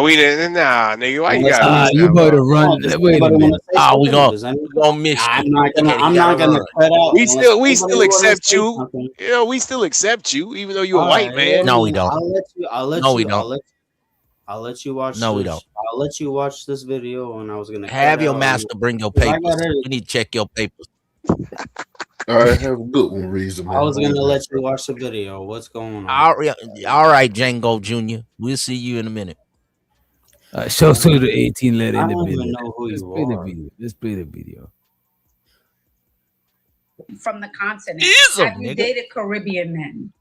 we didn't. Nah, nigga. Why you got? You better run. Wait a minute. We gonna miss you. I'm not gonna cut out. We still accept you. You know, we still accept you, even though you're a white man. No, we don't. I'll let you watch. No, we this. don't. I'll let you watch this video, and I was gonna have your master bring your papers. We need to check your papers. All right, have a good one, Reason. I was gonna let you watch the video. What's going on? All right, Django Jr. We'll see you in a minute. Show the 18 letter in the I don't video. even know who Let's you play the are. video. Let's play the video. From the continent. Ism, Have you nigga. dated Caribbean men?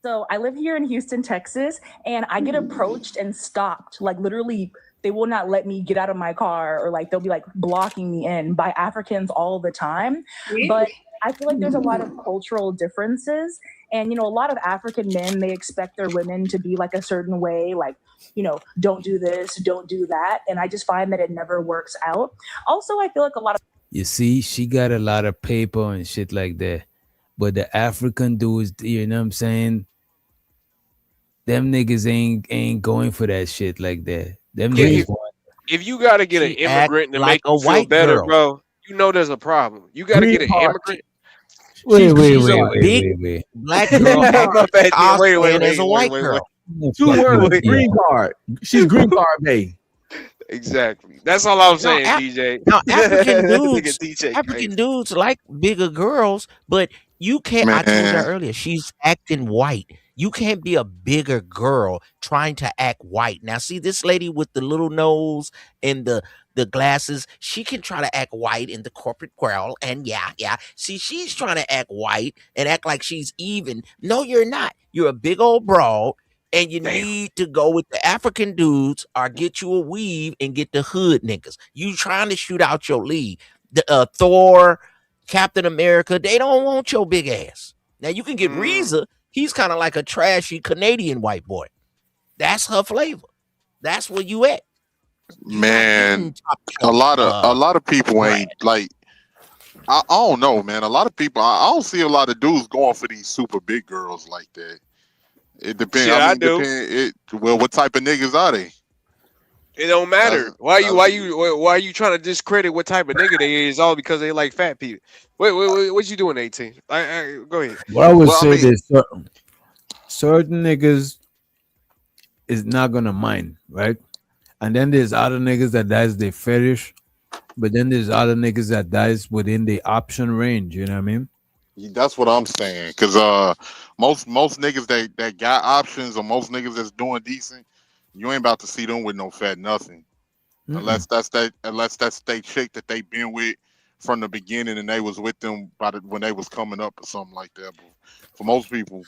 So I live here in Houston, Texas, and I get approached and stopped. Like literally, they will not let me get out of my car, or like they'll be like blocking me in by Africans all the time. Really? But I feel like there's a lot of cultural differences. And, you know, a lot of African men, they expect their women to be like a certain way, like, you know, don't do this, don't do that. And I just find that it never works out. Also, I feel like a lot of You see, she got a lot of paper and shit like that. But the African dudes, you know what I'm saying? Them niggas ain't going for that shit like that. Them niggas If you gotta get an She act immigrant to like make you a feel white better, girl. bro, you know there's a problem. You gotta Green get an card. immigrant. Wait, Black girl cosplaying as a white girl. 2 words. Green card. She's green card, babe. Exactly. That's all I'm saying, Now, DJ. Now, African Nigga, dudes, DJ African crazy. dudes like bigger girls, but you can't. I told her Man. earlier, she's acting white. You can't be a bigger girl trying to act white. Now, see this lady with the little nose and the glasses. She can try to act white in the corporate world, and yeah. See, she's trying to act white and act like she's even. No, you're not. You're a big old broad. And you need to go with the African dudes or get you a weave and get the hood niggas. You trying to shoot out your league. The Thor, Captain America, they don't want your big ass. Now you can get Reza. He's kind of like a trashy Canadian white boy. That's her flavor. That's where you at. Man, a lot of people ain't like. I don't know, man. A lot of people. I don't see a lot of dudes going for these super big girls like that. It depends. Shit, I do. Well, what type of niggas are they? It don't matter. Why are you trying to discredit what type of nigga they is all because they like fat people? Wait, what you doing, 18? Go ahead. What I would say is certain niggas is not gonna mind, right? And then there's other niggas that that's their fetish, but then there's other niggas that dies within the option range. You know what I mean? That's what I'm saying. Cause most niggas that got options, or most niggas that's doing decent, you ain't about to see them with no fat nothing. Unless that's they chick that they been with from the beginning and they was with them when they was coming up or something like that. But for most people,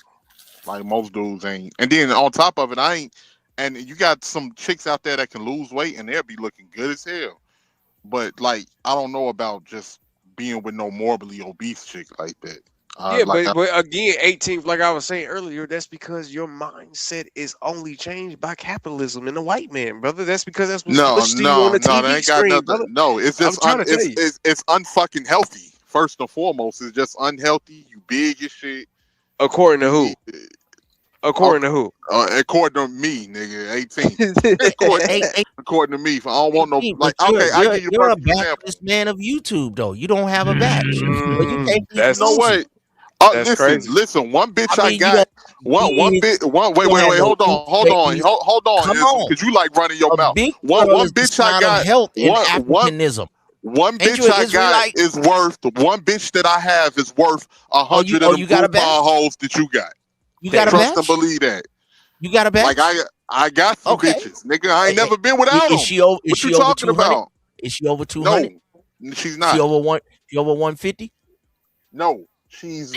like most dudes ain't. And then on top of it, I ain't. And you got some chicks out there that can lose weight and they'll be looking good as hell. But like, I don't know about just being with no morbidly obese chick like that. Yeah, but again, 18th, like I was saying earlier, that's because your mindset is only changed by capitalism and the white man, brother. That's because that's what's pushed to you on the TV that ain't got screen, brother. nothing. No, it's just it's unfucking healthy. First and foremost, it's just unhealthy. You big as shit. According to who? According to who? According to me, nigga, 18. According to me, I don't want no like. Okay, I give you the you're a perfect example. backless man of YouTube, though. You don't have a batch. But you can't That's no way. That's listen, crazy. listen. One bitch I I mean, got. Wait. Hold on. Because you like running your mouth. One bitch I got. Health and Africanism. One bitch I got is worth. One bitch that I have is worth 100 of them coupon holes that you got. You got a Trust batch? and believe that. You got a batch? Like I got some bitches, nigga. I ain't never been without them. What you talking about? Is she over 200? No, she's not. She over 150? No, she's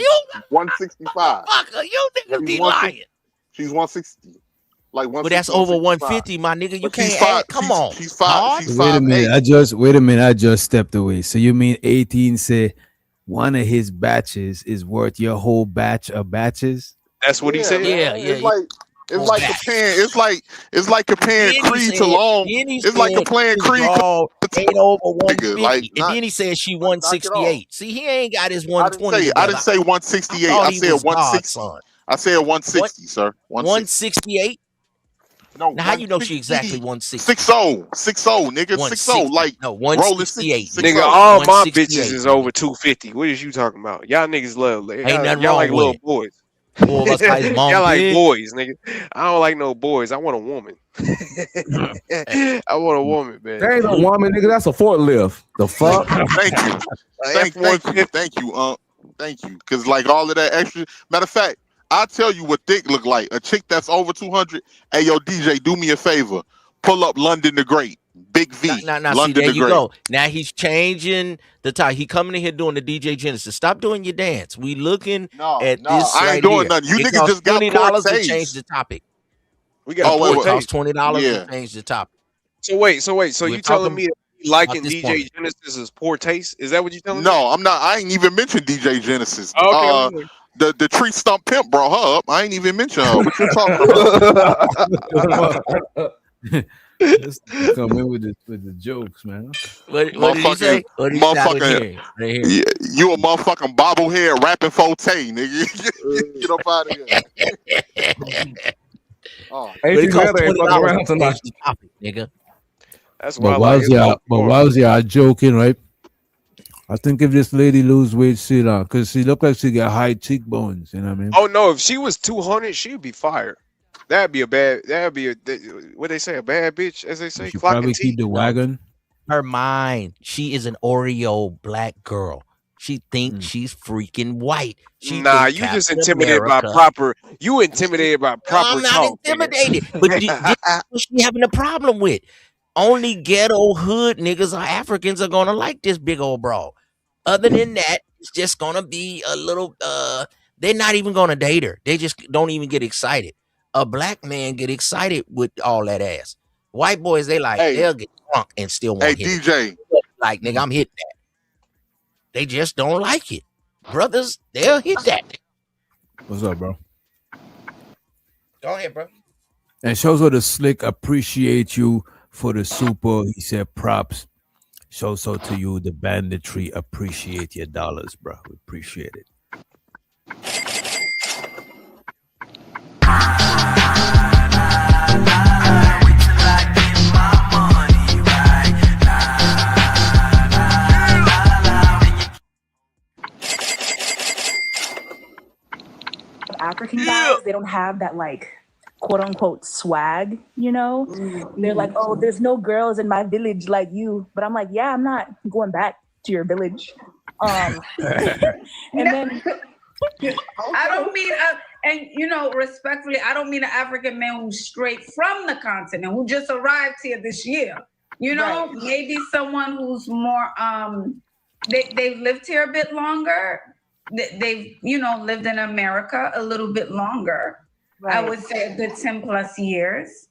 165. Fucker, you niggas be lying. She's 160. Like 160. But that's over 150, my nigga. You can't add. Come on. She's 5. She's 5'8". Wait a minute. I just stepped away. So you mean 18 said one of his batches is worth your whole batch of batches? That's what he said. Yeah. It's like comparing Creed to Long. It's like comparing Creed to ain't over 150. Like, and then he said she 168. See, he ain't got his 120. I didn't say 168. I said 160. I said 160, sir. 168. No. Now how you know she exactly 160? 60, nigga. 60, like no 168. Nigga, all my bitches is over 250. What is you talking about? Y'all niggas love. Y'all like little boys. Y'all like boys, nigga. I don't like no boys. I want a woman. I want a woman, man. That ain't a woman, nigga. That's a forklift. The fuck? Thank you. Thank you. Because like all of that extra. Matter of fact, I'll tell you what thick look like. A chick that's over 200. Hey, yo, DJ, do me a favor. Pull up London the Great. Big V. Now, London see, there the you Great. go. Now he's changing the time. He coming in here doing the DJ Genesis. Stop doing your dance. We looking at this. I ain't doing nothing. You niggas just got $20 to Cortez. change the topic. We got it costs $20 to change the topic. So wait. So you telling me that you liking DJ Genesis is poor taste? Is that what you telling me? No, I'm not. I ain't even mentioned DJ Genesis. Okay. The tree stump pimp brought her up. I ain't even mentioned her. What you talking about? Let's come in with the jokes, man. What did he say? What did he say? Yeah, you a motherfucking bobblehead rapping forte, nigga. Get up out of here. Ain't fucking around tonight, nigga. That's why. But while y'all joking, right? I think if this lady lose weight, sit down, because she look like she got high cheekbones. You know what I mean? Oh no, if she was 200, she'd be fired. That'd be what they say, a bad bitch, as they say. She probably keep the wagon. Her mind. She is an Oreo black girl. She thinks she's freaking white. You just intimidated by proper. You intimidated by proper I'm not talk. Intimidated, but this she having a problem with. Only ghetto hood niggas or Africans are gonna like this big old broad. Other than that, it's just gonna be a little. They're not even gonna date her. They just don't even get excited. A black man get excited with all that ass. White boys, they'll get drunk and still want hit DJ. It. Like, nigga, I'm hitting that. They just don't like it. Brothers, they'll hit that. What's up, bro? Go ahead, bro. And shows what the slick appreciate you for the super. He said props. Shows so to you the banditry appreciate your dollars, bro. We appreciate it. African guys, they don't have that like quote unquote swag, you know? They're like, oh, there's no girls in my village like you. But I'm like, yeah, I'm not going back to your village. And then I don't mean, and you know, respectfully, I don't mean an African man who's straight from the continent, who just arrived here this year. You know, maybe someone who's more, they've lived here a bit longer. They've, you know, lived in America a little bit longer. I would say a good 10 plus years.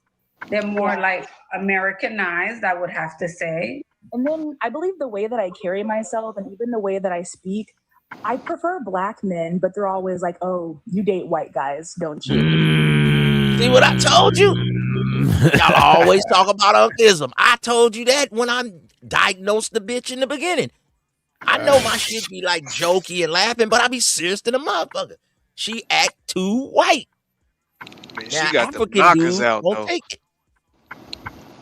They're more like Americanized, I would have to say. And then I believe the way that I carry myself and even the way that I speak, I prefer Black men, but they're always like, oh, you date white guys, don't you? See what I told you? Y'all always talk about unclism. I told you that when I diagnosed the bitch in the beginning. I know my shit be like jokey and laughing, but I be serious to the motherfucker. She act too white. Man, Now, she got African the knockers dudes out won't though. take it.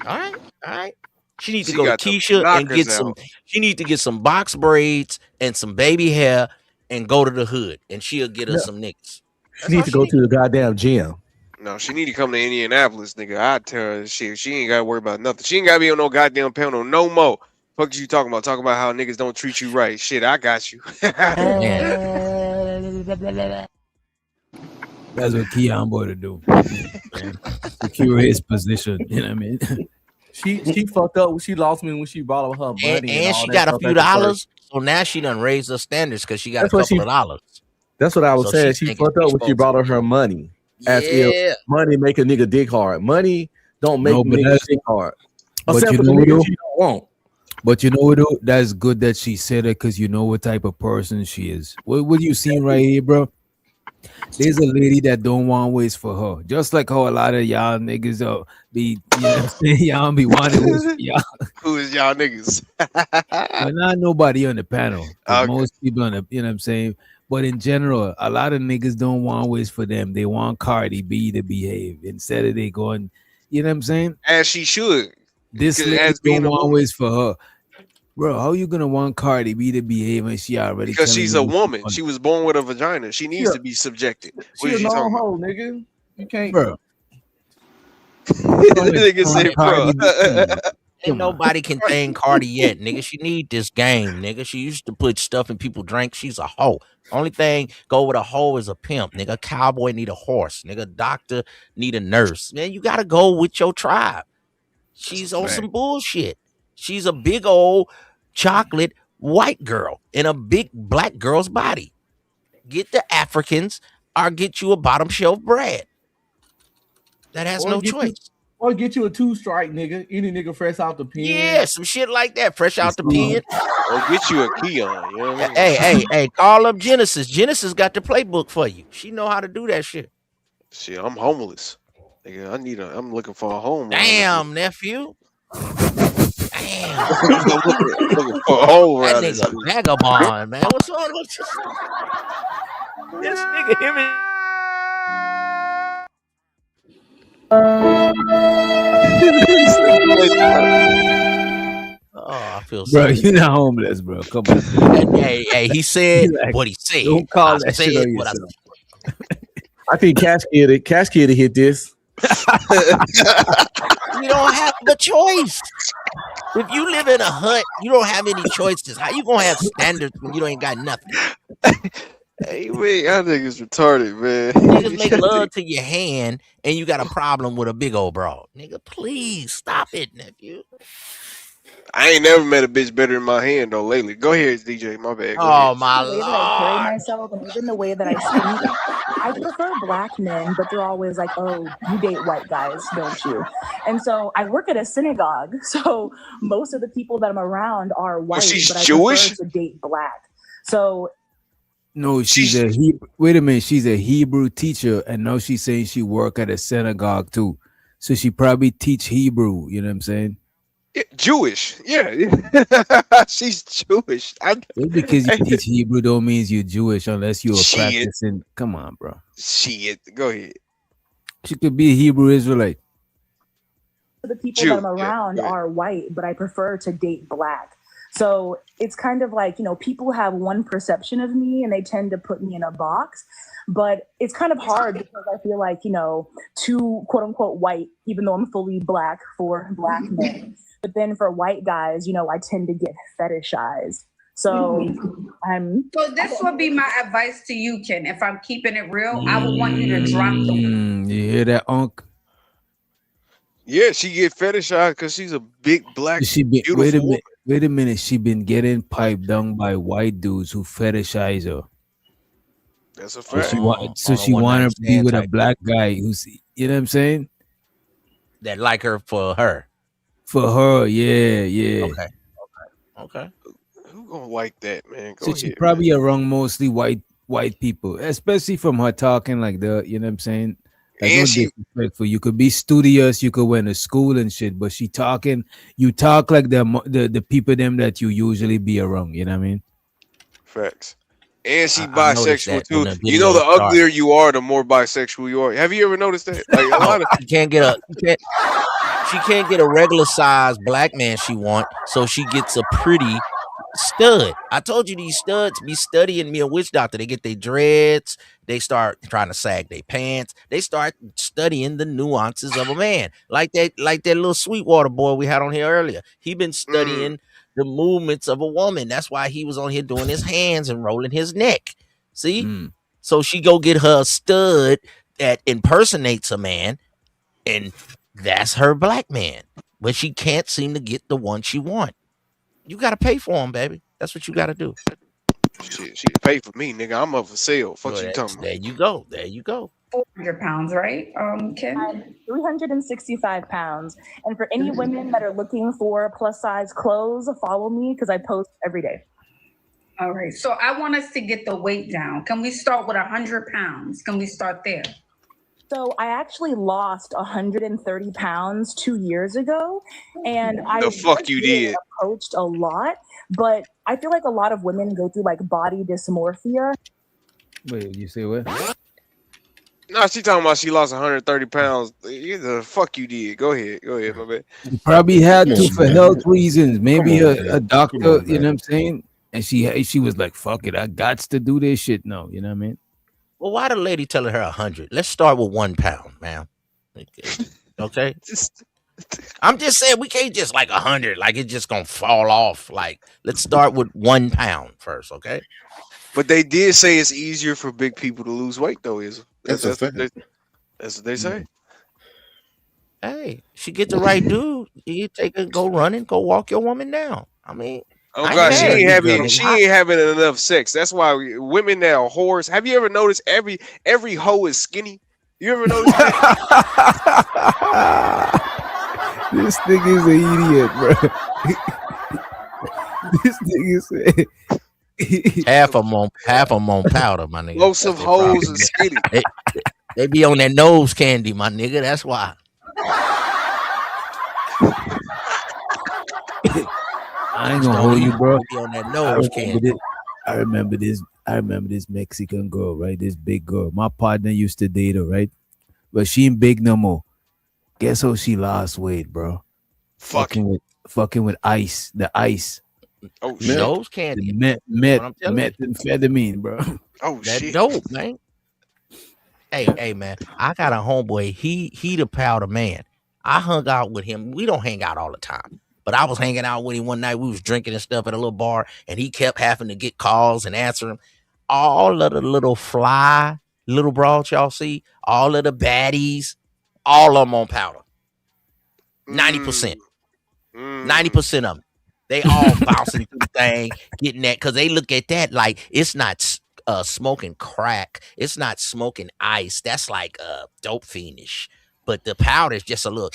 All right. She needs to She go to got the Keisha and knockers get some. out. She needs to get some box braids and some baby hair and go to the hood, and she'll get us some niggas. She needs to go to the goddamn gym. No, she need to come to Indianapolis, nigga. I tell her shit. She ain't gotta worry about nothing. She ain't gotta be on no goddamn panel no more. Fuck you talking about? Talking about how niggas don't treat you right. Shit, I got you. That's what Keon boy to do. Secure his position. You know what I mean? She fucked up when she lost me when she brought up her money. And she got a few dollars, so now she done raised her standards because she got That's a what couple she- of dollars. That's what I was So saying. she's She thinking fucked up she's when she supposed brought her money. As Yeah. if money make a nigga dick hard. Money don't make No, but niggas that's- dick hard. But Except you for the know what, niggas though? you don't want. But you know what, though? That's good that she said it because you know what type of person she is. What you seen right here, bro? There's a lady that don't want waste for her. Just like how a lot of y'all niggas be, you know what I'm saying? Y'all be wanting waste for y'all. Who is y'all niggas? But not nobody on the panel. 'Cause Okay. most people on the, you know what I'm saying? But in general, a lot of niggas don't want waste for them. They want Cardi B to behave instead of they going, you know what I'm saying? As she should. This 'Cause lady as being don't a want woman. waste for her. Bro, how you gonna want Cardi B to behave when she already Because telling she's you a what she woman. want? She was born with a vagina. She needs a- to be subjected. She What a is you known talking about? hoe, nigga. You can't. Bro. The nigga said, bro. Cardi B. Ain't nobody can thank Cardi yet, nigga. She need this game, nigga. She used to put stuff in people's drinks. She's a hoe. Only thing go with a hoe is a pimp, nigga. Cowboy need a horse, nigga. Doctor need a nurse. Man, you gotta go with your tribe. She's on some bullshit. She's a big old chocolate white girl in a big black girl's body. Get the Africans or get you a bottom shelf bread. That has no choice. Or get you a 2-strike, nigga. Any nigga fresh out the pen. Yeah, some shit like that. Fresh out the pen. Or get you a Keon. You know what I mean? Hey, call up Genesis. Genesis got the playbook for you. She know how to do that shit. Shit, I'm homeless. Nigga, I'm looking for a home. Damn, nephew. Damn. I'm looking for a home That around this nigga bitch. vagabond, man. What's on with this nigga? Him and oh, I feel Bro, sorry. you're not homeless, bro. Come on. Hey, he said Like, what he said. don't call I that said shit on what I yourself. I think Cash Kid hit this. You don't have the choice. If you live in a hut, you don't have any choices. How you gonna have standards when you ain't got nothing? Hey, man, y'all niggas retarded, man. Niggas make love to your hand and you got a problem with a big old broad. Nigga, please stop it, nephew. I ain't never met a bitch better in my hand though lately. Go ahead, DJ. My bad. Go Oh ahead. my The way that I carry lord. myself and even the way that I speak, I prefer Black men, but they're always like, oh, you date white guys, don't you? And so I work at a synagogue, so most of the people that I'm around are white, she's but I Jewish? prefer to date Black. So No, she's a Hebrew. Wait a minute, she's a Hebrew teacher, and now she's saying she work at a synagogue too. So she probably teach Hebrew. You know what I'm saying? Yeah, Jewish. Yeah. She's Jewish. Just because you teach Hebrew don't mean you're Jewish unless you're Shit. practicing. Come on, bro. Shit. Go ahead. She could be a Hebrew Israelite. the people Jew, that I'm yeah, around right. are white, but I prefer to date Black. So it's kind of like, people have one perception of me and they tend to put me in a box. But it's kind of hard because I feel like, too quote unquote white, even though I'm fully black for black men. But then for white guys, I tend to get fetishized. So So this would be my advice to you, Ken. If I'm keeping it real, I would want you to drop the. You hear that, Unc? Yeah, she get fetishized because she's a big black She be beautiful woman. wait a minute. She been getting piped down by white dudes who fetishize her. That's a So fact. she want to be with a black guy who's, you know what I'm saying? That like her for her. For her, yeah. Okay. Who gonna like that, man? Go So ahead. she probably around mostly white people, especially from her talking like that. You know what I'm saying? Like, And no she- disrespectful. You could be studious, you could went to school and shit, but you talk like the people them that you usually be around. You know what I mean? Facts. And she I noticed bisexual that when too. the You know, video the uglier you are, the more bisexual you are. Have you ever noticed that? Like a lot of She can't get a regular size black man she want, so she gets a pretty stud. I told you these studs be studying me a witch doctor. They get their dreads, they start trying to sag their pants, they start studying the nuances of a man. Like that little Sweetwater boy we had on here earlier. He been studying the movements of a woman. That's why he was on here doing his hands and rolling his neck. See? So she go get her a stud that impersonates a man, and that's her black man. But she can't seem to get the one she want. You gotta pay for him, baby. That's what you gotta do. shit, she pay for me, nigga. I'm up for sale. Fuck you talking about? There you go. 400 pounds, right, Kim? I'm 365 pounds. And for any women that are looking for plus size clothes, follow me because I post every day. All right. So I want us to get the weight down. Can we start with 100 pounds? Can we start there? So I actually lost 130 pounds 2 years ago, and I fuck you did? approached a lot, but I feel like a lot of women go through like body dysmorphia. Wait, you say what? No, she talking about she lost 130 pounds. The fuck you did. Go ahead, my bad. You probably had to for health reasons. Maybe a doctor, you know what I'm saying? And she was like, "Fuck it, I got to do this shit." No, you know what I mean? Well, why the lady telling her 100? Let's start with 1 pound, ma'am. Okay. I'm just saying we can't just like 100, like it's just gonna fall off. Like, let's start with 1 pound first, okay? But they did say it's easier for big people to lose weight, though. That's what they say. Hey, she get the right dude. You take her, go running, go walk your woman down. I mean, Oh God, she ain't having enough sex. That's why women now whores. Have you ever noticed every hoe is skinny? You ever notice that? This nigga is an idiot, bro. This nigga is half of them on powder, my nigga. Most of hoes are skinny. They be on that nose candy, my nigga. That's why. I ain't gonna hold you, bro. On that nose candy. I remember this Mexican girl, right? This big girl. My partner used to date her, right? But she ain't big no more. Guess how she lost weight, bro? Fucking with ice. The ice. Oh shit. Nose candy. Methamphetamine, bro. Oh that shit. Dope, man. Hey, man. I got a homeboy. He the powder man. I hung out with him. We don't hang out all the time. But I was hanging out with him one night. We was drinking and stuff at a little bar, and he kept having to get calls and answer them. All of the little fly, little broads y'all see, all of the baddies, all of them on powder. 90%. 90% of them. They all bouncing through the thing, getting that, because they look at that like it's not smoking crack. It's not smoking ice. That's like dope fiendish. But the powder is just a little,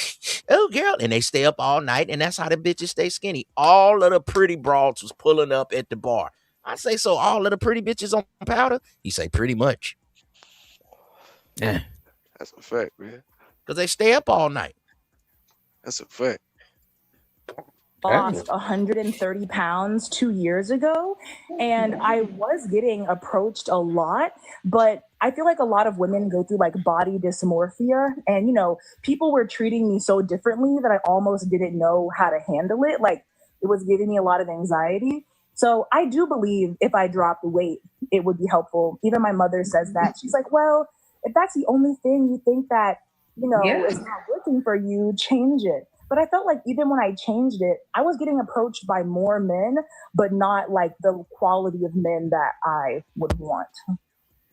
oh, girl. And they stay up all night, and that's how the bitches stay skinny. All of the pretty broads was pulling up at the bar. I say, so all of the pretty bitches on powder? He say, pretty much. Yeah. That's a fact, man. Because they stay up all night. That's a fact. Lost 130 pounds 2 years ago, and I was getting approached a lot, but I feel like a lot of women go through like body dysmorphia, and people were treating me so differently that I almost didn't know how to handle it. Like it was giving me a lot of anxiety. So I do believe if I dropped weight, it would be helpful. Even my mother says that. She's like, well, if that's the only thing you think that, is not working for you, change it. But I felt like even when I changed it, I was getting approached by more men, but not like the quality of men that I would want.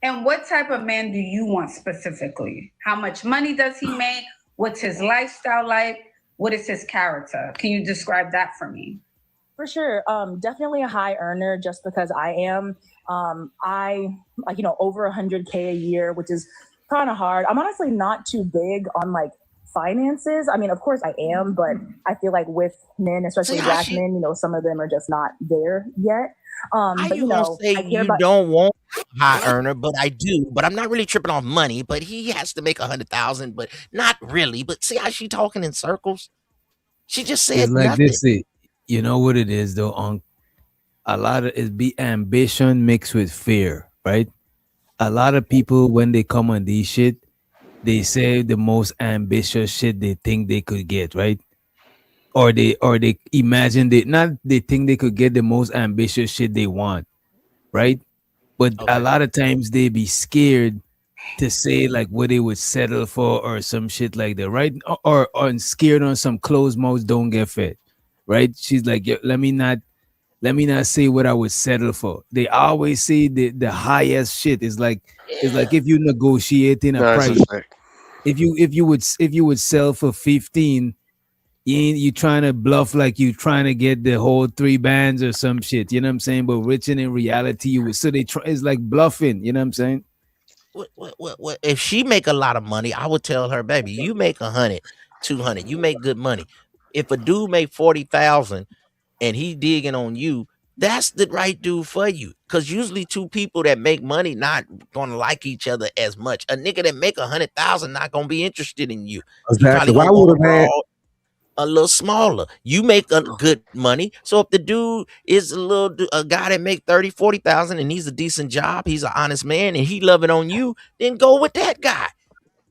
And what type of man do you want specifically? How much money does he make? What's his lifestyle like? What is his character? Can you describe that for me? For sure. Definitely a high earner just because I am. I like, over 100K a year, which is kind of hard. I'm honestly not too big on like finances. I mean, of course I am, but I feel like with men, especially black men, some of them are just not there yet. But you gonna say you don't want a high earner, but I do. But I'm not really tripping off money. But he has to make 100,000, but not really. But see how she talking in circles? She just said It's like nothing. this. You know what it is though? On a lot of it be ambition mixed with fear, right? A lot of people when they come on these shit, they say the most ambitious shit they think they could get, right? Or they imagine they think they could get the most ambitious shit they want, right? But a lot of times they be scared to say like what they would settle for or some shit like that, right? Or scared on some closed mouths don't get fed, right? She's like, let me not say what I would settle for. They always say the highest shit is like if you negotiating a price. If you would sell for 15, you trying to bluff like you trying to get the whole 3 bands or some shit. You know what I'm saying? But rich in reality, you would it's like bluffing. You know what I'm saying? What if she make a lot of money, I would tell her, baby, you make 100, 200, you make good money. If a dude make 40,000 and he digging on you, that's the right dude for you. Cause usually two people that make money not gonna like each other as much. A nigga that make 100,000 not gonna be interested in you. Exactly. Why would a man a little smaller? You make a good money. So if the dude is a guy that make 30, 40,000 and he's a decent job, he's an honest man and he love it on you, then go with that guy.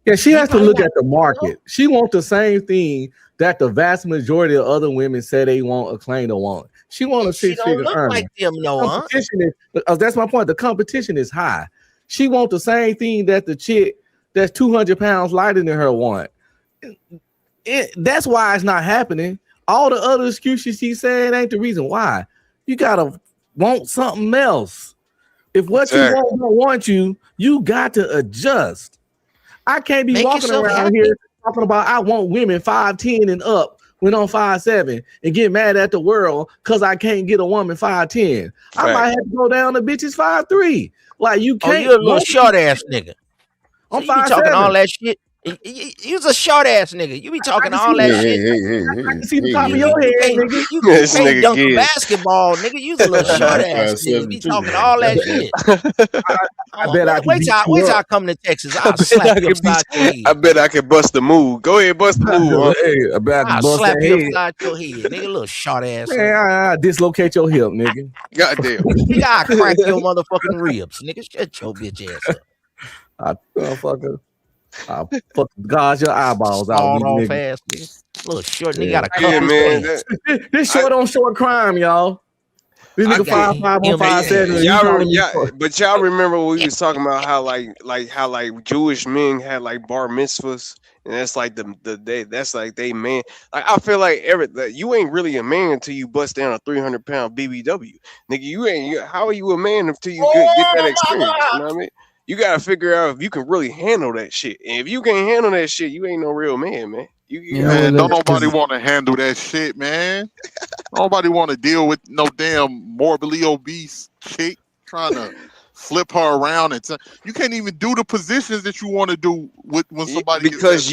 Yeah, she has to look at the market. She wants the same thing that the vast majority of other women say they want or claim to want. She wants a six-figure earner. Like them, no, that's my point. The competition is high. She wants the same thing that the chick that's 200 pounds lighter than her want. That's why it's not happening. All the other excuses she's saying ain't the reason why. You gotta want something else. If what you want don't want you, you got to adjust. I can't be walking around here talking about I want women 5'10" and up when I'm 5'7" and get mad at the world because I can't get a woman 5'10". I might have to go down to bitches 5'3". Like you can't. You a little short ass nigga. I'm so you be talking all that shit. You's a short ass nigga. You be talking all that shit. I can see the top of your head, nigga. You can't dunk a basketball, nigga. You's a little short ass nigga. You be talking all that shit. I bet I can wait till I come to Texas. I'll slap you upside your head. I bet I can bust the move. Go ahead, bust the move. Huh? Hey, I bet I can bust slap that you head. upside your head, nigga. Little short ass. Man, I dislocate your hip, nigga. Goddamn. Nigga, I crack your motherfucking ribs, nigga. Shut your bitch ass up. I'll fuck gouge your eyeballs out. Off ass, nigga. Little short nigga got a Yeah, man. This short on short crime, y'all. This nigga 5'5" 157. But y'all remember when we was talking about how like Jewish men had like bar mitzvahs, and that's like that's like they man. Like I feel like you ain't really a man until you bust down a 300-pound BBW, nigga. How are you a man until you get that experience? You know what I mean? You gotta figure out if you can really handle that shit. And if you can't handle that shit, you ain't no real man, man. Man, don't nobody want to handle that shit, man. Nobody want to deal with no damn morbidly obese chick trying to flip her around and you can't even do the positions that you want to do with when somebody because of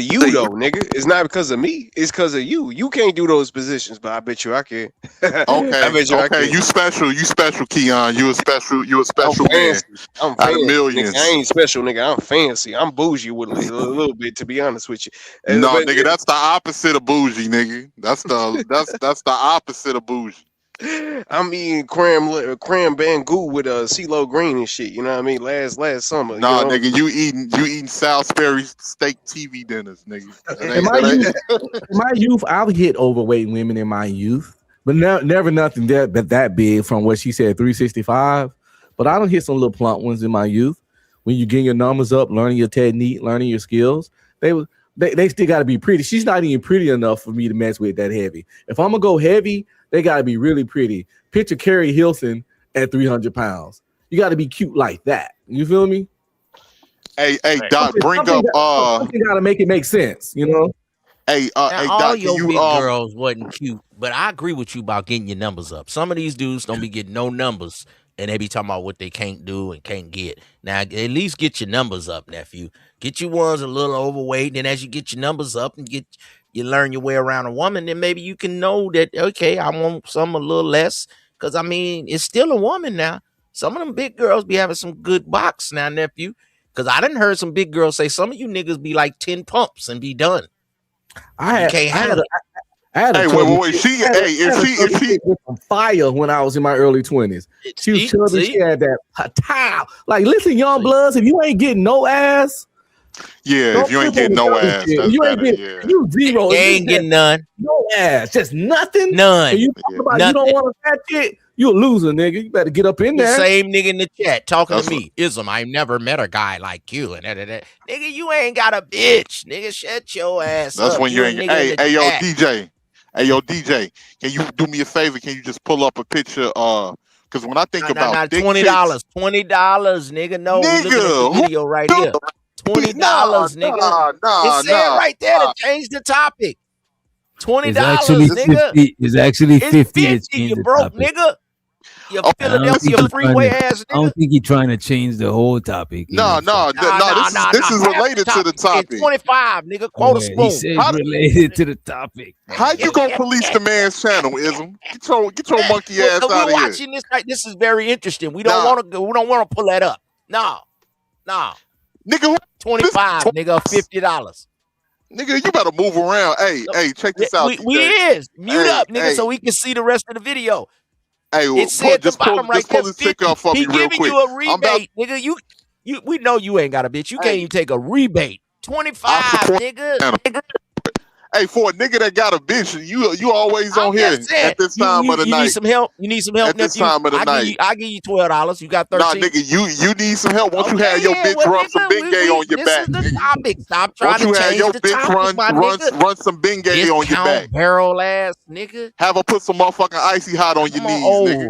you though, nigga. It's not because of me. It's because of you. You can't do those positions, but I bet you I can. Okay, I bet you I can. You special, Keon. You a special man. I'm out of fancy, millions. nigga. I ain't special, nigga. I'm fancy. I'm bougie with a little bit, to be honest with you. No, nigga, that's the opposite of bougie, nigga. That's the opposite of bougie. I'm eating cram bangoo with CeeLo Green and shit. You know what I mean? Last summer. Nah, You know. nigga, you eating Salisbury steak TV dinners, nigga. In my youth, I've hit overweight women in my youth, but never nothing that big from what she said, 365. But I don't hit some little plump ones in my youth. When you getting your numbers up, learning your technique, learning your skills, they still got to be pretty. She's not even pretty enough for me to mess with that heavy. If I'm gonna go heavy, they got to be really pretty. Picture Carrie Hilson at 300 pounds. You got to be cute like that. You feel me? Hey, Doc, bring up something got to make it make sense, you know. Hey, Now, hey, all Doc, your can you big girls wasn't cute, but I agree with you about getting your numbers up. Some of these dudes don't be getting no numbers, and they be talking about what they can't do and can't get. Now, at least get your numbers up, nephew. Get you ones a little overweight, and as you get your numbers up and you learn your way around a woman, then maybe you can know that, okay, I want some a little less, because, I mean, it's still a woman now. Some of them big girls be having some good box now, nephew, because I done heard some big girls say some of you niggas be like 10 pumps and be done. I had Hey, wait. If she with some fire when I was in my early 20s. She was chubby. She had that towel. Like, listen, young bloods, if you ain't getting no ass, if you ain't getting no ass, that's you ain't better. getting you zero. You ain't getting none. No ass, just nothing. None. And you talk about you don't want a fat chick, you a loser, nigga. You better get up in The there. same nigga in the chat talking to me. Ism, I never met a guy like you. And that. Nigga, you ain't got a bitch. Nigga, shut your ass That's up. when you ain't. Hey, yo, chat. DJ. Hey, yo, DJ. Can you do me a favor? Can you just pull up a picture? Because when I think about dick $20, chicks, $20, nigga. No, we looking at the video right here. $20, nigga. It said right there to change the topic. $20, It's actually nigga. 50. It's actually 50 to change You the broke, topic. nigga. You I don't Philadelphia think he's freeway trying to- ass I don't nigga. think he's trying to change the whole topic. No. This is related to the topic. 25, nigga. Quote a Yeah, he spoon. said related to the topic. How'd you go police the man's channel, Ism? Get your monkey ass We're out of here. watching this. Like, this is very interesting. We don't want to. We don't want to pull that up. No. Nigga, 25, nigga. $50. Nigga, you better move around. Hey, check this out. We is mute up, nigga, so we can see the rest of the video. Hey, It said the bottom right there. pull this chick up for He me real giving quick. you a rebate, nigga. You. We know you ain't got a bitch. You can't even take a rebate. 25, nigga. Hey, for a nigga that got a bitch, you always on here at this time of the night. You need some help. You need some help, at this nephew? time of the night. I give you $12. You got 13. Nah, nigga, you need some help. Once you have your bitch run some Bengay on your back. This is the topic. Stop trying Once you to have change your the bitch topic, run some Bengay on your Discount back. barrel ass nigga. Have her put some motherfucking icy hot on your knees, nigga.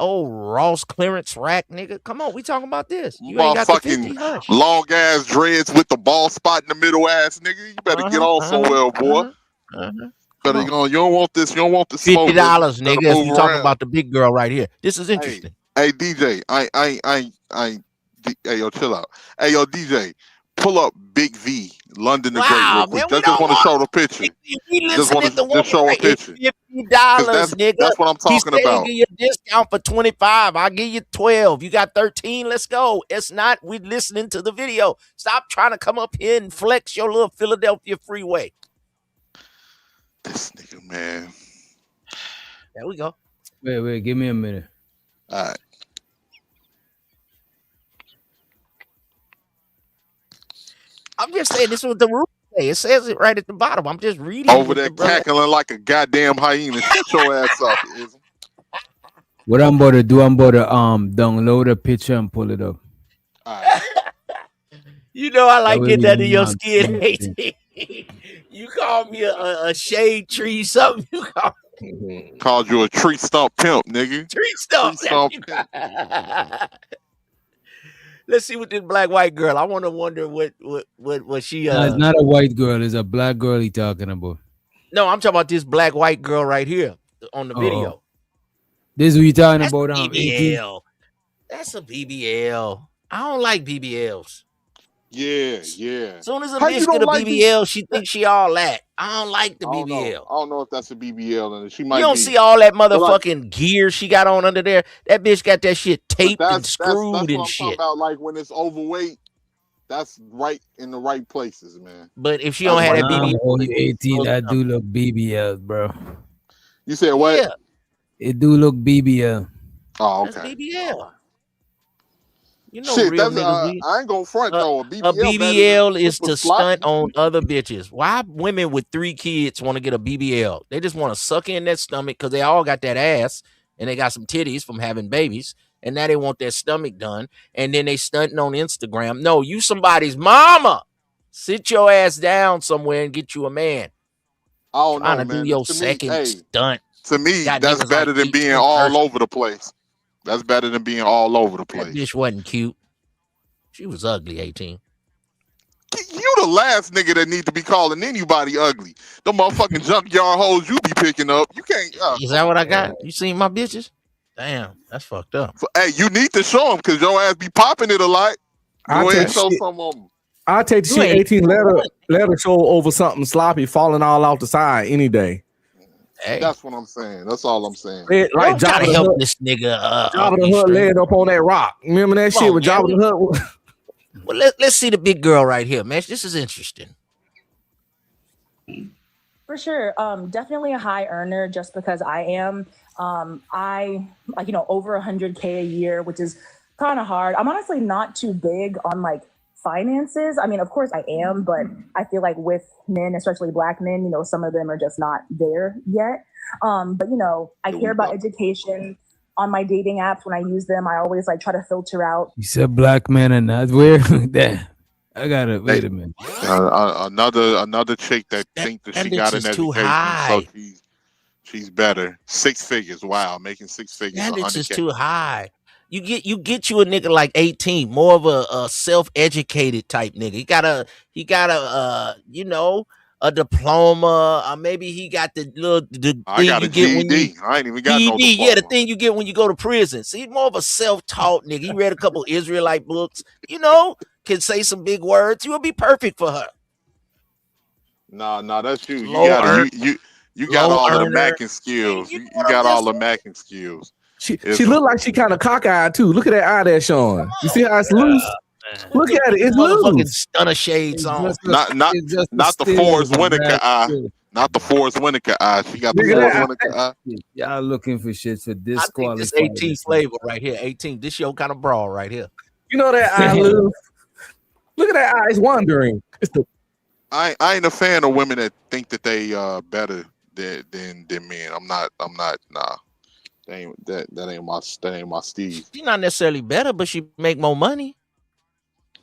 Ross clearance rack, nigga. Come on, we talking about this. You ain't got the 50, hush. Long ass dreads with the bald spot in the middle ass, nigga. You better get on somewhere, boy. Better go. You don't want this. You don't want the smoke. $50, nigga. As we talking about the big girl right here. This is interesting. Hey, DJ. Hey, yo, chill out. Hey, yo, DJ. Pull up Big V, London the Great, real quick. Just want to show the picture. Just want to show a picture. $50, nigga. That's what I'm talking about. Give you a discount for 25. I'll give you 12. You got 13. Let's go. It's not. We listening to the video. Stop trying to come up here and flex your little Philadelphia freeway. This nigga, man. There we go. Wait. Give me a minute. All right. I'm just saying this is what the rule say. It says it right at the bottom. I'm just reading. Over there cackling like a goddamn hyena. Shut your ass up, Ism. What I'm about to do, I'm about to download a picture and pull it up. You know I like That way getting we under your not skin. mixing. You call me a shade tree something. You Called you a tree stump pimp, nigga. Tree stump. Let's see what this black white girl. I want to wonder what she. No, it's not a white girl. It's a black girl he talking about. No, I'm talking about this black white girl right here on the video. This is what you talking That's about? BBL. That's a BBL. I don't like BBLs. Yeah. As soon as a How you bitch don't get a like BBL, she thinks she all that. I don't like the BBL. I don't know if that's a BBL, and she might. You don't be. see all that motherfucking gear she got on under there. That bitch got that shit taped and screwed that's and what I'm shit. talking about. Like when it's overweight, that's right in the right places, man. But if she don't have that BBL, only 18, I do look BBLs, bro. You said what? Yeah. It do look BBL. Oh, That's okay. BBL. You know, Shit, real that's niggas. I ain't gonna front though. A A BBL better than BBL is super to sloppy. stunt on other bitches. Why women with 3 kids want to get a BBL? They just want to suck in that stomach because they all got that ass and they got some titties from having babies. And now they want their stomach done. And then they stunting on Instagram. No, you somebody's mama. Sit your ass down somewhere and get you a man. I don't Trying know, to do man. your To me, second hey, stunt. to me, Got that's niggas like better than being 18 all person. over the place. That's better than being all over the That place. bitch wasn't cute. She was ugly, 18. You the last nigga that need to be calling anybody ugly. The motherfucking junkyard hoes you be picking up. You can't. Is that what I got? You seen my bitches? Damn, that's fucked up. Hey, you need to show them because your ass be popping it a lot. I Go ahead take and show shit. some of them. I take the You shit ain't 18 letter show over something sloppy falling all off the side any day. Hey, That's what I'm saying. That's all I'm saying. Like don't try Jabba to the help Hutt. this nigga. Jabba the Hutt laying up on that rock. Remember that Come shit on, with man. Jabba the Hutt? Well, let's see the big girl right here, man. This is interesting. For sure. Definitely a high earner just because I am. I like, over 100K a year, which is kind of hard. I'm honestly not too big on like finances. I mean, of course I am, but I feel like with men, especially black men, some of them are just not there yet. But I care about education on my dating apps. When I use them, I always like try to filter out. You said black men and not weird. That I gotta wait a minute. Another chick that think that she bitch got is an too education, high. so she's better. 6 figures. Wow, making 6 figures. That bitch is 100K. too high. You get you a nigga like 18, more of a self-educated type nigga. He got a diploma, maybe he got the I thing got you a get when you GED. I ain't even got no GED, yeah, the diploma. thing you get when you go to prison. See, more of a self-taught nigga. He read a couple Israelite books, can say some big words. You will be perfect for her. Nah, that's you. You Low got earn- you got low all of the earner. macking skills. You what I'm got all just the macking skills. She look like she kind of cockeyed too. Look at that eye that's showing. You see how it's loose? Look at it. It's motherfucking loose. stunner shades on. Not the Forrest Whitaker eye. Not the Forrest Whitaker eye. She got the Nigga, Forrest that Whitaker eye. Y'all looking for shit to I think disqualify. this 18 flavor right here. 18. This your kind of brawl right here. You know that eye loose. Look at that eye. It's wandering. It's the I ain't a fan of women that think that they better than men. I'm not. Nah. That ain't my Steve. She's not necessarily better, but she make more money.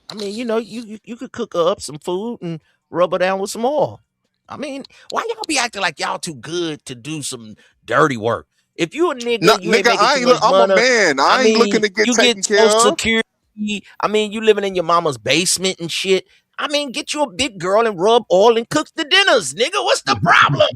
I mean, you could cook her up some food and rub her down with some oil. I mean, why y'all be acting like y'all too good to do some dirty work? If you a nigga, No, you ain't nigga, making too much I'm money. a man. I ain't looking to get you taken get care Social of. Security. I mean, you living in your mama's basement and shit. I mean, get you a big girl and rub oil and cook the dinners, nigga. What's the problem?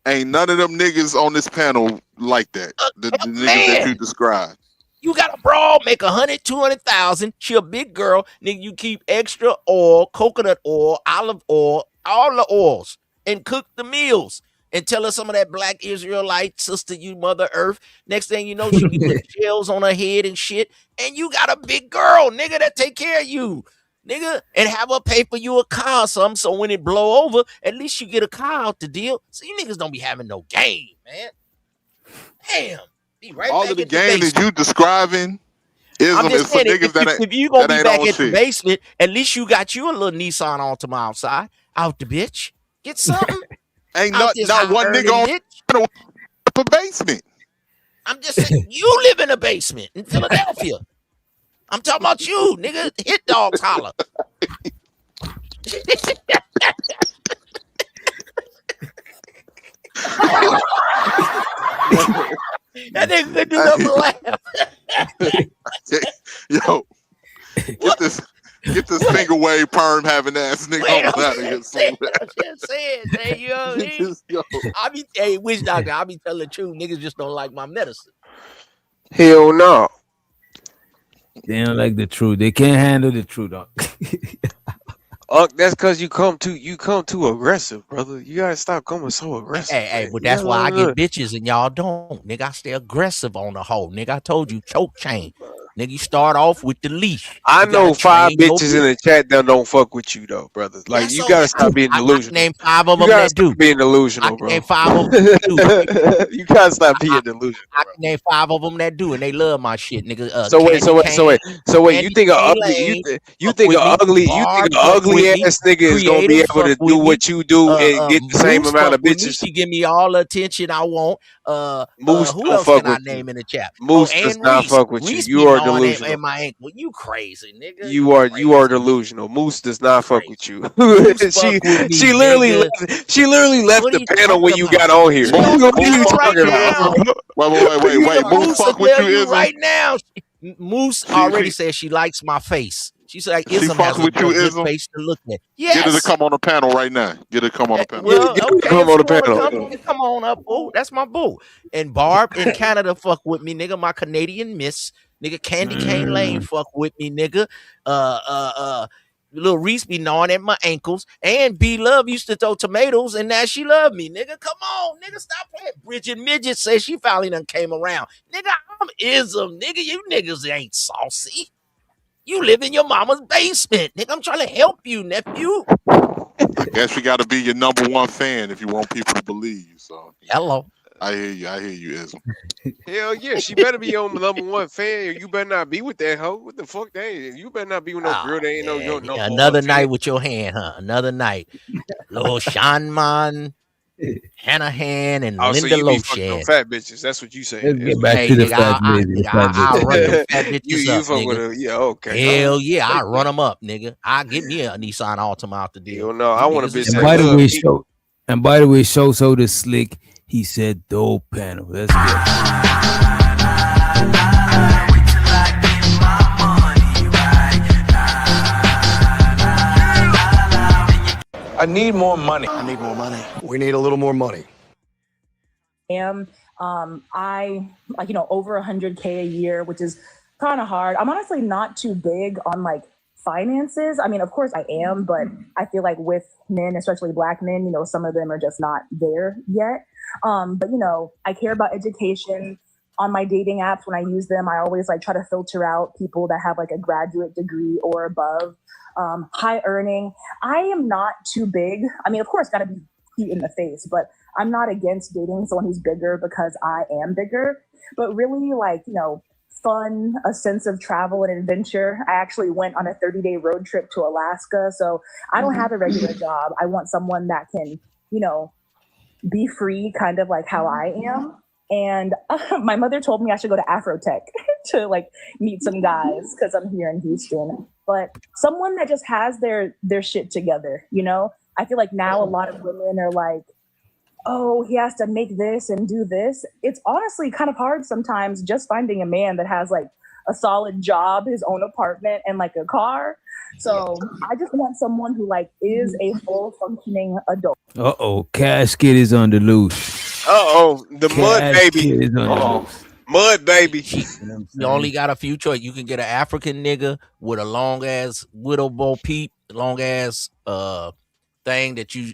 Ain't none of them niggas on this panel like that. The niggas that you described. You got a broad, make 100, 200,000. She a big girl. Nigga, you keep extra oil, coconut oil, olive oil, all the oils, and cook the meals. And tell her some of that black Israelite sister, you Mother Earth. Next thing you know, she be putting shells on her head and shit. And you got a big girl, nigga, that take care of you. Nigga, and have her pay for you a car or something. So when it blow over, at least you get a car out the deal. So you niggas don't be having no game, man. Damn. Be right All back of the at game that you describing I'm just is for saying, niggas if you gonna that be ain't back on at the shit. basement, at least you got you a little Nissan Altima outside, out the bitch. Get something. Ain't out not this one high-earning nigga on bitch. a basement. I'm just saying, you live in a basement in Philadelphia. I'm talking about you, nigga. Hit dogs holler. That nigga could do nothing but laugh. Yo, get this finger wave perm having ass nigga Wait, on out of here. I'm just saying, man, you know what I mean? Hey, witch doctor, I be telling the truth. Niggas just don't like my medicine. Hell no. They don't like the truth. They can't handle the truth. That's because you come too aggressive, brother. You gotta stop coming so aggressive. Hey, man. but that's You why I gotta- get bitches and y'all don't. Nigga, I stay aggressive on the hoe. Nigga, I told you, choke chain. Nigga, you start off with the leash. I You gotta know 5 train your bitches in bitch. the chat that don't fuck with you though, brother. Like That's you gotta stop being I can delusional. name 5 of You them gotta that do. stop being I delusional, can name bro. 5 of them that do. You gotta stop being delusional. I can name 5 of them that do, and they love my shit, nigga. So wait, so wait, so wait, so wait. You Candy think a Cane ugly, Lane you fuck think with me. you think Barb a fuck with ugly me. ass nigga is gonna be Creative able to fuck do with me. what you do and get the same Moose amount fuck of with me. bitches? She give me all the attention I want. Moose Who don't else fuck can I with you. name in the chat? Moose does And not Reese. fuck with you. Reese You be are gnawing at delusional. my ankle. You crazy, nigga. You are delusional. Moose does not fuck with you. Moose fuck with me, she literally nigga. left What are the you panel when talking you about? got on here. She on What the are you panel right talking about? now. Wait. Nigga, Moose Moose fuck will with tell you, you Ism? right now. Moose already said she likes my face. She's like, She Ism fuck has a with you, good Ism? face to look at. Get her to Yes. come on the panel right now. Get her to come on the panel. Well, okay, come if on you the want to panel. come, you can come on up, boo. That's my boo. And Barb in Canada fuck with me, nigga. My Canadian miss, nigga. Candy Cane Lane fuck with me, nigga. Little Reese be gnawing at my ankles. And B Love used to throw tomatoes, and now she love me, nigga. Come on, nigga. Stop playing. Bridget Midget says she finally done came around. Nigga, I'm Ism, nigga. You niggas ain't saucy. You live in your mama's basement, nigga. I'm trying to help you, nephew. I guess you got to be your number one fan if you want people to believe you. So hello, I hear you, Ism. Hell yeah, she better be your number one fan. You better not be with that hoe. What the fuck? You better not be with no girl that ain't no your number Another one night fan. with your hand, huh? Another night. Little Shanman, Hanahan, and Oh, so Linda you be fucking them Loshan. fat bitches. That's what you saying. Let's That's get what back Hey, to the nigga, fat lady. I'll run them fat bitches you up, fuck with nigga. her. Yeah, okay. Hell yeah, I run them up, nigga. I get me a Nissan Altima out the deal. Hell no, I want a bitch And that by the love way, me. show so the slick. He said dope panel. Let's go. I need more money. I need more money. We need a little more money. I like, over 100K a year, which is kind of hard. I'm honestly not too big on like finances. I mean, of course I am, but I feel like with men, especially black men, some of them are just not there yet. But I care about education. On my dating apps, when I use them, I always like try to filter out people that have like a graduate degree or above, high earning. I am not too big. I mean, of course, gotta be cute in the face, but I'm not against dating someone who's bigger because I am bigger. But really, like, fun, a sense of travel and adventure. I actually went on a 30-day road trip to Alaska, so I don't have a regular job. I want someone that can, be free, kind of like how I am. And my mother told me I should go to Afrotech to like meet some guys because I'm here in Houston. But someone that just has their shit together, I feel like now a lot of women are like, oh, he has to make this and do this. It's honestly kind of hard sometimes just finding a man that has like a solid job, his own apartment, and like a car. So I just want someone who like is a full functioning adult. Casket is on the loose. The mud baby. Is on the loose. Mud baby. You only got a few choices. You can get an African nigga with a long ass widow bo peep, long ass thing that you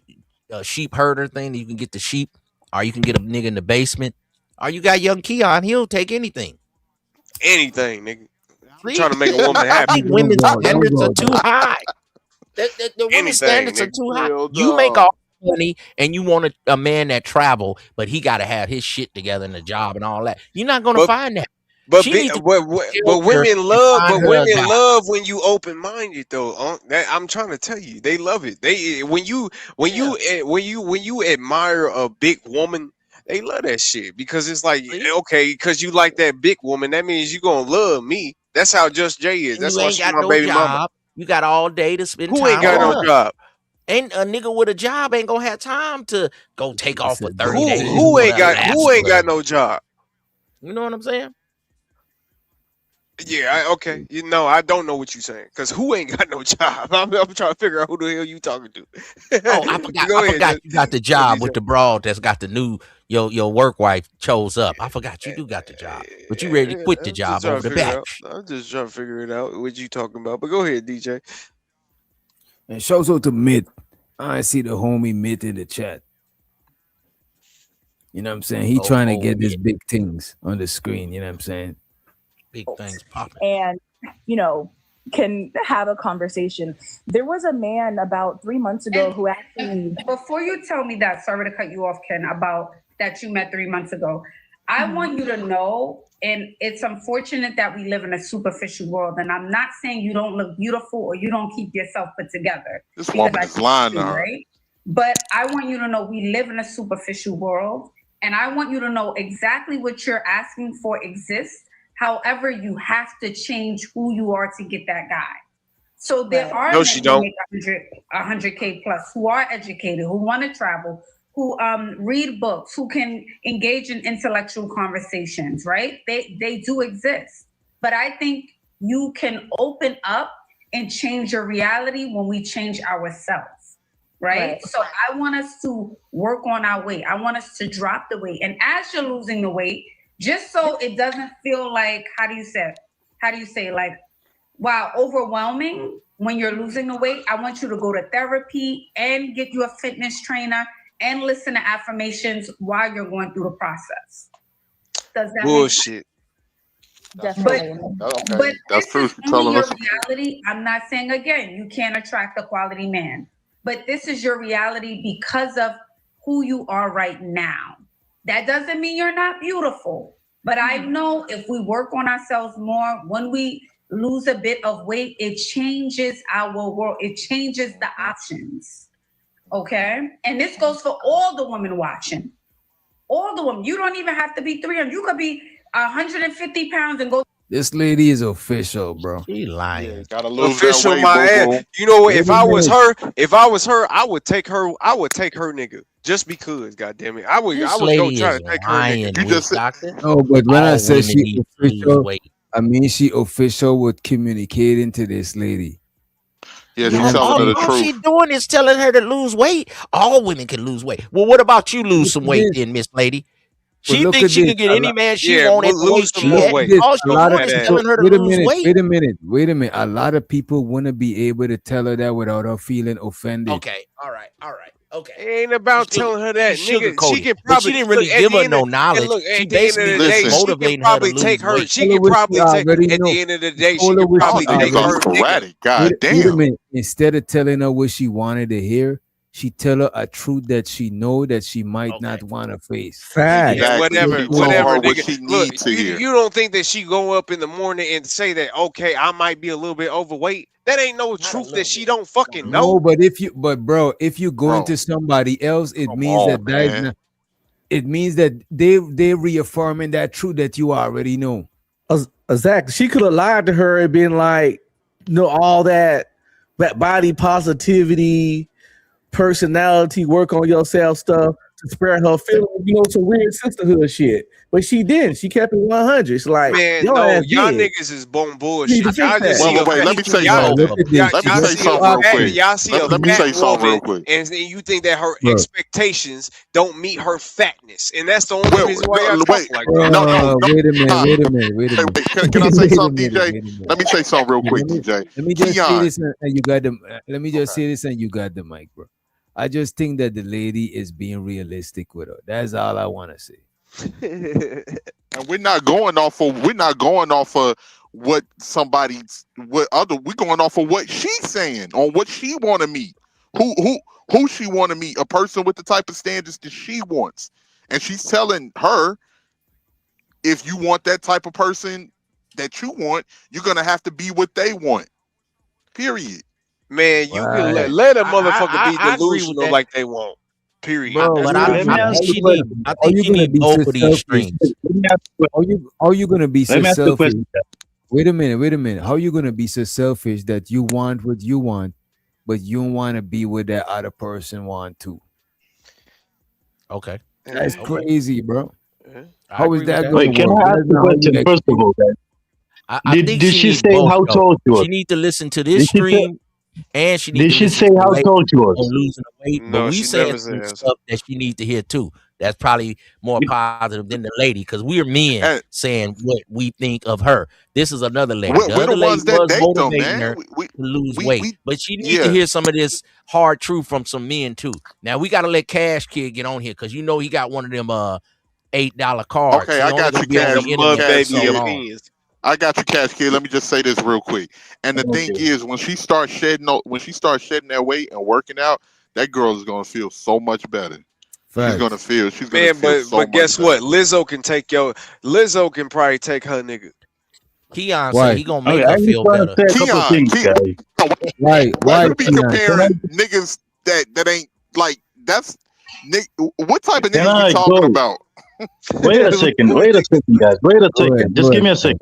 sheep herder thing that you can get the sheep, or you can get a nigga in the basement, or you got young Keon. He'll take anything. Anything, nigga. I'm trying to make a woman happy. I think women's standards are too high. The women's standards are nigga. too high. Hell You no. make all the money and you want a man that travel, but he got to have his shit together in the job and all that. You're not gonna find that. But She needs to women and love. find But her a women guy. love when you open minded though. I'm trying to tell you, they love it. They when you admire a big woman, they love that shit because it's like okay, because you like that big woman, that means you gonna love me. That's how Just Jay is. And That's you why ain't she's got my no baby job. mama. You got all day to spend Who time ain't got with no her. job? And a nigga with a job ain't gonna have time to go take off for 30 days. Who ain't to got Alaska. no job? You know what I'm saying? Yeah, okay. I don't know what you're saying because who ain't got no job? I'm trying to figure out who the hell you talking to. Oh, I forgot. Go I ahead, forgot Jay. you got the Go ahead, job DJ. with the broad that's got the new your work wife chose up. I forgot you do got the job, but you ready to quit the I'm just job trying over to the figure it out. batch. I'm just trying to figure it out what you talking about. But go ahead, DJ. And shows out to Myth. I see the homie Myth in the chat. You know what I'm saying? He trying to get his big things on the screen. You know what I'm saying? Big things popping. And, can have a conversation. There was a man about 3 months ago who actually... Before you tell me that, sorry to cut you off, Ken, about that you met 3 months ago, I want you to know, and it's unfortunate that we live in a superficial world, and I'm not saying you don't look beautiful or you don't keep yourself put together. This woman is lying to her. Right? But I want you to know we live in a superficial world, and I want you to know exactly what you're asking for exists. However, you have to change who you are to get that guy. So there are No, men she who don't. make 100K plus, who are educated, who want to travel, who read books, who can engage in intellectual conversations, right? They do exist. But I think you can open up and change your reality when we change ourselves, right? So I want us to work on our weight. I want us to drop the weight. And as you're losing the weight, just so it doesn't feel like, how do you say, like, wow, overwhelming when you're losing the weight, I want you to go to therapy and get you a fitness trainer and listen to affirmations while you're going through the process. Does that bullshit? Definitely. But that's true. this is only your reality. I'm not saying, again, you can't attract a quality man, but this is your reality because of who you are right now. That doesn't mean you're not beautiful, but I know if we work on ourselves more, when we lose a bit of weight, it changes our world. It changes the options. Okay? And this goes for all the women watching. All the women. You don't even have to be 300. You could be 150 pounds and go. This lady is official, bro. She lying. Gotta lose Official that weight, my boo-boo. ass. You know what? If I was her, I would take her nigga. Just because, goddamn it. I would go try to take her nigga. You just doctor. No, but when I All said women she need to lose official, weight. I mean she official with communicating to this lady. Yeah, You she's know what telling I'm her the All truth. she doing is telling her to lose weight. All women can lose weight. Well, what about you lose some weight then, Miss Lady? Well, She look thinks at she this. can get any man she Yeah, want at the lose weight some she more at. weight. All A she lot doing of is people, telling her to wait a lose minute, weight. wait a minute. A lot of people wouldn't be able to tell her that without her feeling offended. Okay, all right, okay. It ain't about telling her that, She nigga. sugarcoated She can it, but she probably didn't really look, at give the her end no of, knowledge. and look, She at the end of basically the just day, she can motivating her to probably lose take her. weight. She Tell her can what probably she take already at know. the end of the day. She Told her can what Y'all she probably take niggas are already her know. nigga. sporadic. God Wait a damn. minute. Instead of telling her what she wanted to hear, she tell her a truth that she know that she might not want to face. Fact. Yeah, Exactly. whatever, She told her what nigga. she Look, needs to you hear. you don't think that she go up in the morning and say that, okay, I might be a little bit overweight. That ain't no truth that she don't fucking know. No, but bro, if you go into somebody else, it Come means on, that is man. not. It means that they reaffirming that truth that you already know. Exactly. She could have lied to her and been like, all that body positivity, personality, work on yourself stuff to spare her feelings, some weird sisterhood shit. But she didn't. She kept it 100. It's like, Man, your no, ass y'all big. niggas is bone You bullshit. need to fix Y'all just that. see a Wait, fat. let me say Y'all, something. Look at this. Let me y'all say see a something real fat. quick. Y'all see a Let me fat say something real woman, quick. and you think that her Bro. expectations don't meet her fatness, and that's the only Well, reason why y'all no, talking wait, like that. no. Wait a minute. Nah. Wait a minute. Wait a Wait, minute. can I say Wait a something, minute, DJ? wait a minute. Let me say something real quick, DJ. Let me just say Keon. this, and you got the. Let me just say this, and you got the mic, bro. I just think that the lady is being realistic with her. That's all I want to say. And we're not going off of what we're going off of what she's saying on what she want to meet. Who she want to meet, a person with the type of standards that she wants. And she's telling her, if you want that type of person that you want, you're gonna have to be what they want. Period. Man, you can Right. let a motherfucker be I agree with delusional that. like they want. Period. Bro, That's But what I it is. think she need. I Are think you she gonna need be so both of these selfish? streams. Are you gonna be so Let me ask you a selfish? question. Wait a minute. How are you gonna be so selfish that you want what you want, but you don't want to be what that other person want to? Okay. That's Okay. crazy, bro. I How is agree with that that. gonna Wait, can work? I ask That's a not how you question first of all, guys? I Did think did she she need say both how though. tall she was? She need to listen to Did this she say stream, and she need did to she listen say to the how lady tall she on was? losing the weight. But No, we she saying never some says. stuff that she needs to hear too. That's probably more positive than the lady, because we're men And saying what we think of her. This is another lady. The we're the other lady ones that was date them, motivating man. her to lose We weight, but she needs to yeah. hear some of this hard truth from some men too. Now we got to let Cash Kid get on here, because he got one of them $8 cards. Okay, He I only got gonna you, be on Cash. the The mud internet for Cash so baby Kid. long. opinions. I got you, Cash Kid. Let me just say this real quick. And the thing is, when she starts shedding that weight and working out, that girl is gonna feel so much better. She's gonna feel so but much guess better. what? Lizzo can probably take her nigga. Keon Why? said he gonna make Okay, her I feel just wanna better. say a couple things, guys. Why you be comparing niggas that ain't like that's what type of Can niggas I we talking go? about? Wait a second, guys. Wait a second. Just give me a second.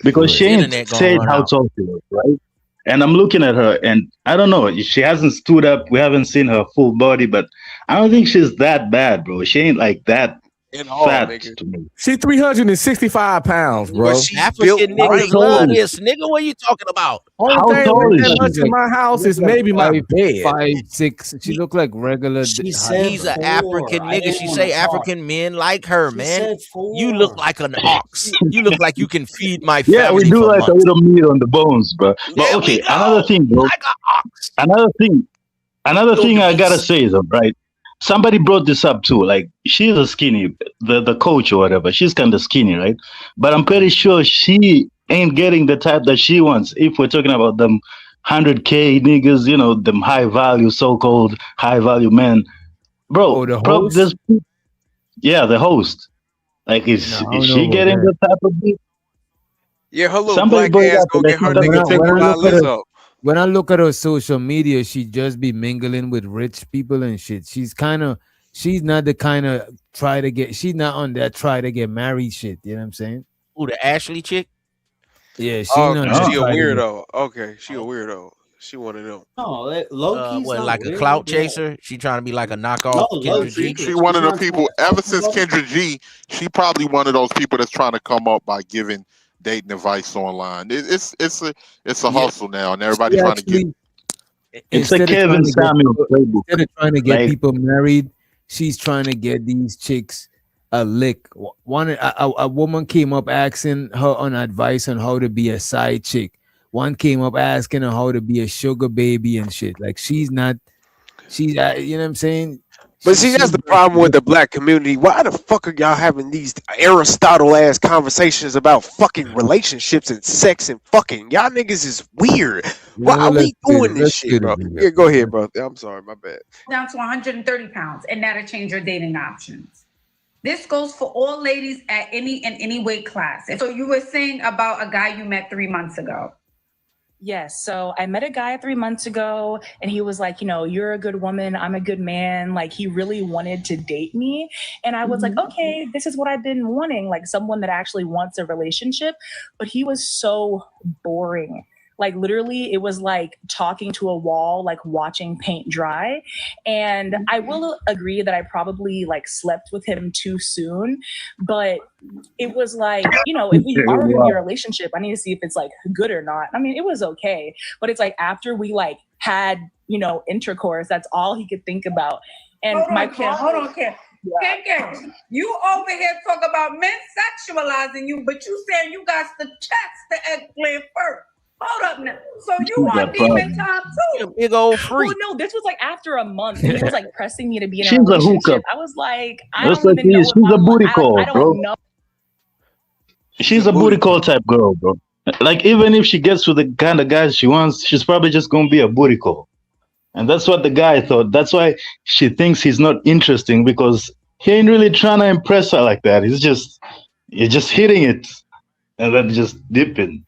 Because she ain't Internet gonna said run how out. tall she was, right? And I'm looking at her, and I don't know. She hasn't stood up. We haven't seen her full body, but I don't think she's that bad, bro. She ain't like that In all, fat nigga. to me. She 365 pounds, bro. But she's African built niggas right. love this. Nigga, what you talking about? Only How thing tall with is that she? much in my house is maybe my bed. 5'6". She look like regular. She height. said He's an 4. African I nigga. didn't She wanna say talk. African men like her, She man. said You look 4. like an ox. You look like you can feed my Yeah, we family do for like a months. little meat on the bones, bro. But Yeah, okay, we another know. thing, bro. Like an ox. Another thing I gotta Wildebeest. say is, right? Somebody brought this up too. Like, she's a skinny, the coach or whatever. She's kind of skinny, right? But I'm pretty sure she ain't getting the type that she wants. If we're talking about them 100K niggas, you know, them high value, so-called high value men, bro. Oh, the host? The host. Like, is No, I is don't know she about getting that. the type of beat? Yeah, her little Somebody black brought it ass up. go get her When nigga taken by Lizzo. when I look at her social media, she just be mingling with rich people and shit. She's not the kind of she's not on that try to get married shit. You know what I'm saying? Who, the Ashley chick? Yeah, she Oh, not okay. that She a try to get. weirdo. Okay, she a weirdo. She one of them. No, Loki's What, not like a weird. clout Yeah. chaser? She trying to be like a No, knockoff Loki. Kendra G? She one of the people. Ever since Kendra G, she probably one of those people that's trying to come up by giving dating advice online. It's a hustle now, and everybody She trying to get. actually, It's a instead of Kevin trying to get Samuel people, playbook. instead of trying to get Like, people married, she's trying to get these chicks a lick. A woman came up asking her on advice on how to be a side chick. One came up asking her how to be a sugar baby and shit. Like she's you know what I'm saying? But see, that's the problem with the black community. Why the fuck are y'all having these Aristotle ass conversations about fucking relationships and sex and fucking? Y'all niggas is weird. Why are we doing this shit, bro? Yeah, go ahead, bro. I'm sorry, my bad. Down to 130 pounds, and that'll change your dating options. This goes for all ladies at any weight class. And so you were saying about a guy you met 3 months ago. Yes. So I met a guy 3 months ago and he was like, you're a good woman. I'm a good man. Like he really wanted to date me. And I was like, okay, this is what I've been wanting. Like someone that actually wants a relationship. But he was so boring. Like literally it was like talking to a wall, like watching paint dry. And I will agree that I probably like slept with him too soon, but it was like, if we are going to be in a relationship, I need to see if it's like good or not. I mean, it was okay, but it's like after we like had, intercourse, that's all he could think about. And Hold on, Kim. Yeah. Kim, you over here talk about men sexualizing you, but you saying you got the chest the eggplant first. Hold up now. So you on demon time too? Big old freak. Well, no, this was like after a month. He was like pressing me to be in She's a a relationship. hookup. I was like, I That's don't like even know. she's a booty call, I bro. don't know. She's a booty call type girl, bro. Like even if she gets with the kind of guys she wants, she's probably just gonna be a booty call. And that's what the guy thought. That's why she thinks he's not interesting, because he ain't really trying to impress her like that. He's just hitting it and then just dipping.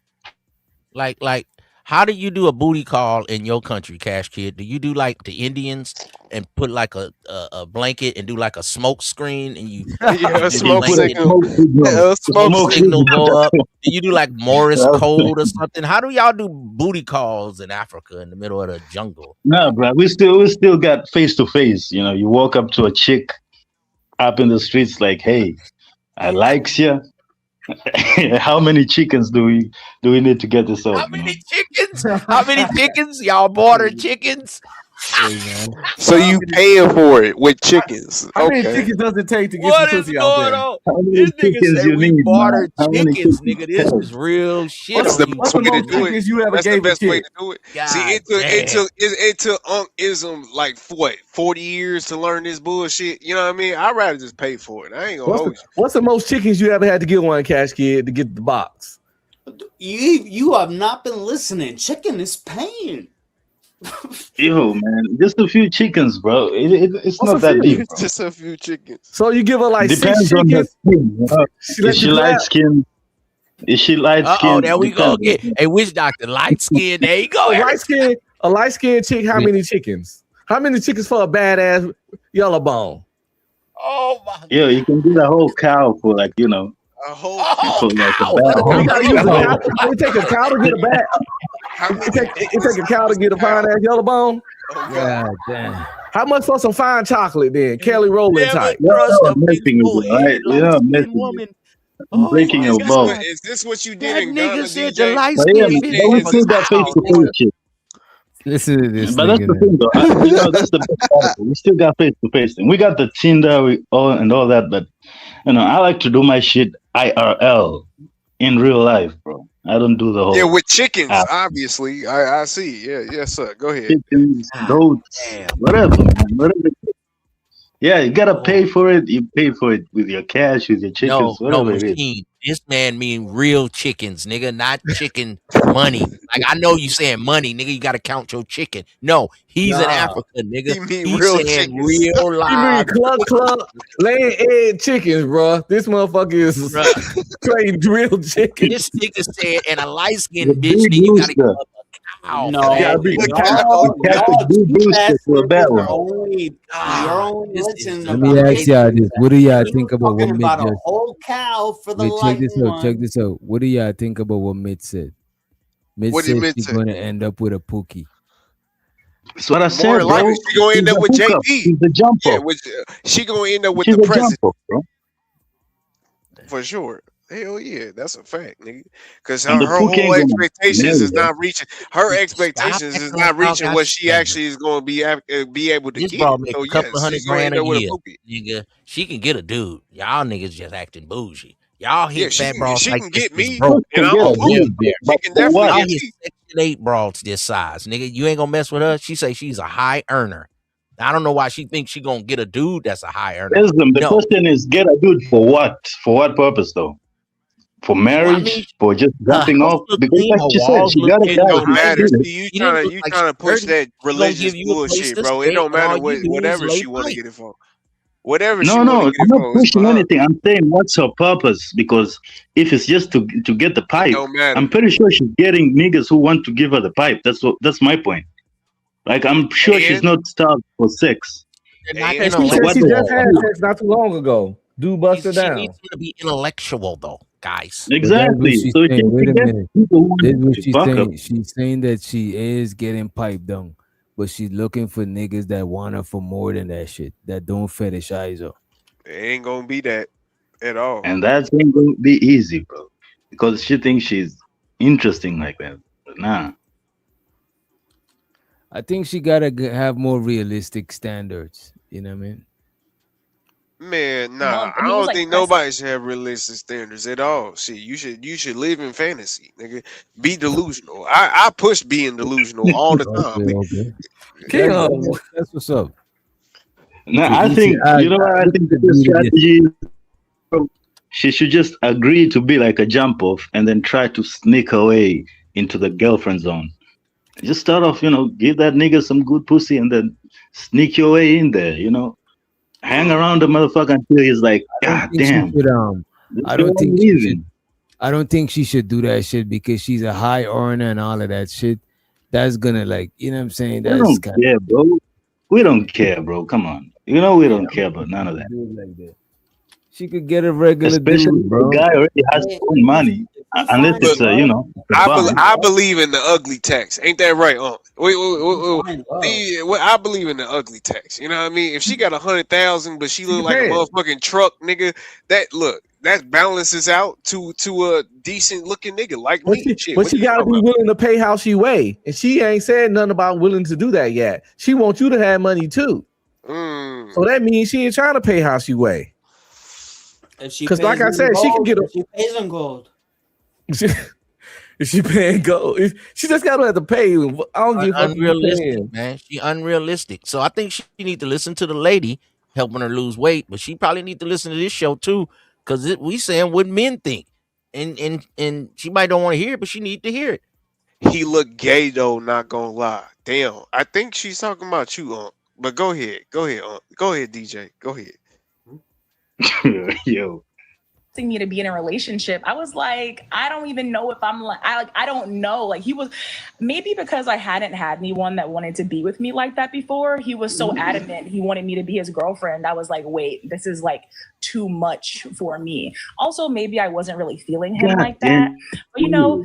Like, how do you do a booty call in your country, Cash Kid? Do you do like the Indians and put like a blanket and do like a smoke screen and you Yeah, a the smoke blanket- signal. Yeah, a smoke signal signal. go up? Do you do like Morris code or something? How do y'all do booty calls in Africa in the middle of the jungle? No, bro, we still got face to face. You walk up to a chick up in the streets like, hey, I likes you. How many chickens do we need to get this out? How many chickens? How many chickens? Y'all border chickens? So you paying for it with chickens? How many Okay. chickens does it take to get What some is pussy out going there? on? How many This nigga chickens say you we need, barter man? How many chickens, chickens? nigga. This is real shit. That's the on best the way to most do it. chickens you ever That's the gave a best way chick? to do it. God See, it took Unc Ism like what 40 years to learn this bullshit. You know what I mean? I'd rather just pay for it. I ain't gonna hold you. What's the most chickens you ever had to get one, Cash Kid, to get the box? You have not been listening. Chicken is paying. Yo, man, just a few chickens, bro. It's What's not a that few? deep, bro. Just a few chickens. So you give her like 6 Depends on her chickens. skin. You know? She let Is you she light clap. skin? Is she light Oh, skin? there we go again. Hey, witch doctor, light skin. There you go. A light skin chick. How many chickens? How many chickens for a badass yellow bone? Oh my! Yeah, you can get a whole cow for like A whole for like a cow. bad You gotta use a cow. cow. It take a cow to get a bad. It take a cow to get a fine ass yellow bone. God damn. How much for some fine chocolate then? Kelly Rowland type. I'm messing with you, right? I'm messing with you. I'm breaking your balls. Is this what you did That in nigga Ghana, said DJ? the light But yeah, skin but bitch we was still got a face cow, to nigga. face shit. Listen to this But that's the nigga. thing, though. That's the best part. We still got face to face thing. We got the Tinder, and all that. But I like to do my shit IRL in real life, bro. I don't do the whole Yeah, with chickens, app. obviously. I see. Yeah, yes, sir. Go ahead. Chickens, goats, whatever, man. Whatever. Yeah, you gotta pay for it. You pay for it with your cash, with your chickens, No, whatever it is. machine. This man mean real chickens, nigga, not chicken money. Like I know you saying money, nigga. You gotta count your chicken. No, he's in Nah. Africa, nigga. He mean He's real saying chickens. real You mean live. club laying egg chickens, bro? This motherfucker is straight real chicken. This nigga said, and a light The skinned bitch, big nigga, you gotta give rooster. up a cow. No, for that. gotta be a y'all, cow. You got the big cheap rooster ass for a bad niggas are one. only you're Ah, only this listening is Let about me ask basic y'all this. What do y'all We think were about what talking Mitt about a just whole cow for the wait, check this lighten out. Check one. this out. What do y'all think about what Mitt said? Mitt What did said Mitt she's say? gonna end up with a pookie. That's what I More said, than likely, bro. she gonna end She's up a with hookup. JP. She's a jump Yeah, off. she gonna end up with She's the a president jump off, bro. for sure. Hell yeah, that's a fact, nigga. Because And the her pookie whole ain't gonna expectations is marry her. not reaching. Her Stop expectations is acting like not y'all reaching got what she standards. actually is going to be able to This get. bro make So a couple yes, hundred she's gonna grand end a up with a year, poopy. nigga. She can get a dude. Y'all niggas just acting bougie. Y'all Yeah, hit fat bras she like can this get is me, broke. and Can I'm get a a poopy. dude, She but can for definitely what? Y'all get hit me. Section 8 bras this size, nigga. You ain't gonna mess with her. She say she's a high earner. I don't know why she thinks she gonna get a dude that's a high earner. Listen, the No, question is, get a dude for what? For what purpose, though? For well, I marriage? mean, For just her jumping house off? look Because clean, like her she said, walls she look got a It clean guy don't who's behind matter. her. cheating. She didn't look You like trying she's to push dirty. that She gonna give religious you a place bullshit, to bro. It stay, don't and matter all you do is whatever lay she want to pipe. get it for. Whatever she No, want to no, get I'm it not for is pushing for her. anything. I'm saying, what's her purpose? Because if it's just to get the It pipe, don't matter. I'm pretty sure she's getting niggas who want to give her the pipe. That's my point. Like, I'm sure she's And not starved for sex. They're not And and she So said what she the just had intellectual. sex not too long ago. Dude busted She down. needs to be intellectual though, guys. But that's what exactly? she's So saying. Wait she a gets minute. people who This is want what to she's fuck her. saying. She's saying that she is getting piped down, but she's looking for niggas that want her for more than that shit. That don't fetishize her. it ain't gonna be that at all. And that's ain't going to be easy, bro. Because she thinks she's interesting like that. But nah. I think she gotta have more realistic standards. You know what I mean? Man, Well, nah. I I mean, it was don't like think nobody should have realistic standards at all. See, you should live in fantasy, nigga. Be delusional. I push being delusional all the time, Okay, nigga. okay. King That's what's up. Nah, To I each think, I you know what I think the good agree to strategy is? Bro? She should just agree to be like a jump off and then try to sneak her way into the girlfriend zone. Just start off, give that nigga some good pussy and then sneak your way in there, Hang around the motherfucker until he's like, I don't God think she damn. should This I girl don't think I'm she should leaving. I don't think she should do that shit because she's a high earner and all of that shit. That's gonna you know what I'm saying? We That's don't kind care, bro. We don't care, bro. Come on. We don't care about none of that. do it like that. She could get a regular Especially dude, if the bro. guy already has his own money. Unless Look, it's a bum. I believe in the ugly text. Ain't that right? I believe in the ugly text. You know what I mean? If she got 100,000, but she look like a depends. motherfucking truck, nigga, that balances out to a decent looking nigga like But me. she, Shit, but what she are you got to talking be about? willing to pay how she weigh, and she ain't said nothing about willing to do that yet. She wants you to have money too, so that means she ain't trying to pay how she weigh. If she Because, like pays I in said, she can gold, get if she pays in gold. if she paying gold, she just gotta have to pay. I don't give a fuck. Unrealistic, man. She unrealistic. So I think she need to listen to the lady helping her lose weight, but she probably need to listen to this show too, because we saying what men think. and she might don't want to hear it, but she need to hear it. He looked gay though, not gonna lie. Damn, I think she's talking about you, But go ahead, go ahead, DJ, go ahead. Yo. Me to be in a relationship, I was like, I don't even know if I'm like, I don't know. Like he was, maybe because I hadn't had anyone that wanted to be with me like that before. He was so adamant he wanted me to be his girlfriend. I was like, wait, this is like too much for me. Also, maybe I wasn't really feeling him like that. But you know,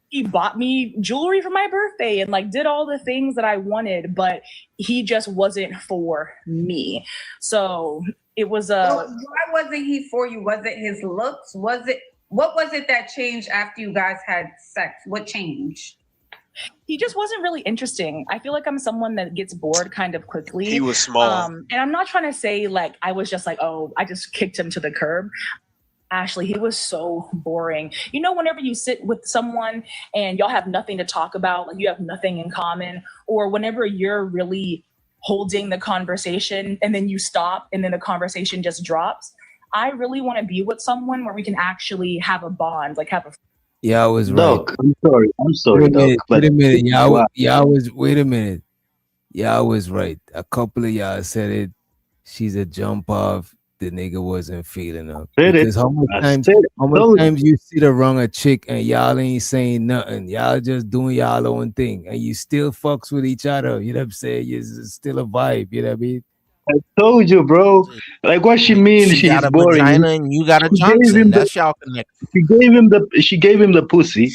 he bought me jewelry for my birthday and like did all the things that I wanted, but he just wasn't for me. So it was why wasn't he for you? Was it his looks? What was it that changed after you guys had sex? What changed? He just wasn't really interesting. I feel like I'm someone that gets bored kind of quickly. He was small. And I'm not trying to say like I was just like, oh, I just kicked him to the curb. Ashley, he was so boring. You know, whenever you sit with someone and y'all have nothing to talk about, like you have nothing in common, or whenever you're really holding the conversation and then you stop and then the conversation just drops. I really want to be with someone where we can actually have a bond, like have a. Yeah, I was right. Doc, I'm sorry, Doc. Wait a minute, wait a minute. Yeah, I was right. A couple of y'all said it. She's a jump off. The nigga wasn't feeling up. Because how much times you sit around a chick and y'all ain't saying nothing. Y'all just doing y'all own thing. And you still fucks with each other. You know what I'm saying? It's still a vibe. You know what I mean? I told you, bro. Like what she means, She she's got a boring. vagina and you got a She gave Johnson. him That's y'all connect. She gave him the pussy,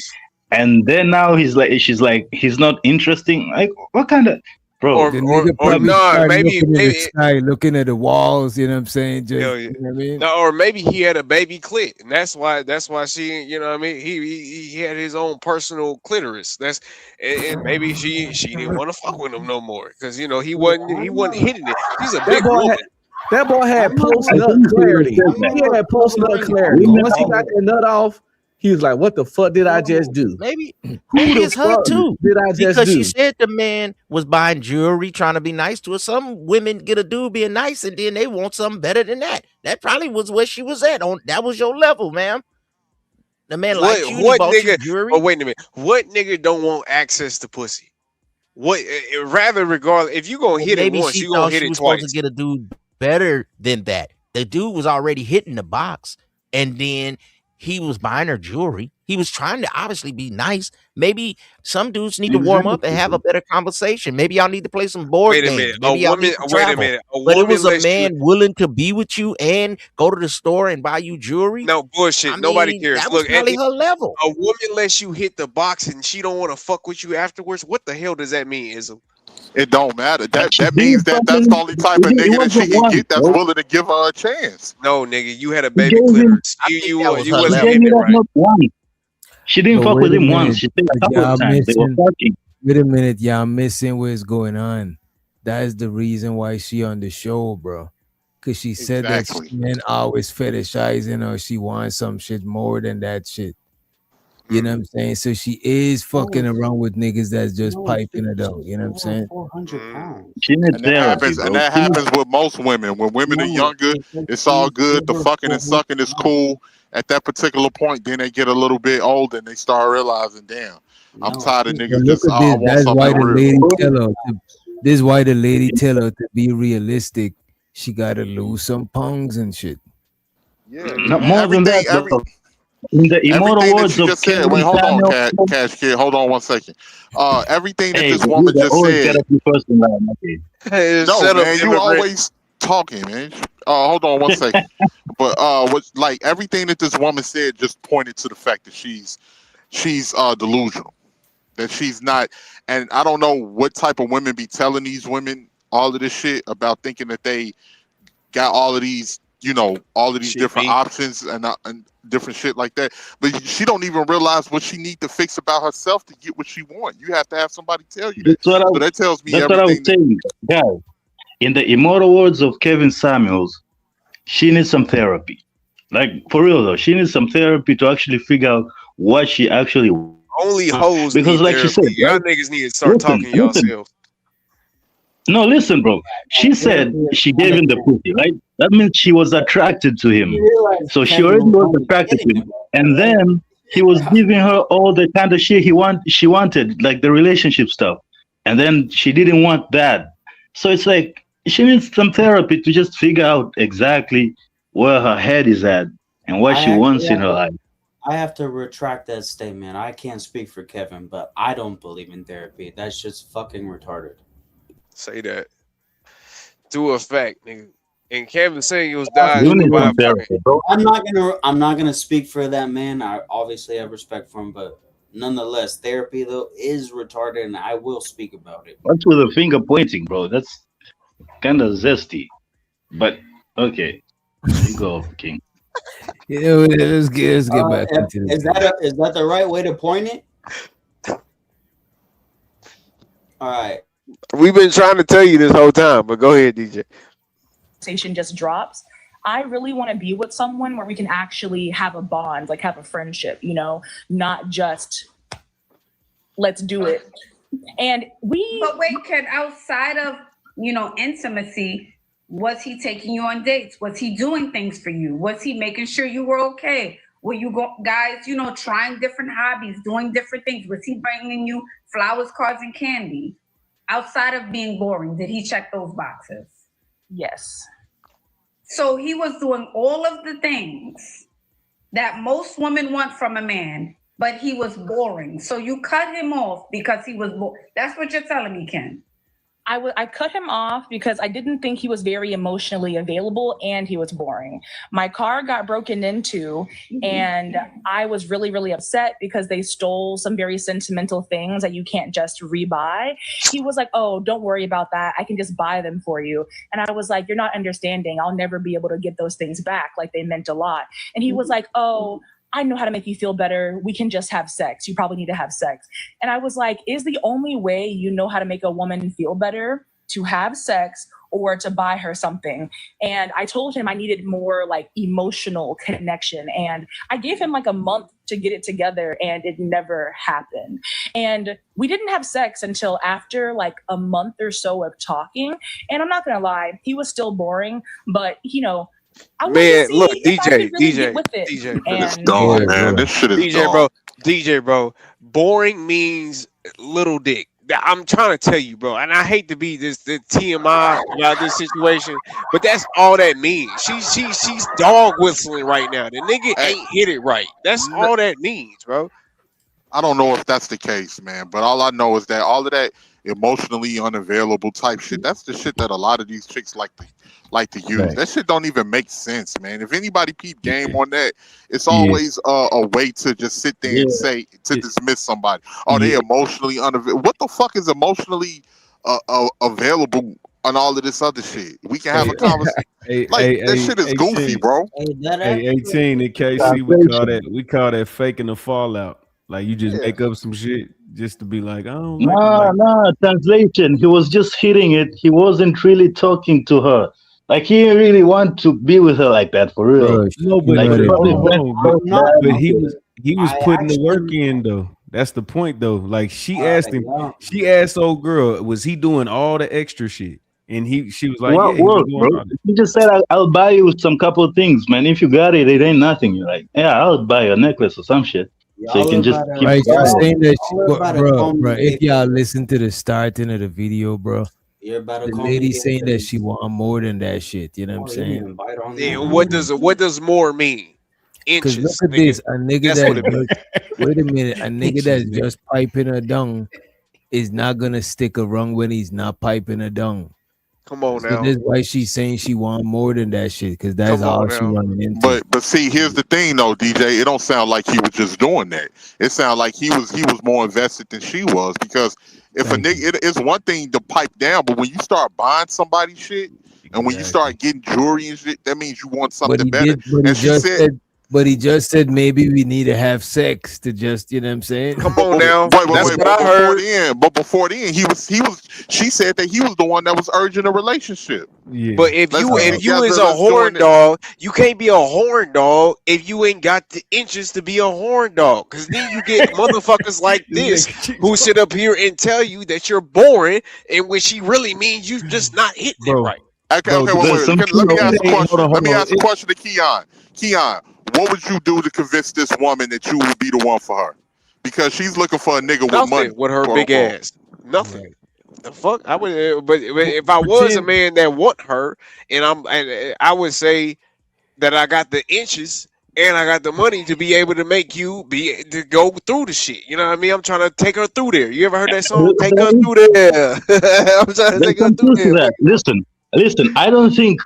and then now she's like he's not interesting. Like what kind of bro? The nigga probably started looking at the sky, looking at the walls. You know what I'm saying? Just, you know what I mean? No, or maybe he had a baby clit, and that's why she, you know what I mean? He had his own personal clitoris. And maybe she didn't want to fuck with him no more because you know he wasn't hitting it. She's a big woman. That boy had post nut clarity. He had post nut clarity. Once he got that nut off, he was like, "What the fuck did I just do? Maybe the it's her fuck too. did I just Because do?" she said the man was buying jewelry, trying to be nice to her. Some women get a dude being nice, and then they want something better than that. That probably was where she was at. That was your level, ma'am. The man liked you. He bought you jewelry. Oh, wait a minute. What nigga don't want access to pussy? What rather regardless, if you gonna hit it Maybe once, she you gonna thought hit she it was twice. supposed to get a dude better than that. The dude was already hitting the box, and then he was buying her jewelry. He was trying to obviously be nice. Maybe some dudes need to warm up and have a better conversation. Maybe y'all need to play some board Wait a games. minute. Maybe y'all need to travel. But it was a man willing to be with you and go to the store and buy you jewelry. No bullshit. Nobody cares. That was Look, probably her level. A woman lets you hit the box and she don't want to fuck with you afterwards. What the hell does that mean, Ism? It don't matter. That means that's the only type of nigga that she can get that's willing to give her a chance. No, nigga, you had a baby clitoris. You wasn't hitting it right. She didn't fuck with him once. She said a couple of times. They were fucking. Wait a minute, y'all missing what's going on. That is the reason why she on the show, bro. Because she said that men always fetishizing her. She wants some shit more than that shit. You know what I'm saying? So she is fucking around with niggas that's just piping it out. You know what I'm saying? 400 pounds. She needs therapy, And that happens with most women. When women are younger, it's all good. The fucking and sucking is cool. At that particular point, then they get a little bit older and they start realizing, damn, I'm tired of niggas. Look at this. That's why the lady real. tell her. This is why the lady tell her to be realistic. She gotta lose some pounds and shit. Yeah, not more than that. In the immortal words of Kevin wait, hold on, Samuel, Cash Kid. Hold on 1 second. Everything that hey, this woman just said. No, man, you always talking, man. Hold on 1 second. But what's like everything that this woman said just pointed to the fact that she's delusional. That she's not, and I don't know what type of women be telling these women all of this shit about thinking that they got all of these, you know, all of these different options and different shit like that. But she don't even realize what she need to fix about herself to get what she want. You have to have somebody tell you that. So that tells me that's what I was saying, guys. In the immortal words of Kevin Samuels, she needs some therapy. Like for real though, she needs some therapy to actually figure out what she actually wants. Only hoes because, need like she therapy. said, Y'all niggas need to start talking yourselves. No, listen, bro. She said she gave him the pussy, right? That means she was attracted to him. So she already was attracted to him. And then he was giving her all the kind of shit she wanted, like the relationship stuff. And then she didn't want that. So it's like she needs some therapy to just figure out exactly where her head is at and what she wants in her life. I have to retract that statement. I can't speak for Kevin, but I don't believe in therapy. That's just fucking retarded. Say that. To a fact, nigga. And Kevin saying he was dying. I'm not gonna speak for that man. I obviously have respect for him, but nonetheless, therapy though is retarded, and I will speak about it. What's with the finger pointing, bro? That's kind of zesty. But okay, you go, King. Let's get back into this. Is that the right way to point it? All right. We've been trying to tell you this whole time, but go ahead, DJ. Conversation just drops. I really want to be with someone where we can actually have a bond, like have a friendship, you know, not just let's do it. And But wait, Ken, outside of, you know, intimacy, was he taking you on dates? Was he doing things for you? Was he making sure you were okay? Were you guys, you know, trying different hobbies, doing different things? Was he bringing you flowers, cards, and candy? Outside of being boring, did he check those boxes? Yes. So he was doing all of the things that most women want from a man, but he was boring. So you cut him off because he was boring. That's what you're telling me, Ken. I cut him off because I didn't think he was very emotionally available and he was boring. My car got broken into and I was really, really upset because they stole some very sentimental things that you can't just rebuy. He was like, oh, don't worry about that. I can just buy them for you. And I was like, you're not understanding. I'll never be able to get those things back. Like they meant a lot. And he was like, oh, I know how to make you feel better. We can just have sex. You probably need to have sex. And I was like, is the only way you know how to make a woman feel better to have sex or to buy her something? And I told him I needed more like emotional connection. And I gave him like a month to get it together and it never happened. And we didn't have sex until after like a month or so of talking. And I'm not going to lie, he was still boring, but you know, Man, look, DJ. This is dumb, man. This shit is DJ, bro. Boring means little dick. I'm trying to tell you, bro. And I hate to be the TMI about this situation, but that's all that means. She's dog whistling right now. The nigga ain't hit it right. That's all that means, bro. I don't know if that's the case, man. But all I know is that all of that emotionally unavailable type shit, that's the shit that a lot of these chicks like to use. Right. That shit don't even make sense, man. If anybody keep game on that, it's always a way to just sit there and say to dismiss somebody. Oh, they emotionally unavailable. What the fuck is emotionally available on all of this other shit? We can have a conversation. That shit is goofy, bro. Hey, 18 in KC, we call that faking the fallout. Like you just make up some shit just to be like, I don't like No, translation. He was just hitting it. He wasn't really talking to her. Like he didn't really want to be with her like that for real. No, but, but he was putting the work in though. That's the point though. Like she asked him, she asked old girl, was he doing all the extra shit? And she was like, what yeah, work, bro? He just said, I'll buy you some couple of things, man. If you got it, it ain't nothing. You're like, yeah, I'll buy you a necklace or some shit. So you can just keep saying that, bro. If y'all listen to the starting of the video, bro, the lady saying that she want more than that shit. You know what I'm saying? Yeah, what does more mean? Inches. Because look at this, a nigga wait a minute, a nigga that's just piping a dung is not gonna stick around when he's not piping a dung. Come on So now. that's why she's saying she want more than that shit, because that's all she running into. But see, here's the thing though, DJ. It don't sound like he was just doing that. It sounded like he was more invested than she was, because if a nigga, it's one thing to pipe down, but when you start buying somebody shit and when you start getting jewelry and shit, that means you want something better. And she said, But he just said maybe we need to have sex to just, you know what I'm saying? Come on now. Wait, That's what I heard. But before then, she said that he was the one that was urging a relationship. Yeah. But if Let's you get if you together, is a let's horn join it. dog, you can't be a horn dog if you ain't got the inches to be a horn dog. Cause then you get motherfuckers like this who sit up here and tell you that you're boring, and when she really means you just not hitting it right. Okay, Bro, wait. there's some Let me key- ask a Hold question. on, Let me hold on. ask a question to Keon. Keon, what would you do to convince this woman that you would be the one for her? Because she's looking for a nigga with money. Nothing with her quote big unquote. ass. Nothing. The fuck? I would, but if I was a man that want her, and I would say that I got the inches and I got the money to be able to make you be to go through the shit. You know what I mean? I'm trying to take her through there. You ever heard that song? Take her through there. I'm trying to There's take her some through truth to there. that. Listen. I don't think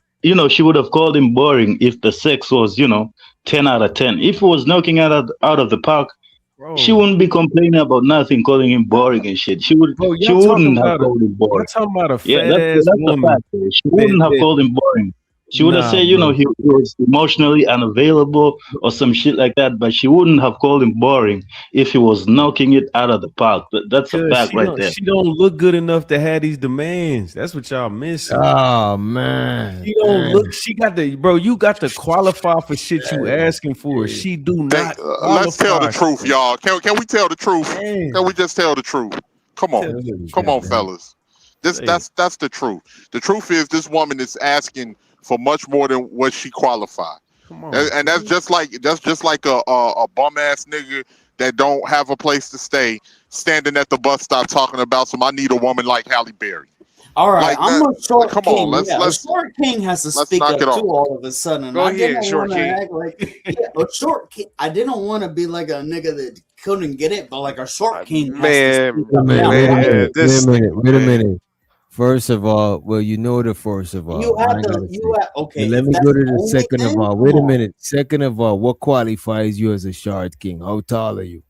she would have called him boring if the sex was 10 out of 10. If he was knocking out of the park, she wouldn't be complaining about nothing, calling him boring and shit. She would. Bro, She y'all talking wouldn't have about called him y'all boring. talking about a Yeah, fat ass that's the woman. fact. She wouldn't have called him boring. She would have said, Nah, he was emotionally unavailable or some shit like that, but she wouldn't have called him boring if he was knocking it out of the park. That's a Cause fact right there. she don't look good enough to have these demands. That's what y'all missing. Oh man. She don't look. She got the bro. You got to qualify for shit you asking for. She do not. Let's tell the qualify. truth, y'all. Can we tell the truth? Can we just tell the truth? Come on, fellas. That's the truth. The truth is this woman is asking for much more than what she qualified. And that's just like a bum ass nigga that don't have a place to stay, standing at the bus stop talking about I need a woman like Halle Berry. All right, Like I'm that- a short come king. on, A short king has to let's speak knock up it too off. all of a sudden. Go I ahead, didn't short want to king. act like a short king. I didn't want to be like a nigga that couldn't get it, but like a short king has to speak Wait a up minute, now, wait a right? minute, wait a minute. First of all, first of all, You I had to. gotta You say. had okay. But let If me that's go to the the only second of thing, all. come Wait a on. minute. Second of all, what qualifies you as a shard king? How tall are you?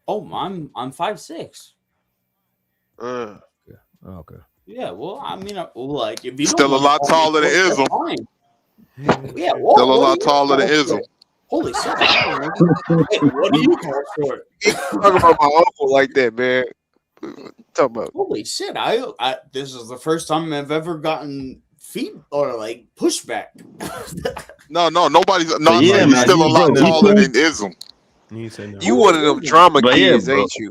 Oh, I'm 5'6". Okay. Yeah, well, I mean, like if you Still don't a want to lot call me taller than short, that's Ism. fine. Yeah, Still a what do lot you taller than call Ism. short? Holy shit! I don't know. Hey, what do you call short? Talk about my uncle like that, man. Talk about. Holy shit! I this is the first time I've ever gotten feed or like pushback. No, nobody's. No, But I yeah, said he's man, still a lot you taller can't. than Ism. You one of them drama But yeah, kids, bro. ain't you?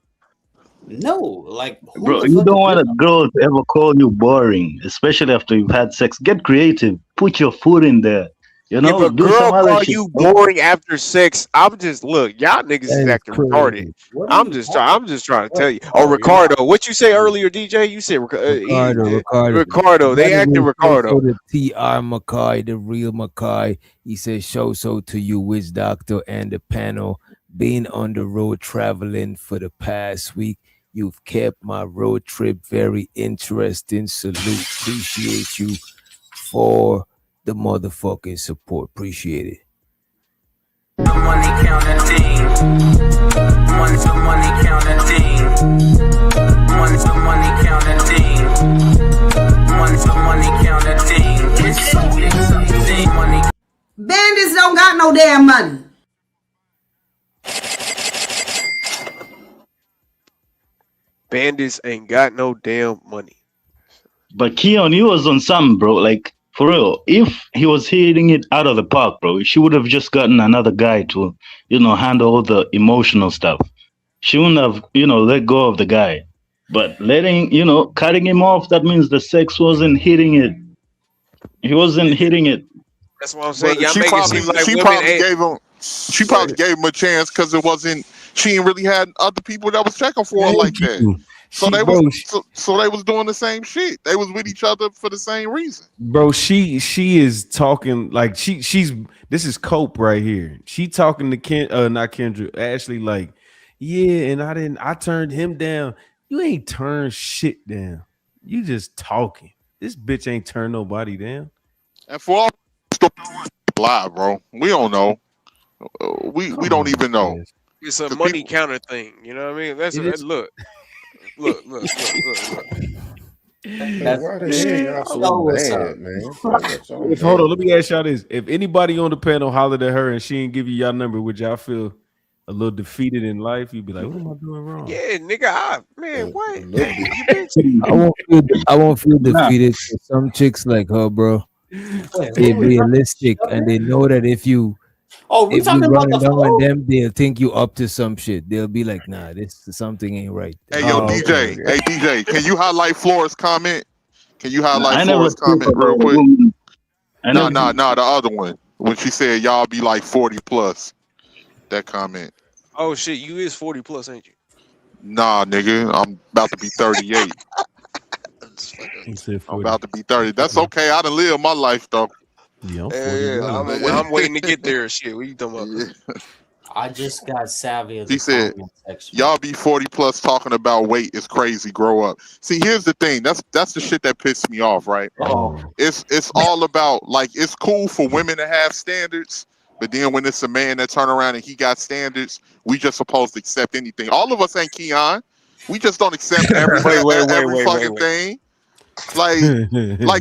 No, like who Bro, the you fuck don't is want a this? girl to ever call you boring, especially after you've had sex. Get creative. Put your foot in there. If a Do some girl other call shit. you boring after sex, I'm just look, y'all niggas is That is acting retarded. What are you I'm just trying to tell you. Oh, Oh, you're Ricardo, what you say earlier, DJ? You said Ricardo. Ricardo. They By the acting way, Ricardo. show the TR McCoy, the real McCoy. He says, show so to you, Wiz Doctor, and the panel. Been on the road traveling for the past week. You've kept my road trip very interesting. Salute. Appreciate you for the motherfucking support. Appreciate it. Money counting thing. Money counting thing. Money counting thing. Money counting thing. It's something. Money. Bandits don't got no damn money. Bandits ain't got no damn money. But Keon, he was on something, bro. Like, for real. If he was hitting it out of the park, bro, she would have just gotten another guy to, handle all the emotional stuff. She wouldn't have, let go of the guy. But cutting him off, that means the sex wasn't hitting it. He wasn't hitting it. That's what I'm saying. But Y'all she make it probably seem like she women probably ain't. gave him she probably gave him a chance because it wasn't she ain't really had other people that was checking for her like that. So they was doing the same shit. They was with each other for the same reason. Bro, she is talking like she's this is Cope right here. She talking to not Kendra, Ashley, like, yeah, and I turned him down. You ain't turned shit down. You just talking. This bitch ain't turned nobody down. And for all lie, bro. We don't know. We don't even know. It's a money counter thing. You know what I mean? That's look. That's Why the hell y'all so what's mad, up. man? What's so If hold on, let mad? me ask y'all this: if anybody on the panel hollered at her and she didn't give you y'all number, would y'all feel a little defeated in life? You'd be like, "What am I doing wrong?" Yeah, nigga. Man, what? A little bit. You bitch. I won't feel Nah. defeated. Some chicks like her, bro. Wait, They're who we talking realistic and they know that if you we talking about the running down on flow? them, they'll think you up to some shit. They'll be like, nah, this something ain't right. Hey, yo, Oh, DJ. okay. Hey, DJ. Can you highlight Flora's comment? Can you highlight I never Flora's spoke comment real about a quick? woman. No, the other one. When she said y'all be like 40 plus. That comment. Oh shit, you is 40 plus, ain't you? Nah, nigga. I'm about to be 38. He said I'm 40. about to be 30. That's okay. I done lived my life though. Yeah, I'm 40. Yeah, I'm waiting to get there. Shit, what you talking about? I just got savvy of He the said, comment section. y'all be 40 plus talking about weight is crazy. Grow up. See, here's the thing. That's the shit that pissed me off, right? Oh. It's all about, like, it's cool for women to have standards, but then when it's a man that turn around and he got standards, we just supposed to accept anything. All of us ain't Keon. We just don't accept every fucking thing. Like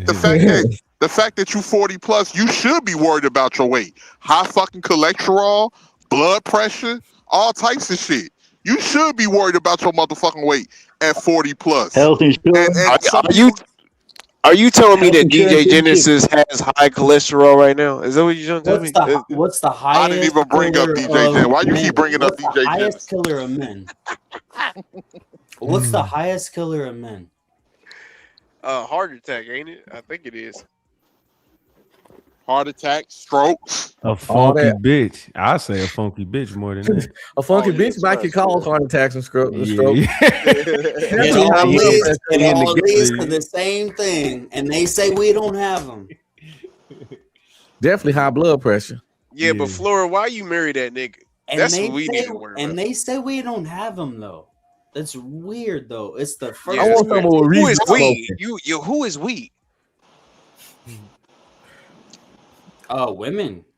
the fact that you 40 plus, you should be worried about your weight. High fucking cholesterol, blood pressure, all types of shit. You should be worried about your motherfucking weight at 40 plus. Health insurance. And some Are you telling me Health that insurance DJ is Genesis has high cholesterol right now? Is that what you're trying to tell me? What's the highest? I didn't even bring up DJ Gen. Why you keep bringing up What's the DJ highest Genesis? killer of men? What's the highest killer of men? Heart attack, ain't it? I think it is. Heart attack, strokes. A funky bitch. I say a funky bitch more than that. A funky bitch might get cause heart attacks and stroke. It all leads to the same thing, and they say we don't have them. Definitely high blood pressure. Yeah, but Flora, why you marry that nigga? And That's they what we say, need to worry and about. they say we don't have them though. That's weird though. It's the first. Yeah, who is we? You who is we?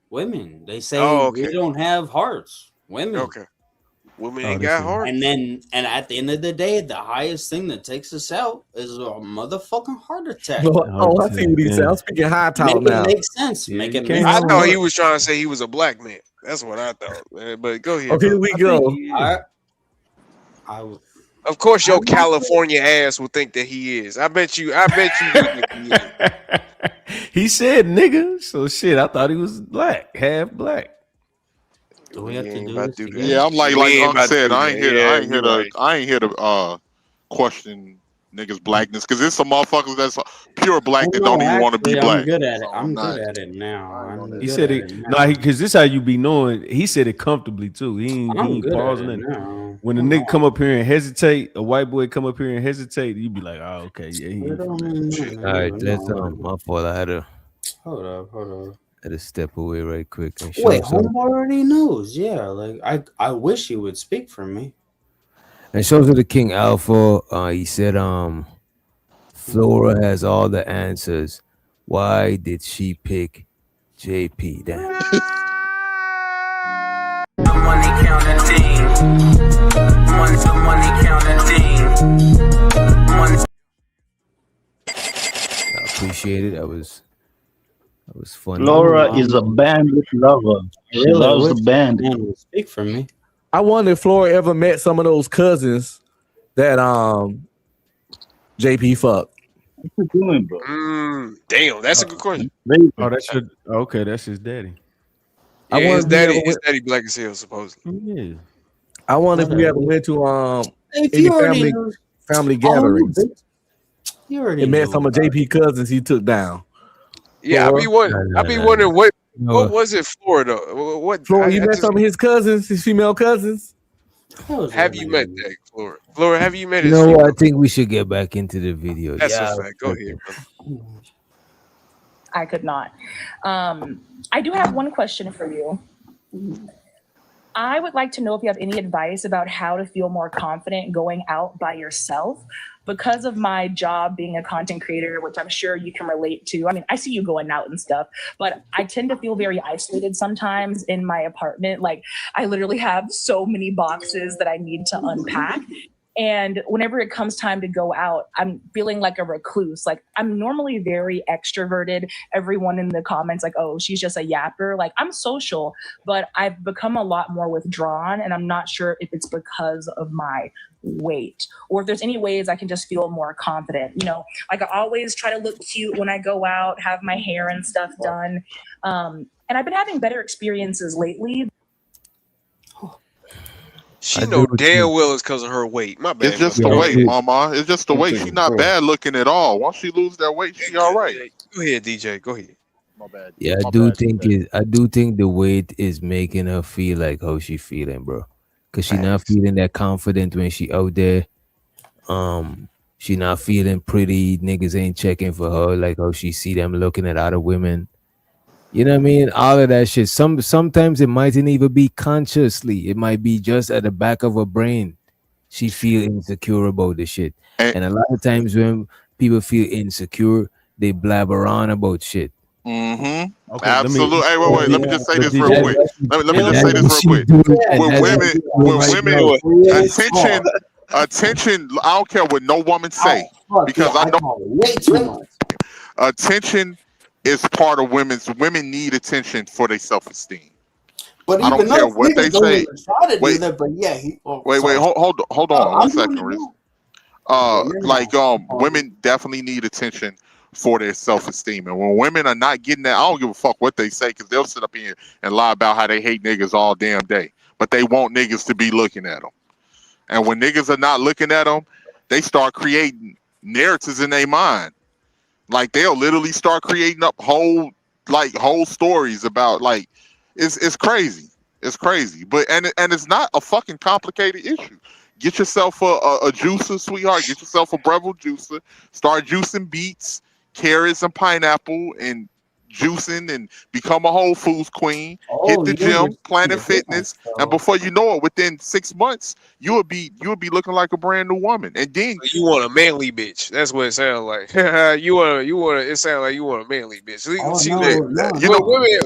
Women. They say okay. we don't have hearts. Women. Okay. Women ain't got hearts. And at the end of the day, the highest thing that takes us out is a motherfucking heart attack. I see what he said. I'm speaking high talk Make now. it make sense. Make it make I sense. thought he was trying to say he was a black man. That's what I thought. Man. But go ahead. Here we go. Of course, your California ass will think that he is. I bet you would think he is. He said nigga, so shit. I thought he was black, half black. Do we have to do this? Yeah, I'm like Unc said, I ain't here to question niggas' blackness, because there's some motherfuckers that's pure black that don't even want to be black. I'm good at it. I'm good at it now. He said it. No, because this how you be knowing. He said it comfortably too. He ain't good at pausing it it. now. When a nigga come up here and hesitate, a white boy come up here and hesitate, you be like, oh, okay, yeah. He ain't from that. All right, that's my fault. I had to Hold up. had to step away right quick and show Wait, some. homeboy already knows. Yeah, like I wish he would speak for me. And shows to the King Alpha. He said, Flora has all the answers. Why did she pick JP? Damn. Money counting team. Money counting team. I appreciate it. That was fun. Laura is a bandit lover. She loves the band. Speak for me. I wonder if Flora ever met some of those cousins that JP fucked. What you doing, bro? Damn, that's a good question. Oh, that's your okay. That's his daddy. Yeah, I his daddy black as hell, supposedly. Yeah. I wonder if we ever went to If any you already family gatherings You already and met know some of JP cousins he took down. Yeah, I be wondering what No. was it, Florida? What Flora, you met some of his cousins, his female cousins? have you met that, Flora? Flora, have you met You his know what? female? I think we should get back into the video. That's Yeah, a fact. Go ahead, brother. I could not. I do have one question for you. I would like to know if you have any advice about how to feel more confident going out by yourself. Because of my job being a content creator, which I'm sure you can relate to. I mean, I see you going out and stuff, but I tend to feel very isolated sometimes in my apartment. Like I literally have so many boxes that I need to unpack. And whenever it comes time to go out, I'm feeling like a recluse. Like I'm normally very extroverted. Everyone in the comments like, oh, she's just a yapper. Like I'm social, but I've become a lot more withdrawn, and I'm not sure if it's because of my weight or if there's any ways I can just feel more confident. You know, like I always try to look cute when I go out, have my hair and stuff done. And I've been having better experiences lately. She know damn well it's because of her weight. My bad. It's just the weight, mama. It's just the weight. She's not bad looking at all. Once she lose that weight, she all right. Go ahead, DJ. Go ahead. My bad. Yeah, I do think the weight is making her feel like how she feeling, bro. Cause she not feeling that confident when she out there. She not feeling pretty. Niggas ain't checking for her like how she see them looking at other women. You know what I mean? All of that shit. Sometimes it mightn't even be consciously. It might be just at the back of her brain. She feel insecure about the shit. And a lot of times when people feel insecure, they blabber on about shit. Mm-hmm. Okay, absolutely. Hey, wait. Let me just say this real quick. Let me just say this real quick. With women, attention. I don't care what no woman say because I know way too much. Attention is part of women need attention for their self-esteem. But I don't care what they say. Wait, but yeah, hold on 1 second, Riz. Women definitely need attention for their self-esteem, and when women are not getting that, I don't give a fuck what they say because they'll sit up here and lie about how they hate niggas all damn day, but they want niggas to be looking at them. And when niggas are not looking at them, they start creating narratives in their mind. Like they'll literally start creating up whole stories about like it's crazy. It's crazy. But and it's not a fucking complicated issue. Get yourself a juicer, sweetheart. Get yourself a Breville juicer. Start juicing beets, carrots, and pineapple, and juicing, and become a Whole Foods queen. Hit the gym, Planet Fitness, and before you know it, within 6 months, you would be looking like a brand new woman. And then you want a manly bitch. That's what it sounds like. you want. It sounds like you want a manly bitch.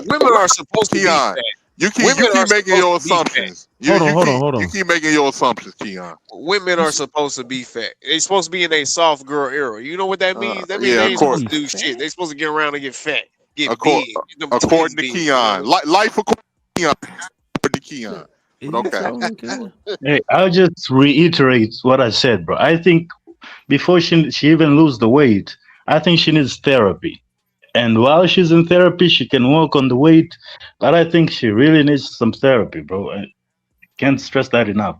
Women are supposed to be fat. You keep making your assumptions. Hold on. You keep making your assumptions, Keon. Women are supposed to be fat. They're supposed to be in a soft girl era. You know what that means? That means they ain't supposed to do shit. They're supposed to get around and get fat. According to Keon. Life according to Keon. Okay. Hey, I'll just reiterate what I said, bro. I think before she even lose the weight, I think she needs therapy. And while she's in therapy, she can work on the weight. But I think she really needs some therapy, bro. I can't stress that enough.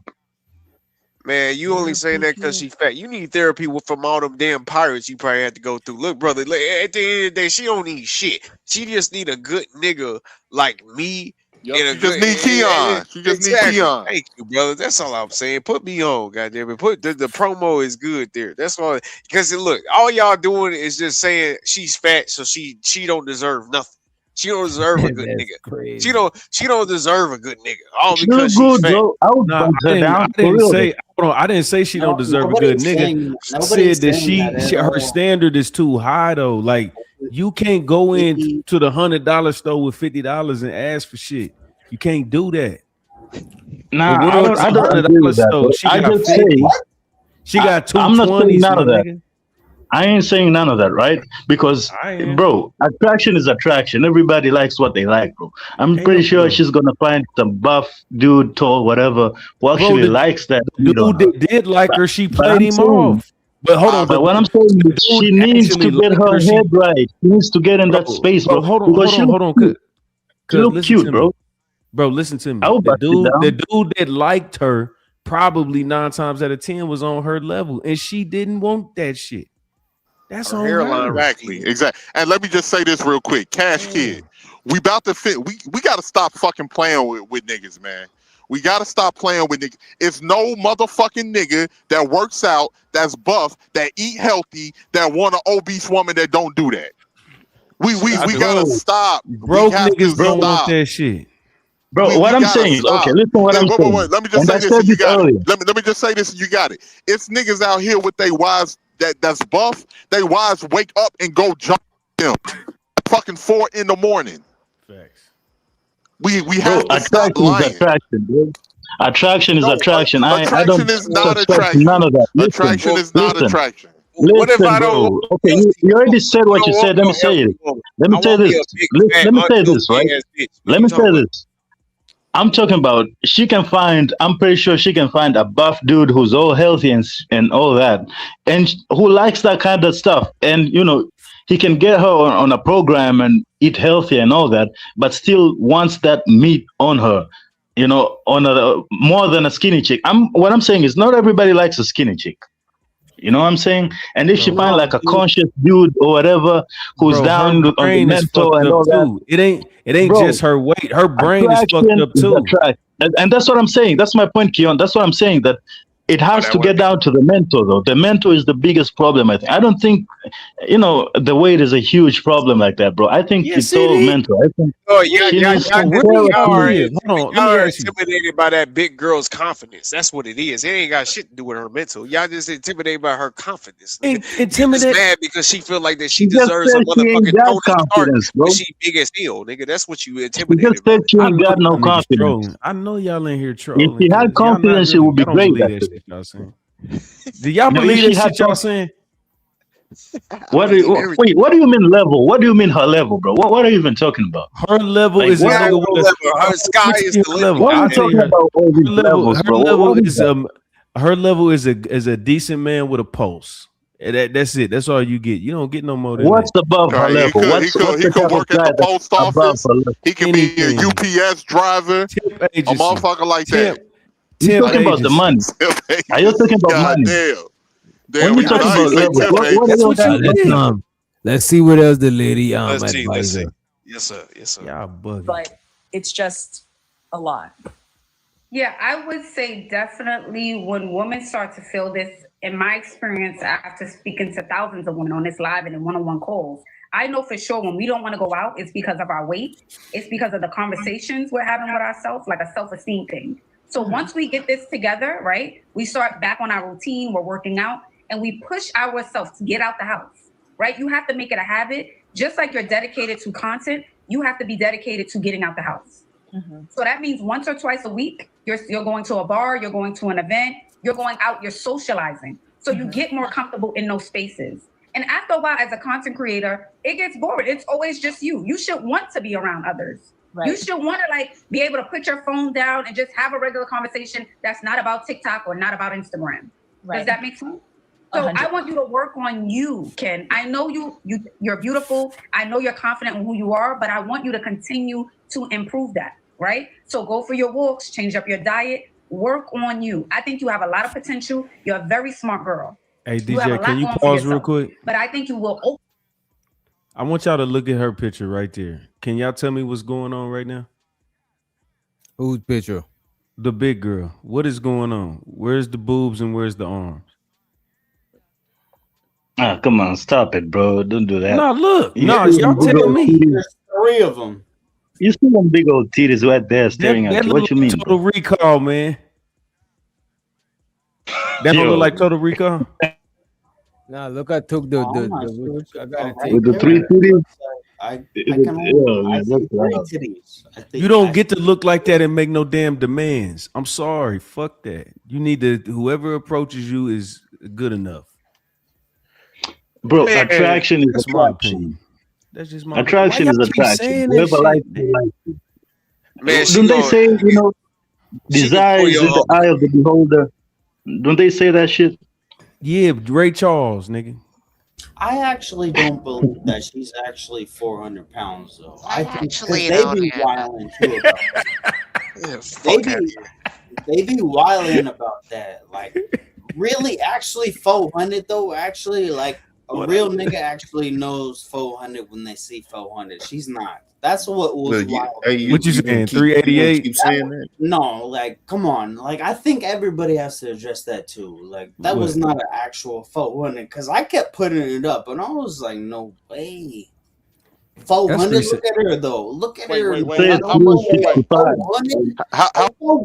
Man, you only saying that because she's fat. You need therapy from all them damn pirates you probably had to go through. Look, brother, at the end of the day, she don't need shit. She just need a good nigga like me. She just need Keon. She just need Keon. Thank you, brother. That's all I'm saying. Put me on, goddamn it. Put the promo is good there. That's all. Because look, all y'all doing is just saying she's fat, so she don't deserve nothing. She don't deserve a good nigga. Crazy. She don't deserve a good nigga. All because she's fat. I didn't say she don't deserve a good nigga. I said that her standard is too high though. Like you can't go in to the $100 store with $50 and ask for shit. You can't do that. Nah, I don't agree with that. She got two. I'm not saying none of that. I ain't saying none of that, right? Because, bro, attraction is attraction. Everybody likes what they like, bro. I'm pretty sure she's gonna find some buff dude, tall, whatever, who actually likes that. Dude that did like her, she played him off. But hold on, but what I'm saying is she needs to get her head right. She needs to get in that space, bro. Hold on. She look cute, bro. Bro, listen to me. The dude that liked her probably 9 times out of 10 was on her level, and she didn't want that shit. That's on her. Exactly. And let me just say this real quick. Cash Kid, we about to fit. We got to stop fucking playing with niggas, man. We got to stop playing with niggas. It's no motherfucking nigga that works out, that's buff, that eat healthy, that want an obese woman that don't do that. We got to stop. Broke niggas don't want that shit. Bro, what I'm saying is, okay, listen what I'm saying. Wait, let me just say this and you got it. Let me just say this and you got it. It's niggas out here with they wives that's buff. They wives wake up and go jump them fucking 4 in the morning. Facts. We have to stop lying. Attraction, bro. Attraction is No, attraction. I don't Attraction is not subscribe to none attraction. of that. Listen, Attraction is not listen, attraction. what if listen, I don't want bro. Okay, a you already healthy? said I what you don't want said. Let me no say healthy it. woman. Let me I say want me this. a big fat Let me say this, right? unhealthy ass bitch. What Let you me talking say about? this. I'm talking about she can find. I'm pretty sure she can find a buff dude who's all healthy and all that, and who likes that kind of stuff. And he can get her on a program and eat healthy and all that, but still wants that meat on her. On a more than a skinny chick. What I'm saying is not everybody likes a skinny chick. You know what I'm saying? And if she find No, like a dude. conscious dude or whatever who's Bro, her down on the brain is mental fucked and up all that, too. It ain't bro, just her weight. Her brain is fucked attraction up is too. attract, and that's what I'm saying. That's my point, Keon. That's what I'm saying. That it Oh, has that to would get be. down to the mental, though. The mental is the biggest problem. I think. I don't think the weight is a huge problem like that, bro. I think Yes, it's it all is. mental. I think Oh, she needs Hold on, some really? y'all Hold are therapy. on. Hold on. Let y'all me are ask you. intimidated by that big girl's confidence. That's what it is. It ain't got shit to do with her mental. Y'all just intimidated by her confidence. Nigga. You just Intimidate. mad because she feel like that She she just deserves a said she ain't motherfucking got Tony Stark, confidence, but bro. she big as hell, nigga. That's what you She just intimidated by. said she I ain't know got no y'all niggas confidence. trolling. I know y'all in here If trolling she had because y'all not confidence, it really. would be Y'all don't great, believe that actually. shit y'all saying. Do y'all No, if believe she that had shit y'all confidence. saying? I believe everything. Wait, what do you mean level? What do you mean her level, bro? What are you even talking about? Her level Like, is a She what are got nigga you, no with a. level. Her sky Let me is tell you the her limit. level. what are you I'll tell Goddamn. you talking her. about all these Her level. levels, Her bro? level What is is that? Her level is a decent man with a pulse. That's it. That's all you get. You don't get no more than What's that. above her Right. He level? could he What's could he the could type of work at guy the that's post above office. her level? He can be a Anything. UPS driver, Temp a agency. motherfucker like that. Temp. You're Temp talking about the agency. money. Are you talking about God money? damn. When Damn, you're even talking I ain't about say levels, temp what are That's you what you talking get. about? let's see what else the lady Let's see. Let's advise see. her. Yes, sir. Yes, sir. Y'all bugging. But it's just a lot. Yeah, I would say definitely when women start to feel this, in my experience, after speaking to thousands of women on this live and in one-on-one calls, I know for sure when we don't want to go out, it's because of our weight. It's because of the conversations we're having with ourselves, like a self-esteem thing. So once we get this together, right, we start back on our routine, we're working out, and we push ourselves to get out the house, right? You have to make it a habit. Just like you're dedicated to content, you have to be dedicated to getting out the house. So that means once or twice a week, you're going to a bar, you're going to an event, you're going out, you're socializing. So you get more comfortable in those spaces. And after a while, as a content creator, it gets boring. It's always just you. You should want to be around others. You should want to be able to put your phone down and just have a regular conversation that's not about TikTok or not about Instagram. Does that make sense? So I want you to work on you, Ken. I know you're beautiful. I know you're confident in who you are, but I want you to continue to improve that, right? So go for your walks, change up your diet, work on you. I think you have a lot of potential. You're a very smart girl. Hey You have a DJ, can lot you going for pause real yourself. quick? But I think you will. I want y'all to look at her picture right there. Can y'all tell me what's going on right now? Whose picture? The big girl. What is going on? Where's the boobs and where's the arms? Ah, come on, stop it, bro. Don't do that. No, look. You No, see y'all them big tell old me. titties. There's 3 of them. You see them big old titties right there staring at That you. look What you like mean, Total bro? Recall, man. That don't look Yo, like Total Recall. Nah, look, I took the I'm not sure what I you gotta call with take the it it. 3 back. titties. I can only Yeah, I man, see that's 3 loud. titties. I think You don't get to look like that and make no damn demands. I'm sorry. Fuck that. You need to, whoever approaches you is good enough. Bro, Man, attraction is That's my attraction. opinion. That's just my opinion. Why Attraction y'all is keep attraction. saying that Whoever shit? likes you, likes you. man, Don't they say, she can desire pull is your in the eye of the beholder? Don't they say that shit? Yeah, Ray Charles, nigga. I actually don't believe that she's actually 400 pounds though. I think because actually they don't be either. wilding too about that. Yeah, They fuck out of here. they be wilding about that. Like really, actually 400 though. Actually, like a real nigga actually knows 400 when they see 400. She's not. That's what was wild. What you saying? 388? No, like, come on. Like, I think everybody has to address that too. Like, that was What? not an actual 400 because I kept putting it up and I was like, no way. 400, look at her though. Look at her. It says 365.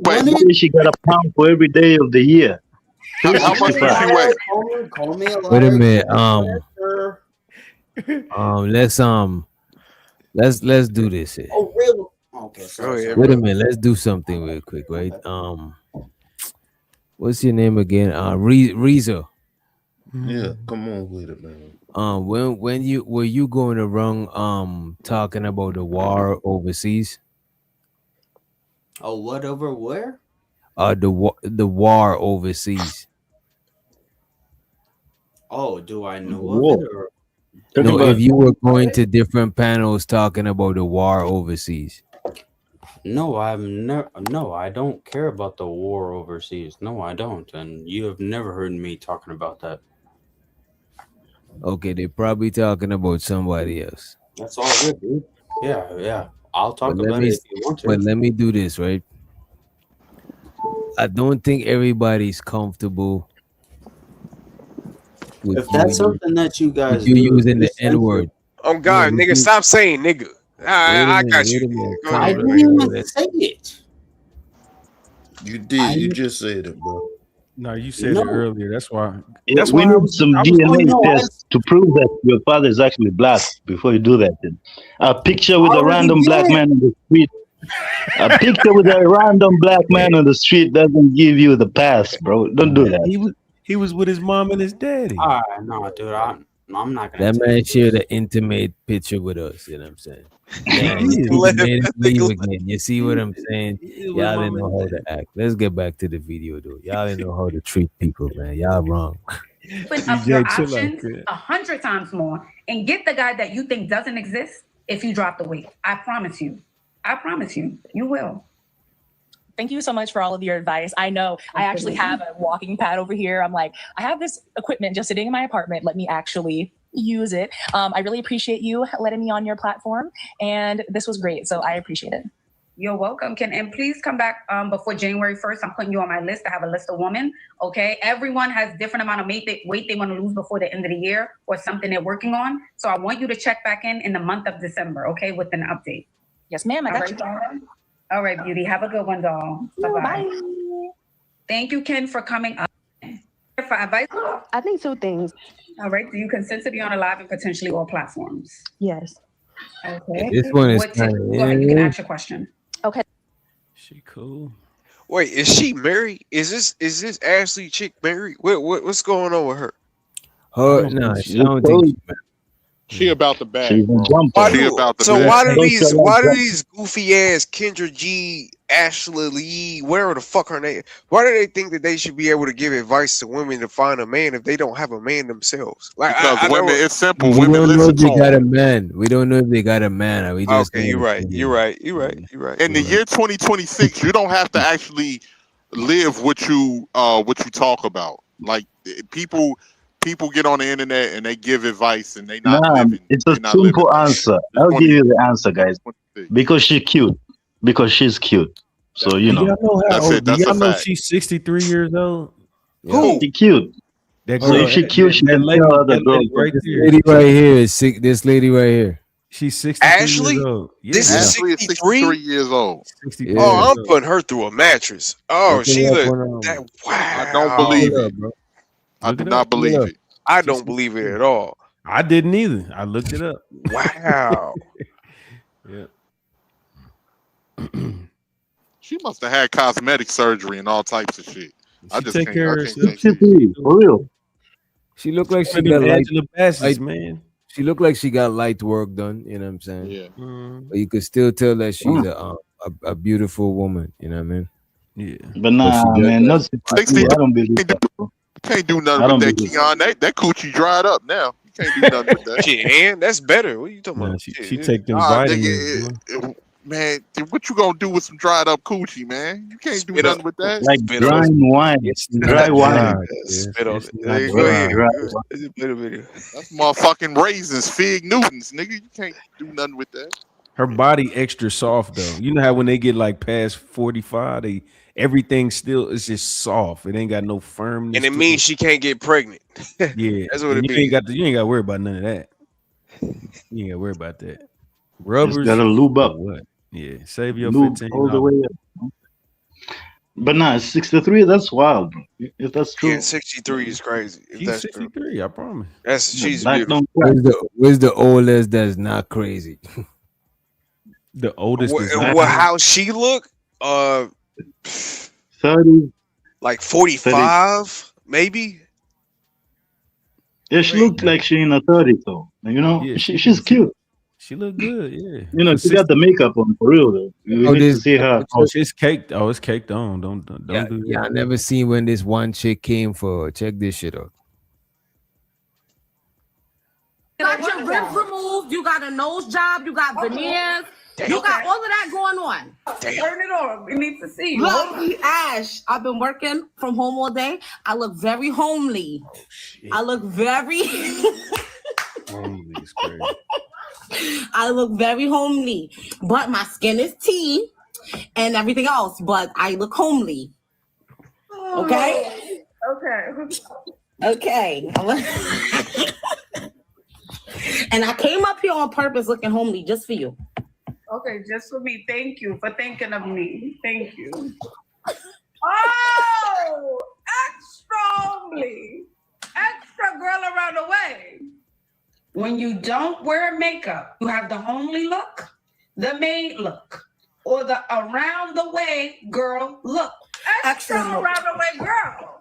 It says she got a pound for every day of the year. How much does 365. she weigh? Call me a Wait a liar. minute. Sure. Let's do this here. Oh, real. Okay, Go sorry, ahead, sorry. Wait a bro. minute. Let's do something real quick, right? What's your name again? Reza. Yeah, come on with it, man. When you were you going around talking about the war overseas? Oh, what over where? The war overseas. Oh, do I know of Whoa. it or? Talking No, about if you were going to different panels talking about the war overseas. No, I've never. No, I don't care about the war overseas. No, I don't, and you have never heard me talking about that. Okay, they're probably talking about somebody else. That's all good, dude. Yeah. I'll talk But let about me it if you want but to. let me do this, right? I don't think everybody's comfortable with If that's you something that you guys you do, using the just N censor. word. Oh God, Would nigga, you stop saying nigga. wait a I minute, got you. wait a minute. Go Come I ahead, on, bro. didn't man. even Let's say it. You did. I You just said it, bro. No, you said it no. earlier. That's why. Yeah, That's we why I need was. some I was Oh DNA no, tests to prove that your father is actually black before you do that. Then. A picture I with a already random black did. man on the street. A picture with a random black man on the street doesn't give you the pass, bro. Don't do that. He was with his mom and his daddy. No, dude. I'm not gonna that take man it. shared an intimate picture with us, you know what I'm saying? He Damn, you did. see, Let you him, made him that leave nigga, again. You see what I'm saying? He was with Y'all mom didn't know and how to act. Let's get back to the video, though. Y'all didn't know how to treat people, man. Y'all wrong. Open up your CJ, chill out, options kid. 100 times more and get the guy that you think doesn't exist if you drop the weight. I promise you. You will. Thank you so much for all of your advice. I know I actually have a walking pad over here. I'm like, I have this equipment just sitting in my apartment. Let me actually use it. I really appreciate you letting me on your platform. And this was great. So I appreciate it. You're welcome, Ken. And please come back before January 1st. I'm putting you on my list. I have a list of women. Okay. Everyone has different amount of weight they want to lose before the end of the year or something they're working on. So I want you to check back in the month of December, okay, with an update. Yes, ma'am. I got you. All right, beauty. Have a good one, doll. Bye-bye. Bye. Thank you, Ken, for coming up. For advice? I think two things. All right. Do you consent to be on a live and potentially all platforms? Yes. Okay. This one is Go ahead. You can ask your question. Okay. She cool. wait, is she married? Is this Ashley chick married? What's going on with her? Her, don't no, think I don't think she, She about the bag, She's a bro. jumper. She about the So bag. why do these goofy ass Kendra G, Ashley Lee, whatever the fuck her name? Why do they think that they should be able to give advice to women to find a man if they don't have a man themselves? Like Because I women, know. it's simple. we Women don't know listen if to they got a them. man. We don't know if they got a man. We just Okay, know you're the right. female. You're right. You're right. You're right. In the year 2026, you don't have to actually live what you talk about. Like people get on the internet and they give advice and they not Nah, living. it's a They not living simple like answer. that. I'll give you the answer, guys. Because she's cute. Because she's cute. So you Do know. y'all know how That's old? it. Do That's y'all a know fact. she's 63 years old? Who? She's cute. That So girl. if she's cute, she that can lady, tell other that girls. lady right This there. lady right here is sick. This lady right here. She's 63 Ashley? years old. This Yeah. is Ashley is 63? 63 years old. 63 Yeah. Oh, years I'm old. putting her through a mattress. Oh, Look she it up look on that I don't wow. believe Look it it. up, bro. I Look do it not up. believe it. I She's don't believe it 63. at all. I didn't either. I looked it up. Wow. Yeah. She must have had cosmetic surgery and all types of shit. I She just take can't. care I of can't herself. take serious. 63, for real. She looked like she One of got them light. Angela Bassett's, light man. she looked like she got light work done. You know what I'm saying? Yeah. But you could still tell that she's Mm. a beautiful woman. You know what I mean? Yeah. But But nah, she does man, got not some 63. 63. I don't believe that, bro. Can't do nothing I with don't that, believe that. Keon. That coochie dried up now. You can't do nothing with that. Shit, and that's better. What are you talking Nah, about? she Shit. take them Nah, vitamins, nigga, bro. man, what you gonna do with some dried up coochie, man? You can't do Spit up. nothing with that. Like Spit on dry it. wine. It's Dry not dry, wine. Chris. Spit on It's it. not Go Very ahead. dry. dry Let's wine. play the video. That's motherfucking raisins, fig Newtons, nigga. You can't do nothing with that. Her body extra soft though. You know how when they get like past 45, everything still is just soft. It ain't got no firmness And it to means it. she can't get pregnant. Yeah, That's what and it you ain't means. got to worry about none of that. You ain't got to worry about that. Just Rubbers gotta lube or up. what? Yeah, save your Lube $15. all the way up. But nah, 63, that's wild, bro. If that's Yeah, true. 63 is crazy. If She's that's true. 63, I promise. That's Yeah, she's black beautiful. don't crack. Where's the oldest that's not crazy? The oldest designer. Well, how she look? 30. Like 45, maybe. Yeah, she looked like she in her 30s though. You know, Yeah, she's cute. She look good, yeah. You know, she got the makeup on for real though. You need to see her. Oh, it's caked. Oh, it's caked on. Don't do that. Yeah, I never seen when this one chick came for. Check this shit out. You got your ribs removed, you got a nose job, you got veneers, you got all of that going on. Turn it on. We need to see you. Look, Ash, I've been working from home all day. I look very homely. I look very Homely is crazy. I look very homely, but my skin is tea and everything else, but I look homely. Okay? Okay. And I came up here on purpose looking homely just for you. Okay, just for me. Thank you for thinking of me. Thank you. Oh, extra homely. Extra girl around the way. When you don't wear makeup, you have the homely look, the maid look, or the around the way girl look. Extra around the way girl.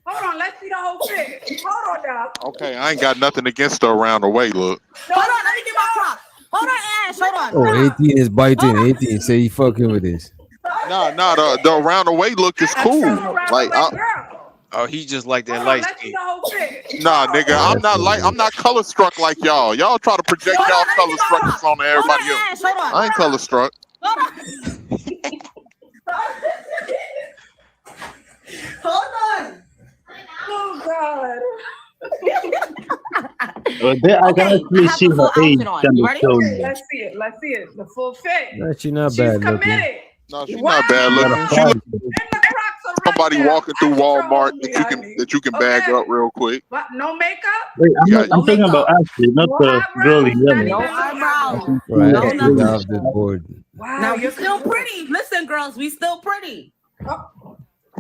Hold on, let's see the whole thing. Hold on, dog. Okay, I ain't got nothing against the around the way look. Hold on, let me get my prop. Hold on, Ash. Hold on. Oh, 18 is biting. 18 say you fucking with this. No, the around the way look is cool. Like, Oh, he just like that light skin. nah, nigga, I'm not color struck like y'all. Y'all try to project y'all color structures on everybody else. I ain't color struck. Hold on. Oh God. I can actually see her age. Let's see it. Let's see it. The full fit. No, she not She's bad committed. looking. No, she's not bad looking. She look somebody walking through Walmart that you can bag up real quick. What? No makeup? Wait, I'm talking about Ashley, not the girl in yellow. No eyebrows. Right, No get nothing. off the board. Wow, Now you're still pretty. Listen, girls, we still pretty.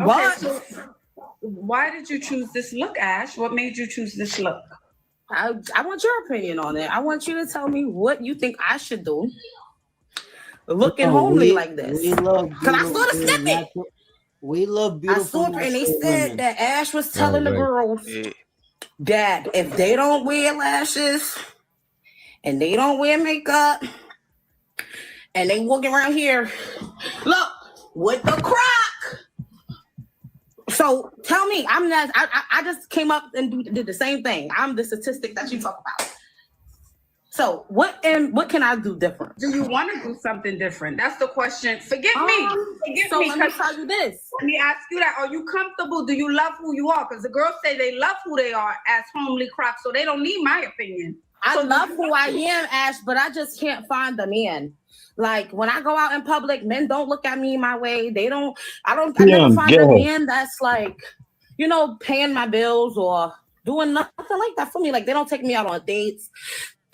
Okay, so why did you choose this look, Ash? What made you choose this look? I want your opinion on it. I want you to tell me what you think I should do. Looking homely like this. We love Cause I saw the snippet. We love beautiful. I saw it, and they said women. that Ash was telling the girls that if they don't wear lashes and they don't wear makeup and they walking around here, look, with the crock. So tell me, I just came up and did the same thing. I'm the statistic that you talk about. So what can I do different? Do you want to do something different? That's the question. Forget me. So let me tell you this. Let me ask you that. Are you comfortable? Do you love who you are? Because the girls say they love who they are as homely crocs, so they don't need my opinion. I love who I am, Ash, but I just can't find the man. Like when I go out in public, men don't look at me my way. I never find a man that's like, paying my bills or doing nothing like that for me. Like they don't take me out on dates.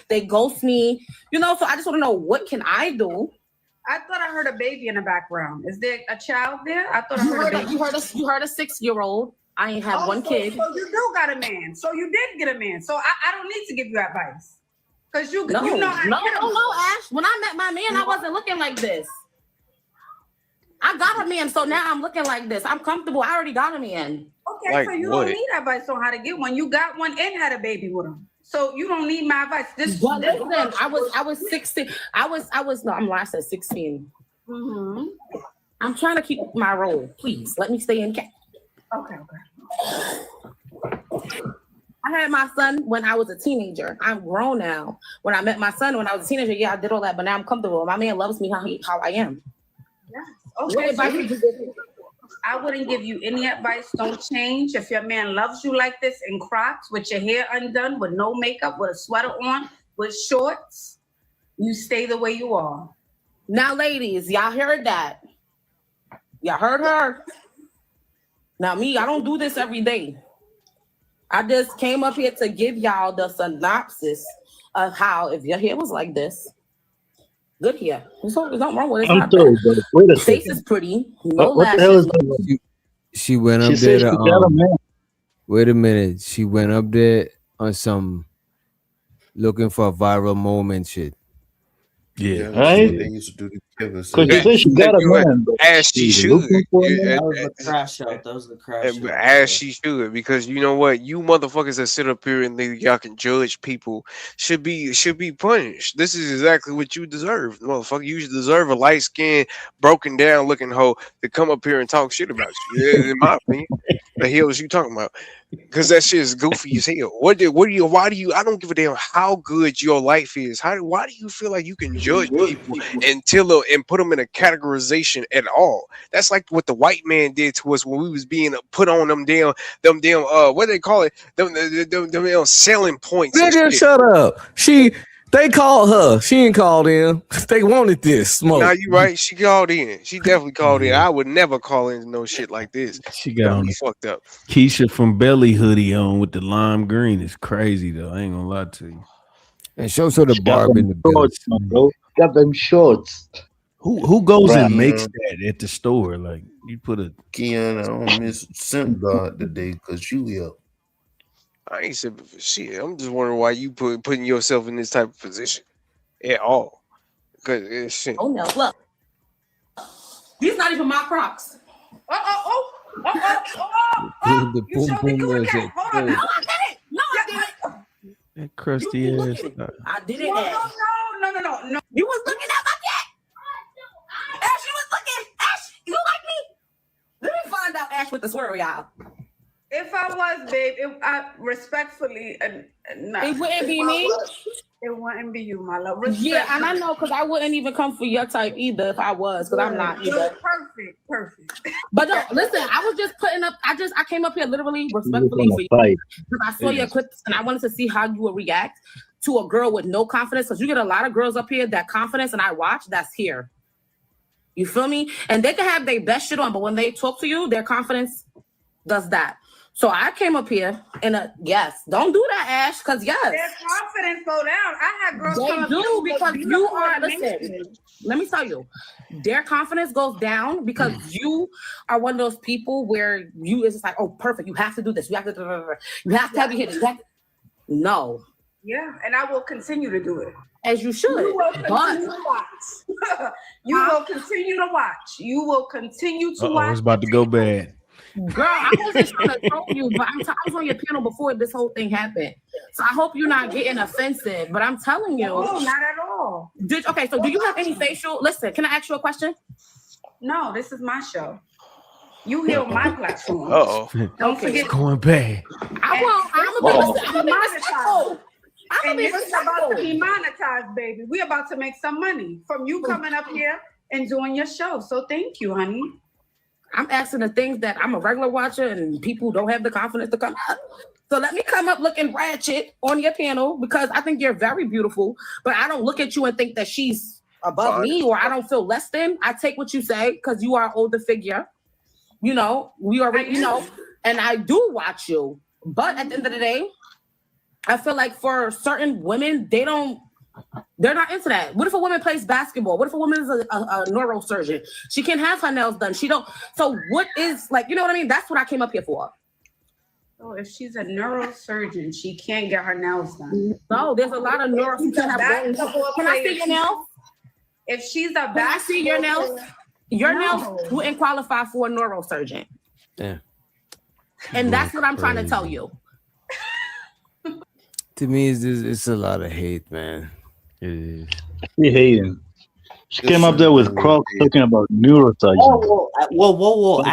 They ghost me, so I just want to know, what can I do? I thought I heard a baby in the background. Is there a child there? I thought I heard a baby. You heard a 6-year-old. I ain't have one kid. So you do got a man. So you did get a man. So I don't need to give you advice. Because you know how No, Ash. When I met my man, I wasn't looking like this. I got a man, so now I'm looking like this. I'm comfortable. I already got a man. Okay, like so you don't need advice on how to get one. You got one and had a baby with him. So you don't need my advice. Listen, I was 16. I said 16. Mm-hmm. I'm trying to keep my role. Please let me stay in. Okay. I had my son when I was a teenager. I'm grown now. When I met my son when I was a teenager, yeah, I did all that, but now I'm comfortable. My man loves me how I am. Yes. Okay. So I wouldn't give you any advice. Don't change. If your man loves you like this in Crocs with your hair undone, with no makeup, with a sweater on, with shorts, you stay the way you are. Now, ladies, y'all heard that. Y'all heard her. Now, me, I don't do this every day. I just came up here to give y'all the synopsis of how, if your hair was like this, good hair. There's nothing wrong with it. I'm sorry, but wait a face second. is pretty. No what the hell is lashes. that? She went She up said there she to, got a man. wait a minute. She went up there on some looking for viral moment shit. Yeah, right? They used to do together. Because she said she got a man, but as she she's should. looking for a man. That was the crash out. That was the crash out. As she should, because you know what, you motherfuckers that sit up here and think y'all can judge people should be punished. This is exactly what you deserve, motherfucker. You deserve a light skinned, broken down looking hoe to come up here and talk shit about you. In my opinion, the hell is you talking about? Because that shit is goofy as hell. Why do you? I don't give a damn how good your life is. Why do you feel like you can judge people and put them in a categorization at all? That's like what the white man did to us when we was being put on them damn what they call it, them damn selling points. Nigga, shut up. They called her. She ain't called in. They wanted this smoke. Now you right. She called in. She definitely called in. I would never call in no shit like this. She got on fucked up. Keisha from Belly hoodie on with the lime green. It's crazy though. I ain't gonna lie to you. And show the barb in the shorts, bro. Got them shorts. Who goes and makes that at the store? Like you put a Kiana on Miss Simp God today because you here. I ain't saying for shit. I'm just wondering why you putting yourself in this type of position at all. Because it's shit. Oh no, look. These not even my Crocs. The boom boom was it. No, I did it. No, I did it. that crusty ass. I did it. No. You was looking at my cat. Ash, you was looking. Ash, you like me? Let me find out Ash with the swear y'all. If I was, babe, I respectfully, no. It wouldn't be me. It wouldn't be you, my love. Yeah, and I know because I wouldn't even come for your type either if I was, because I'm not either. Perfect. But no, listen, I was just putting up. I came up here literally respectfully for you because I saw your clips and I wanted to see how you would react to a girl with no confidence. Because you get a lot of girls up here that confidence, and I watch that's here. You feel me? And they can have their best shit on, but when they talk to you, their confidence does that. So I came up here and yes, don't do that, Ash, because yes. Their confidence go down. I had girls they do because you are, listen, let me tell you, their confidence goes down because you are one of those people where you is just like, oh, perfect, you have to do this. You have to have your hit. No. Yeah, and I will continue to do it. As you should. You will continue to watch. You will continue to watch. You will continue to watch. It's about to go bad. Girl, I wasn't trying to troll you, but I was on your panel before this whole thing happened. So I hope you're not getting offensive, but I'm telling you. No, not at all. Okay, so do you have any facial? Listen, can I ask you a question? No, this is my show. You hear my platform. Don't forget. It's going bad. I'm gonna be respectful. And this is about to be monetized, baby. We're about to make some money from you coming up here and doing your show. So thank you, honey. I'm asking the things that I'm a regular watcher and people don't have the confidence to come up. So let me come up looking ratchet on your panel because I think you're very beautiful, but I don't look at you and think that she's above me or I don't feel less than. I take what you say because you are an older figure. You know, we already, and I do watch you. But at the end of the day, I feel like for certain women, they're not into that. What if a woman plays basketball? What if a woman is a neurosurgeon? She can't have her nails done. She don't. So what is like, you know what I mean? That's what I came up here for. So if she's a neurosurgeon, she can't get her nails done. No, there's a lot of neurosurgeons. Can I see your nails? If she's a Can I see your nails? Your nails wouldn't qualify for a neurosurgeon. Yeah. And that's what I'm trying to tell you. To me, it's a lot of hate, man. It is. She hating. She came up there with Crocs talking about neurosurgeon. Whoa.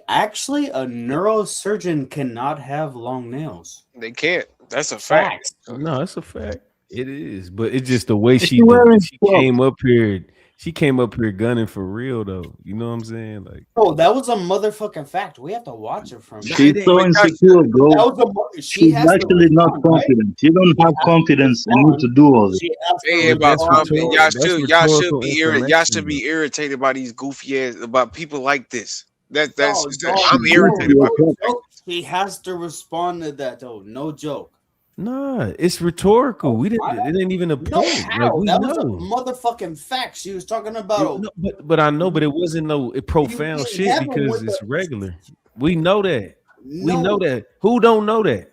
Actually, a neurosurgeon cannot have long nails. They can't. That's a fact. No, that's a fact. It is, but it's just the way she came up here. She came up here gunning for real, though. You know what I'm saying? Like, oh, that was a motherfucking fact. We have to watch it from. She's so insecure, bro. She's actually not confident. Right? You don't have confidence and need to do all this. Y'all should be irritated by these goofy ass about people like this. I'm irritated by people. He has to respond to that though. No joke. Nah, it's rhetorical. It ain't even a point. Like, that was a motherfucking fact. She was talking about. But I know, but it wasn't no profound shit because it's regular. We know that. We know that. Who don't know that?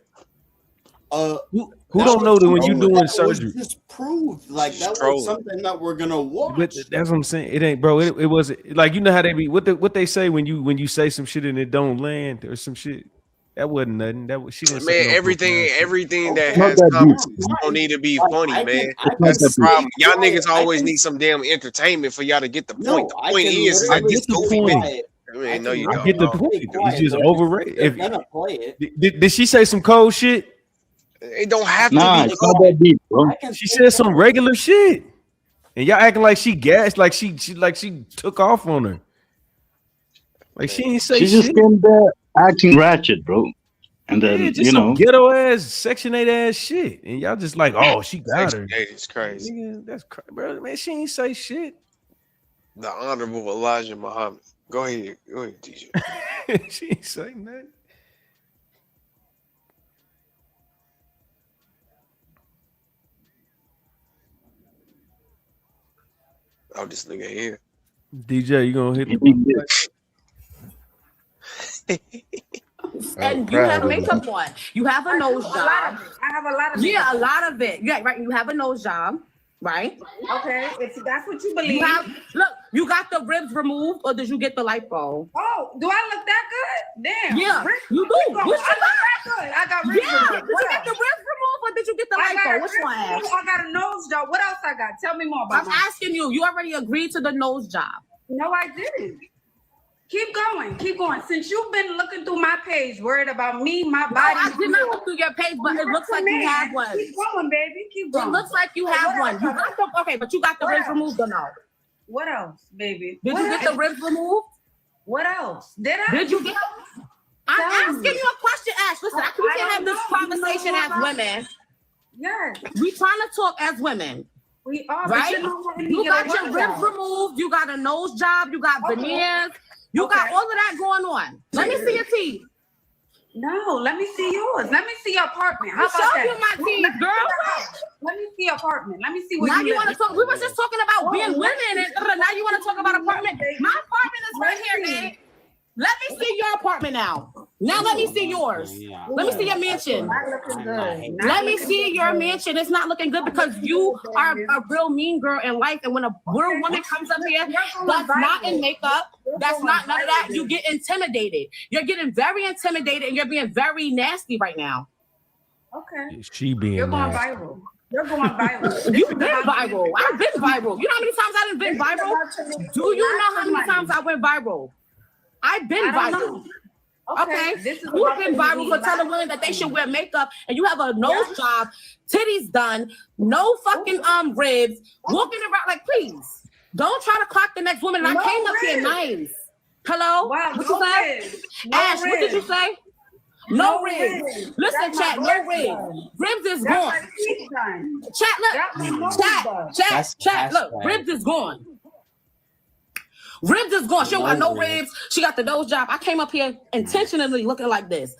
Who don't know that when you doing that surgery? was just proved. Like that was trolling. something that we're gonna watch. But that's what I'm saying. It ain't, bro. It wasn't like, you know how they be what they say when you say some shit and it don't land or some shit. That wasn't nothing. She didn't say Man, no profound shit. everything that It's not has that deep. consequences don't need to be Like, funny, I man. can It's not That's the that deep. problem. Y'all enjoy- niggas I always can- need some damn entertainment for y'all to get the point. No, The I point can is that literally this the goofy point. bitch. Man, no, you I don't. get the No. point. It's just They're overrated. They're gonna play it. Did she say some cold shit? It don't have Nah, to be it's not that deep, bro. She said some regular shit, and y'all acting like she gassed, like she took off on her. Like she ain't say She just shit. came there acting ratchet, bro. And then Yeah, just some you know, ghetto ass Section 8 ass shit, and y'all just like, oh, she got her. Section 8 is crazy. Nigga, that's crazy, bro. Man, she ain't say shit. The Honorable Elijah Muhammad. Go ahead, DJ. She ain't say nothing. Oh, this nigga here. DJ, you gonna hit the And you have makeup on. You have a nose job. I have a lot of Yeah, makeup. a lot of it. Yeah, right. You have a nose job, right? Okay, if that's what you believe. You have look. You got the ribs removed, or did you get the lipo? Oh, do I look that good? Damn. Yeah, Ribs- you do. I look Which that good. I got ribs. Yeah, removed. did you What get the else? ribs removed, or did you get the I got lipo? a Which ribs one? removed. I got a nose job. What else I got? Tell me more about I'm mine. asking you. You already agreed to the nose job. No, I didn't. Keep going. Keep going. Since you've been looking through my page, worried about me, my No, body. I did not look through your page, but it looks like you have one. Keep going, baby. Keep going. It looks like you What have one. else? You got the okay, but you got the What ribs else? removed or no? What else, baby? Did What you get else? the ribs removed? What else? Did I? Did you get? I'm Tell asking me. you a question, Ash. Listen, we I can't don't have this know. conversation as women. Yes, We trying to talk as women, we are. right? But you're not letting me You get a got your word ribs out. removed. You got a nose job. You got Okay. veneers. You got Okay. all of that going on. Let me see your teeth. No, let me see yours. Let me see your apartment. How I'll about show that? you my teeth, Let me see girl. your house. Let me see your apartment. Let me see where Now you you live. want to talk? We was just talking about Oh, being let women, me and now you want to talk about apartment. My apartment is right here, man. Let me see your apartment now. Now let me see yours. Yeah. Let me see your mansion. Not looking good. Not Let me looking see good. your mansion. It's not looking good because you are a real mean girl in life. And when a real woman comes up here that's not in makeup, that's not none of that, you get intimidated. You're getting very intimidated and you're being very nasty right now. Okay. She being You're going nasty. viral. You're going viral. You've been viral. I've been viral. You know how many times I done been viral? Do you know how many times I went viral? I've been I don't viral. know. Okay, This is you've about been to viral be for telling women that they should wear makeup, and you have a nose job, titties done, no fucking ribs, walking around like, please, don't try to clock the next woman. And I No came up here ribs. nice. Hello, Wow, what no you say? ribs. No Ash, what did you ribs. say? No No ribs. ribs. Listen, Got my chat, no ribs ribs. done. Ribs is Got gone. my teeth done. Chat, Got my look, nose done. chat, look, ribs is gone. Ribs is gone. She don't got no ribs. She got the nose job. I came up here intentionally looking like this.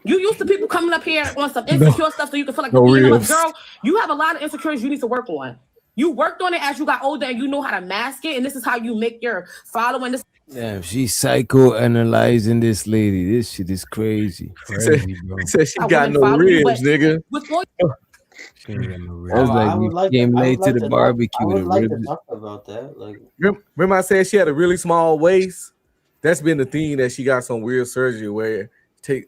You used to people coming up here on some insecure stuff so you can feel like No you know what, ribs. girl, you have a lot of insecurities you need to work on. You worked on it as you got older and you know how to mask it, and this is how you make your following. This Damn, she's psychoanalyzing this lady. This shit is crazy. Crazy, bro. Said she I got wouldn't no follow you, ribs, but nigga. with all She ain't got no ribs. That's like I would you like came to, I late would to like the to barbecue. I would The like to ribs. talk about that. Like, Remember I said she had a really small waist? That's been the thing, that she got some weird surgery where take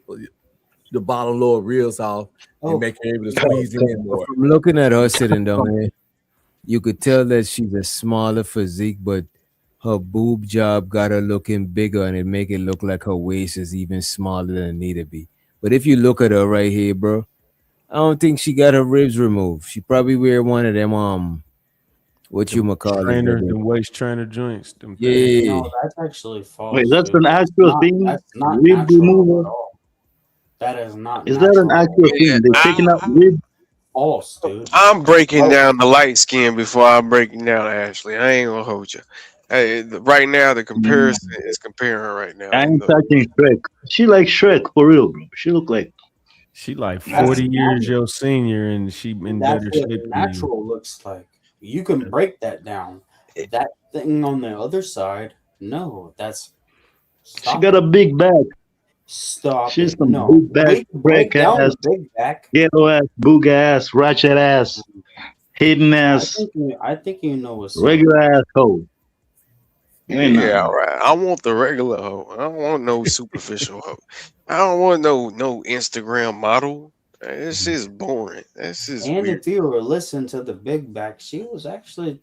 the bottom lower ribs off and make her able to squeeze in more. From looking at her sitting down here, you could tell that she's a smaller physique, but her boob job got her looking bigger, and it make it look like her waist is even smaller than it need to be. But if you look at her right here, bro, I don't think she got her ribs removed. She probably wear one of them what you call Trainer, it? them waist trainer joints. Them Yeah. no, that's actually false. Wait, that's dude. an actual Not- thing? That's not Rib natural removal? at all. That is not. Is that an natural. actual thing? They're taking out rib? False, dude. I'm breaking down the light skin before I'm breaking down Ashley. I ain't gonna hold you. Hey, right now the comparison is comparing right now. I ain't touching Shrek. She like Shrek for real, bro. She look like She like 40 years your senior, and she in That's better what shape than you. natural looks like. You can break that down. That thing on the other side, no, that's. she got a big back. Stop She's it. some No. big back, We can break break down ass, the big back. ghetto ass, boog ass, ratchet ass, hidden ass, I think you know what's up. regular ass hoe. You ain't Yeah, nothing. all right. I want the regular hoe. I don't want no superficial hoe. I don't want no Instagram model. This is boring. This is And weird. if you were listening to the big back, she was actually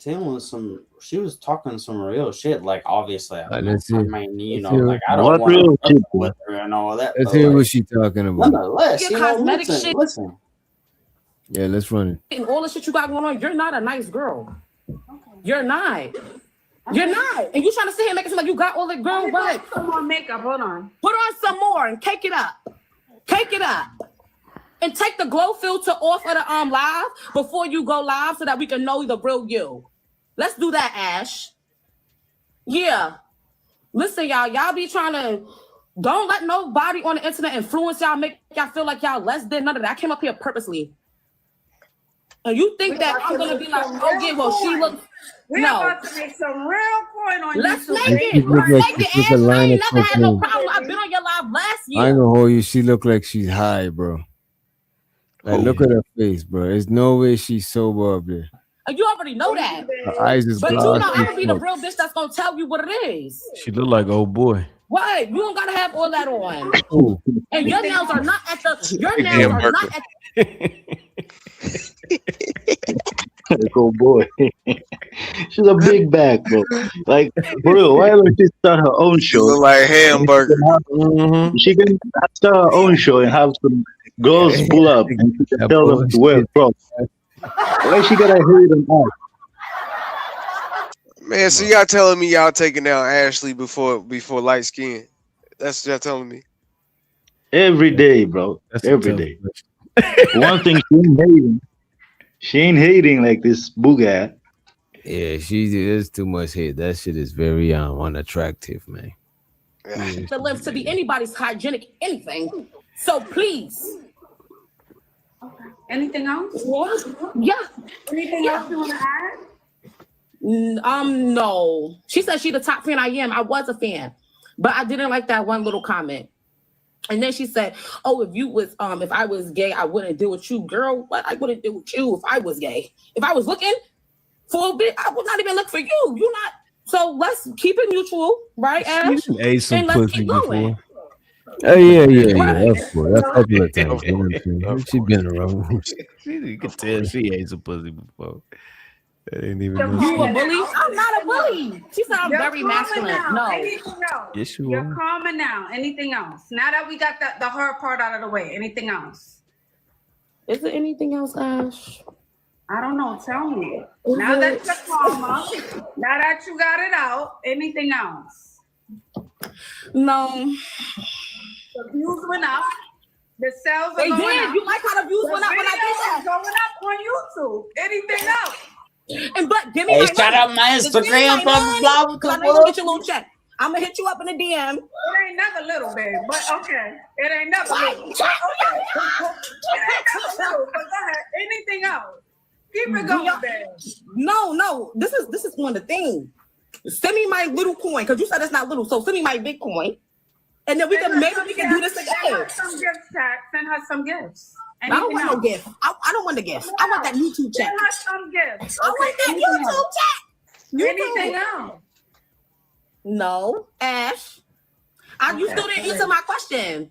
she was talking some real shit. Like, obviously, I Let's see. mean, you Let's know, hear like, what- I don't What want real to shit, with her and all that. Let's But hear like, what she talking about. nonetheless, Get you know, cosmetic shit. listen. Yeah, let's run it. And all the shit you got going on, you're not a nice girl. You're not. You're not. And you trying to sit here making it seem like you got all the girl what? Some more makeup. Hold on. Put on some more and cake it up. Cake it up. And take the glow filter off of the live before you go live so that we can know the real you. Let's do that, Ash. Yeah. Listen, y'all be trying to don't let nobody on the internet influence y'all, make y'all feel like y'all less than none of that. I came up here purposely. And you think that I'm gonna be like, oh yeah, well she looks. We're about to make some real coin on Let's YouTube. make it. look Let's like make she's it, with a Ash. I line ain't of never had no cocaine. problem. I've been on your live last I ain't year. gonna hold you. She look like she's high, bro. Like, look at her face, bro. There's no way she's sober up there. And you already know that. Her eyes is But you know, glassy. I'm gonna be the real bitch that's gonna tell you what it is. She look like old boy. What? You don't gotta have all that on. Ooh. And your nails are not at the. Your nails are not at. Like, oh boy. She's a big back, bro. Like, for real, why don't she start her own She show? look like hamburger. She can start her own show and have some girls pull up and she can That tell them to wear bullshit. props. Why she gotta hate them off? Man, so y'all telling me y'all taking down Ashley before light skin? That's what y'all telling me. Every day, bro. That's a Every tough day. One thing she ain't hating. She ain't hating like this booga. Yeah, there's too much hate. That shit is very unattractive, man. To live to be anybody's hygienic anything. So please. Anything else? Yeah. Anything else you want to add? No. She said she the top fan I am. I was a fan, but I didn't like that one little comment. And then she said, "Oh, if I was gay, I wouldn't deal with you, girl. What? I wouldn't deal with you if I was gay. If I was looking for a bit, I would not even look for you. You're not. So let's keep it mutual, right, Ash? Ate some And let's pussy keep going. before. Oh yeah. Of course. A couple of times. You know what I'm saying? She been around. You can tell she ate some pussy before. That ain't even You no a bully? I'm not a bully. She said I'm You're very calmer masculine. now. No. Anything else? Yes, you You're are. calmer now. Anything else? Now that we got the hard part out of the way, anything else? Is there anything else, Ash? I don't know. Tell me. Is Now that it- you're calmer, now that you got it out, anything else? No. The views went up. The sales are They going did. up. You like how the views went up when I did video that? is going up on YouTube. Anything else? And but give me Hey, my shout money. out my Just give me Instagram, my blah, money, blah, 'cause I know blah, you get your little check. I'm gonna hit you up in the DM. It ain't never little, babe. But okay. It ain't never little. But okay. It ain't never little. But go ahead. Anything else? Keep it going, babe. No. This is one of the things. Send me my little coin, because you said it's not little. So send me my big coin. And then maybe we can do this Send again. her some gifts, Chat. Send her some gifts. I don't want no gift. I don't want the gift. I want that YouTube check. Send her some gifts. I want that Anything YouTube else? check. Anything else? No, Ash. You still didn't answer my question.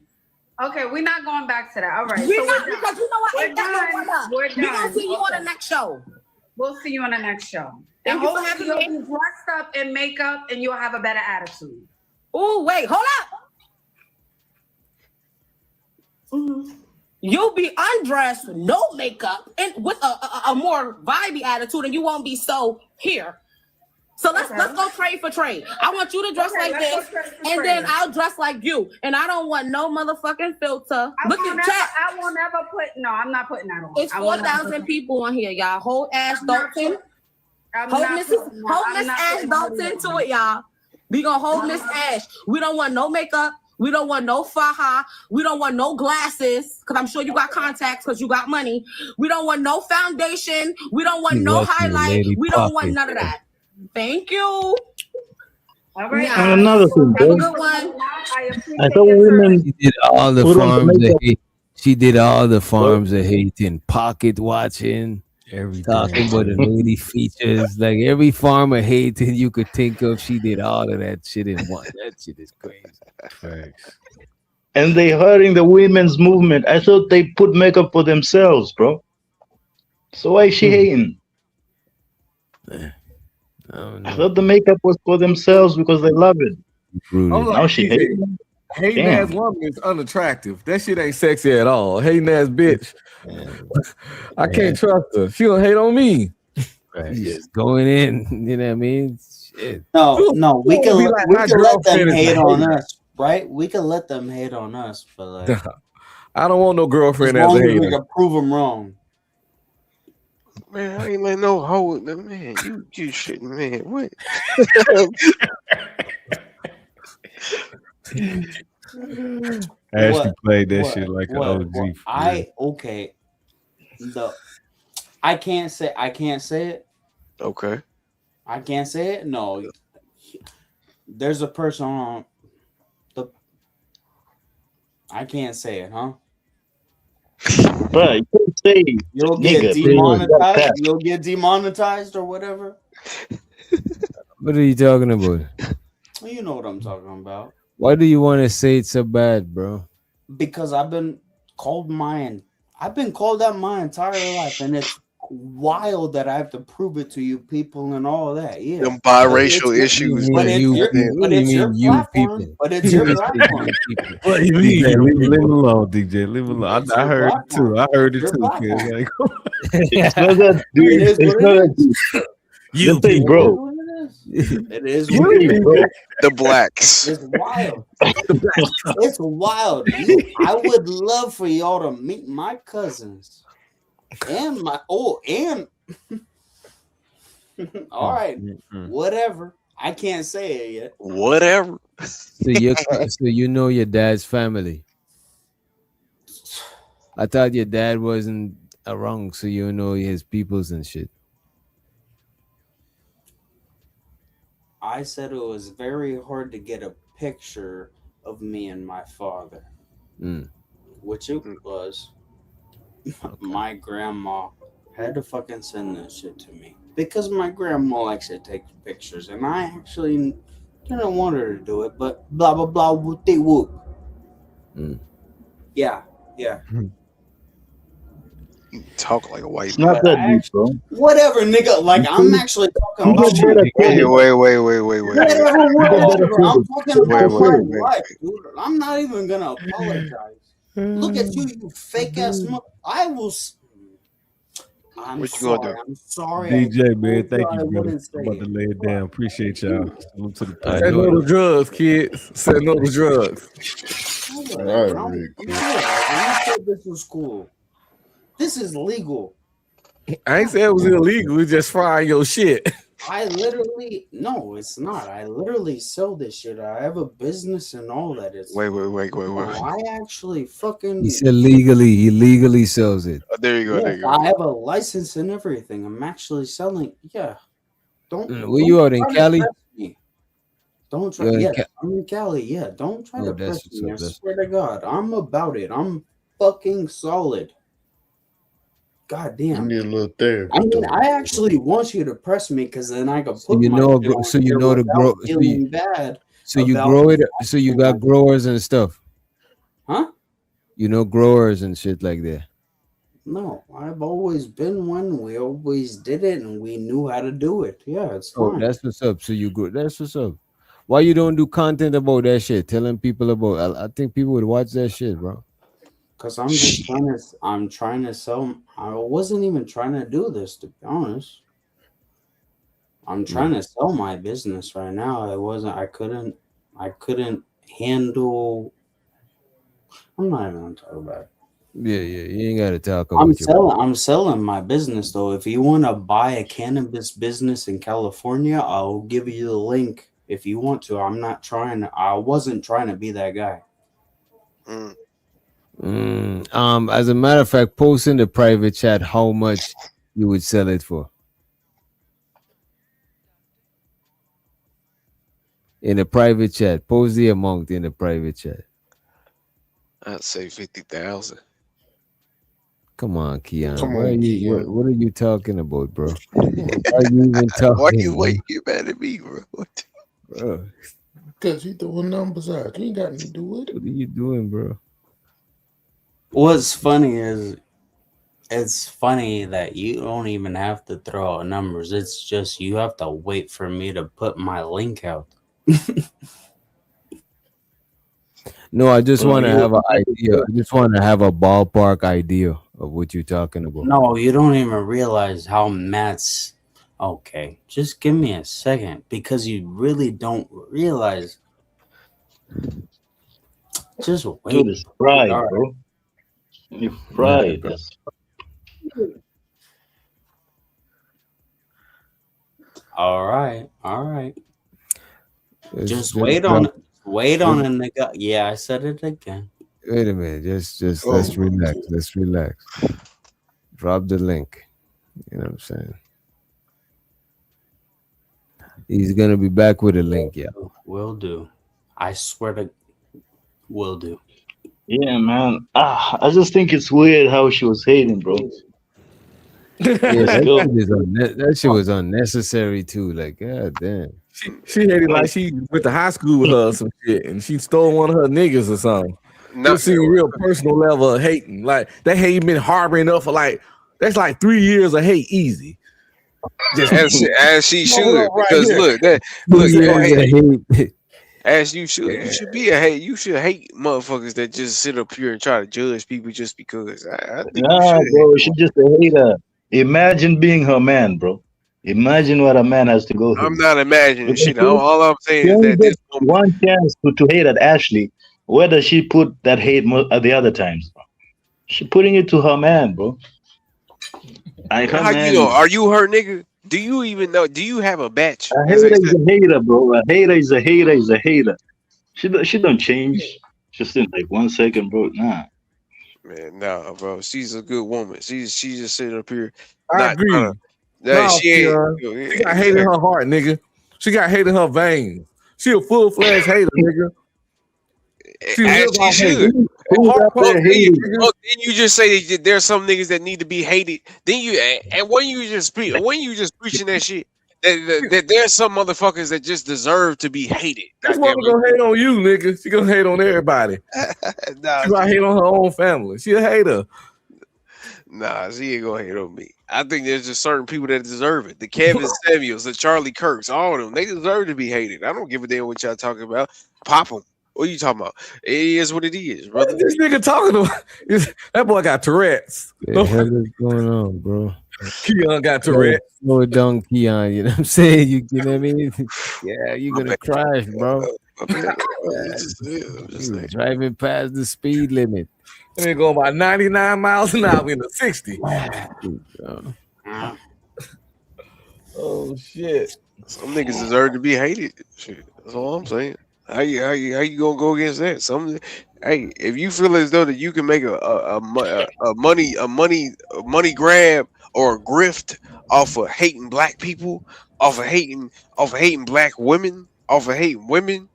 Okay, we're not going back to that. All right. We're so not, we're because you know what? We're Ain't that no done. brother. We're We're gonna done. see you on Okay. the next show. We'll see you on the next show. Thank And you for hopefully having you'll me. be dressed up in makeup and you'll have a better attitude. Oh, wait, hold up. You'll be undressed, no makeup, and with a more vibey attitude, and you won't be so here. So let's go trade for trade. I want you to dress like this, and then I'll dress like you. And I don't want no motherfucking filter. Look at chat. I won't ever put. No, I'm not putting that on. It's I will not 4,000 put- people on here, y'all. Hold Ash Dalton. I'm Hold not Miss putting that. I'm not Ash putting Dalton that to on. it, y'all. We gonna hold Miss Ash. We don't want no makeup. We don't want no faja. We don't want no glasses, because I'm sure you got contacts because you got money. We don't want no foundation. We don't want She no watching the highlight. lady We don't want pocket. none of that. Thank you. All right. And another thing, Have a bro. good one. I appreciate I thought your service. women She did all the put on the forms of makeup. hate. She did all the What? forms of hating, pocket watching, talking about the nudie features, like every form of hating you could think of. She did all of that shit in one. That shit is crazy. Facts. And they hurting the women's movement. I thought they put makeup for themselves, bro. So why is she hating? I don't I know. thought the makeup was for themselves because they love it. I'm Now like, she TJ, hating. hating ass Damn. woman is unattractive. That shit ain't sexy at all. Hating ass bitch. I can't trust her. She don't hate on me. Just going in, you know what I mean? Shit. No, we Who can would be like, we my can let them girlfriend is a hate on hater? us, right? We can let them hate on us, but like I don't want no as girlfriend as a long as we hater. can prove them wrong. Man, I ain't letting no hoe. Man, you shitting, man. What? Ashley played that shit like an OG. I can't say it. Okay. I can't say it. No, there's a person on the. I can't say it, huh? Bro, you can't say You'll nigga, get demonetized. You'll get demonetized or whatever. What are you talking about? Well, you know what I'm talking about. Why do you want to say it so bad, bro? Because I've been called that my entire life, and it's wild that I have to prove it to you people and all that. Yeah, Them biracial issues. What do you mean, you people? But it's your platform. What do you mean? DJ, leave him alone, DJ. Leave him alone. I heard it too. I heard it too, kid. Like, it's not that deep. It's not that deep. You just say bro. It is You what it say is. bro. The blacks. It's wild. It's wild. I would love for y'all to meet my cousins and and all right, whatever. I can't say it yet. Whatever. So you know your dad's family. I thought your dad wasn't around, so you know his peoples and shit. I said it was very hard to get a picture of me and my father, which it was. My grandma had to fucking send that shit to me because my grandma likes to take pictures, and I actually didn't want her to do it, but blah blah blah whoop de whoop. Yeah. You talk like a white It's not that deep, bro. Whatever, nigga. Like I'm actually talking about Wait. whatever. I'm talking about my Wait. life, dude. I'm not even gonna apologize. Look at you fake ass. I will. I'm sorry. I'm sorry. DJ, man, thank you, brother. I'm about to lay it down. Appreciate y'all. Salute to the Say no to drugs, kids. Say no to drugs. You said this was cool. This is legal. I ain't say it was illegal. We just frying your shit. No, it's not. I literally sell this shit. I have a business and all that. Wait. I actually fucking. He said legally. He legally sells it. There you go. Yes, There you go. I have a license and everything. I'm actually selling. Yeah. Where you out in Cali? Don't try. Yeah, I'm in Cali. Yeah, don't try to press me. I swear to God, I'm about it. I'm fucking solid. God damn. You need a little therapy. I mean, I actually want you to press me because then I can put feeling bad. So you grow it. So you got growers and stuff. Huh? You know growers and shit like that. No, I've always been one. We always did it, and we knew how to do it. Yeah, it's fine. Oh, that's what's up. So you go. That's what's up. Why you don't do content about that shit? Telling people about. I think people would watch that shit, bro. Because I'm just trying to sell. I wasn't even trying to do this, to be honest. I'm trying to sell my business right now. I couldn't handle. I'm not even gonna talk about it. Yeah. You ain't gotta talk about I'm selling my business though. If you want to buy a cannabis business in California, I'll give you the link if you want to. I wasn't trying to be that guy. As a matter of fact, post in the private chat how much you would sell it for. in the private chat. Post the amount in the private chat. I'd say 50,000. Come on, Keon. Come on, Keon. What are you talking about, bro? Why are you even talking? Why you get mad at me, bro? What? Bro, Because he throwing numbers out. You ain't got nothing to do with it. what are you doing, bro? What's funny is it's funny that you don't even have to throw out numbers. It's just you have to wait for me to put my link out. No, I just want to have an idea. I just want to have a ballpark idea of what you're talking about. No, you don't even realize how Matt's okay. Just give me a second because you really don't realize. Just wait. Dude, it's fried, bro. You fried. All right. Just wait on it. Wait on it, nigga. Yeah, I said it again. Wait a minute. Just let's relax. Let's relax. Drop the link. You know what I'm saying? He's gonna be back with a link, yeah. Will do. I swear to will do. Yeah, man. I just think it's weird how she was hating, bro. Yeah, that shit was unnecessary too. Like, god damn. She hated like she went to high school with her or some shit, and she stole one of her niggas or something. No, Just see a real personal level of hating. Like that hate been harboring up for that's like 3 years of hate easy. Just as she should, right because here. as you should. You should be a hate. You should hate motherfuckers that just sit up here and try to judge people just because. I think Nah, bro, she's just a hater. Imagine being her man, bro. Imagine what a man has to go through. I'm not imagining shit. She All I'm saying is only that this gets one chance to hate at Ashley. Where does she put that hate at the other times? She putting it to her man, bro. how you know? Are you her nigga? Do you even know? Do you have a batch? A hater is a hater, bro. A hater is a hater is a hater. She don't change just in like 1 second, bro. Nah. Man, nah, bro. She's a good woman. She just sitting up here. I agree. She got hate in her heart, nigga. She got hate in her veins. She a full-fledged hater, nigga. She As she should. Then you just say that there's some niggas that need to be hated. Then you and when you just preaching that shit, that there's some motherfuckers that just deserve to be hated. This woman gonna hate on you, nigga. She gonna hate on everybody. Nah, she gonna hate on her own family. She a hater. Nah, she ain't gonna hate on me. I think there's just certain people that deserve it. The Kevin Samuels, the Charlie Kirks, all of them, they deserve to be hated. I don't give a damn what y'all talking about. Pop them. What are you talking about? It is what it is, brother. This nigga talking about that boy got Tourette's. What the hell is going on, bro? Keon got Tourette's. Slow it down, Keon. You know what I'm saying? You know what I mean? Yeah, you're gonna crash, bro. Driving past the speed limit. I mean, going about 99 miles an hour in the 60. Oh shit! Some niggas deserve to be hated. Shit, that's all I'm saying. How you gonna go against that? Hey, if you feel as though that you can make a money grab or a grift off of hating black people, off of hating black women, off of hating women,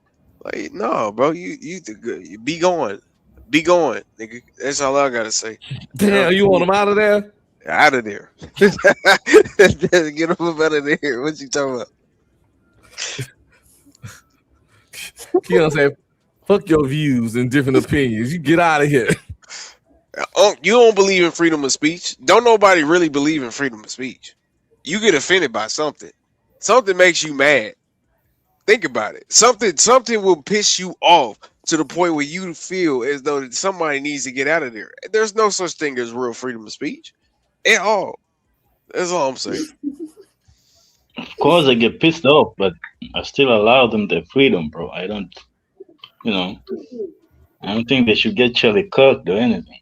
like no, bro, you be going, nigga. That's all I gotta say. Damn, you want them out of there? Out of there. Get them up out of there. What you talking about? Keon said, fuck your views and different opinions. You get out of here. You don't believe in freedom of speech. Don't nobody really believe in freedom of speech. You get offended by something. Something makes you mad. Think about it. Something will piss you off to the point where you feel as though somebody needs to get out of there. There's no such thing as real freedom of speech at all. That's all I'm saying. Of course, I get pissed off, but I still allow them their freedom, bro. I don't think they should get Charlie cooked or anything.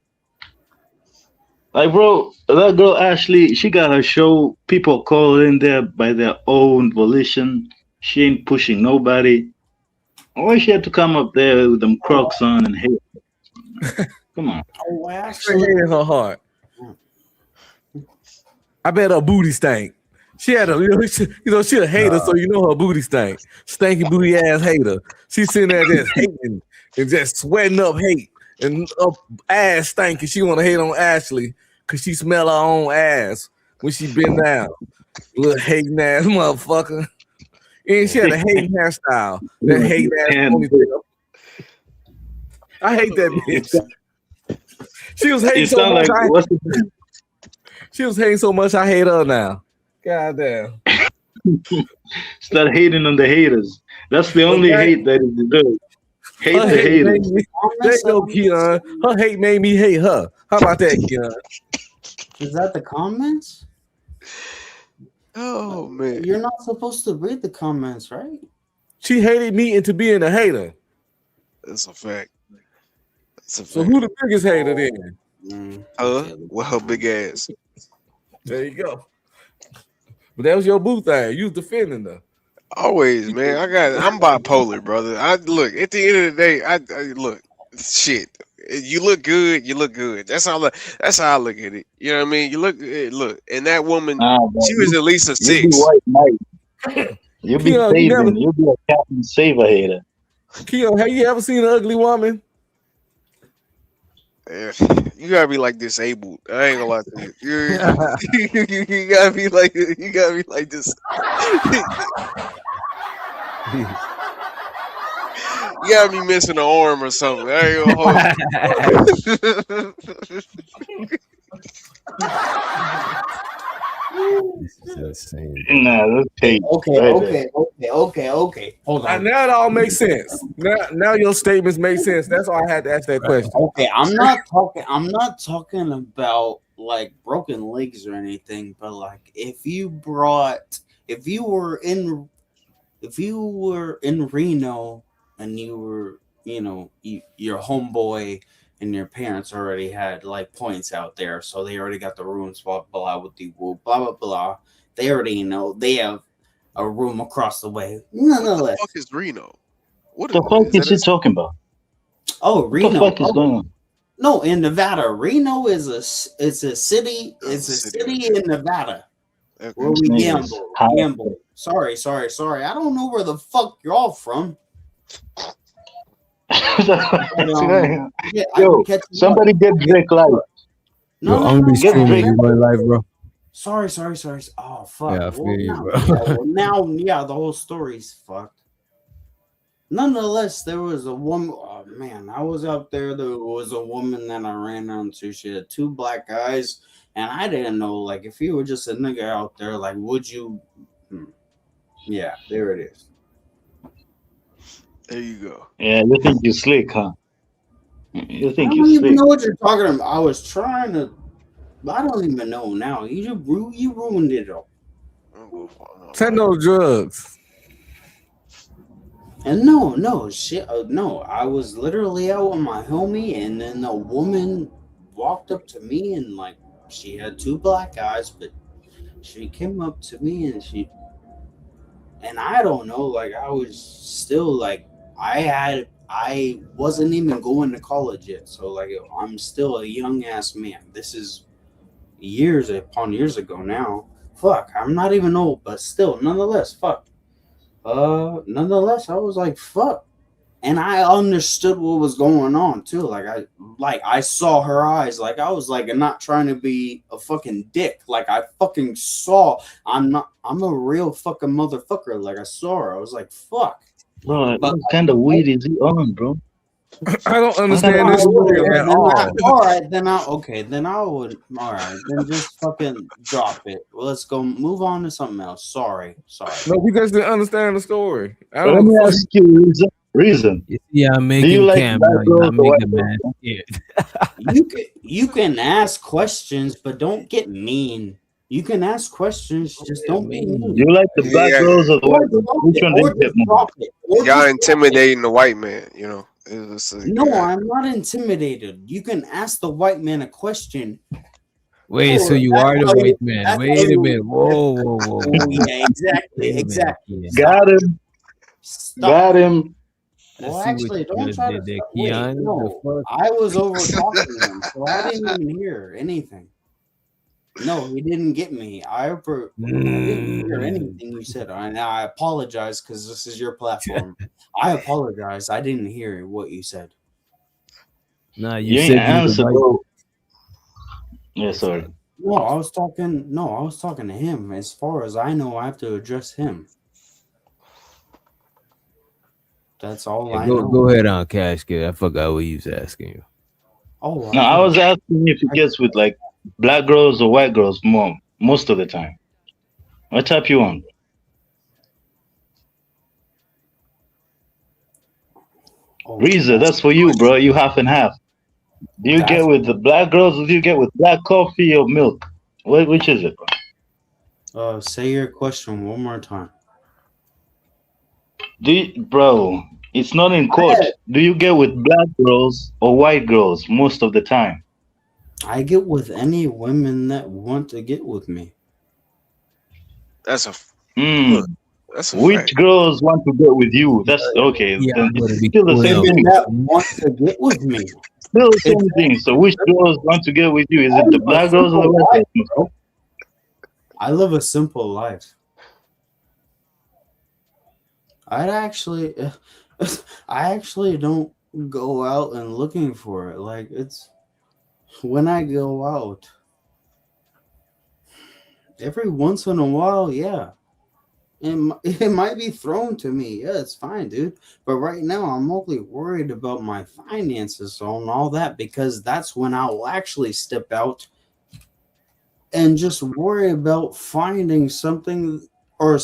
Like, bro, that girl Ashley, she got her show. People call in there by their own volition. She ain't pushing nobody. Why she had to come up there with them Crocs on and hate? Come on. Oh, She hate in her heart. I bet her booty stank. She had a, she a hater, so you know her booty stank. Stanky booty ass hater. She's sitting there just hating and just sweating up hate and up ass stank, and she want to hate on Ashley because she smell her own ass when she been down. Little hating ass motherfucker. And she had a hating hairstyle. That hating ass ponytail. I hate that bitch. She was hating so much. She was hating so much. I hate her now. God damn. Start hating on the haters. That's the only hate that is deserved. Hate the haters. There you go, Keon. Her hate made me hate her. How about that, Keon? Is that the comments? Oh man, you're not supposed to read the comments, right? She hated me into being a hater. That's a fact. That's a fact. So who the biggest hater then? With her big ass. There you go. But that was your boo thing. You was defending her. Always, man. I'm bipolar, brother. I look at the end of the day. I look, shit. You look good. You look good. That's how I look at it. You know what I mean? You look, and that woman, she was at least a 6. You be white knight. You be saving. You be a Captain Saver hater. Keo, have you ever seen an ugly woman? You gotta be like disabled. I ain't gonna lie to you. You gotta be like this. You gotta be missing an arm or something. I ain't gonna Nah, that's hate. Okay. Hold on. Now it all makes sense. Now your statements make sense. That's why I had to ask that question. Okay, I'm not talking about like broken legs or anything, but like if you were in Reno and you were, your homeboy and your parents already had like points out there, so they already got the rooms, blah blah with the woo, blah blah blah. They already know they have a room across the way. Nonetheless, what the fuck is Reno? What the fuck is he talking about? Oh, Reno. What the fuck is going on? No, in Nevada. Reno is a city. It's a city in Nevada where we gamble. Sorry. I don't know where the fuck you're all from. Yo, somebody get Drake live. No, I'm gonna be streaming in my life, bro. Sorry. Oh fuck. Yeah, I feel you, bro. Now, the whole story's fucked. Nonetheless, there was a woman. Oh man, I was out there. There was a woman that I ran into. She had 2 black guys, and I didn't know. Like, if you were just a nigga out there, like, would you? Yeah, there it is. There you go. Yeah, you think you slick, huh? You think I you don't even slick? know what you're talking about. I was trying to. I don't even know now. You ruined it all. Take no drugs. And no shit. No, I was literally out with my homie, and then a woman walked up to me, and like she had 2 black eyes, but she came up to me and I don't know, like I was still like I wasn't even going to college yet, so like I'm still a young ass man. This is years upon years ago now. Fuck, I'm not even old, but still, nonetheless, fuck. Nonetheless, I was like, fuck. And I understood what was going on too. I saw her eyes. Like I was like, I'm not trying to be a fucking dick. Like I fucking saw. I'm a real fucking motherfucker. Like I saw her. I was like, fuck. Bro, what kind of weed is he on, bro? I don't understand this at all. All right, then I would. All right, then just fucking drop it. Well, let's go move on to something else. Sorry. No, we just didn't understand the story. Let me ask you reason. Yeah, I'm making you like camp. I'm making man. You can ask questions, but don't get mean. You can ask questions, just don't be mean. You like the black girls or the white girls? Which one do you get more? Y'all intimidating the white man, you know. No, I'm not intimidated. You can ask the white man a question. Wait, so you are the white man? Wait a minute. Whoa. Yeah, exactly. Got him. Got him. Well, actually, don't try to. Wait, no, I was over talking them, so I didn't even hear anything. No, he didn't get me. I didn't hear anything you said, and I apologize because this is your platform. I apologize. I didn't hear what you said. Nah, You you ain't said you answer, right. bro. Yeah, sorry. No, I was talking. No, I was talking to him. As far as I know, I have to address him. That's all Yeah, I know. go ahead on Cash Kid. I forgot what he was asking you. Oh, No, I was asking if he gets with like black girls or white girls most of the time. What type you want? Reza, that's for you, bro. You half and half. Do you get with the black girls or do you get with black coffee or milk? Which is it, bro? Say your question one more time. Bro, it's not in quotes. Do you get with black girls or white girls most of the time? I get with any women that want to get with me. That's a that's a Which fact. girls want to get with you? That's okay. Yeah, then I'm gonna it's be still the cool same now. thing. That want to get with me. Still the same thing. So which girls want to get with you? Is it the black girls or the white girls? I live a simple life. I actually don't go out and looking for it. Like, it's when I go out, every once in a while, yeah, it might be thrown to me. Yeah, it's fine, dude. But right now, I'm mostly worried about my finances and all that, because that's when I will actually step out and just worry about finding something, or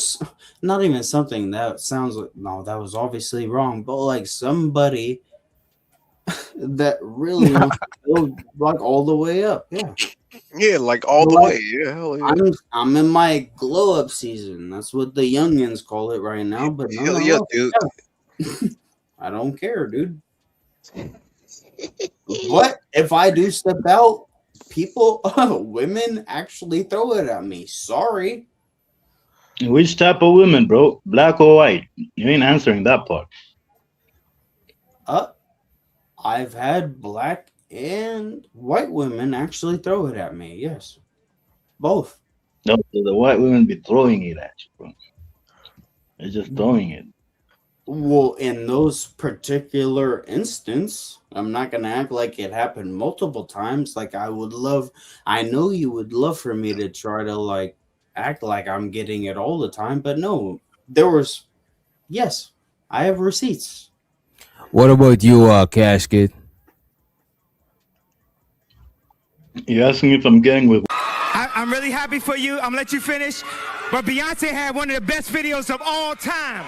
not even something that sounds like, no, that was obviously wrong, but like somebody that really wants to go like all the way up. Yeah. Yeah, like all the way. Yeah, hell yeah. I'm in my glow up season. That's what the youngins call it right now. But Hell yeah, dude. I don't care, dude. But if I do step out, women actually throw it at me. Sorry. Which type of women, bro? Black or white? You ain't answering that part. I've had black and white women actually throw it at me. Yes. Both. No, the white women be throwing it at you, bro. They're just throwing it. Well, in those particular instance, I'm not gonna act like it happened multiple times. Like, I know you would love for me to try to like act like I'm getting it all the time, but no, yes, I have receipts. What about you, Cash Kid? You're asking if I'm getting with. I'm really happy for you. I'm gonna let you finish. But Beyonce had one of the best videos of all time.